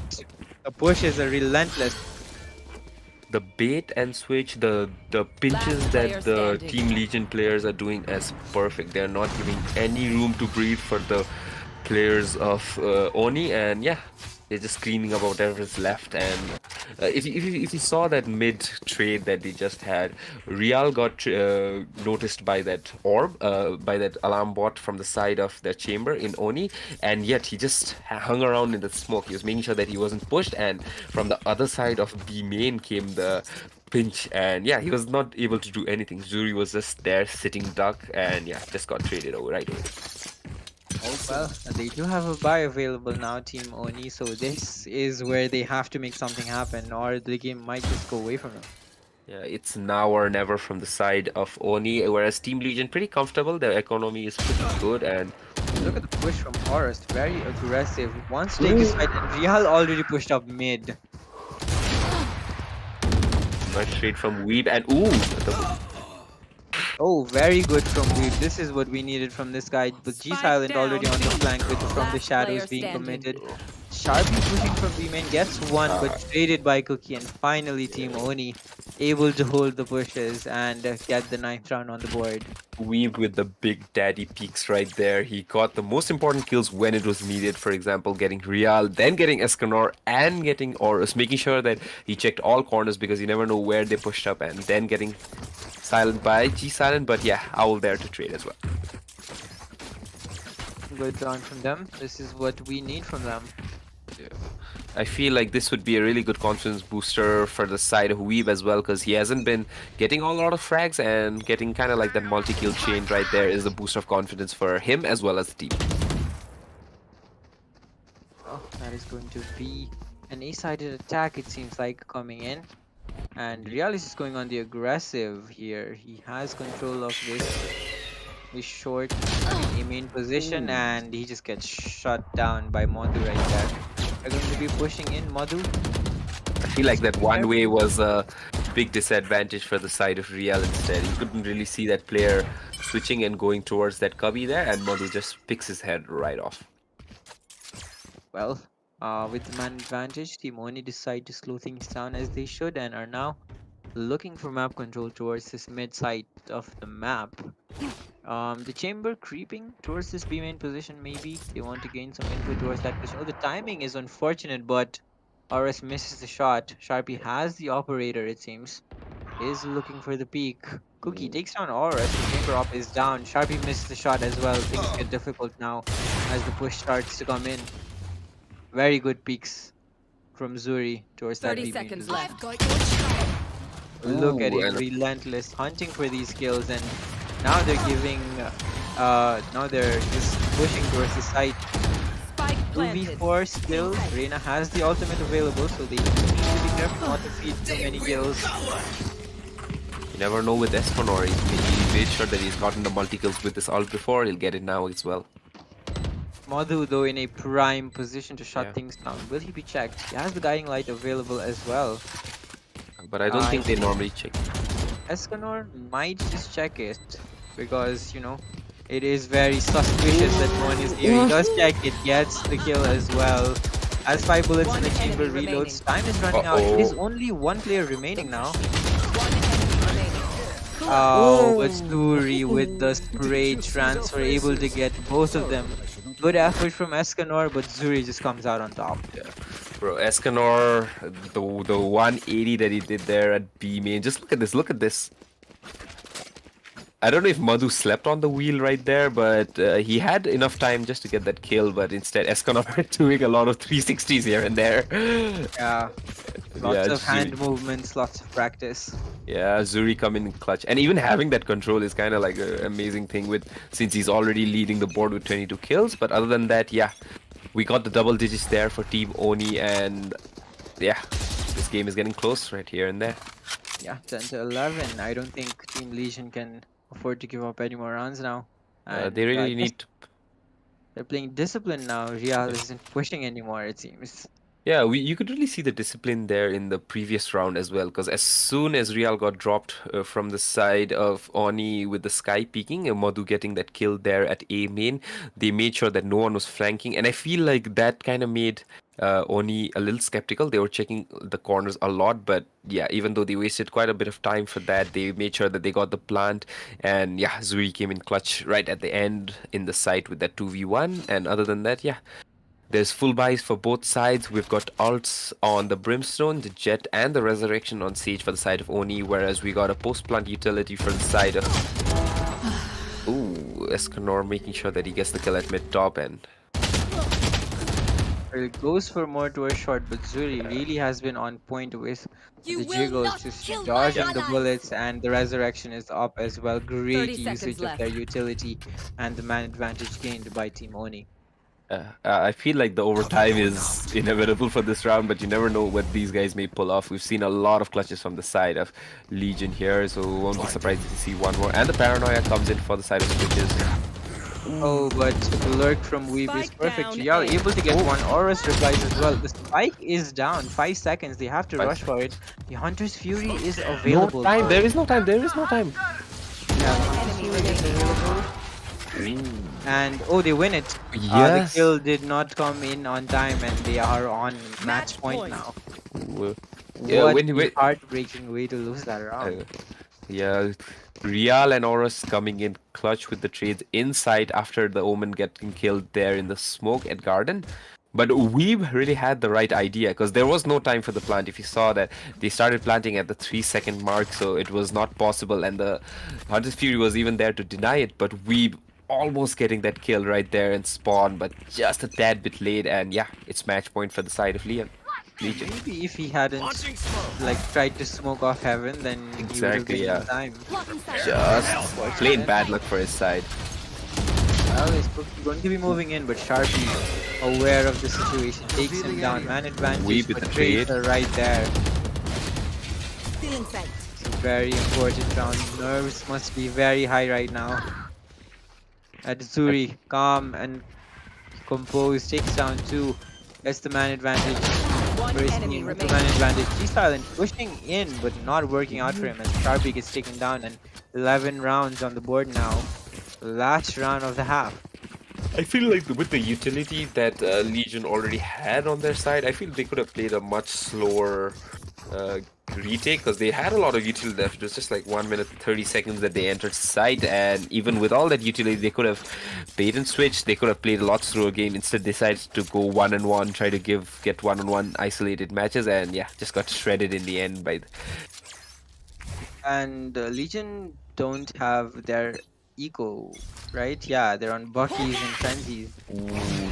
the pushes are relentless. The bait and switch, the pinches Last that player the standing. Team Legion players are doing as perfect. They're not giving any room to breathe for the players of Onii, and yeah, they're just cleaning up whatever's left. And if you saw that mid trade that they just had, Real got noticed by that orb, by that alarm bot from the side of their chamber in Onii, and yet he just hung around in the smoke. He was making sure that he wasn't pushed, and from the other side of B main came the pinch, and yeah, he was not able to do anything. Zuri was just there sitting duck, and yeah, just got traded away right away. Well, they do have a buy available now, Team Oni, so this is where they have to make something happen, or the game might just go away from them. Yeah, it's now or never from the side of Oni, whereas Team Legion pretty comfortable. Their economy is pretty good, and Look at the push from Horus, very aggressive. Wants to take his side, and Real already pushed up mid. right straight from Weeb, and ooh, Oh, very good from Weeb. This is what we needed from this guy. But G Spike Silent already down. on the flank with from the Last shadows player being standing. committed. Sharpie pushing from B main gets one, but traded by Cookie, and finally Team Oni able to hold the pushes and get the ninth round on the board. Weeb with the big daddy peaks right there. He got the most important kills when it was needed. For example, getting Real, then getting Escanor, and getting Horus, making sure that he checked all corners because you never know where they pushed up, and then getting silent by G Silent. But yeah, Owl there to trade as well. Good round from them. This is what we need from them. I feel like this would be a really good confidence booster for the side of Weeb as well, because he hasn't been getting a lot of frags, and getting kind of like that multi-kill chain right there is a boost of confidence for him as well as the team. Oh, that is going to be an A-sided attack, it seems like, coming in. And Realis is going on the aggressive here. He has control of this short A main position, and he just gets shut down by Madhu right there. They're going to be pushing in Madhu. I feel like that one way was a big disadvantage for the side of Real instead. He couldn't really see that player switching and going towards that cubby there, and Madhu just picks his head right off. Well, with the man advantage, Team Oni decide to slow things down as they should, and are now looking for map control towards this mid side of the map. The chamber creeping towards this B main position, maybe they want to gain some input towards that position. Oh, the timing is unfortunate, but RS misses the shot. Sharpie has the operator, it seems. Is looking for the peak. Cookie takes down RS. The chamber op is down. Sharpie misses the shot as well. Things get difficult now as the push starts to come in. Very good peaks from Zuri towards that 30 B main seconds position. left. Got your trail. Look at Ooh, it, and- relentless, hunting for these kills, and now they're giving, now they're just pushing towards the site. Spike planted. 2v4 still, Reina has the ultimate available, so they need to be careful not to feed too many kills. You never know with Escanor. He made sure that he's gotten the multi-kills with this ult before. He'll get it now as well. Madhu, though, in a prime position to shut Yeah. things down. Will he be checked? He has the guiding light available as well. But I don't think they normally check. Escanor might just check it, because, you know, it is very suspicious that no one is here. He does check it, gets the kill as well. As 5 bullets in One the chamber enemy reloads, remaining. time is running out. It Uh-oh. is only one player remaining now. One enemy remaining. Oh, but Zuri with the spray transfer able to get both of them. Good effort from Escanor, but Zuri just comes out on top. Bro, Escanor, the 180 that he did there at B main. Just look at this. Look at this. I don't know if Madhu slept on the wheel right there, but he had enough time just to get that kill. But instead, Escanor doing a lot of 360s here and there. Yeah, lots Yeah, of hand movements, lots of practice. Yeah, Zuri come in clutch, and even having that control is kind of like an amazing thing with since he's already leading the board with 22 kills. But other than that, yeah, we got the double digits there for Team Oni, and yeah, this game is getting close right here and there. Yeah, 10 to 11. I don't think Team Legion can afford to give up any more rounds now. And, They I really guess need to. they're playing discipline now. Real isn't pushing anymore, it seems. Yeah, you could really see the discipline there in the previous round as well, because as soon as Real got dropped from the side of Oni with the Sky peeking and Madhu getting that kill there at A main, they made sure that no one was flanking, and I feel like that kind of made Oni a little skeptical. They were checking the corners a lot, but yeah, even though they wasted quite a bit of time for that, they made sure that they got the plant, and yeah, Zuri came in clutch right at the end in the site with that 2v1, and other than that, yeah. There's full buys for both sides. We've got ults on the Brimstone, the Jet, and the Resurrection on Sage for the side of Oni, whereas we got a post-plant utility for the side of... Ooh, Escanor making sure that he gets the kill at mid-top, and... It goes for more to a short, but Zuri really has been on point with You the will jiggles, not just kill my dodging the allies. bullets, and the resurrection is up as well. 30 Great seconds usage of left. their utility and the man advantage gained by Team Oni. I feel like the overtime is inevitable for this round, but you never know what these guys may pull off. We've seen a lot of clutches from the side of Legion here, so won't be surprised to see one more. And the paranoia comes in for the side of switches. Oh, but the lurk from Weeb is Spike perfect. down Y'all A. able to get one. Aurus replies as well. The spike is down. 5 seconds. They have to 5 rush for it. The Hunter's Fury is No available. time. There is no time. There is no time. Yeah, the Hunter's Fury is available. And oh, they win it. The Yes. kill did not come in on time, and they are on match point now. Yeah, What when a heartbreaking way to lose that round. yeah, Real and Horus coming in clutch with the trades inside after the Omen getting killed there in the smoke at Garden. But Weeb really had the right idea because there was no time for the plant. If you saw that, they started planting at the 3-second mark, so it was not possible. And the Hunter's Fury was even there to deny it, but Weeb almost getting that kill right there in spawn, but just a tad bit late. And yeah, it's match point for the side of Legion. Maybe if he hadn't like tried to smoke off heaven, then he would have Exactly, been yeah. in time. Just plain bad luck for his side. Well, he's going to be moving in, but Sharpie, aware of the situation, takes him down. Man advantage, Weeb with but the trades trade. are right there. Still in sight. It's a very important round. Nerves must be very high right now. Zuri, calm and composed, takes down 2. That's the man advantage. One For his enemy team, with the remaining. man advantage. G-Silent pushing in, but not working out for him as Sharpie gets taken down, and 11 rounds on the board now. Last round of the half. I feel like with the utility that Legion already had on their side, I feel they could have played a much slower retake because they had a lot of utility left. It was just like 1 minute 30 seconds that they entered site, and even with all that utility, they could have bait and switch. They could have played a lot slower game. Instead, decided to go 1-on-1, try to get 1-on-1 isolated matches, and yeah, just got shredded in the end by. And Legion don't have their eco, right? Yeah, they're on Buckies and Frenzies.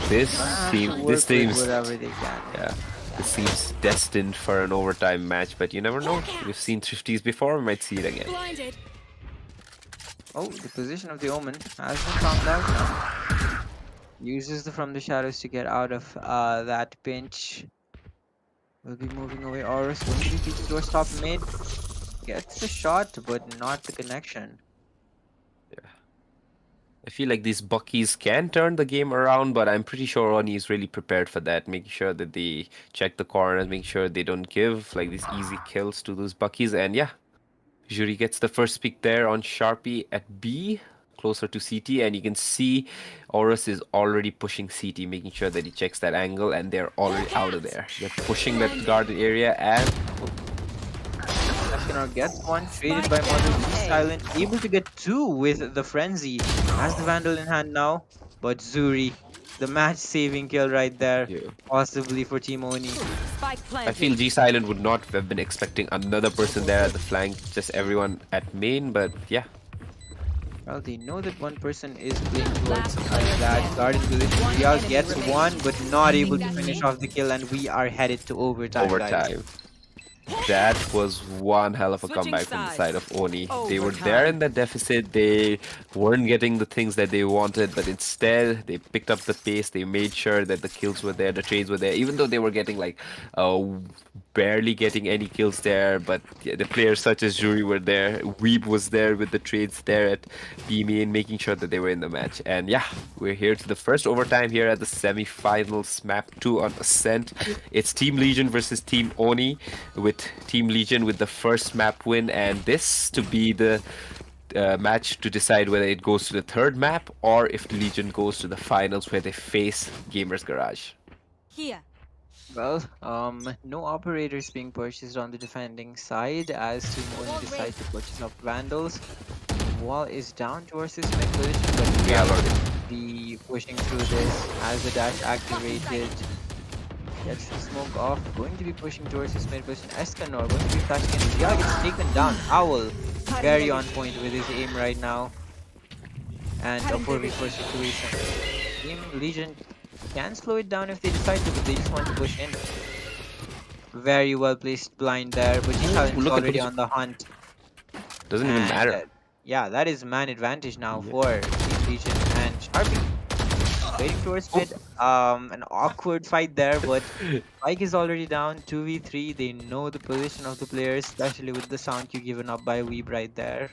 This Have to seems work this with seems whatever they can. yeah. This seems destined for an overtime match, but you never know. We've seen Thrifties before, we might see it again. Blinded. Oh, the position of the Omen has been found out now. Uses the From the Shadows to get out of that pinch. Will be moving away. Aurus going to be peeking towards top mid. Gets the shot, but not the connection. I feel like these Buckies can turn the game around, but I'm pretty sure Onii is really prepared for that, making sure that they check the corners, making sure they don't give like these easy kills to those Buckies. And yeah, Jury gets the first pick there on Sharpie at B, closer to CT, and you can see Horus is already pushing CT, making sure that he checks that angle, and they're already out of there. They're pushing that guarded area, and Escanor gets one, traded by Mother G-Silent, able to get 2 with the Frenzy. Has the Vandal in hand now, but Zuri, the match-saving kill right there, yeah. possibly for Team Oni. Spike planted. I feel G-Silent would not have been expecting another person there at the flank, just everyone at main, but yeah. Well, they know that one person is playing towards Last player that standing. guarding position. One Real enemy gets remaining. one, but not able to finish off the kill, and we are headed to overtime, guys. Overtime. That was one hell of a Switching comeback from the sides. side of Oni. They were Overtime. there in the deficit. They weren't getting the things that they wanted, but instead they picked up the pace. They made sure that the kills were there, the trades were there, even though they were getting like barely getting any kills there. But yeah, the players such as Jury were there. Weeb was there with the trades there at B main, making sure that they were in the match. And yeah, we're here to the first overtime here at the semi-finals, map 2 on Ascent. It's Team Legion versus Team Oni, with Team Legion with the first map win, and this to be the match to decide whether it goes to the third map or if the Legion goes to the finals where they face Gamers Garage. Here. Well, no operators being purchased on the defending side as Team Oni decide to purchase up Vandals. Wall is down towards this mid position, but Yeah, Real Lord. will be pushing through this as the dash activated. Gets the smoke off, going to be pushing towards his mid position. Escanor going to be flashing in. Real gets taken down. Owl very on point with his aim right now. And a 4v4 situation. Team Legion can slow it down if they decide to, but they just want to push in. Very well placed blind there, but G-Silent is look at already those- on the hunt. Doesn't even And, matter. yeah, that is man advantage now for Team Legion and Sharpie. waiting towards mid. An awkward fight there, but Spike is already down 2v3. They know the position of the players, especially with the sound cue given up by Weeb right there.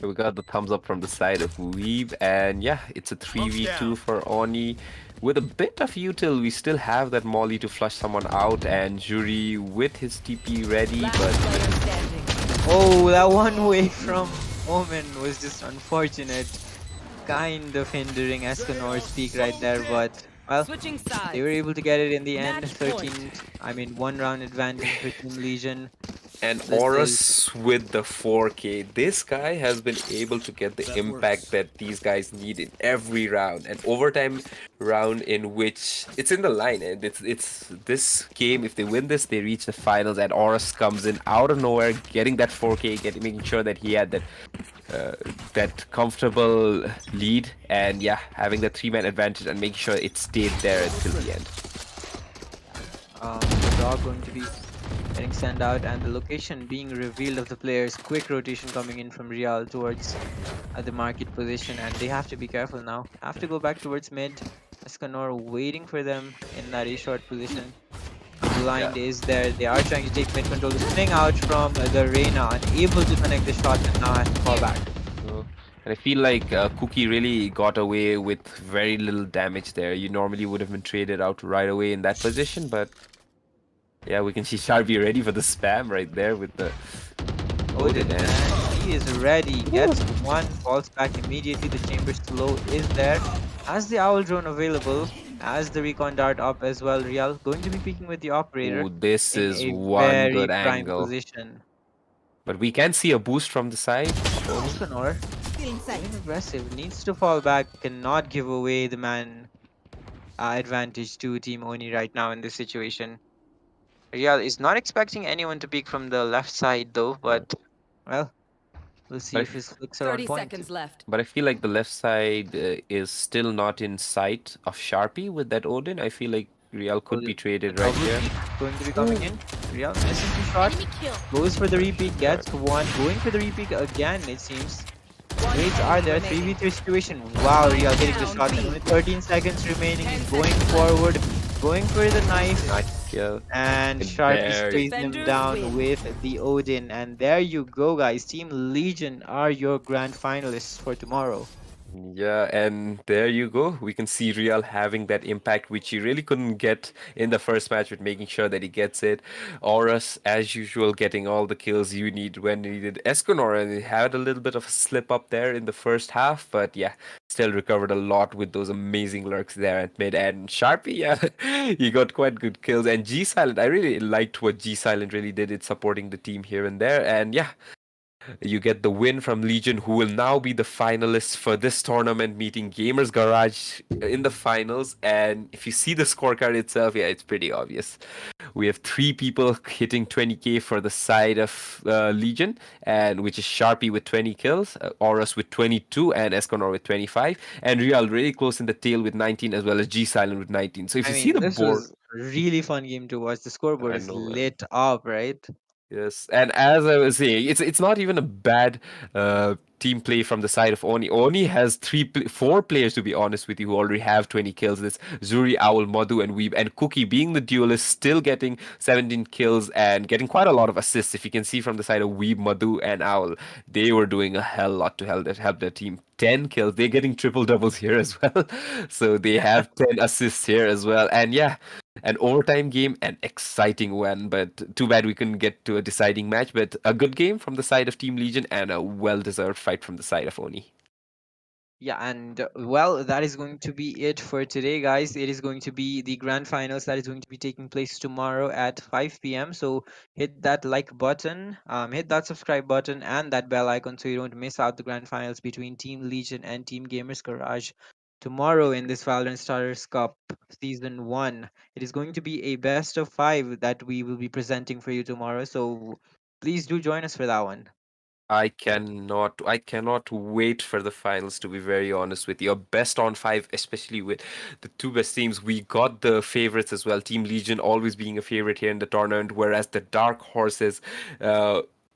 We got the thumbs up from the side of Weeb, and yeah, it's a 3v2 for Onii. With a bit of util, we still have that molly to flush someone out, and Jury with his TP ready, Last but player standing. Oh, that one way from Omen was just unfortunate. Kind of hindering Escanor's peak right there, but well, Switching they were sides. able to get it in the end. Match 13, I mean, 1 round advantage for Team Legion. and This is Horus with the 4K. This guy has been able to get the That impact works. that these guys need in every round. An overtime round in which it's in the line, and it's this game. If they win this, they reach the finals. And Horus comes in out of nowhere, getting that 4K, making sure that he had that comfortable lead, and yeah, having the 3-man advantage and making sure it stayed there until the end. the dog going to be getting sent out, and the location being revealed of the players. Quick rotation coming in from Real towards the market position, and they have to be careful now. Have to go back towards mid. Escanor waiting for them in that A short position. Blind is there. They are trying to take mid control. Spinning out from the Reyna, unable to connect the shot, and now has to fall back. And I feel like Cookie really got away with very little damage there. You normally would have been traded out right away in that position, but yeah, we can see Sharpie ready for the spam right there with the Odin, and and he is ready. Gets one, falls back immediately. The chamber slow is there. Has the owl drone available. Has the recon dart up as well. Real going to be peeking with the operator ooh, this in is a one very good prime angle. position. But we can see a boost from the side. Escanor Stealing sight. being aggressive, needs to fall back, cannot give away the man advantage to Team Oni right now in this situation. Real is not expecting anyone to peek from the left side though, but well, we'll see But if his flicks are on 30 point. seconds left. But I feel like the left side is still not in sight of Sharpie with that Odin. I feel like Real could be The traded right double here. peek going to be coming in. Real missing the shot. Goes for the repeat, gets one. Going for the repeat again, it seems. Trades are there. 3v3 situation. Wow, Real getting the shot. And with 13 seconds remaining, he's going forward. Going for the knife. Nice kill. And And Sharpie there- sprays him Defenders down win. with the Odin. And there you go, guys. Team Legion are your grand finalists for tomorrow. Yeah, and there you go. We can see Real having that impact, which he really couldn't get in the first match, with making sure that he gets it. Auras, as usual, getting all the kills you need when needed. Escanor, and he had a little bit of a slip up there in the first half, but yeah, still recovered a lot with those amazing lurks there at mid. And Sharpie, yeah, he got quite good kills. And G Silent, I really liked what G Silent really did in supporting the team here and there. And yeah, you get the win from Legion, who will now be the finalists for this tournament, meeting Gamers Garage in the finals. And if you see the scorecard itself, yeah, it's pretty obvious. We have 3 people hitting 20k for the side of Legion, and which is Sharpie with 20 kills, Horus with 22, and Escanor with 25, and Real really close in the tail with 19, as well as G Silent with 19. So if I you see mean, the this board, was a really fun game to watch. The scoreboard I is know, man. lit up, right? Yes, and as I was saying, it's not even a bad team play from the side of Oni. Oni has 4 players, to be honest with you, who already have 20 kills. It's Zuri, Owl, Madhu, and Weeb, and Cookie, being the duelist, still getting 17 kills and getting quite a lot of assists. If you can see from the side of Weeb, Madhu, and Owl, they were doing a hell lot to help their team. 10 kills. They're getting triple doubles here as well. So they have 10 assists here as well. And yeah, an overtime game, an exciting one, but too bad we couldn't get to a deciding match. But a good game from the side of Team Legion, and a well-deserved fight from the side of Oni. Yeah, and well, that is going to be it for today, guys. It is going to be the grand finals that is going to be taking place tomorrow at 5 p.m. So hit that like button, hit that subscribe button, and that bell icon so you don't miss out the grand finals between Team Legion and Team Gamers Garage tomorrow in this Valorant Starters Cup Season 1. It is going to be a best of 5 that we will be presenting for you tomorrow. So please do join us for that one. I cannot wait for the finals, to be very honest with you. A best on 5, especially with the 2 best teams. We got the favorites as well. Team Legion always being a favorite here in the tournament, whereas the Dark Horses,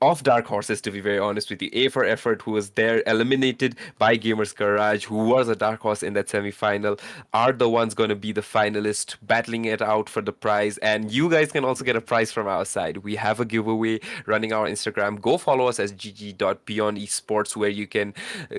of dark horses, to be very honest with you. A for Effort, who was there, eliminated by Gamers Garage, who was a dark horse in that semi-final, are the ones going to be the finalists, battling it out for the prize. And you guys can also get a prize from our side. We have a giveaway running our Instagram. Go follow us as gg.beyondesports, where you can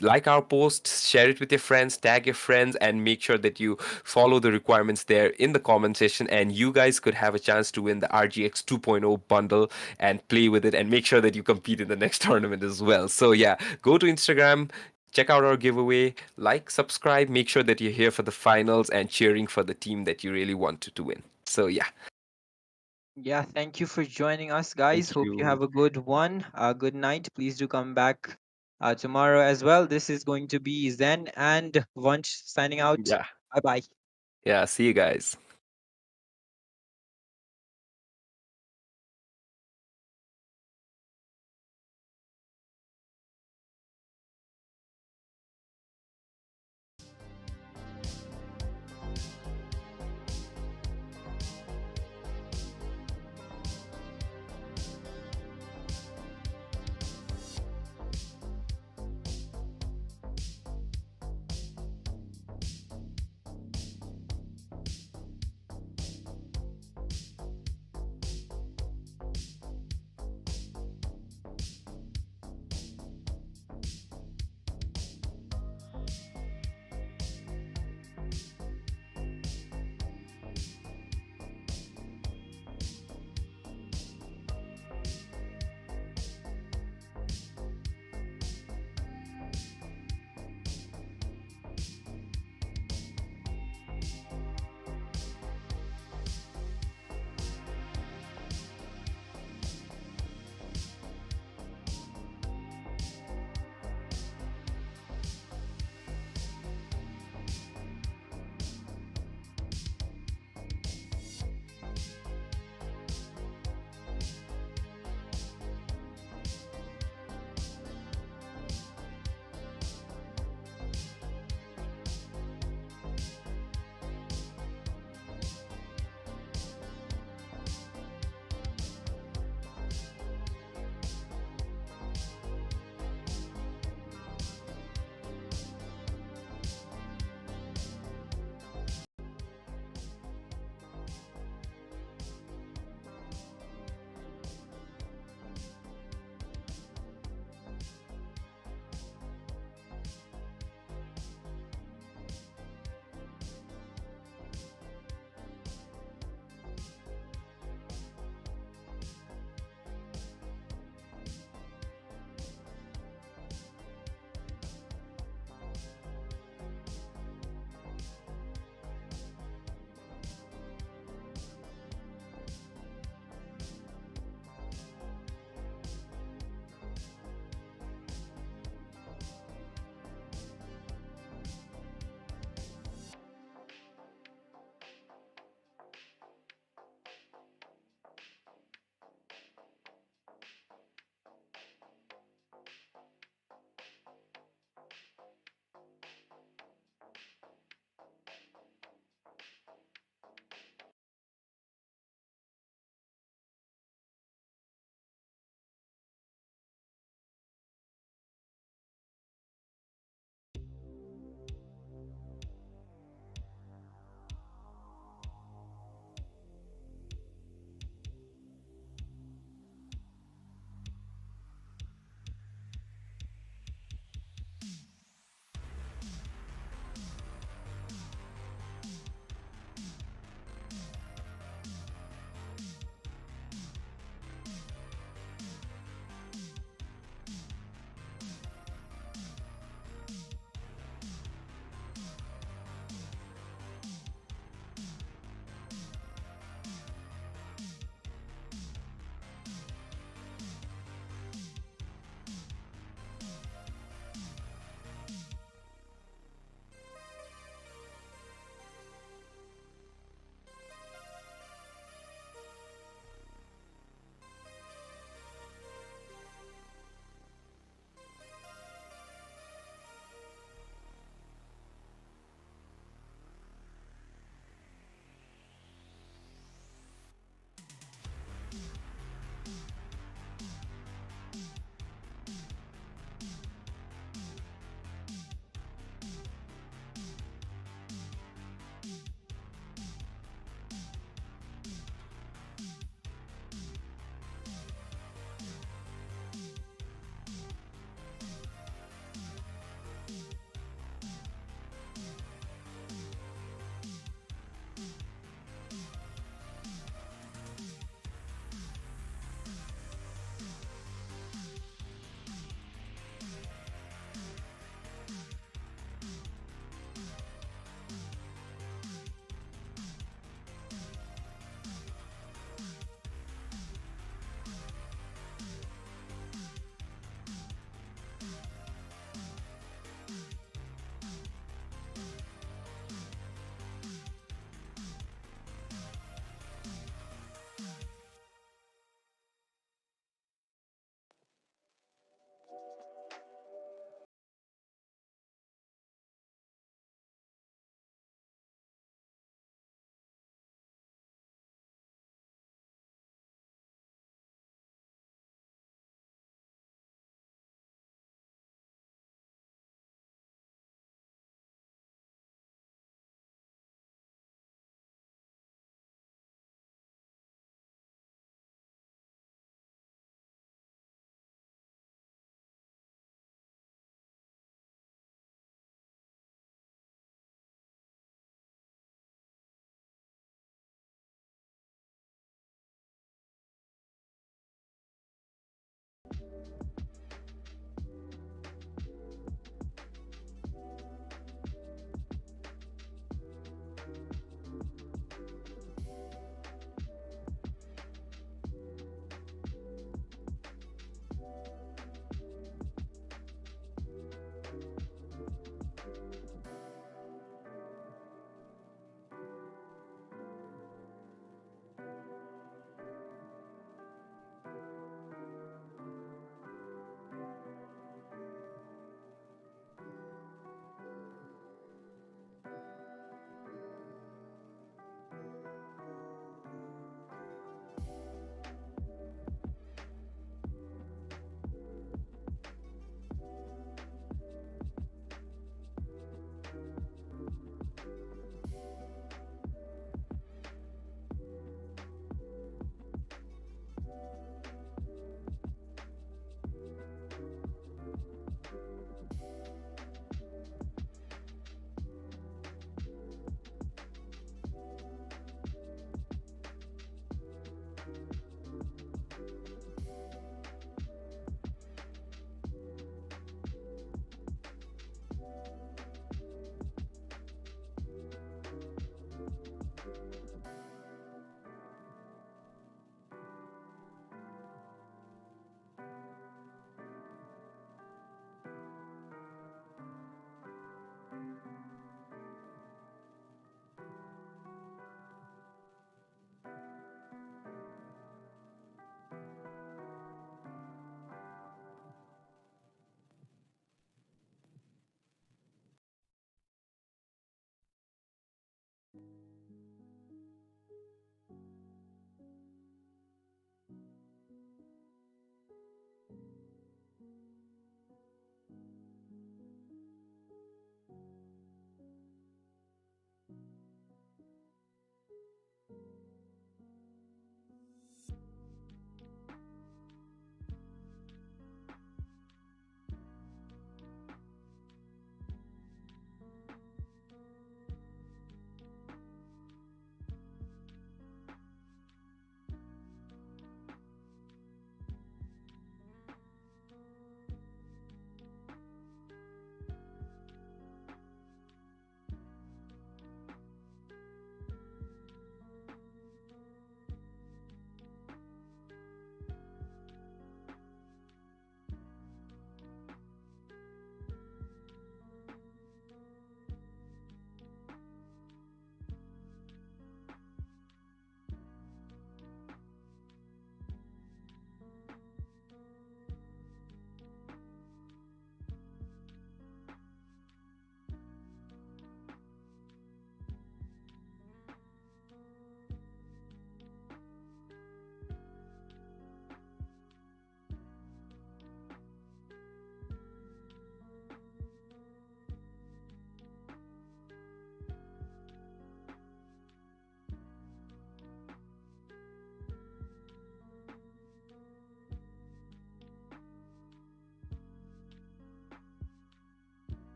like our posts, share it with your friends, tag your friends, and make sure that you follow the requirements there in the comment section. And you guys could have a chance to win the RGX 2.0 bundle and play with it, and make sure that you compete in the next tournament as well. So yeah, go to Instagram, check out our giveaway, like, subscribe, make sure that you're here for the finals and cheering for the team that you really wanted to win. So yeah, Yeah, thank you for joining us, thank guys. Hope you you. have a good one. Good night. Please do come back tomorrow as well. This is going to be Zen and Vunch signing out. Yeah, Bye bye. yeah, see you guys.